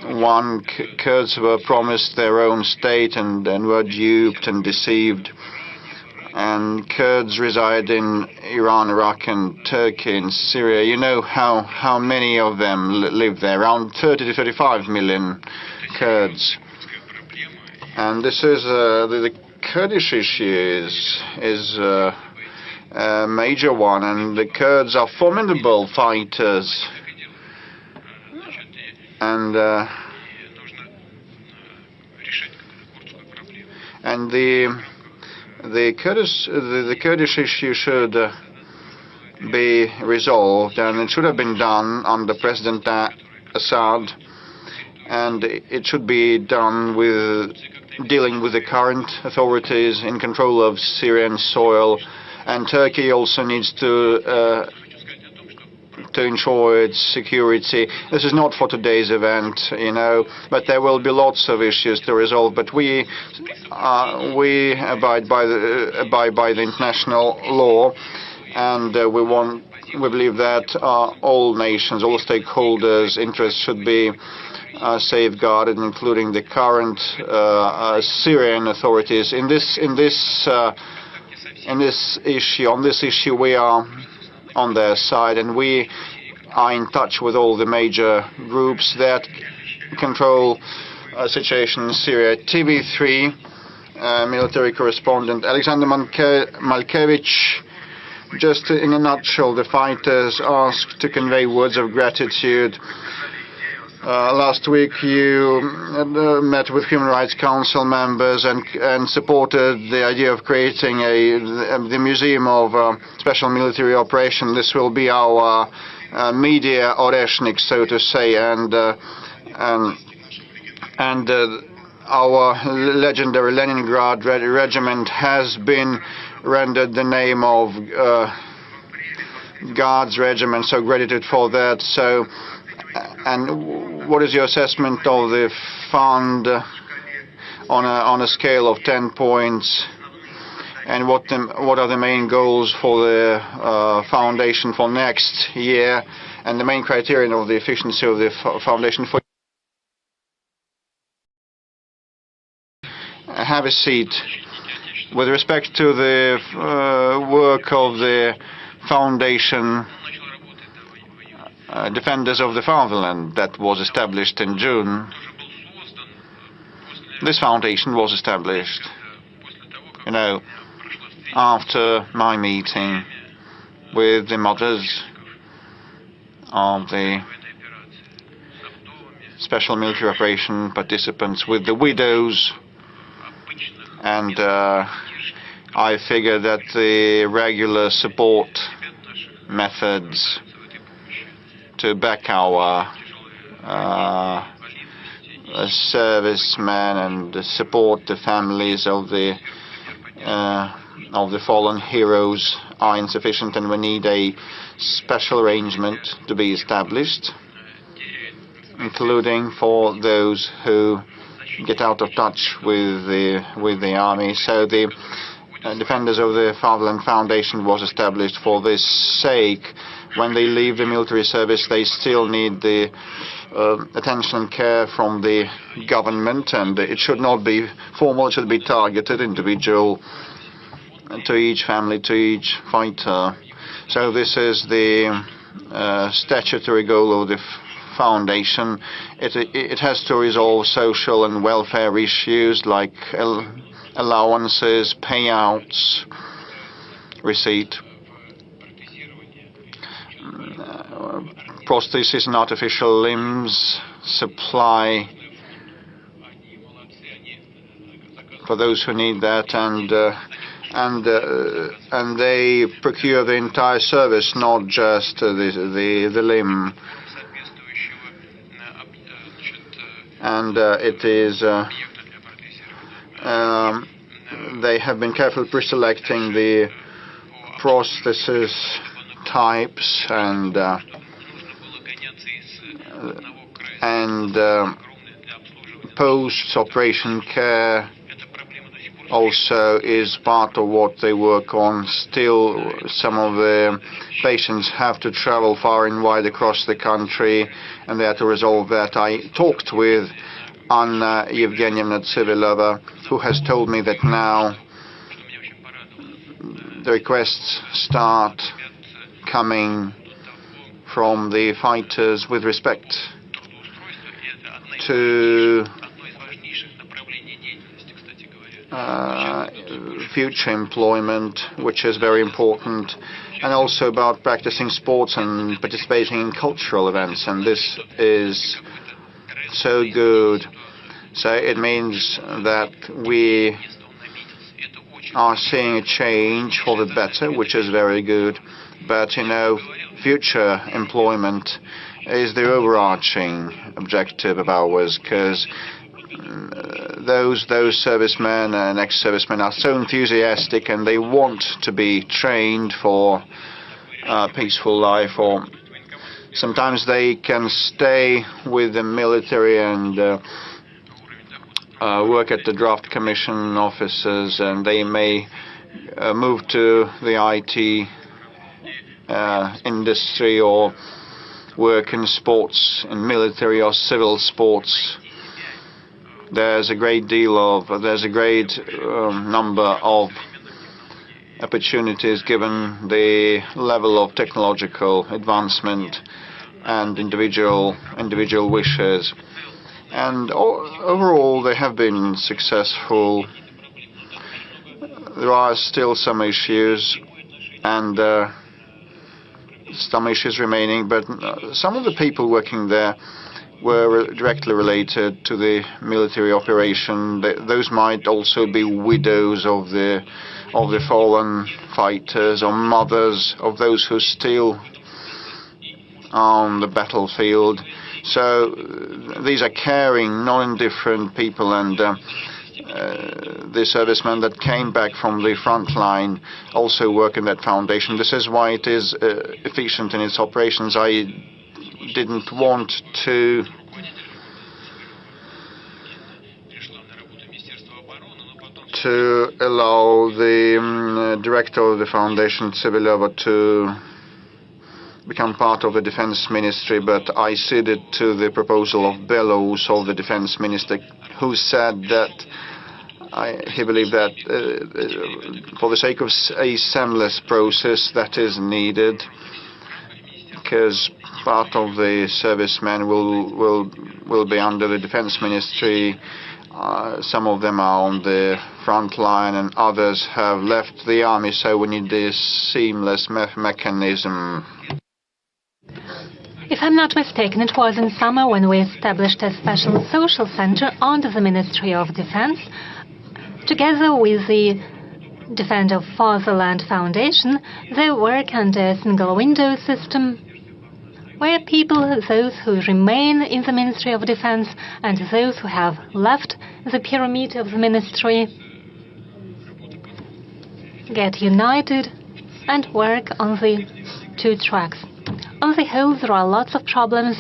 I, Kurds were promised their own state and were duped and deceived. And Kurds reside in Iran, Iraq, and Turkey, and Syria. You know how many of them live there, around 30 to 35 million Kurds. And this is the Kurdish issue is a major one, and the Kurds are formidable fighters. And the Kurdish issue should be resolved, and it should have been done under President Assad, and it should be done with dealing with the current authorities in control of Syrian soil, and Turkey also needs to ensure its security. This is not for today's event, but there will be lots of issues to resolve. But we abide by the international law, and we believe that all nations, all stakeholders' interests should be safeguarded, including the current Syrian authorities. On this issue, we are on their side, and we are in touch with all the major groups that control a situation in Syria. TV3 military correspondent Alexander Malkevich. Just in a nutshell, the fighters asked to convey words of gratitude. Last week you met with Human Rights Council members and supported the idea of creating the Museum of Special Military Operation. This will be our media Oreshnik, so to say, and our legendary Leningrad regiment has been rendered the name of Guards Regiment, so gratitude for that. So, and what is your assessment of the fund on a scale of 10 points, and what are the main goals for the foundation for next year, and the main criterion of the efficiency of the foundation for? Have a seat. With respect to the work of the foundation, Defenders of the Fatherland, that was established in June. This foundation was established, after my meeting with the mothers of the special military operation participants, with the widows, and I figure that the regular support methods to back our servicemen and support the families of the fallen heroes are insufficient, and we need a special arrangement to be established, including for those who get out of touch with the army. So the Defenders of the Fatherland Foundation was established for this sake. When they leave the military service, they still need the attention and care from the government, and it should not be formal, it should be targeted, individual, to each family, to each fighter. So this is the statutory goal of the foundation. It has to resolve social and welfare issues like allowances, payouts, receipt, prosthesis and artificial limbs, supply for those who need that, and they procure the entire service, not just the limb. And it is they have been carefully pre-selecting the prosthesis types and post-operation care also is part of what they work on. Still, some of the patients have to travel far and wide across the country, and they have to resolve that. I talked with Anna Yevgenievna Civilova, who has told me that now the requests start coming from the fighters with respect to future employment, which is very important, and also about practicing sports and participating in cultural events, and this is so good. So it means that we are seeing a change for the better, which is very good. But, future employment is the overarching objective of ours, because those servicemen and ex-servicemen are so enthusiastic and they want to be trained for a peaceful life, or sometimes they can stay with the military and work at the draft commission offices, and they may move to the IT industry or work in sports, in military or civil sports. There's a great number of opportunities given the level of technological advancement and individual wishes. And overall, they have been successful. There are still some issues, and some issues remaining, but some of the people working there were directly related to the military operation. Those might also be widows of the fallen fighters, or mothers of those who still are on the battlefield. So these are caring, non-indifferent people, and the servicemen that came back from the front line also work in that foundation. This is why it is efficient in its operations. I didn't want to allow the director of the foundation, Tsivilova, to become part of the defense ministry, but I ceded to the proposal of Belarus, of the defense minister, who said that he believed that for the sake of a seamless process that is needed, because part of the servicemen will be under the defense ministry. Some of them are on the front line and others have left the army, so we need this seamless mechanism. If I'm not mistaken, it was in summer when we established a special social center under the Ministry of Defense, together with the Defend of Fatherland Foundation. They work under a single window system, where people, those who remain in the Ministry of Defense and those who have left the pyramid of the ministry, get united and work on the two tracks. On the whole, there are lots of problems,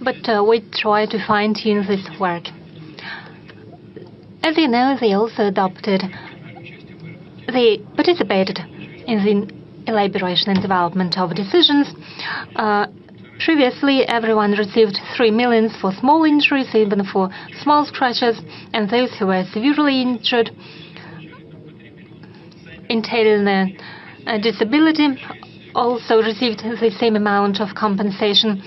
but we try to fine-tune this work. As you know, they also participated in the elaboration and development of decisions. Previously, everyone received 3 million for small injuries, even for small scratches, and those who were severely injured, entailing a disability, also received the same amount of compensation.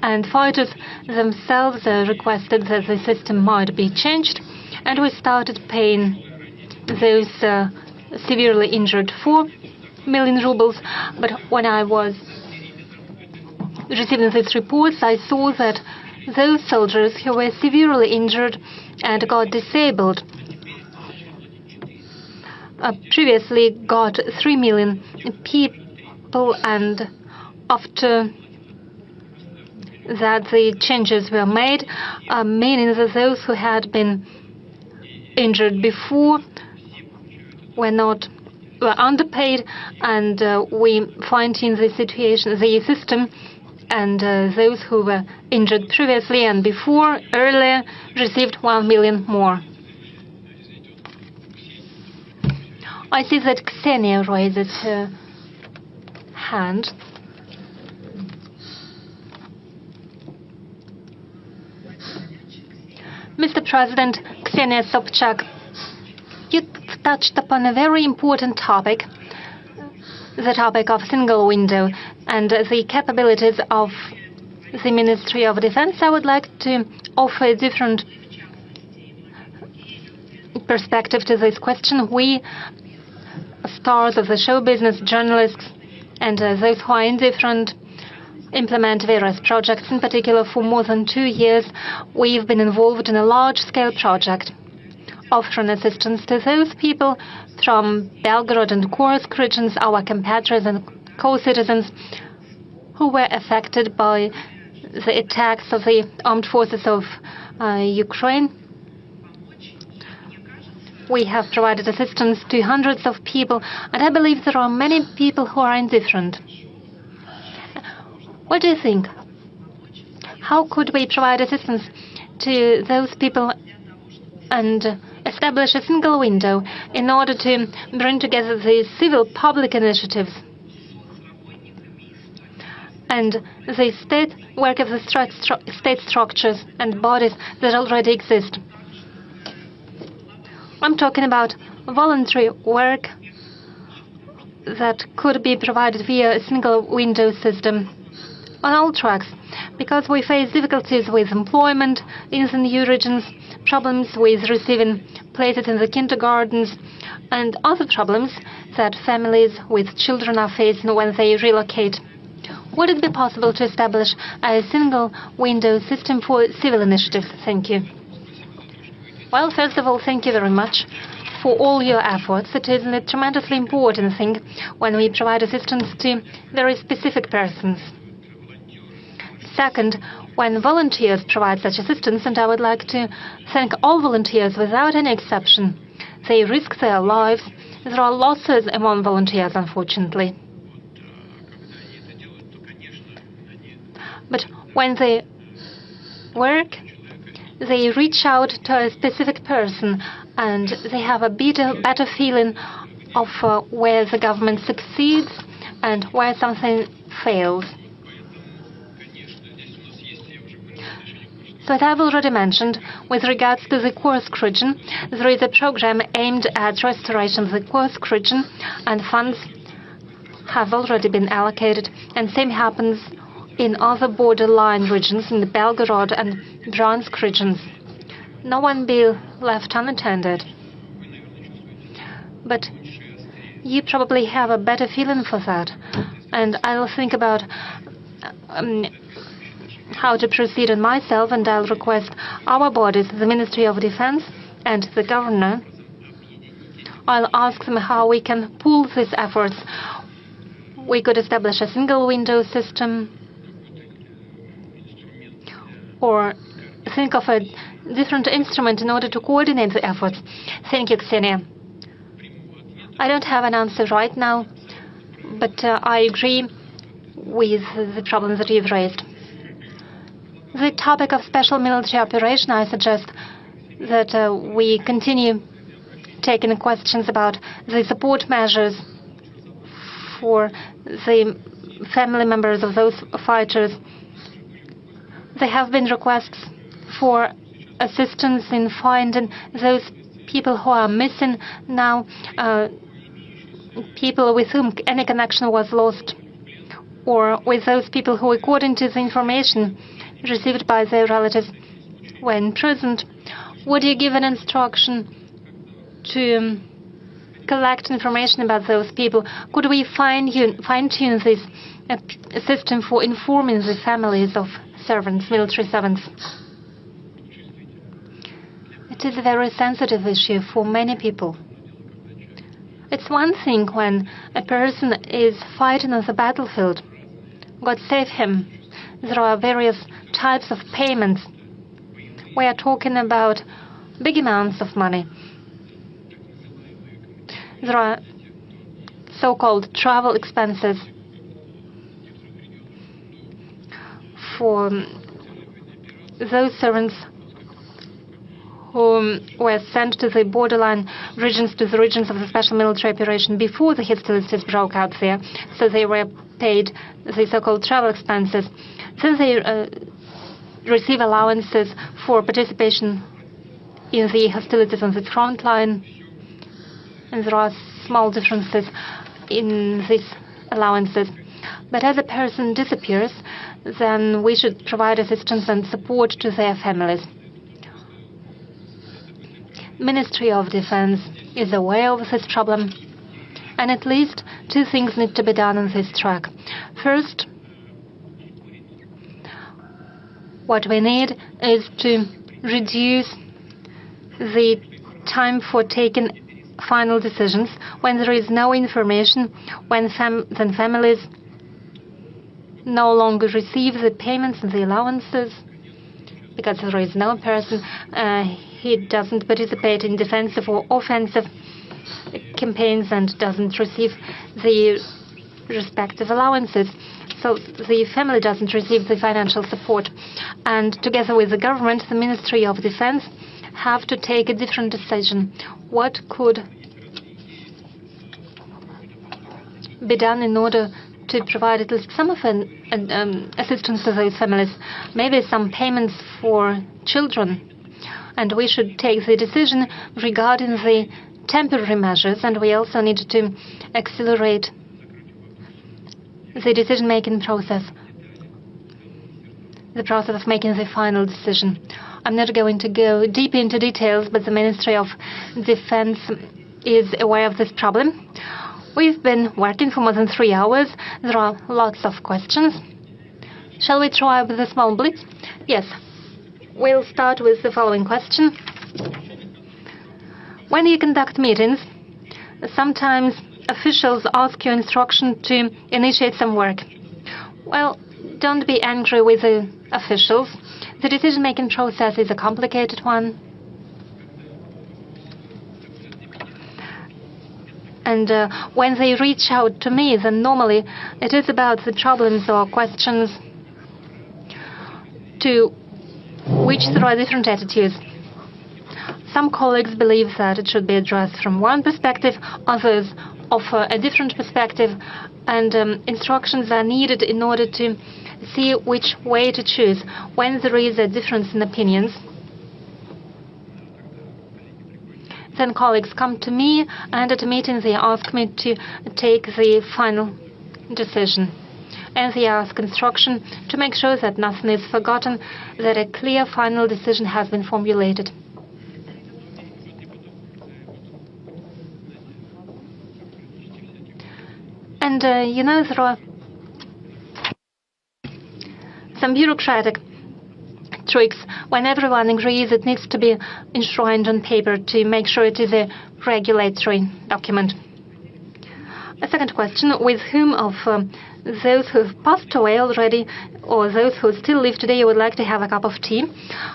And fighters themselves requested that the system might be changed, and we started paying those severely injured 4 million rubles. But when I was receiving these reports, I saw that those soldiers who were severely injured and got disabled previously got 3 million people, and after that the changes were made, meaning that those who had been injured before were underpaid, and we fine-tuned the system, and those who were injured previously and earlier received 1 million more. I see that Ksenia raises her hand. Mr. President, Ksenia Sobchak, you touched upon a very important topic, the topic of single window and the capabilities of the Ministry of Defense. I would like to offer a different perspective to this question. We, stars of the show business, journalists, and those who are indifferent, implement various projects. In particular, for more than 2 years, we've been involved in a large-scale project offering assistance to those people from Belgorod and Kursk regions, our compatriots and co-citizens who were affected by the attacks of the armed forces of Ukraine. We have provided assistance to hundreds of people, and I believe there are many people who are indifferent. What do you think? How could we provide assistance to those people and establish a single window in order to bring together the civil public initiatives and the state work of the state structures and bodies that already exist? I'm talking about voluntary work that could be provided via a single window system on all tracks, because we face difficulties with employment in the new regions, problems with receiving places in the kindergartens, and other problems that families with children are facing when they relocate. Would it be possible to establish a single window system for civil initiatives? Thank you. Well, first of all, thank you very much for all your efforts. It is a tremendously important thing when we provide assistance to very specific persons. Second, when volunteers provide such assistance, and I would like to thank all volunteers without any exception. They risk their lives. There are losses among volunteers, unfortunately. But when they work, they reach out to a specific person, and they have a better feeling of where the government succeeds and where something fails. So as I've already mentioned, with regards to the Kursk region, there is a program aimed at restoration of the Kursk region, and funds have already been allocated, and same happens in other borderline regions, in the Belgorod and Bryansk regions. No one be left unattended. But you probably have a better feeling for that, and I'll think about how to proceed on myself, and I'll request our bodies, the Ministry of Defense and the governor. I'll ask them how we can pool these efforts. We could establish a single window system, or think of a different instrument in order to coordinate the efforts. Thank you, Ksenia. I don't have an answer right now, but I agree with the problems that you've raised. The topic of special military operation, I suggest that we continue taking questions about the support measures for the family members of those fighters. There have been requests for assistance in finding those people who are missing now, people with whom any connection was lost, or with those people who, according to the information received by their relatives, were imprisoned. Would you give an instruction to collect information about those people? Could we fine-tune this system for informing the families of servants, military servants? It is a very sensitive issue for many people. It's one thing when a person is fighting on the battlefield. God save him. There are various types of payments. We are talking about big amounts of money. There are so-called travel expenses for those servants who were sent to the borderline regions, to the regions of the special military operation before the hostilities broke out there. So they were paid the so-called travel expenses. Since they receive allowances for participation in the hostilities on the front line, and there are small differences in these allowances. But as a person disappears, then we should provide assistance and support to their families. Ministry of Defense is aware of this problem, and at least two things need to be done on this track. First, what we need is to reduce the time for taking final decisions, when there is no information, when then families no longer receive the payments and the allowances, because there is no person, he doesn't participate in defensive or offensive campaigns and doesn't receive the respective allowances. So the family doesn't receive the financial support. And together with the government, the Ministry of Defense have to take a different decision. What could be done in order to provide at least some of an assistance to those families? Maybe some payments for children. And we should take the decision regarding the temporary measures, and we also need to accelerate the decision-making process, the process of making the final decision. I'm not going to go deep into details, but the Ministry of Defense is aware of this problem. We've been working for more than 3 hours. There are lots of questions. Shall we try with a small blitz? Yes. We'll start with the following question. When you conduct meetings, sometimes officials ask you instruction to initiate some work. Well, don't be angry with the officials. The decision-making process is a complicated one. And when they reach out to me, then normally it is about the problems or questions to which there are different attitudes. Some colleagues believe that it should be addressed from one perspective, others offer a different perspective, and instructions are needed in order to see which way to choose when there is a difference in opinions. Then colleagues come to me, and at a meeting they ask me to take the final decision. And they ask instruction to make sure that nothing is forgotten, that a clear final decision has been formulated. And, there are some bureaucratic tricks. When everyone agrees, it needs to be enshrined on paper to make sure it is a regulatory document. A second question, with whom of those who have passed away already or those who still live today you would like to have a cup of tea?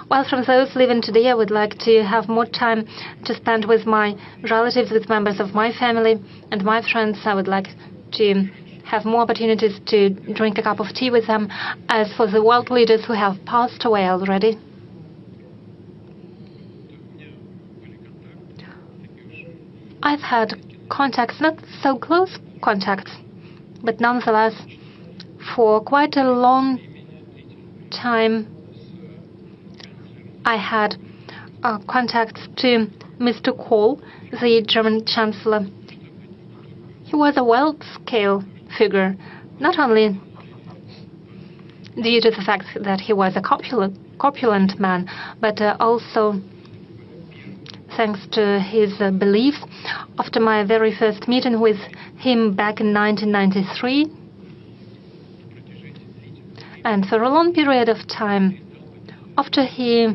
Well, from those living today, I would like to have more time to spend with my relatives, with members of my family and my friends. I would like to have more opportunities to drink a cup of tea with them. As for the world leaders who have passed away already, I've had contacts, not so close contacts, but nonetheless, for quite a long time, I had contacts to Mr. Kohl, the German Chancellor. He was a world-scale figure, not only due to the fact that he was a corpulent man, but also thanks to his beliefs. After my very first meeting with him back in 1993, and for a long period of time, after he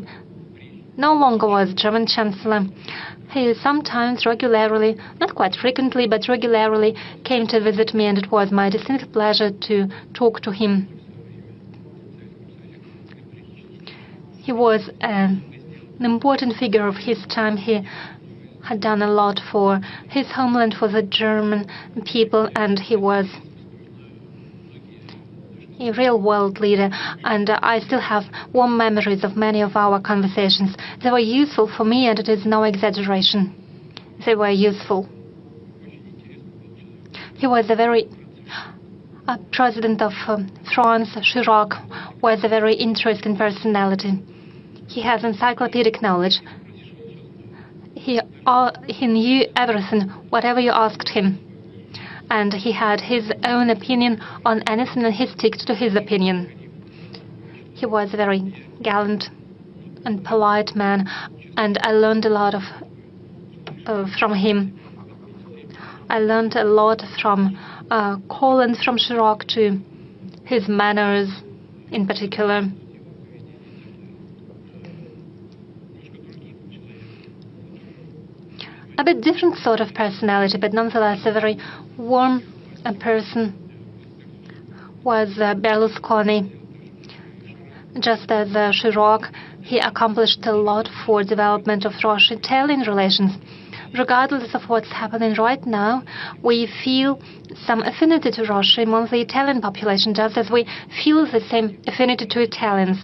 no longer was German Chancellor, he sometimes regularly, not quite frequently, but regularly came to visit me, and it was my distinct pleasure to talk to him. He was an important figure of his time. He had done a lot for his homeland, for the German people, and he was a real world leader, and I still have warm memories of many of our conversations. They were useful for me, and it is no exaggeration. They were useful. He was a very... President of France, Chirac, was a very interesting personality. He has encyclopedic knowledge. He knew everything, whatever you asked him. And he had his own opinion on anything, and he stuck to his opinion. He was a very gallant and polite man, and I learned a lot from him. I learned a lot from Kohl and from Chirac too, his manners in particular. a bit different sort of personality, but nonetheless a very warm person, was Berlusconi. Just as Chirac, he accomplished a lot for development of Russian-Italian relations. Regardless of what's happening right now, we feel some affinity to Russia among the Italian population, just as we feel the same affinity to Italians.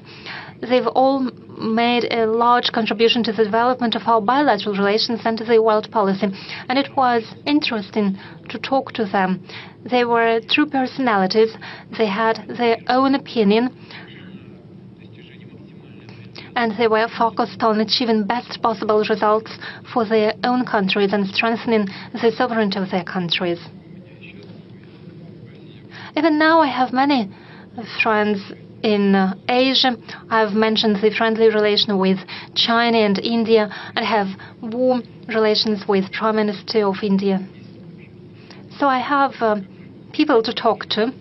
They've all made a large contribution to the development of our bilateral relations and to the world policy, and it was interesting to talk to them. They were true personalities. They had their own opinion, and they were focused on achieving best possible results for their own countries and strengthening the sovereignty of their countries. Even now, I have many friends in Asia. I've mentioned the friendly relation with China and India, and I have warm relations with Prime Minister of India. So I have people to talk to,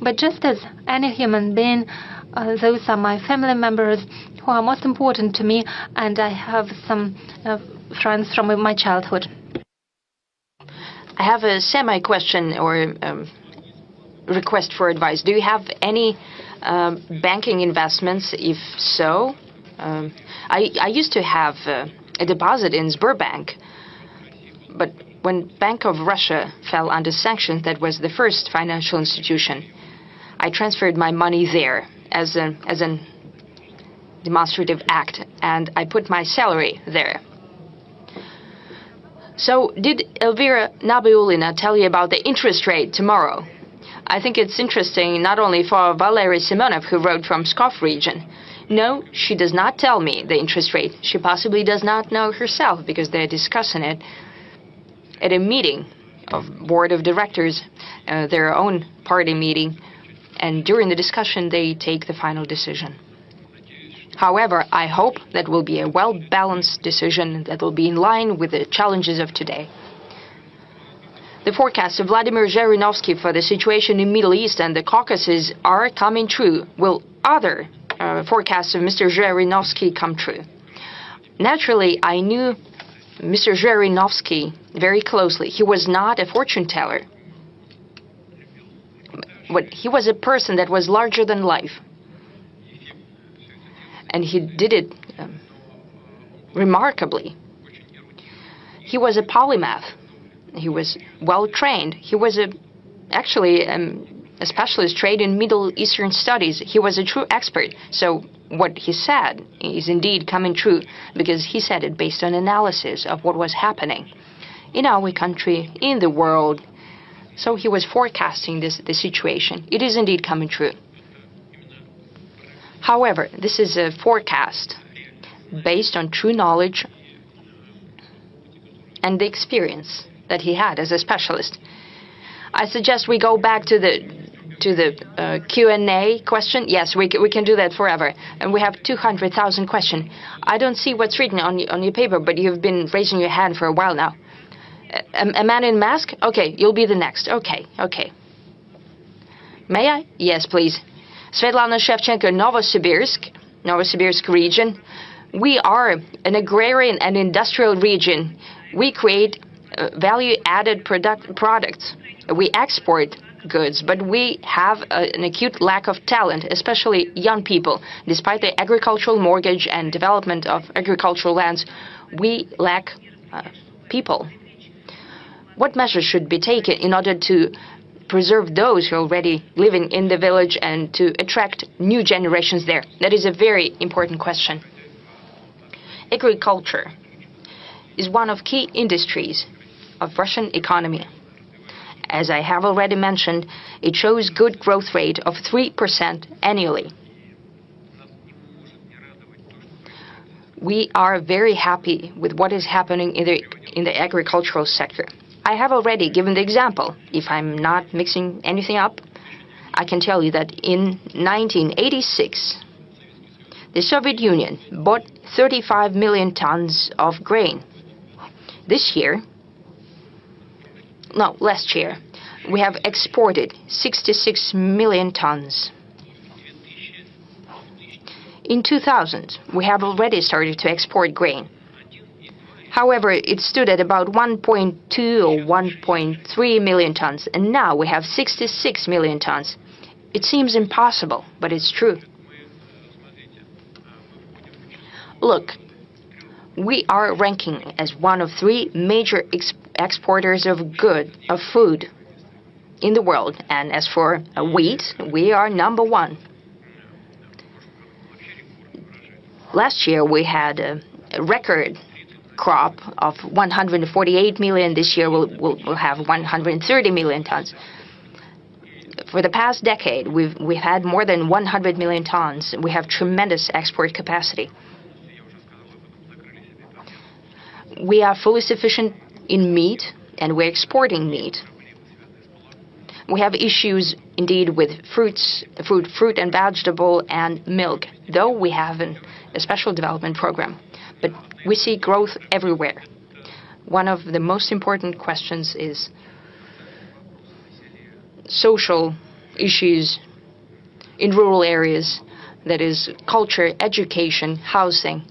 but just as any human being, those are my family members who are most important to me, and I have some friends from my childhood. I have a semi-question or request for advice. Do you have any banking investments? If so, I used to have a deposit in Sberbank, but when Bank of Russia fell under sanctions, that was the first financial institution, I transferred my money there as an demonstrative act, and I put my salary there. So did Elvira Nabiullina tell you about the interest rate tomorrow? I think it's interesting not only for Valery Simonov, who wrote from Pskov region. No, she does not tell me the interest rate. She possibly does not know herself, because they're discussing it at a meeting of board of directors, their own party meeting, and during the discussion they take the final decision. However, I hope that will be a well-balanced decision that will be in line with the challenges of today. The forecasts of Vladimir Zhirinovsky for the situation in the Middle East and the Caucasus are coming true. Will other forecasts of Mr. Zhirinovsky come true? Naturally, I knew Mr. Zhirinovsky very closely. He was not a fortune teller, but he was a person that was larger than life. And he did it remarkably. He was a polymath. He was well-trained. He was actually a specialist trained in Middle Eastern studies. He was a true expert. So what he said is indeed coming true, because he said it based on analysis of what was happening in our country, in the world. So he was forecasting the situation. It is indeed coming true. However, this is a forecast based on true knowledge and the experience that he had as a specialist. I suggest we go back to the Q&A question. Yes, we can do that forever. And we have 200,000 questions. I don't see what's written on your paper, but you've been raising your hand for a while now. A man in mask? Okay, you'll be the next. Okay. May I? Yes, please. Svetlana Shevchenko, Novosibirsk region. We are an agrarian and industrial region. We create value-added products. We export goods, but we have an acute lack of talent, especially young people. Despite the agricultural mortgage and development of agricultural lands, we lack people. What measures should be taken in order to preserve those who are already living in the village and to attract new generations there? That is a very important question. Agriculture is one of key industries of Russian economy. As I have already mentioned, it shows good growth rate of 3% annually. We are very happy with what is happening in the agricultural sector. I have already given the example. If I'm not mixing anything up, I can tell you that in 1986, the Soviet Union bought 35 million tons of grain. Last year, we have exported 66 million tons. In 2000, we have already started to export grain. However, it stood at about 1.2 or 1.3 million tons, and now we have 66 million tons. It seems impossible, but it's true. Look, we are ranking as one of 3 major exporters of food in the world, and as for wheat, we are number 1. Last year we had a record crop of 148 million. This year we'll have 130 million tons. For the past decade, we've had more than 100 million tons. We have tremendous export capacity. We are fully sufficient in meat, and we're exporting meat. We have issues, indeed, with fruit and vegetable and milk, though we have a special development program. But we see growth everywhere. One of the most important questions is social issues in rural areas, that is, culture, education, housing.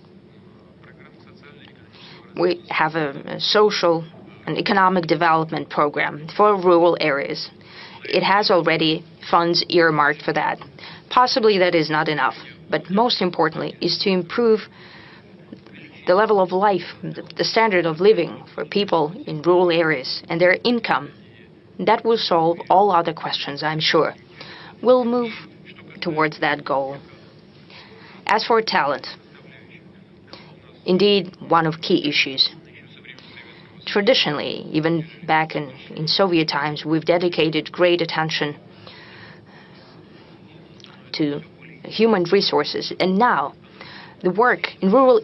We have a social and economic development program for rural areas. It has already funds earmarked for that. Possibly that is not enough, but most importantly is to improve the level of life, the standard of living for people in rural areas and their income. That will solve all other questions, I'm sure. We'll move towards that goal. As for talent, indeed one of key issues. Traditionally, even back in Soviet times, we've dedicated great attention to human resources, and now the work in rural